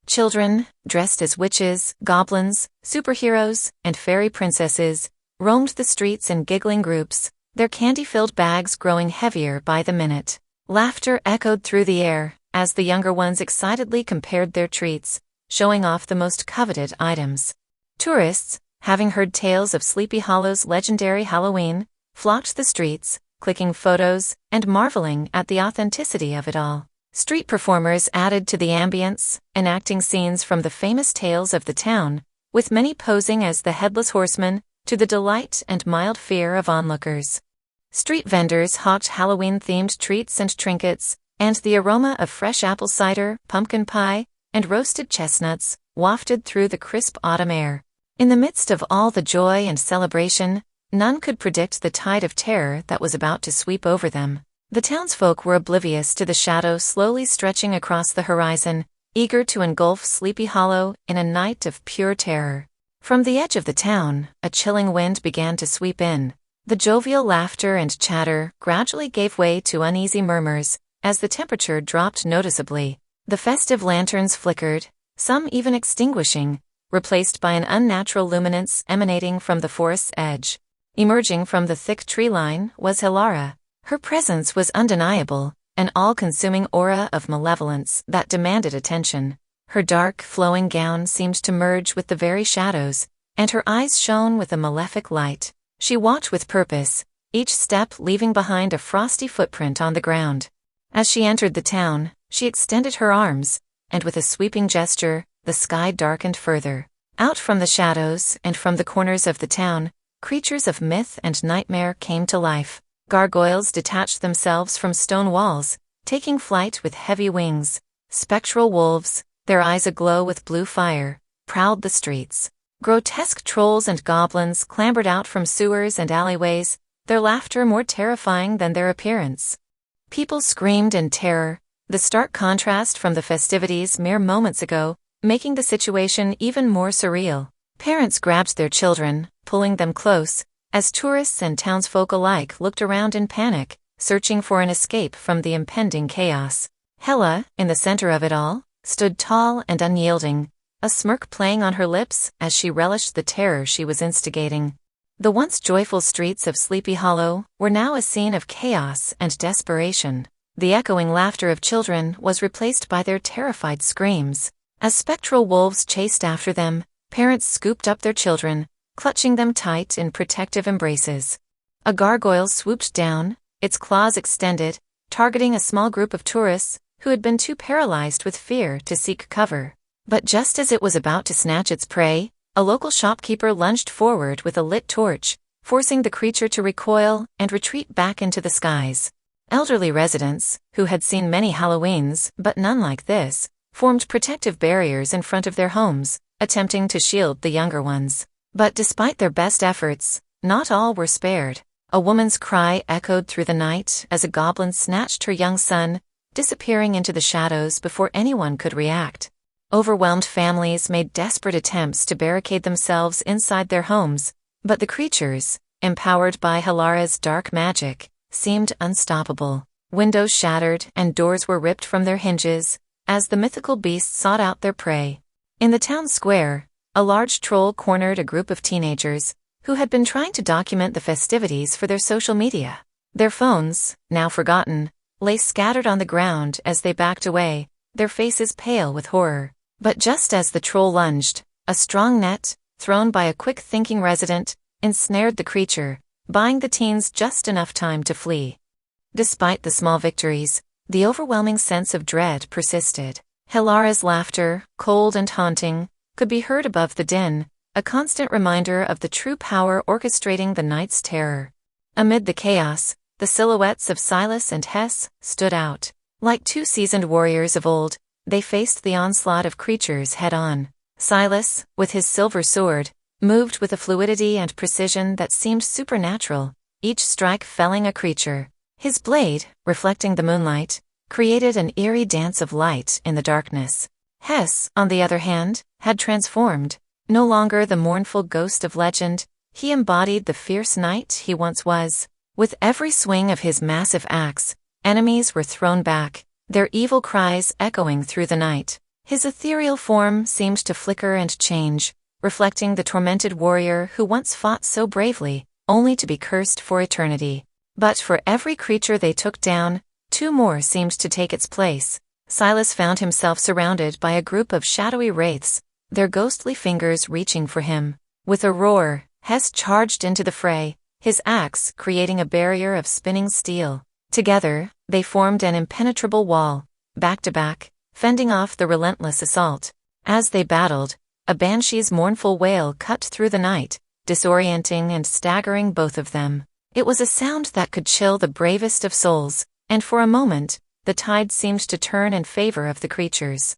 S2: Children, dressed as witches, goblins, superheroes, and fairy princesses, roamed the streets in giggling groups, their candy-filled bags growing heavier by the minute. Laughter echoed through the air as the younger ones excitedly compared their treats, showing off the most coveted items. Tourists, having heard tales of Sleepy Hollow's legendary Halloween, flocked the streets, clicking photos and marveling at the authenticity of it all. Street performers added to the ambience, enacting scenes from the famous tales of the town, with many posing as the Headless Horseman, to the delight and mild fear of onlookers. Street vendors hawked Halloween-themed treats and trinkets, and the aroma of fresh apple cider, pumpkin pie, and roasted chestnuts wafted through the crisp autumn air. In the midst of all the joy and celebration, none could predict the tide of terror that was about to sweep over them. The townsfolk were oblivious to the shadow slowly stretching across the horizon, eager to engulf Sleepy Hollow in a night of pure terror. From the edge of the town, a chilling wind began to sweep in. The jovial laughter and chatter gradually gave way to uneasy murmurs as the temperature dropped noticeably. The festive lanterns flickered, some even extinguishing, replaced by an unnatural luminance emanating from the forest's edge. Emerging from the thick tree line was Hilara. Her presence was undeniable, an all-consuming aura of malevolence that demanded attention. Her dark, flowing gown seemed to merge with the very shadows, and her eyes shone with a malefic light. She walked with purpose, each step leaving behind a frosty footprint on the ground. As she entered the town, she extended her arms, and with a sweeping gesture, the sky darkened further. Out from the shadows and from the corners of the town, creatures of myth and nightmare came to life. Gargoyles detached themselves from stone walls, taking flight with heavy wings. Spectral wolves, their eyes aglow with blue fire, prowled the streets. Grotesque trolls and goblins clambered out from sewers and alleyways, their laughter more terrifying than their appearance. People screamed in terror, the stark contrast from the festivities mere moments ago, making the situation even more surreal. Parents grabbed their children, pulling them close, as tourists and townsfolk alike looked around in panic, searching for an escape from the impending chaos. Hela, in the center of it all, stood tall and unyielding, a smirk playing on her lips as she relished the terror she was instigating. The once joyful streets of Sleepy Hollow were now a scene of chaos and desperation. The echoing laughter of children was replaced by their terrified screams. As spectral wolves chased after them, parents scooped up their children, clutching them tight in protective embraces. A gargoyle swooped down, its claws extended, targeting a small group of tourists who had been too paralyzed with fear to seek cover. But just as it was about to snatch its prey, A local shopkeeper lunged forward with a lit torch, forcing the creature to recoil and retreat back into the skies. Elderly residents, who had seen many Halloweens but none like this, formed protective barriers in front of their homes, attempting to shield the younger ones. But despite their best efforts, not all were spared. A woman's cry echoed through the night as a goblin snatched her young son, disappearing into the shadows before anyone could react. Overwhelmed families made desperate attempts to barricade themselves inside their homes, but the creatures, empowered by Halara's dark magic, seemed unstoppable. Windows shattered and doors were ripped from their hinges as the mythical beasts sought out their prey. In the town square, a large troll cornered a group of teenagers who had been trying to document the festivities for their social media. Their phones, now forgotten, lay scattered on the ground as they backed away, their faces pale with horror. But just as the troll lunged, a strong net, thrown by a quick-thinking resident, ensnared the creature, buying the teens just enough time to flee. Despite the small victories, the overwhelming sense of dread persisted. Halara's laughter, cold and haunting, could be heard above the din, a constant reminder of the true power orchestrating the night's terror. Amid the chaos, the silhouettes of Silas and Hess stood out. Like two seasoned warriors of old, they faced the onslaught of creatures head-on. Silas, with his silver sword, moved with a fluidity and precision that seemed supernatural, each strike felling a creature. His blade, reflecting the moonlight, created an eerie dance of light in the darkness. Hess, on the other hand, had transformed. No longer the mournful ghost of legend, he embodied the fierce knight he once was. With every swing of his massive axe, enemies were thrown back, their evil cries echoing through the night. His ethereal form seemed to flicker and change, reflecting the tormented warrior who once fought so bravely, only to be cursed for eternity. But for every creature they took down, two more seemed to take its place. Silas found himself surrounded by a group of shadowy wraiths, their ghostly fingers reaching for him. With a roar, Hess charged into the fray, his axe creating a barrier of spinning steel. Together, they formed an impenetrable wall, back to back, fending off the relentless assault. As they battled, a banshee's mournful wail cut through the night, disorienting and staggering both of them. It was a sound that could chill the bravest of souls, and for a moment, the tide seemed to turn in favor of the creatures.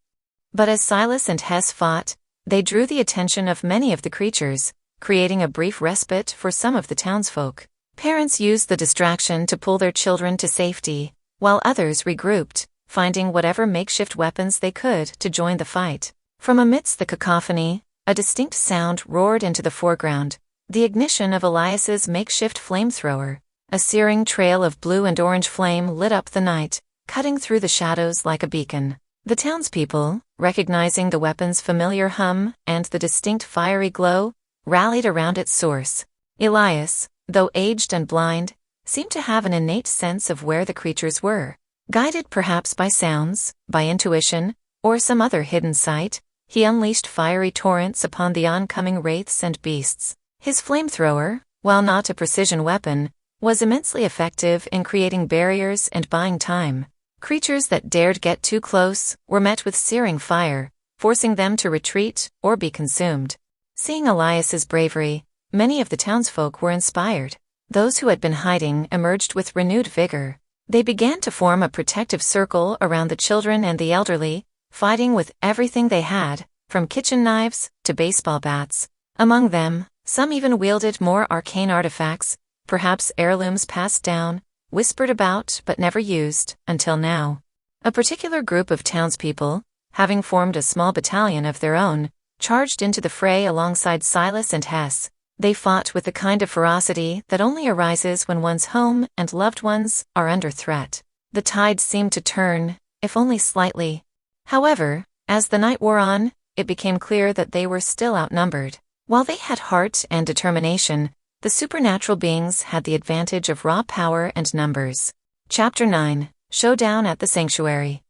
S2: But as Silas and Hess fought, they drew the attention of many of the creatures, creating a brief respite for some of the townsfolk. Parents used the distraction to pull their children to safety, while others regrouped, finding whatever makeshift weapons they could to join the fight. From amidst the cacophony, a distinct sound roared into the foreground, the ignition of Elias's makeshift flamethrower. A searing trail of blue and orange flame lit up the night, cutting through the shadows like a beacon. The townspeople, recognizing the weapon's familiar hum and the distinct fiery glow, rallied around its source. Elias, though aged and blind, seemed to have an innate sense of where the creatures were. Guided perhaps by sounds, by intuition, or some other hidden sight, he unleashed fiery torrents upon the oncoming wraiths and beasts. His flamethrower, while not a precision weapon, was immensely effective in creating barriers and buying time. Creatures that dared get too close were met with searing fire, forcing them to retreat or be consumed. Seeing Elias's bravery, many of the townsfolk were inspired. Those who had been hiding emerged with renewed vigor. They began to form a protective circle around the children and the elderly, fighting with everything they had, from kitchen knives to baseball bats. Among them, some even wielded more arcane artifacts, perhaps heirlooms passed down, whispered about but never used, until now. A particular group of townspeople, having formed a small battalion of their own, charged into the fray alongside Silas and Hess. They fought with the kind of ferocity that only arises when one's home and loved ones are under threat. The tide seemed to turn, if only slightly. However, as the night wore on, it became clear that they were still outnumbered. While they had heart and determination, the supernatural beings had the advantage of raw power and numbers. Chapter 9, Showdown at the Sanctuary.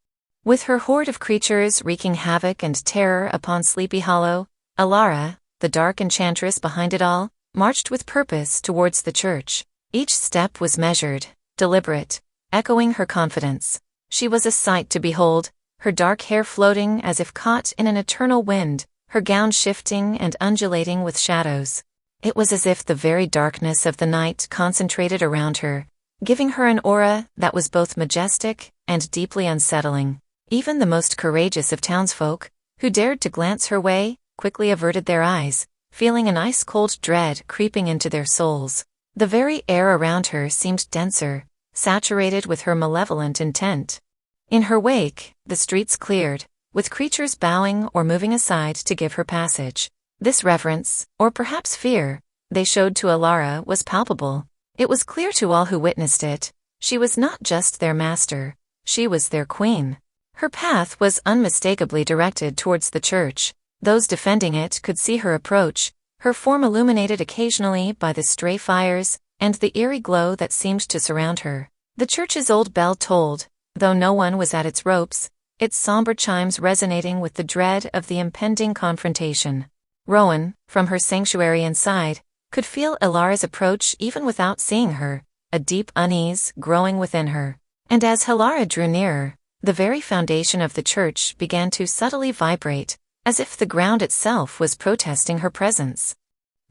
S2: With her horde of creatures wreaking havoc and terror upon Sleepy Hollow, Alara, the dark enchantress behind it all, marched with purpose towards the church. Each step was measured, deliberate, echoing her confidence. She was a sight to behold, her dark hair floating as if caught in an eternal wind, her gown shifting and undulating with shadows. It was as if the very darkness of the night concentrated around her, giving her an aura that was both majestic and deeply unsettling. Even the most courageous of townsfolk, who dared to glance her way, quickly averted their eyes, feeling an ice-cold dread creeping into their souls. The very air around her seemed denser, saturated with her malevolent intent. In her wake, the streets cleared, with creatures bowing or moving aside to give her passage. This reverence, or perhaps fear, they showed to Alara was palpable. It was clear to all who witnessed it. She was not just their master, she was their queen. Her path was unmistakably directed towards the church. Those defending it could see her approach, her form illuminated occasionally by the stray fires and the eerie glow that seemed to surround her. The church's old bell tolled, though no one was at its ropes, its somber chimes resonating with the dread of the impending confrontation. Rowan, from her sanctuary inside, could feel Alara's approach even without seeing her, a deep unease growing within her. And as Alara drew nearer, the very foundation of the church began to subtly vibrate, as if the ground itself was protesting her presence.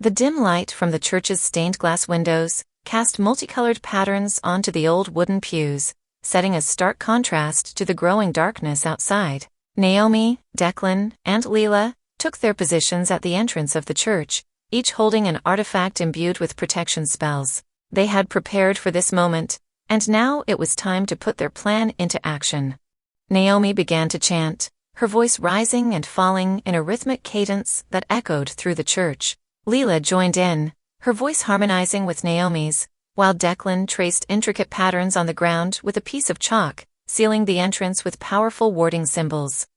S2: The dim light from the church's stained glass windows cast multicolored patterns onto the old wooden pews, setting a stark contrast to the growing darkness outside. Naomi, Declan, and Leela took their positions at the entrance of the church, each holding an artifact imbued with protection spells. They had prepared for this moment, and now it was time to put their plan into action. Naomi began to chant, her voice rising and falling in a rhythmic cadence that echoed through the church. Leela joined in, her voice harmonizing with Naomi's, while Declan traced intricate patterns on the ground with a piece of chalk, sealing the entrance with powerful warding symbols.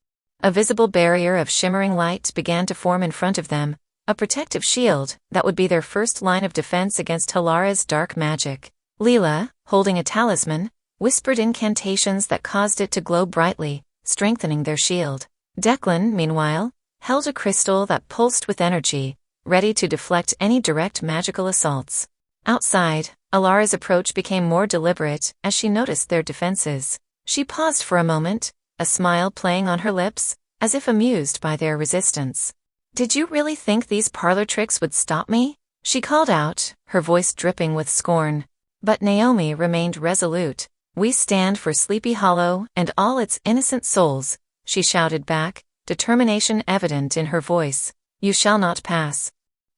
S2: A visible barrier of shimmering light began to form in front of them, a protective shield that would be their first line of defense against Alara's dark magic. Leela, holding a talisman, whispered incantations that caused it to glow brightly, strengthening their shield. Declan, meanwhile, held a crystal that pulsed with energy, ready to deflect any direct magical assaults. Outside, Alara's approach became more deliberate as she noticed their defenses. She paused for a moment, a smile playing on her lips, as if amused by their resistance. "Did you really think these parlor tricks would stop me?" she called out, her voice dripping with scorn. But Naomi remained resolute. "We stand for Sleepy Hollow and all its innocent souls," she shouted back, determination evident in her voice. "You shall not pass."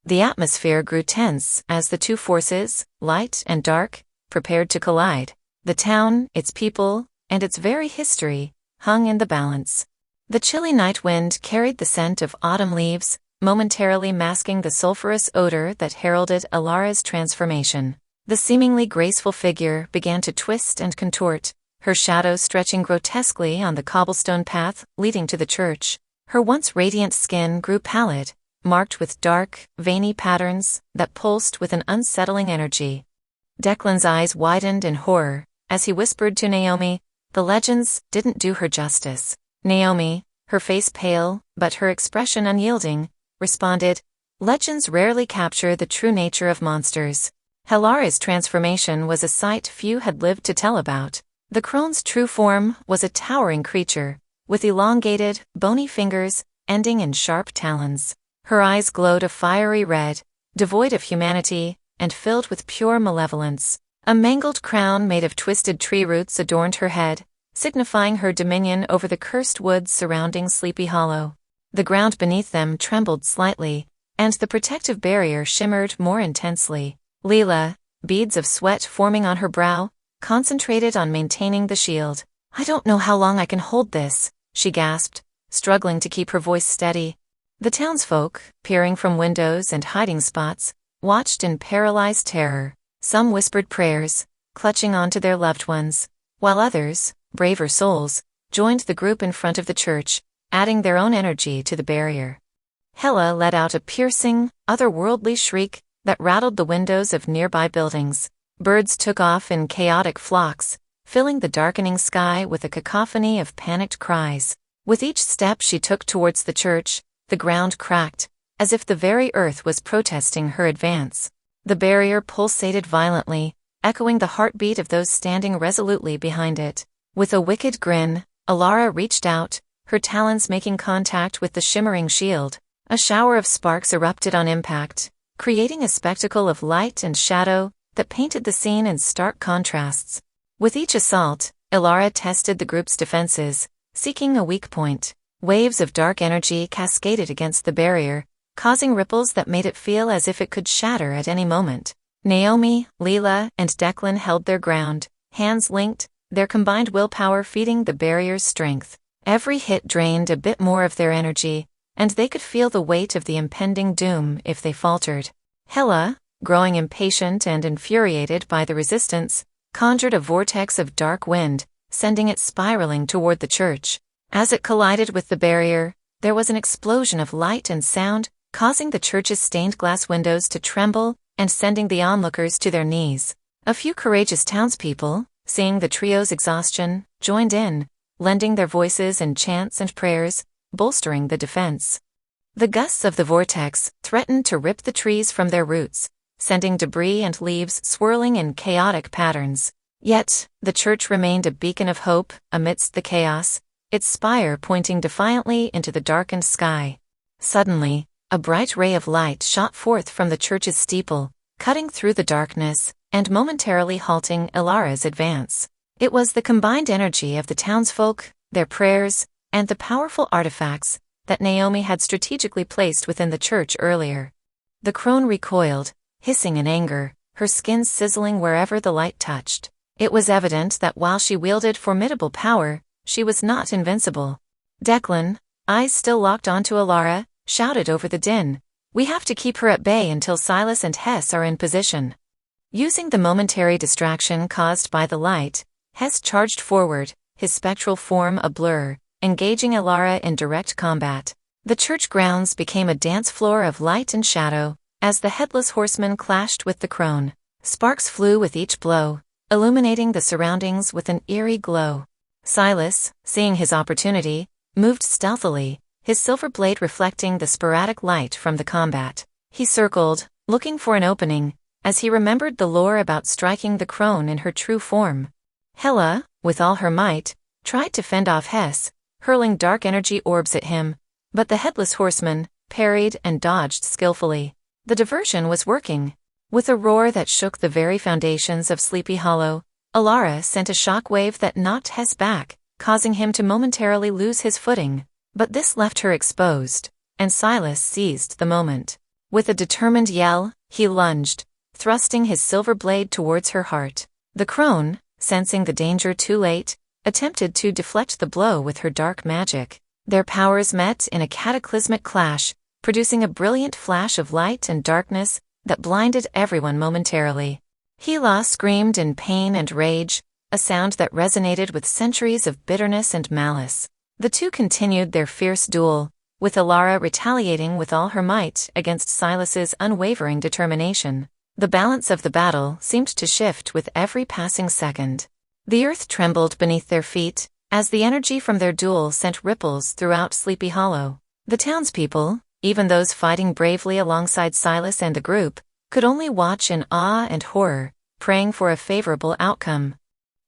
S2: The atmosphere grew tense as the two forces, light and dark, prepared to collide. The town, its people, and its very history, hung in the balance. The chilly night wind carried the scent of autumn leaves, momentarily masking the sulphurous odor that heralded Alara's transformation. The seemingly graceful figure began to twist and contort, her shadow stretching grotesquely on the cobblestone path leading to the church. Her once radiant skin grew pallid, marked with dark, veiny patterns that pulsed with an unsettling energy. Declan's eyes widened in horror as he whispered to Naomi, "The legends didn't do her justice." Naomi, her face pale but her expression unyielding, responded, "Legends rarely capture the true nature of monsters." Alara's transformation was a sight few had lived to tell about. The Crone's true form was a towering creature, with elongated, bony fingers ending in sharp talons. Her eyes glowed a fiery red, devoid of humanity, and filled with pure malevolence. A mangled crown made of twisted tree roots adorned her head, signifying her dominion over the cursed woods surrounding Sleepy Hollow. The ground beneath them trembled slightly, and the protective barrier shimmered more intensely. Leela, beads of sweat forming on her brow, concentrated on maintaining the shield. "I don't know how long I can hold this," she gasped, struggling to keep her voice steady. The townsfolk, peering from windows and hiding spots, watched in paralyzed terror. Some whispered prayers, clutching onto their loved ones, while others, braver souls, joined the group in front of the church, adding their own energy to the barrier. Hela let out a piercing, otherworldly shriek that rattled the windows of nearby buildings. Birds took off in chaotic flocks, filling the darkening sky with a cacophony of panicked cries. With each step she took towards the church, the ground cracked, as if the very earth was protesting her advance. The barrier pulsated violently, echoing the heartbeat of those standing resolutely behind it. With a wicked grin, Alara reached out, her talons making contact with the shimmering shield. A shower of sparks erupted on impact, creating a spectacle of light and shadow that painted the scene in stark contrasts. With each assault, Elara tested the group's defenses, seeking a weak point. Waves of dark energy cascaded against the barrier, causing ripples that made it feel as if it could shatter at any moment. Naomi, Leela, and Declan held their ground, hands linked, their combined willpower feeding the barrier's strength. Every hit drained a bit more of their energy, and they could feel the weight of the impending doom if they faltered. Hela, growing impatient and infuriated by the resistance, conjured a vortex of dark wind, sending it spiraling toward the church. As it collided with the barrier, there was an explosion of light and sound, causing the church's stained glass windows to tremble and sending the onlookers to their knees. A few courageous townspeople, seeing the trio's exhaustion, joined in, lending their voices in chants and prayers, bolstering the defense. The gusts of the vortex threatened to rip the trees from their roots, sending debris and leaves swirling in chaotic patterns. Yet, the church remained a beacon of hope amidst the chaos, its spire pointing defiantly into the darkened sky. Suddenly, a bright ray of light shot forth from the church's steeple, cutting through the darkness and momentarily halting Elara's advance. It was the combined energy of the townsfolk, their prayers, and the powerful artifacts that Naomi had strategically placed within the church earlier. The crone recoiled, hissing in anger, her skin sizzling wherever the light touched. It was evident that while she wielded formidable power, she was not invincible. Declan, eyes still locked onto Elara, shouted over the din, "We have to keep her at bay until Silas and Hess are in position." Using the momentary distraction caused by the light, Hess charged forward, his spectral form a blur, engaging Elara in direct combat. The church grounds became a dance floor of light and shadow, as the headless horseman clashed with the crone. Sparks flew with each blow, illuminating the surroundings with an eerie glow. Silas, seeing his opportunity, moved stealthily, his silver blade reflecting the sporadic light from the combat. He circled, looking for an opening, as he remembered the lore about striking the crone in her true form. Hela, with all her might, tried to fend off Hess, hurling dark energy orbs at him, but the headless horseman parried and dodged skillfully. The diversion was working. With a roar that shook the very foundations of Sleepy Hollow, Elara sent a shockwave that knocked Hess back, causing him to momentarily lose his footing. But this left her exposed, and Silas seized the moment. With a determined yell, he lunged, thrusting his silver blade towards her heart. The crone, sensing the danger too late, attempted to deflect the blow with her dark magic. Their powers met in a cataclysmic clash, producing a brilliant flash of light and darkness that blinded everyone momentarily. Hela screamed in pain and rage, a sound that resonated with centuries of bitterness and malice. The two continued their fierce duel, with Elara retaliating with all her might against Silas's unwavering determination. The balance of the battle seemed to shift with every passing second. The earth trembled beneath their feet, as the energy from their duel sent ripples throughout Sleepy Hollow. The townspeople, even those fighting bravely alongside Silas and the group, could only watch in awe and horror, praying for a favorable outcome.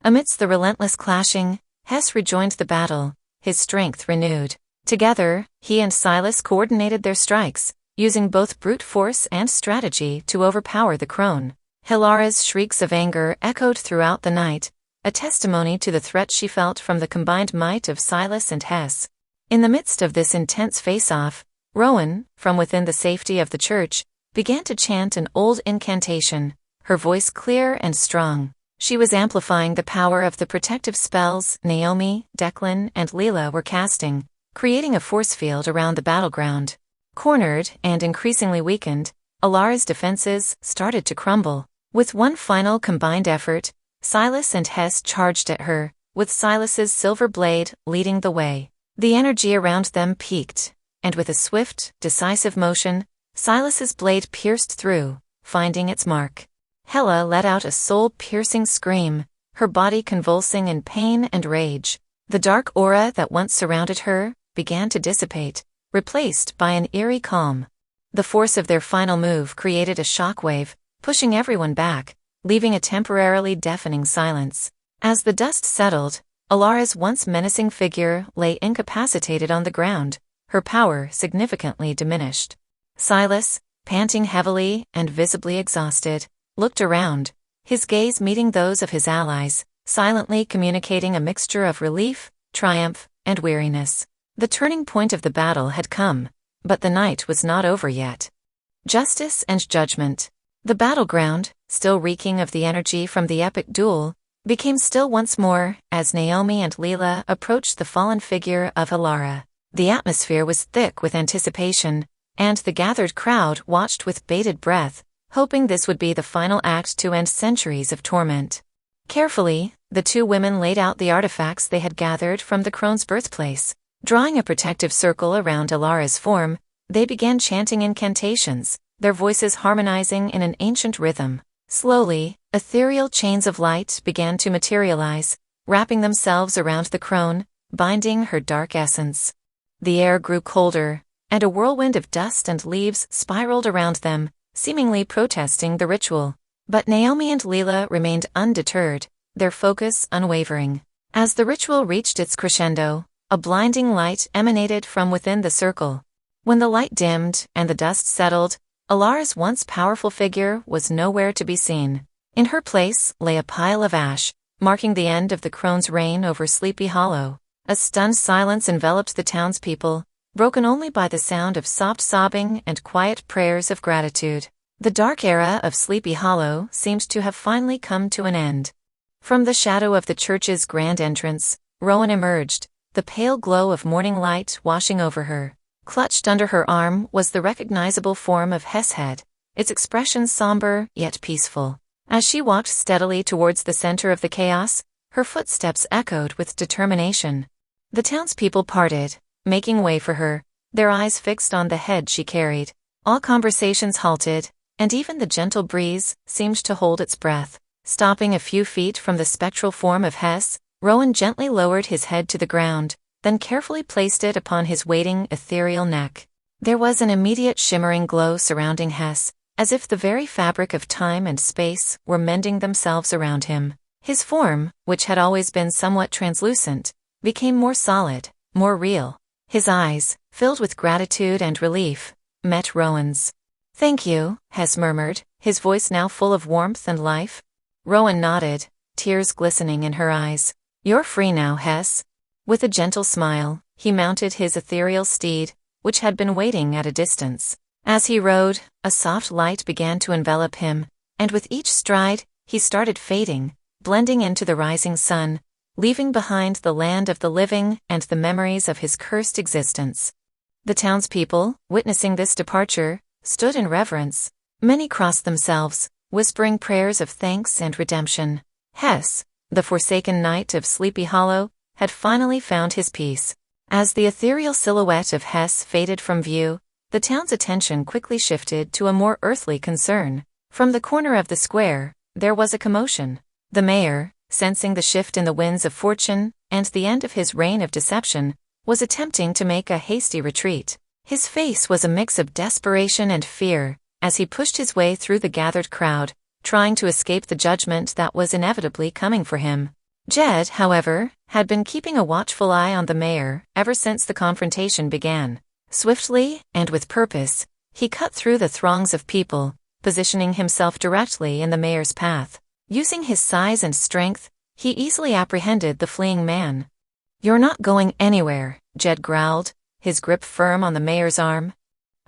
S2: Amidst the relentless clashing, Hess rejoined the battle, his strength renewed. Together, he and Silas coordinated their strikes, using both brute force and strategy to overpower the crone. Helara's shrieks of anger echoed throughout the night, a testimony to the threat she felt from the combined might of Silas and Hess. In the midst of this intense face-off, Rowan, from within the safety of the church, began to chant an old incantation, her voice clear and strong. She was amplifying the power of the protective spells Naomi, Declan, and Leela were casting, creating a force field around the battleground. Cornered and increasingly weakened, Elara's defenses started to crumble. With one final combined effort, Silas and Hess charged at her, with Silas's silver blade leading the way. The energy around them peaked, and with a swift, decisive motion, Silas's blade pierced through, finding its mark. Hela let out a soul-piercing scream, her body convulsing in pain and rage. The dark aura that once surrounded her began to dissipate, replaced by an eerie calm. The force of their final move created a shockwave, pushing everyone back, leaving a temporarily deafening silence. As the dust settled, Elara's once menacing figure lay incapacitated on the ground, her power significantly diminished. Silas, panting heavily and visibly exhausted, looked around, his gaze meeting those of his allies, silently communicating a mixture of relief, triumph, and weariness. The turning point of the battle had come, but the night was not over yet. Justice and judgment. The battleground, still reeking of the energy from the epic duel, became still once more as Naomi and Leela approached the fallen figure of Alara. The atmosphere was thick with anticipation, and the gathered crowd watched with bated breath, hoping this would be the final act to end centuries of torment. Carefully, the two women laid out the artifacts they had gathered from the Crone's birthplace. Drawing a protective circle around Alara's form, they began chanting incantations, their voices harmonizing in an ancient rhythm. Slowly, ethereal chains of light began to materialize, wrapping themselves around the Crone, binding her dark essence. The air grew colder, and a whirlwind of dust and leaves spiraled around them, seemingly protesting the ritual. But Naomi and Leela remained undeterred, their focus unwavering. As the ritual reached its crescendo, a blinding light emanated from within the circle. When the light dimmed and the dust settled, Alara's once powerful figure was nowhere to be seen. In her place lay a pile of ash, marking the end of the Crone's reign over Sleepy Hollow. A stunned silence enveloped the townspeople, broken only by the sound of soft sobbing and quiet prayers of gratitude. The dark era of Sleepy Hollow seemed to have finally come to an end. From the shadow of the church's grand entrance, Rowan emerged, the pale glow of morning light washing over her. Clutched under her arm was the recognizable form of Hesed, its expression somber yet peaceful. As she walked steadily towards the center of the chaos, her footsteps echoed with determination. The townspeople parted, making way for her, their eyes fixed on the head she carried. All conversations halted, and even the gentle breeze seemed to hold its breath. Stopping a few feet from the spectral form of Hess, Rowan gently lowered his head to the ground, then carefully placed it upon his waiting ethereal neck. There was an immediate shimmering glow surrounding Hess, as if the very fabric of time and space were mending themselves around him. His form, which had always been somewhat translucent, became more solid, more real. His eyes, filled with gratitude and relief, met Rowan's. "Thank you," Hess murmured, his voice now full of warmth and life. Rowan nodded, tears glistening in her eyes. "You're free now, Hess." With a gentle smile, he mounted his ethereal steed, which had been waiting at a distance. As he rode, a soft light began to envelop him, and with each stride, he started fading, blending into the rising sun, leaving behind the land of the living and the memories of his cursed existence. The townspeople, witnessing this departure, stood in reverence. Many crossed themselves, whispering prayers of thanks and redemption. Hess, the forsaken knight of Sleepy Hollow, had finally found his peace. As the ethereal silhouette of Hess faded from view, the town's attention quickly shifted to a more earthly concern. From the corner of the square, there was a commotion. The mayor, sensing the shift in the winds of fortune and the end of his reign of deception, was attempting to make a hasty retreat. His face was a mix of desperation and fear, as he pushed his way through the gathered crowd, trying to escape the judgment that was inevitably coming for him. Jed, however, had been keeping a watchful eye on the mayor ever since the confrontation began. Swiftly, and with purpose, he cut through the throngs of people, positioning himself directly in the mayor's path. Using his size and strength, he easily apprehended the fleeing man. "You're not going anywhere," Jed growled, his grip firm on the mayor's arm.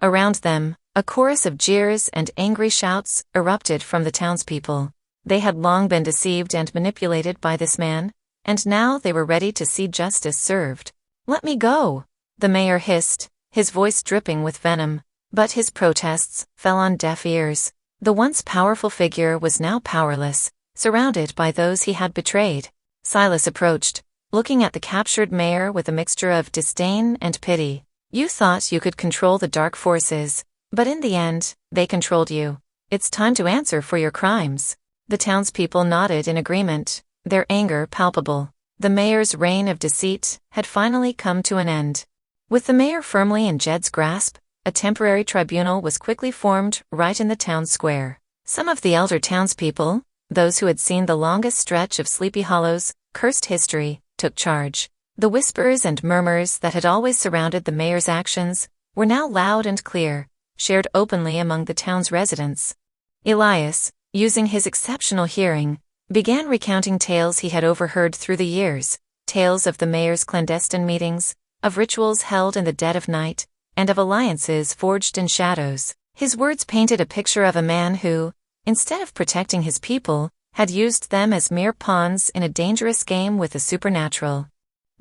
S2: Around them, a chorus of jeers and angry shouts erupted from the townspeople. They had long been deceived and manipulated by this man, and now they were ready to see justice served. "Let me go," the mayor hissed, his voice dripping with venom, but his protests fell on deaf ears. The once powerful figure was now powerless, surrounded by those he had betrayed. Silas approached, looking at the captured mayor with a mixture of disdain and pity. "You thought you could control the dark forces, but in the end, they controlled you. It's time to answer for your crimes." The townspeople nodded in agreement, their anger palpable. The mayor's reign of deceit had finally come to an end. With the mayor firmly in Jed's grasp, a temporary tribunal was quickly formed right in the town square. Some of the elder townspeople, those who had seen the longest stretch of Sleepy Hollow's cursed history, took charge. The whispers and murmurs that had always surrounded the mayor's actions were now loud and clear, shared openly among the town's residents. Elias, using his exceptional hearing, began recounting tales he had overheard through the years, tales of the mayor's clandestine meetings, of rituals held in the dead of night, and of alliances forged in shadows. His words painted a picture of a man who, instead of protecting his people, had used them as mere pawns in a dangerous game with the supernatural.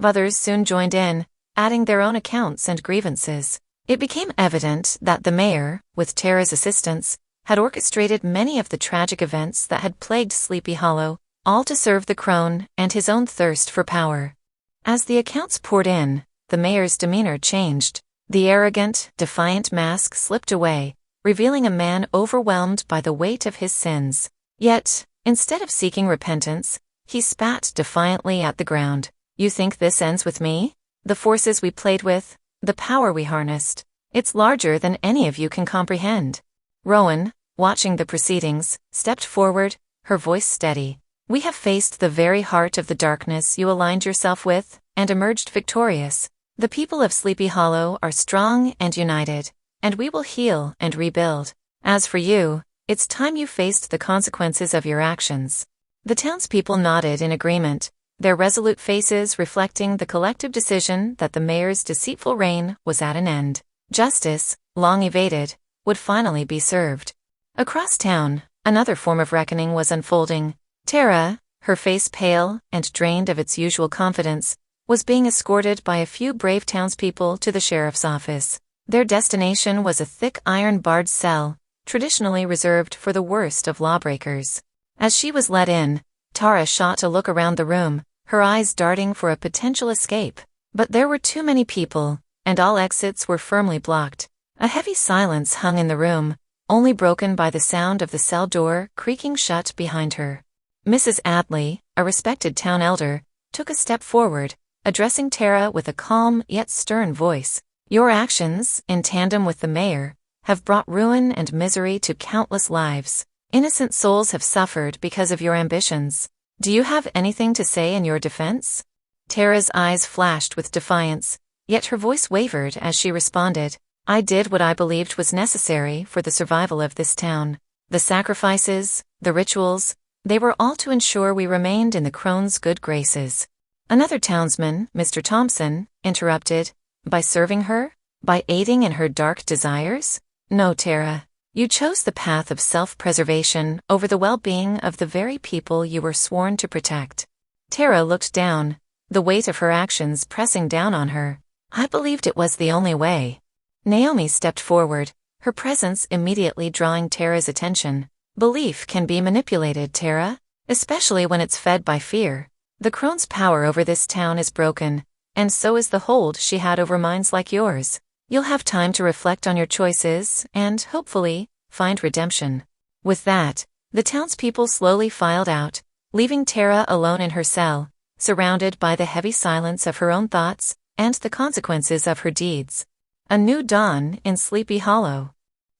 S2: Others soon joined in, adding their own accounts and grievances. It became evident that the mayor, with Tara's assistance, had orchestrated many of the tragic events that had plagued Sleepy Hollow, all to serve the Crone and his own thirst for power. As the accounts poured in, the mayor's demeanor changed. The arrogant, defiant mask slipped away, revealing a man overwhelmed by the weight of his sins. Yet, instead of seeking repentance, he spat defiantly at the ground. "You think this ends with me? The forces we played with, the power we harnessed, it's larger than any of you can comprehend." Rowan, watching the proceedings, stepped forward, her voice steady. "We have faced the very heart of the darkness you aligned yourself with, and emerged victorious. The people of Sleepy Hollow are strong and united, and we will heal and rebuild. As for you, it's time you faced the consequences of your actions." The townspeople nodded in agreement, their resolute faces reflecting the collective decision that the mayor's deceitful reign was at an end. Justice, long evaded, would finally be served. Across town, another form of reckoning was unfolding. Tara, her face pale and drained of its usual confidence, was being escorted by a few brave townspeople to the sheriff's office. Their destination was a thick iron-barred cell, traditionally reserved for the worst of lawbreakers. As she was let in, Tara shot a look around the room, her eyes darting for a potential escape. But there were too many people, and all exits were firmly blocked. A heavy silence hung in the room, only broken by the sound of the cell door creaking shut behind her. Mrs. Adley, a respected town elder, took a step forward, addressing Tara with a calm yet stern voice. "Your actions, in tandem with the mayor, have brought ruin and misery to countless lives. Innocent souls have suffered because of your ambitions. Do you have anything to say in your defense?" Tara's eyes flashed with defiance, yet her voice wavered as she responded. "I did what I believed was necessary for the survival of this town. The sacrifices, the rituals, they were all to ensure we remained in the Crone's good graces." Another townsman, Mr. Thompson, interrupted. "By serving her? By aiding in her dark desires? No, Tara. You chose the path of self-preservation over the well-being of the very people you were sworn to protect." Tara looked down, the weight of her actions pressing down on her. "I believed it was the only way." Naomi stepped forward, her presence immediately drawing Tara's attention. "Belief can be manipulated, Tara, especially when it's fed by fear. The Crone's power over this town is broken, and so is the hold she had over minds like yours. You'll have time to reflect on your choices and, hopefully, find redemption." With that, the townspeople slowly filed out, leaving Tara alone in her cell, surrounded by the heavy silence of her own thoughts and the consequences of her deeds. A new dawn in Sleepy Hollow.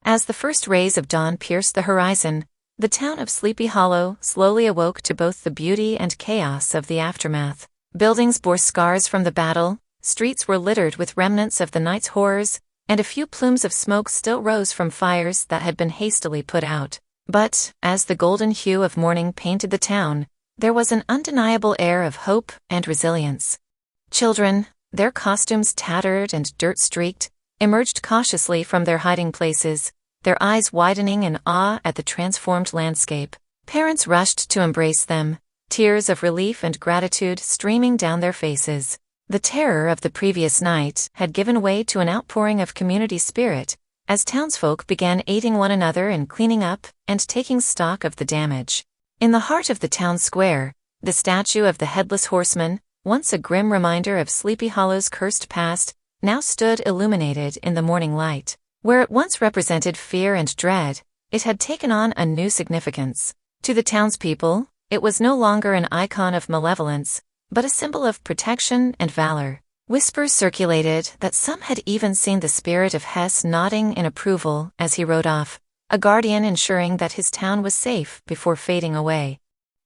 S2: As the first rays of dawn pierced the horizon, the town of Sleepy Hollow slowly awoke to both the beauty and chaos of the aftermath. Buildings bore scars from the battle, streets were littered with remnants of the night's horrors, and a few plumes of smoke still rose from fires that had been hastily put out. But, as the golden hue of morning painted the town, there was an undeniable air of hope and resilience. Children, their costumes tattered and dirt-streaked, emerged cautiously from their hiding places, their eyes widening in awe at the transformed landscape. Parents rushed to embrace them, tears of relief and gratitude streaming down their faces. The terror of the previous night had given way to an outpouring of community spirit, as townsfolk began aiding one another in cleaning up and taking stock of the damage. In the heart of the town square, the statue of the Headless Horseman, once a grim reminder of Sleepy Hollow's cursed past, now stood illuminated in the morning light. Where it once represented fear and dread, it had taken on a new significance. To the townspeople, it was no longer an icon of malevolence, but a symbol of protection and valor. Whispers circulated that some had even seen the spirit of Hess nodding in approval as he rode off, a guardian ensuring that his town was safe before fading away.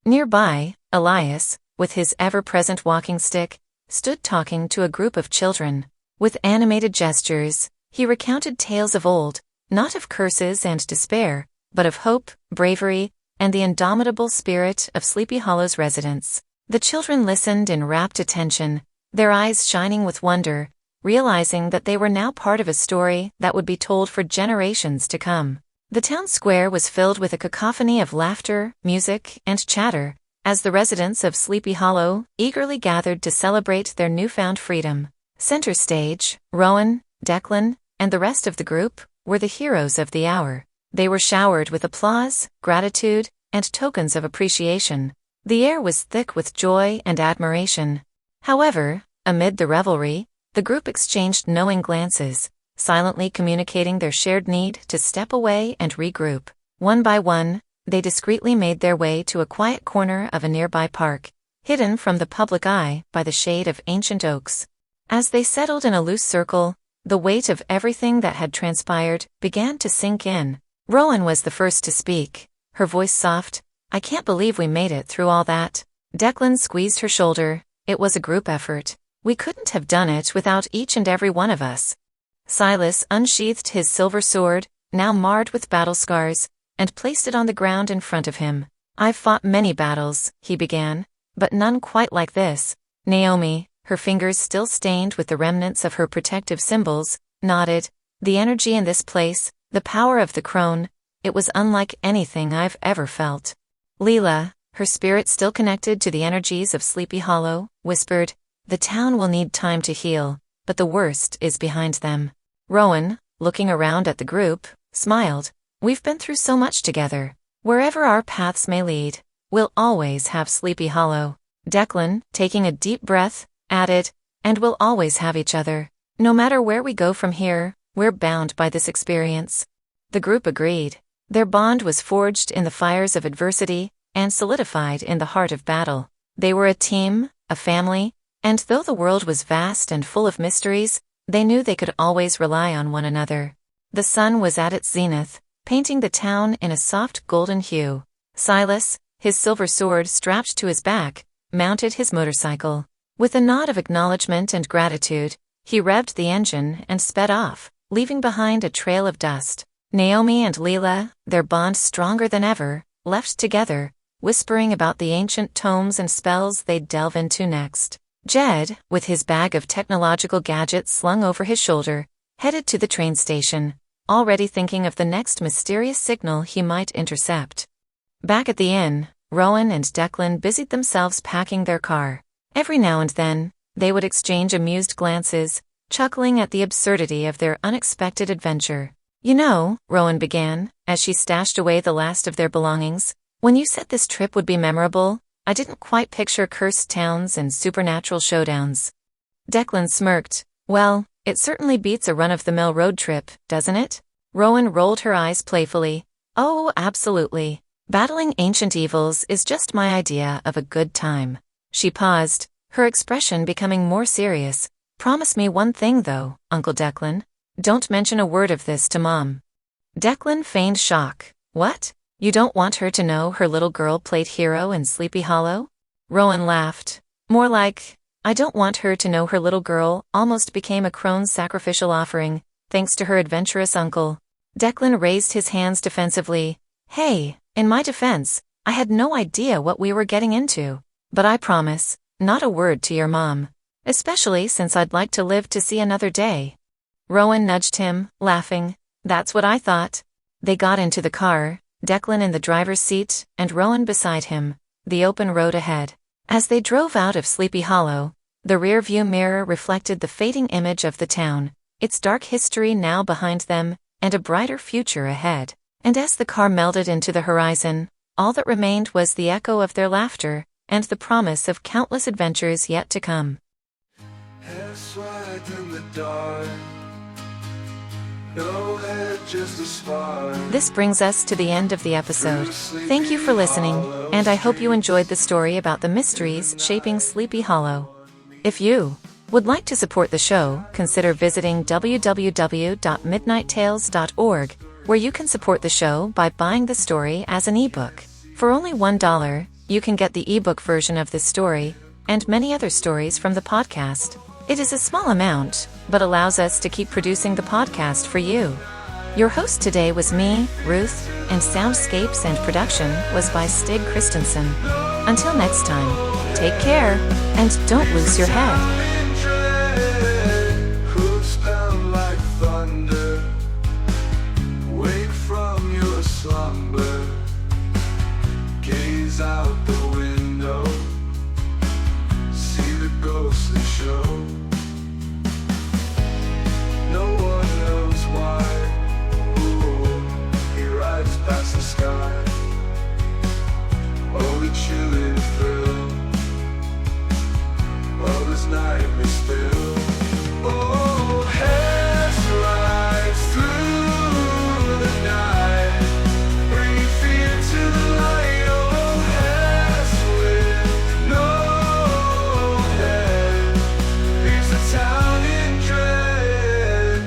S2: Nearby, Elias, with his ever-present walking stick, stood talking to a group of children. With animated gestures, he recounted tales of old, not of curses and despair, but of hope, bravery, and the indomitable spirit of Sleepy Hollow's residents. The children listened in rapt attention, their eyes shining with wonder, realizing that they were now part of a story that would be told for generations to come. The town square was filled with a cacophony of laughter, music, and chatter, as the residents of Sleepy Hollow eagerly gathered to celebrate their newfound freedom. Center stage, Rowan, Declan, and the rest of the group were the heroes of the hour. They were showered with applause, gratitude, and tokens of appreciation. The air was thick with joy and admiration. However, amid the revelry, the group exchanged knowing glances, silently communicating their shared need to step away and regroup. One by one, they discreetly made their way to a quiet corner of a nearby park, hidden from the public eye by the shade of ancient oaks. As they settled in a loose circle, the weight of everything that had transpired began to sink in. Rowan was the first to speak, her voice soft. "I can't believe we made it through all that." Declan squeezed her shoulder. "It was a group effort. We couldn't have done it without each and every one of us." Silas unsheathed his silver sword, now marred with battle scars, and placed it on the ground in front of him. "I've fought many battles," he began, "but none quite like this." Naomi, her fingers still stained with the remnants of her protective symbols, nodded. "The energy in this place, the power of the Crone, it was unlike anything I've ever felt." Leela, her spirit still connected to the energies of Sleepy Hollow, whispered, "The town will need time to heal, but the worst is behind them." Rowan, looking around at the group, smiled. "We've been through so much together. Wherever our paths may lead, we'll always have Sleepy Hollow." Declan, taking a deep breath, added, "And we'll always have each other. No matter where we go from here, we're bound by this experience." The group agreed. Their bond was forged in the fires of adversity and solidified in the heart of battle. They were a team, a family, and though the world was vast and full of mysteries, they knew they could always rely on one another. The sun was at its zenith, painting the town in a soft golden hue. Silas, his silver sword strapped to his back, mounted his motorcycle. With a nod of acknowledgement and gratitude, he revved the engine and sped off, leaving behind a trail of dust. Naomi and Leela, their bond stronger than ever, left together, whispering about the ancient tomes and spells they'd delve into next. Jed, with his bag of technological gadgets slung over his shoulder, headed to the train station, already thinking of the next mysterious signal he might intercept. Back at the inn, Rowan and Declan busied themselves packing their car. Every now and then, they would exchange amused glances, chuckling at the absurdity of their unexpected adventure. "You know," Rowan began, as she stashed away the last of their belongings, "when you said this trip would be memorable, I didn't quite picture cursed towns and supernatural showdowns." Declan smirked. "Well, it certainly beats a run-of-the-mill road trip, doesn't it?" Rowan rolled her eyes playfully. "Oh, absolutely. Battling ancient evils is just my idea of a good time." She paused, her expression becoming more serious. "Promise me one thing though, Uncle Declan. Don't mention a word of this to Mom." Declan feigned shock. "What? You don't want her to know her little girl played hero in Sleepy Hollow?" Rowan laughed. "More like, I don't want her to know her little girl almost became a Crone's sacrificial offering, thanks to her adventurous uncle." Declan raised his hands defensively. "Hey, in my defense, I had no idea what we were getting into. But I promise, not a word to your mom. Especially since I'd like to live to see another day." Rowan nudged him, laughing. "That's what I thought." They got into the car, Declan in the driver's seat, and Rowan beside him, the open road ahead. As they drove out of Sleepy Hollow, the rear-view mirror reflected the fading image of the town, its dark history now behind them, and a brighter future ahead. And as the car melded into the horizon, all that remained was the echo of their laughter, and the promise of countless adventures yet to come.
S1: Hair sweat in the dark. No head, just a spark.
S2: This brings us to the end of the episode. Thank you for listening, and I hope you enjoyed the story about the mysteries shaping Sleepy Hollow. If you would like to support the show, consider visiting www.midnighttales.org, where you can support the show by buying the story as an ebook. For only $1, you can get the ebook version of this story, and many other stories from the podcast. It is a small amount, but allows us to keep producing the podcast for you. Your host today was me, Ruth, and soundscapes and production was by Stig Christensen. Until next time, take care, and don't lose your head.
S1: Hooves down like thunder. Wake from your slumber. Gaze out the window. See the ghostly show. No one knows why. Ooh, he rides past the sky. Oh, the chilling thrill of this nightmare still. Oh, Hess rides through the night, bringing fear to the light. Oh, Hess with no head, leaves the town in dread.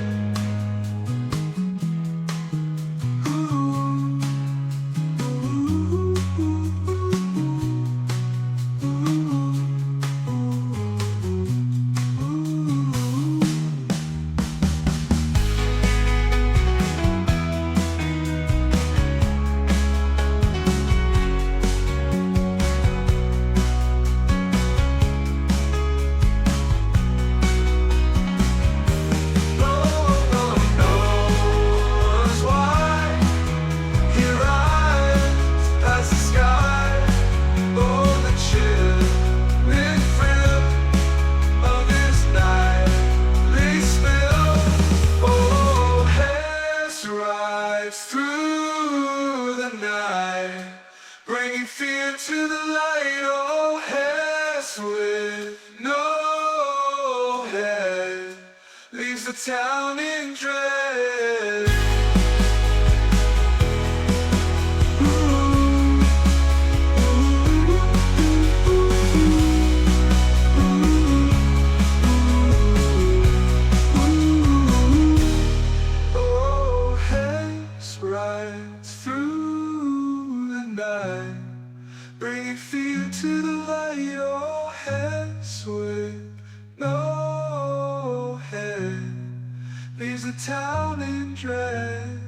S1: Through the night, bringing fear to the light. Oh, Hess with no head, leaves the town in dread. Rides through the night, bringing fear to the light. Your Hess with no head, leaves the town in dread.